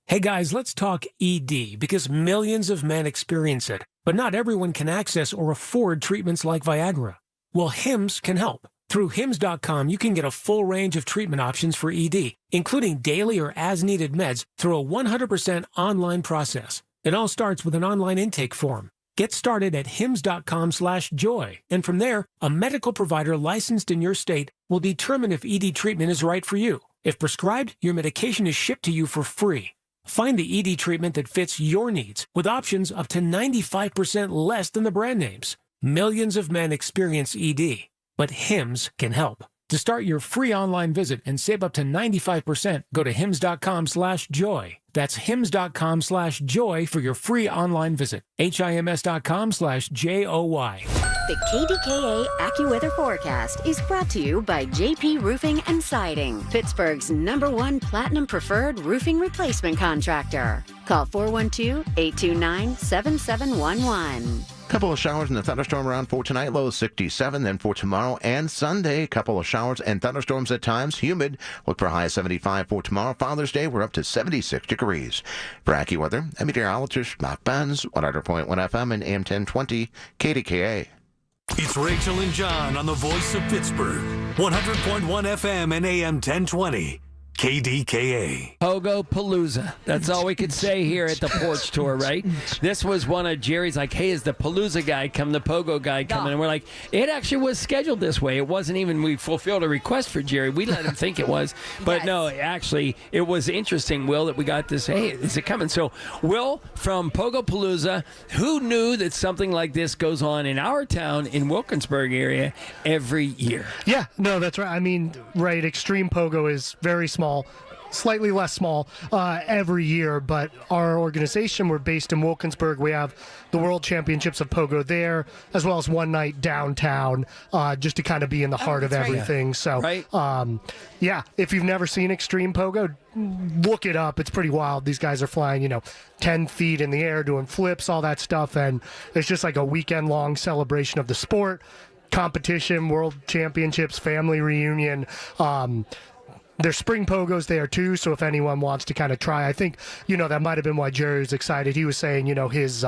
Hey guys, let's talk ED because millions of men experience it, but not everyone can access or afford treatments like Viagra. Well, Hims can help. Through Hims.com, you can get a full range of treatment options for ED, including daily or as-needed meds through a 100% online process. It all starts with an online intake form. Get started at hims.com/joy, and from there, a medical provider licensed in your state will determine if ED treatment is right for you. If prescribed, your medication is shipped to you for free. Find the ED treatment that fits your needs with options up to 95% less than the brand names. Millions of men experience ED, but Hims can help. To start your free online visit and save up to 95%, go to hims.com/joy. That's hims.com/joy for your free online visit. HIMS.com/JOY. The KDKA AccuWeather forecast is brought to you by JP Roofing and Siding, Pittsburgh's #1 Platinum Preferred Roofing Replacement Contractor. Call 412-829-7711. Couple of showers and a thunderstorm around for tonight, low 67. Then for tomorrow and Sunday, couple of showers and thunderstorms at times, humid. Look for a high of 75 for tomorrow. Father's Day, we're up to 76 degrees. For AccuWeather, I'm meteorologist Mark Benz, 100.1 FM and AM 1020 KDKA. It's Rachel and John on the voice of Pittsburgh. 100.1 FM and AM 1020. KDKA. Pogo Palooza. That's all we could say here at the Porch Tour, right? This was one of Jerry's like, hey, is the Palooza guy come, the Pogo guy coming? And we're like, it actually was scheduled this way. It wasn't even, we fulfilled a request for Jerry. We let him think it was. But no, actually, it was interesting, Will, that we got this, hey, is it coming? So, Will, from Pogo Palooza, who knew that something like this goes on in our town, in Wilkinsburg area, every year? Yeah, no, that's right. I mean, right, Extreme Pogo is very small. Slightly less small every year, but our organization, we're based in Wilkinsburg. We have the World Championships of Pogo there, as well as one night downtown, just to kind of be in the heart of everything. Right. So, yeah, if you've never seen Extreme Pogo, look it up. It's pretty wild. These guys are flying, 10 feet in the air, doing flips, all that stuff, and it's just like a weekend-long celebration of the sport, competition, World Championships, family reunion. There's spring pogos there too, so if anyone wants to kind of try, I think, that might have been why Jerry was excited. He was saying, his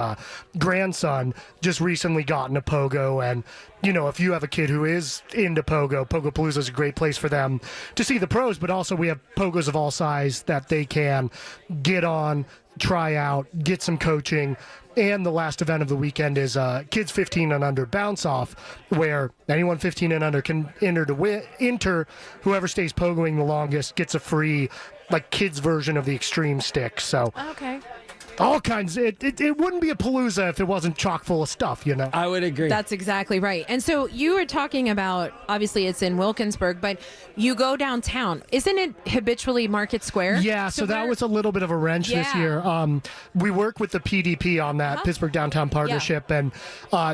grandson just recently got in a pogo, and, if you have a kid who is into Pogo Palooza is a great place for them to see the pros, but also we have pogos of all size that they can get on, try out, get some coaching. And the last event of the weekend is Kids 15 and Under Bounce Off, where anyone 15 and under can enter. Whoever stays pogoing the longest gets a free, kids version of the Extreme Stick. So, okay. All kinds. It wouldn't be a Palooza if it wasn't chock full of stuff, I would agree. That's exactly right. And so you were talking about, obviously it's in Wilkinsburg, but you go downtown. Isn't it habitually Market Square? Yeah, so that was a little bit of a wrench this year. We work with the PDP on that, Pittsburgh Downtown Partnership, and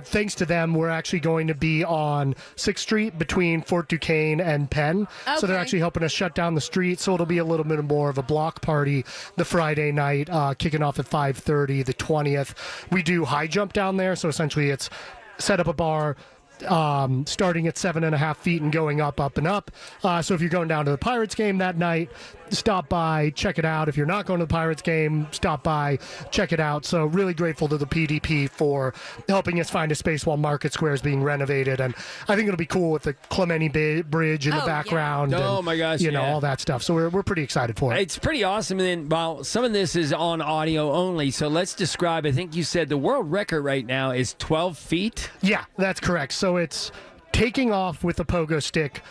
thanks to them, we're actually going to be on 6th Street between Fort Duquesne and Penn. Okay. So they're actually helping us shut down the street, so it'll be a little bit more of a block party the Friday night, kicking off at 5:30, the 20th. We do high jump down there, so essentially it's set up a bar starting at 7.5 feet and going up, and up. So if you're going down to the Pirates game that night, stop by, check it out. If you're not going to the Pirates game, stop by, check it out. So really grateful to the PDP for helping us find a space while Market Square is being renovated. And I think it'll be cool with the Clementi Bridge in the background. Yeah. Oh, and, my gosh. all that stuff. So we're pretty excited for it. It's pretty awesome. And then, some of this is on audio only. So let's describe, I think you said the world record right now is 12 feet? Yeah, that's correct. So it's taking off with the pogo stick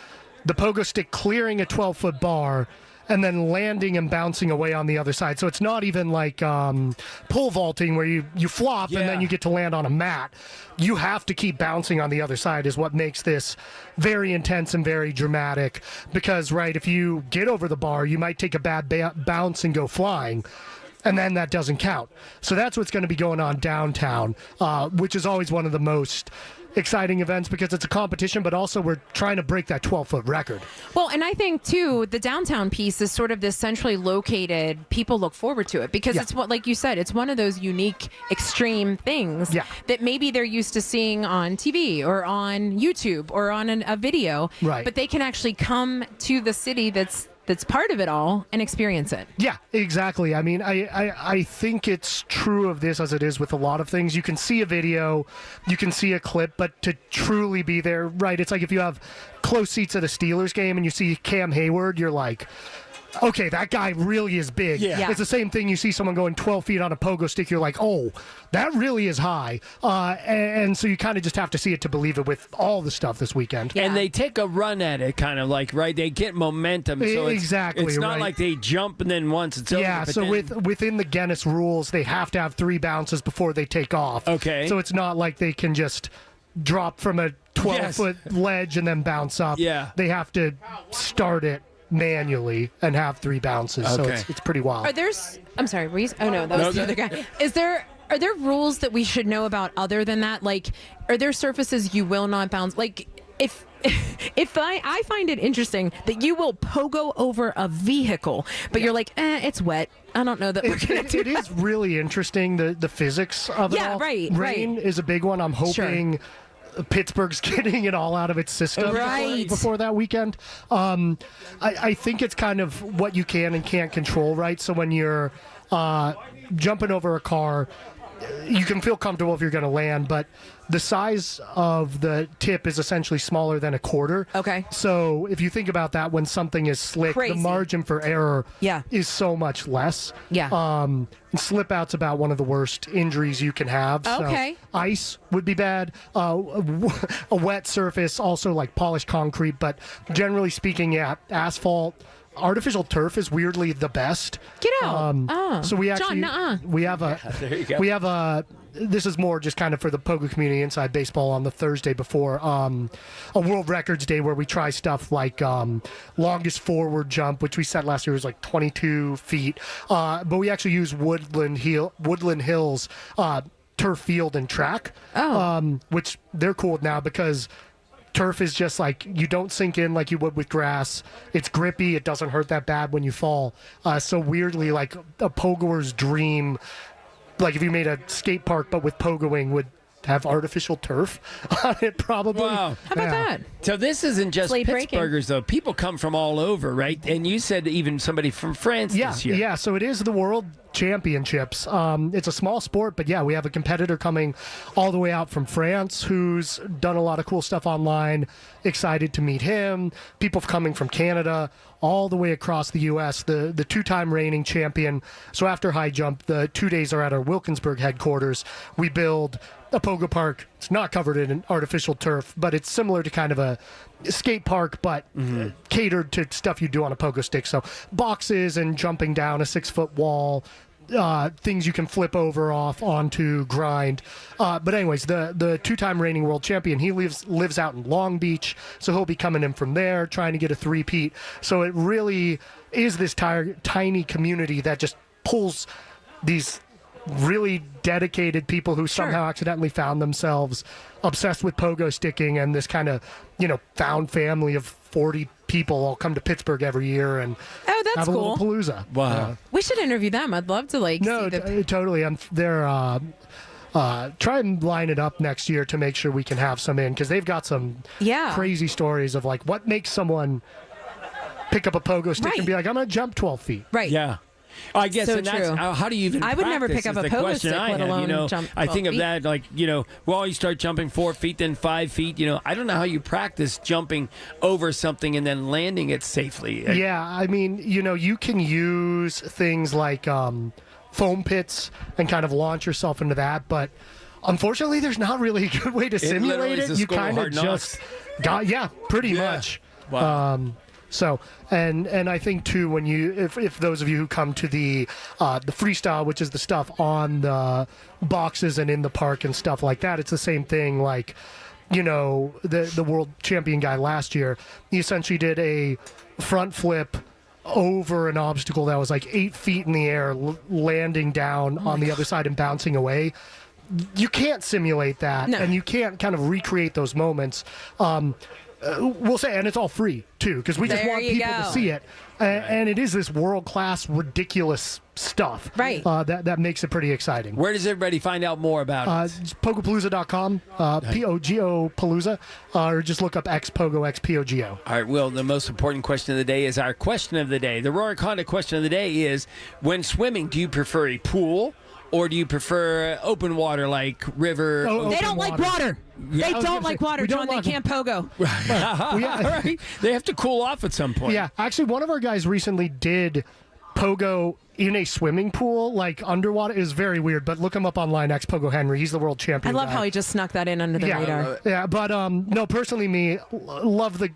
clearing a 12-foot bar, and then landing and bouncing away on the other side. So it's not even like pole vaulting where you flop and then you get to land on a mat. You have to keep bouncing on the other side is what makes this very intense and very dramatic. Because, if you get over the bar, you might take a bad bounce and go flying. And then that doesn't count. So that's what's going to be going on downtown, which is always one of the most exciting events because it's a competition, but also we're trying to break that 12-foot record. Well, and I think, too, the downtown piece is sort of this centrally located, people look forward to it because it's what, like you said, it's one of those unique, extreme things that maybe they're used to seeing on TV or on YouTube or on a video, but they can actually come to the city that's part of it all and experience it. Yeah, exactly. I mean, I think it's true of this as it is with a lot of things. You can see a video, you can see a clip, but to truly be there, it's like if you have close seats at a Steelers game and you see Cam Hayward, you're like, okay, that guy really is big. Yeah. It's the same thing. You see someone going 12 feet on a pogo stick, you're like, oh, that really is high. And so you kind of just have to see it to believe it with all the stuff this weekend. Yeah. And they take a run at it, kind of like, they get momentum. So exactly. It's not like they jump and then once it's over. Yeah, so within the Guinness rules, they have to have 3 bounces before they take off. Okay. So it's not like they can just drop from a 12-foot ledge and then bounce up. Yeah. They have to start it manually and have 3 bounces. Okay. So it's pretty wild. I'm sorry, oh no, that was the other guy. Are there rules that we should know about other than that? Like, are there surfaces you will not bounce? Like, if I find it interesting that you will pogo over a vehicle, but you're like, it's wet. I don't know that we're going to do It is really interesting, the physics of it all. Right. Rain is a big one. I'm hoping Pittsburgh's getting it all out of its system before that weekend. I think it's kind of what you can and can't control, right? So when you're jumping over a car, you can feel comfortable if you're going to land, but the size of the tip is essentially smaller than a quarter. Okay. So if you think about that, when something is slick, the margin for error is so much less. Yeah. And slip out's about one of the worst injuries you can have. Okay. So ice would be bad. A wet surface, also like polished concrete, but generally speaking, asphalt. Artificial turf is weirdly the best. Get out. So we actually John, we have a there you go. we have a this is more just kind of for the Pogo community inside baseball on the Thursday before a World Records Day where we try stuff like longest forward jump, which we set last year was like 22 feet. But we actually use Woodland Hills turf field and track, which they're cool now because turf is just like, you don't sink in like you would with grass. It's grippy. It doesn't hurt that bad when you fall. So weirdly, like a pogoer's dream, like if you made a skate park but with pogoing, would have artificial turf on it probably. Wow. How about that? So this isn't just Slate breaking. Pittsburghers, though. People come from all over, right? And you said even somebody from France this year. Yeah, so it is the World Championships. It's a small sport, but yeah, we have a competitor coming all the way out from France who's done a lot of cool stuff online. Excited to meet him. People coming from Canada, all the way across the U.S. The two-time reigning champion. So after high jump, the 2 days are at our Wilkinsburg headquarters. We build a pogo park. It's not covered in artificial turf, but it's similar to kind of a skate park, but catered to stuff you do on a pogo stick. So boxes and jumping down a 6-foot wall, things you can flip over off onto, grind. But anyways, the two-time reigning world champion, he lives out in Long Beach, so he'll be coming in from there, trying to get a three-peat. So it really is this tiny community that just pulls these really dedicated people who somehow accidentally found themselves obsessed with pogo sticking, and this kind of, found family of 40 people all come to Pittsburgh every year and that's have a cool. little palooza. Wow. We should interview them. I'd love to see totally. They're try and line it up next year to make sure we can have some in, because they've got some crazy stories of like what makes someone pick up a pogo stick and be like, I'm going to jump 12 feet. Right. Yeah. I guess, so and that's true. How do you even I would never pick up a pogo stick, let alone jump 12 I think of feet. that like, you start jumping 4 feet, then 5 feet. I don't know how you practice jumping over something and then landing it safely. Yeah, I mean, you can use things like foam pits and kind of launch yourself into that, but unfortunately, there's not really a good way to simulate it. You kind of just pretty much. Wow. So, and I think too, when if those of you who come to the freestyle, which is the stuff on the boxes and in the park and stuff like that, it's the same thing. Like, the world champion guy last year, he essentially did a front flip over an obstacle that was like 8 feet in the air, landing down on the other side and bouncing away. You can't simulate that, and you can't kind of recreate those moments. We'll say, and it's all free too, because we just want people to see it, and it is this world-class, ridiculous stuff, right? That makes it pretty exciting. Where does everybody find out more about it? It's Pogopalooza.com, P-O-G-O Palooza, or just look up X-Pogo, X-P-O-G-O. All right, Will, the most important question of the day is our question of the day. The Roaring Honda question of the day is, when swimming, do you prefer a pool or do you prefer open water like river? They don't like water. They don't like water, John. They can't pogo. All right. They have to cool off at some point. Yeah, actually, one of our guys recently did pogo in a swimming pool, like underwater. It was very weird, but look him up online, X-Pogo Henry. He's the world I champion love guy. how he just snuck that in under the radar. Yeah, but no, personally, me, love the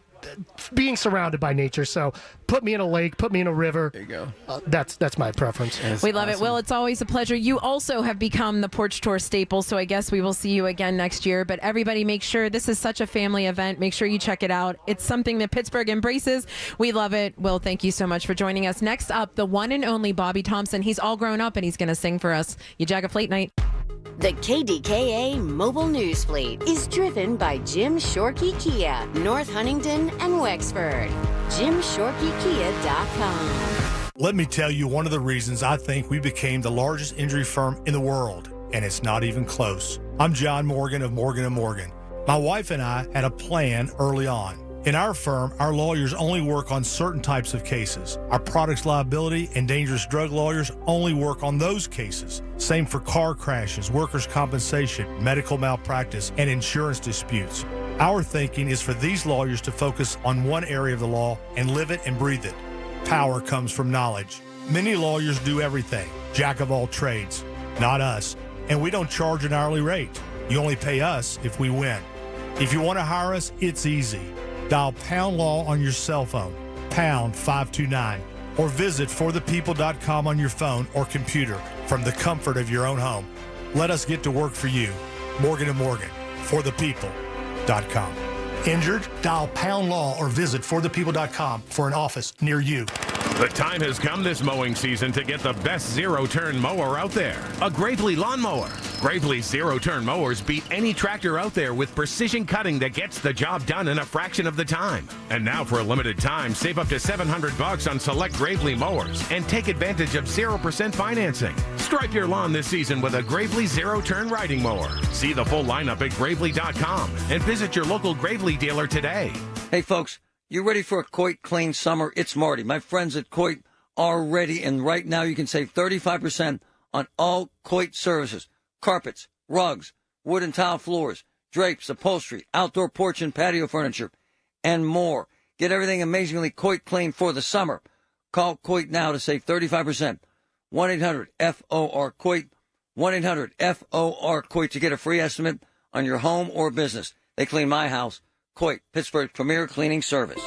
being surrounded by nature. So put me in a lake, put me in a river. There you go. That's my preference. We love it. Will, it's always a pleasure. You also have become the Porch Tour staple, so I guess we will see you again next year. But everybody, make sure this is such a family event. Make sure you check it out. It's something that Pittsburgh embraces. We love it. Will, thank you so much for joining us. Next up, the one and only Bobby Thompson. He's all grown up and he's going to sing for us. You Jag a Plate Night. The KDKA Mobile News Fleet is driven by Jim Shorkey Kia, North Huntington and Wexford. JimShorkeyKia.com. Let me tell you one of the reasons I think we became the largest injury firm in the world, and it's not even close. I'm John Morgan of Morgan & Morgan. My wife and I had a plan early on. In our firm, our lawyers only work on certain types of cases. Our products liability and dangerous drug lawyers only work on those cases. Same for car crashes, workers' compensation, medical malpractice, and insurance disputes. Our thinking is for these lawyers to focus on one area of the law and live it and breathe it. Power comes from knowledge. Many lawyers do everything, jack of all trades. Not us. And we don't charge an hourly rate. You only pay us if we win. If you want to hire us, it's easy. Dial Pound Law on your cell phone, pound 529, or visit forthepeople.com on your phone or computer from the comfort of your own home. Let us get to work for you. Morgan & Morgan, forthepeople.com. Injured? Dial Pound Law or visit forthepeople.com for an office near you. The time has come this mowing season to get the best zero-turn mower out there, a Gravely lawnmower. Gravely's zero-turn mowers beat any tractor out there with precision cutting that gets the job done in a fraction of the time. And now for a limited time, save up to $700 on select Gravely mowers and take advantage of 0% financing. Stripe your lawn this season with a Gravely zero-turn riding mower. See the full lineup at Gravely.com and visit your local Gravely dealer today. Hey, folks. You ready for a Coit clean summer? It's Marty. My friends at Coit are ready, and right now you can save 35% on all Coit services. Carpets, rugs, wood and tile floors, drapes, upholstery, outdoor porch and patio furniture, and more. Get everything amazingly Coit clean for the summer. Call Coit now to save 35%. 1-800-FOR-COIT, 1-800-FOR-COIT to get a free estimate on your home or business. They clean my house. Coit, Pittsburgh's premier cleaning service.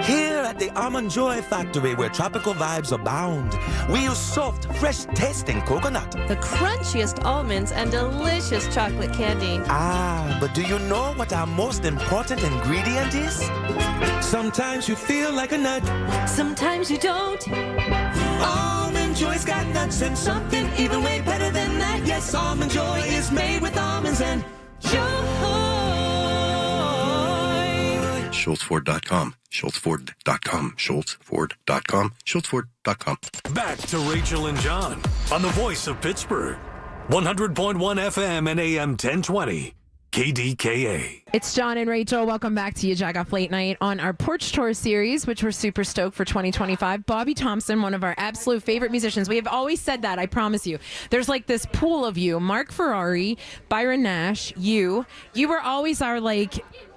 Here at the Almond Joy Factory, where tropical vibes abound, we use soft, fresh-tasting coconut. The crunchiest almonds and delicious chocolate candy. Ah, but do you know what our most important ingredient is? Sometimes you feel like a nut. Sometimes you don't. Almond Joy's got nuts and something even way better than that. Yes, Almond Joy is made with almonds and joy. SchultzFord.com, SchultzFord.com, SchultzFord.com, SchultzFord.com. Back to Rachel and John on the voice of Pittsburgh. 100.1 FM and AM 1020. KDKA. It's John and Rachel. Welcome back to You Jack Off Late Night on our Porch Tour series, which we're super stoked for 2025. Bobby Thompson, one of our absolute favorite musicians. We have always said that, I promise you. There's like this pool of you. Mark Ferrari, Byron Nash, you. You were always our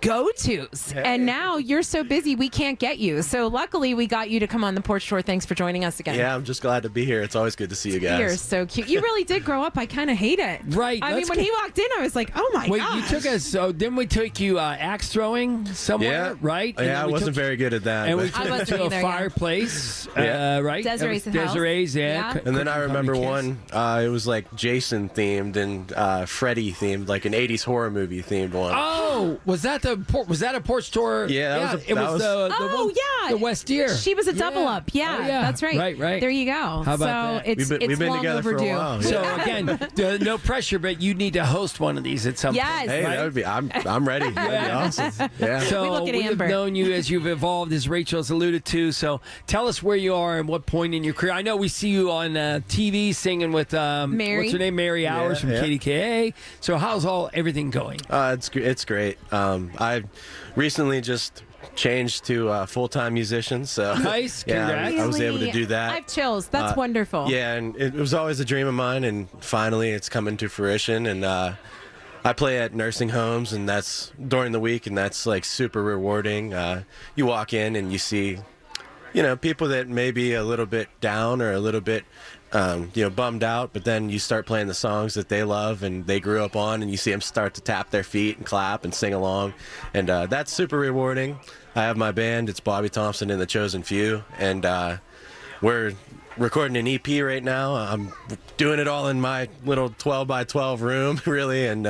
go-tos. Hey. And now you're so busy we can't get you. So luckily we got you to come on the Porch Tour. Thanks for joining us again. Yeah, I'm just glad to be here. It's always good to see you guys. You're so cute. You really did grow up. I kind of hate it. Right. I mean, when he walked in, I was like, oh my God. Wait, gosh. you took us, so then we took you axe throwing somewhere, right? Yeah, I wasn't very good at that. And we took you to a fireplace, right? Desiree's yeah. And then I remember one, it was like Jason themed and Freddy themed, like an 80s horror movie themed one. Oh, was that a Porch Tour? Yeah, it was the West Ear. She was a double up. Yeah, that's right. Right. There you go. How about that? We've been long together overdue. for a while. So again, no pressure, but you need to host one of these at some point. Hey, right? that would be. I'm ready. That'd be awesome. Yeah. So we've known you as you've evolved, as Rachel's alluded to. So tell us where you are and what point in your career. I know we see you on TV singing with Mary. What's her name? Mary Hours from KDKA. So how's everything going? It's great. I recently just changed to a full-time musician, so nice. Congrats. I was able to do that. I have chills. That's wonderful. Yeah, and it was always a dream of mine, and finally it's coming to fruition. And I play at nursing homes, and that's during the week, and that's like super rewarding. You walk in and you see, people that may be a little bit down or a little bit bummed out, but then you start playing the songs that they love and they grew up on, and you see them start to tap their feet and clap and sing along, and that's super rewarding. I have my band. It's Bobby Thompson and the Chosen Few, and we're recording an EP right now. I'm doing it all in my little 12 by 12 room, really, and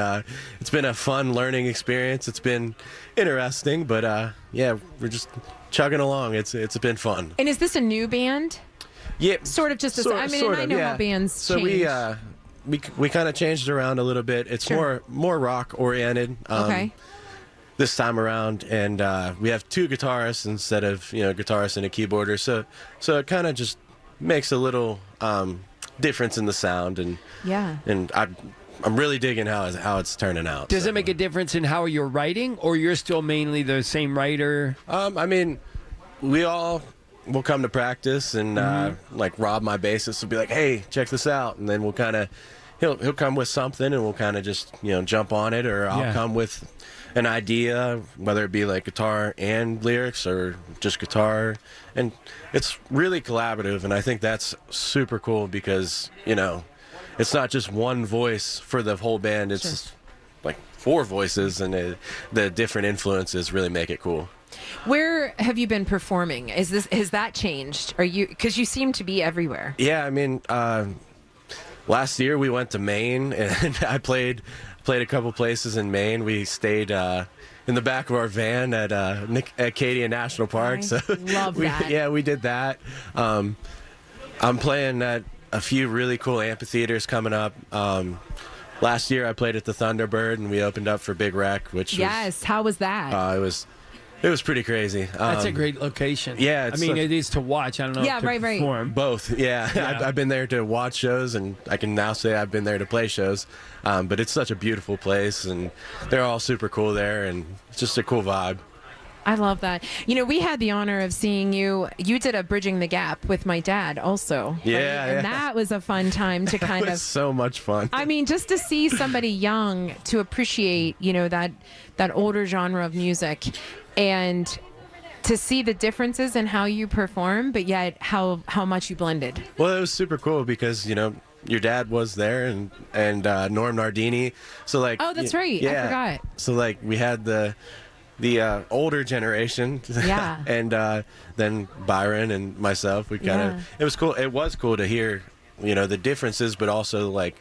it's been a fun learning experience. It's been interesting, but we're just chugging along. It's been fun. And is this a new band? Yeah, sort of just. I know how bands so change. we kind of changed it around a little bit. It's more rock oriented. Okay. This time around, and we have 2 guitarists instead of guitarist and a keyboarder. So it kind of just makes a little difference in the sound, and I'm really digging how it's turning out. Does it make a difference in how you're writing, or you're still mainly the same writer? I mean, we all will come to practice, and like Rob, my bassist, will be like, "Hey, check this out," and then we'll kind of he'll come with something, and we'll kind of just jump on it, or I'll come with an idea, whether it be like guitar and lyrics or just guitar, and it's really collaborative, and I think that's super cool because it's not just one voice for the whole band, it's like 4 voices, and the different influences really make it cool. Where have you been performing? Has that changed? Because you seem to be everywhere? Yeah, I mean, last year we went to Maine, and I played a couple places in Maine. We stayed in the back of our van at KDKA National Park. Love that. Yeah, we did that. I'm playing at a few really cool amphitheaters coming up. Last year I played at the Thunderbird, and we opened up for Big Wreck, which how was that? It was pretty crazy. That's a great location. Yeah, I mean, it is to watch. I don't know. Yeah, if to right. perform. Both. Yeah. I've been there to watch shows, and I can now say I've been there to play shows. But it's such a beautiful place, and they're all super cool there, and it's just a cool vibe. I love that. We had the honor of seeing you. You did a Bridging the Gap with my dad also. Yeah, right? And that was a fun time to kind it was so much fun. I mean, just to see somebody young to appreciate, that older genre of music, and to see the differences in how you perform, but yet how much you blended. Well, it was super cool because, your dad was there, and Norm Nardini. So like, oh, that's right. Yeah. I forgot. So like we had the older generation, and then Byron and myself. We kind of it was cool. It was cool to hear the differences, but also like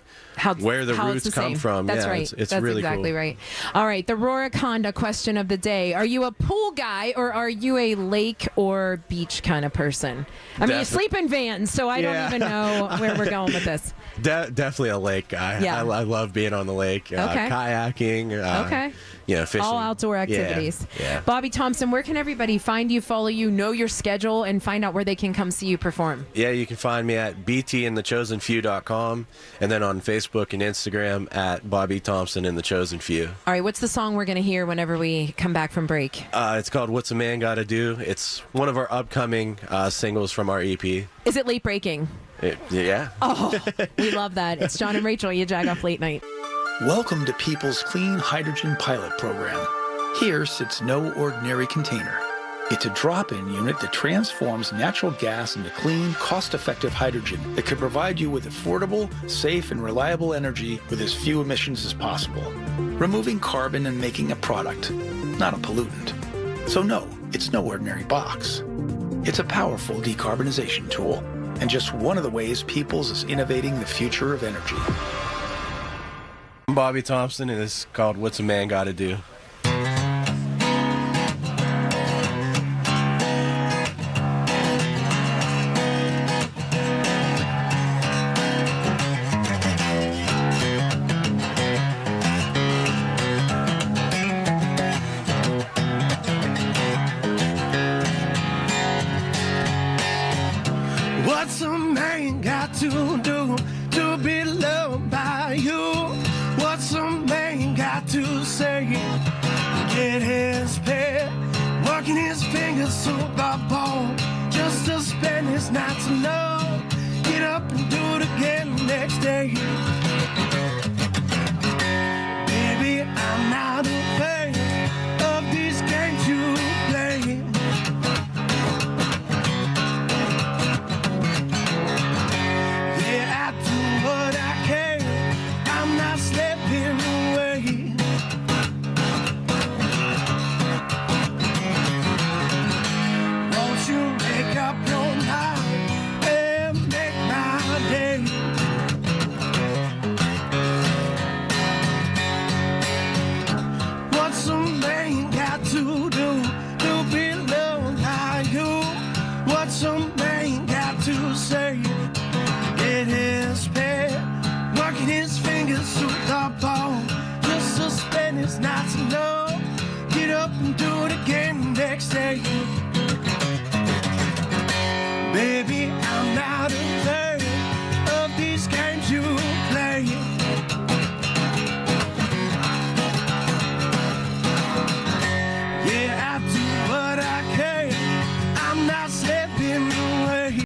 where the roots come from. That's right. It's That's really exactly cool. right. All right, the Rorick Honda question of the day: are you a pool guy, or are you a lake or beach kind of person? I mean, you sleep in vans, so I don't even know where we're going with this. Definitely a lake guy. Yeah. I love being on the lake. Kayaking. Fishing. All outdoor activities. Yeah. Bobby Thompson, where can everybody find you, follow you, know your schedule, and find out where they can come see you perform? Yeah, you can find me at btandthechosenfew.com, and then on Facebook and Instagram at Bobby Thompson and the Chosen Few. All right, what's the song we're going to hear whenever we come back from break? It's called What's a Man Gotta Do. It's one of our upcoming singles from our EP. Is it late breaking? Yeah. Oh, we love that. It's John and Rachel, you Jag Off Late Night. Welcome to People's Clean Hydrogen Pilot Program. Here sits no ordinary container. It's a drop-in unit that transforms natural gas into clean, cost-effective hydrogen that can provide you with affordable, safe, and reliable energy with as few emissions as possible, removing carbon and making a product, not a pollutant. So no, it's no ordinary box. It's a powerful decarbonization tool, and just one of the ways Peoples is innovating the future of energy. I'm Bobby Thompson, and it's called What's a Man Gotta Do. What's a man got to do to be loved by you? What's a man got to say? Get his pay, working his fingers to the bone, just to spend his nights alone. Get up and do it again the next day. Baby, I'm not a fan of these games you play. Yeah, I do what I can. I'm not slipping away. Won't you make up your mind and make my day? and it's not so low. Get up and do it again next day. Baby,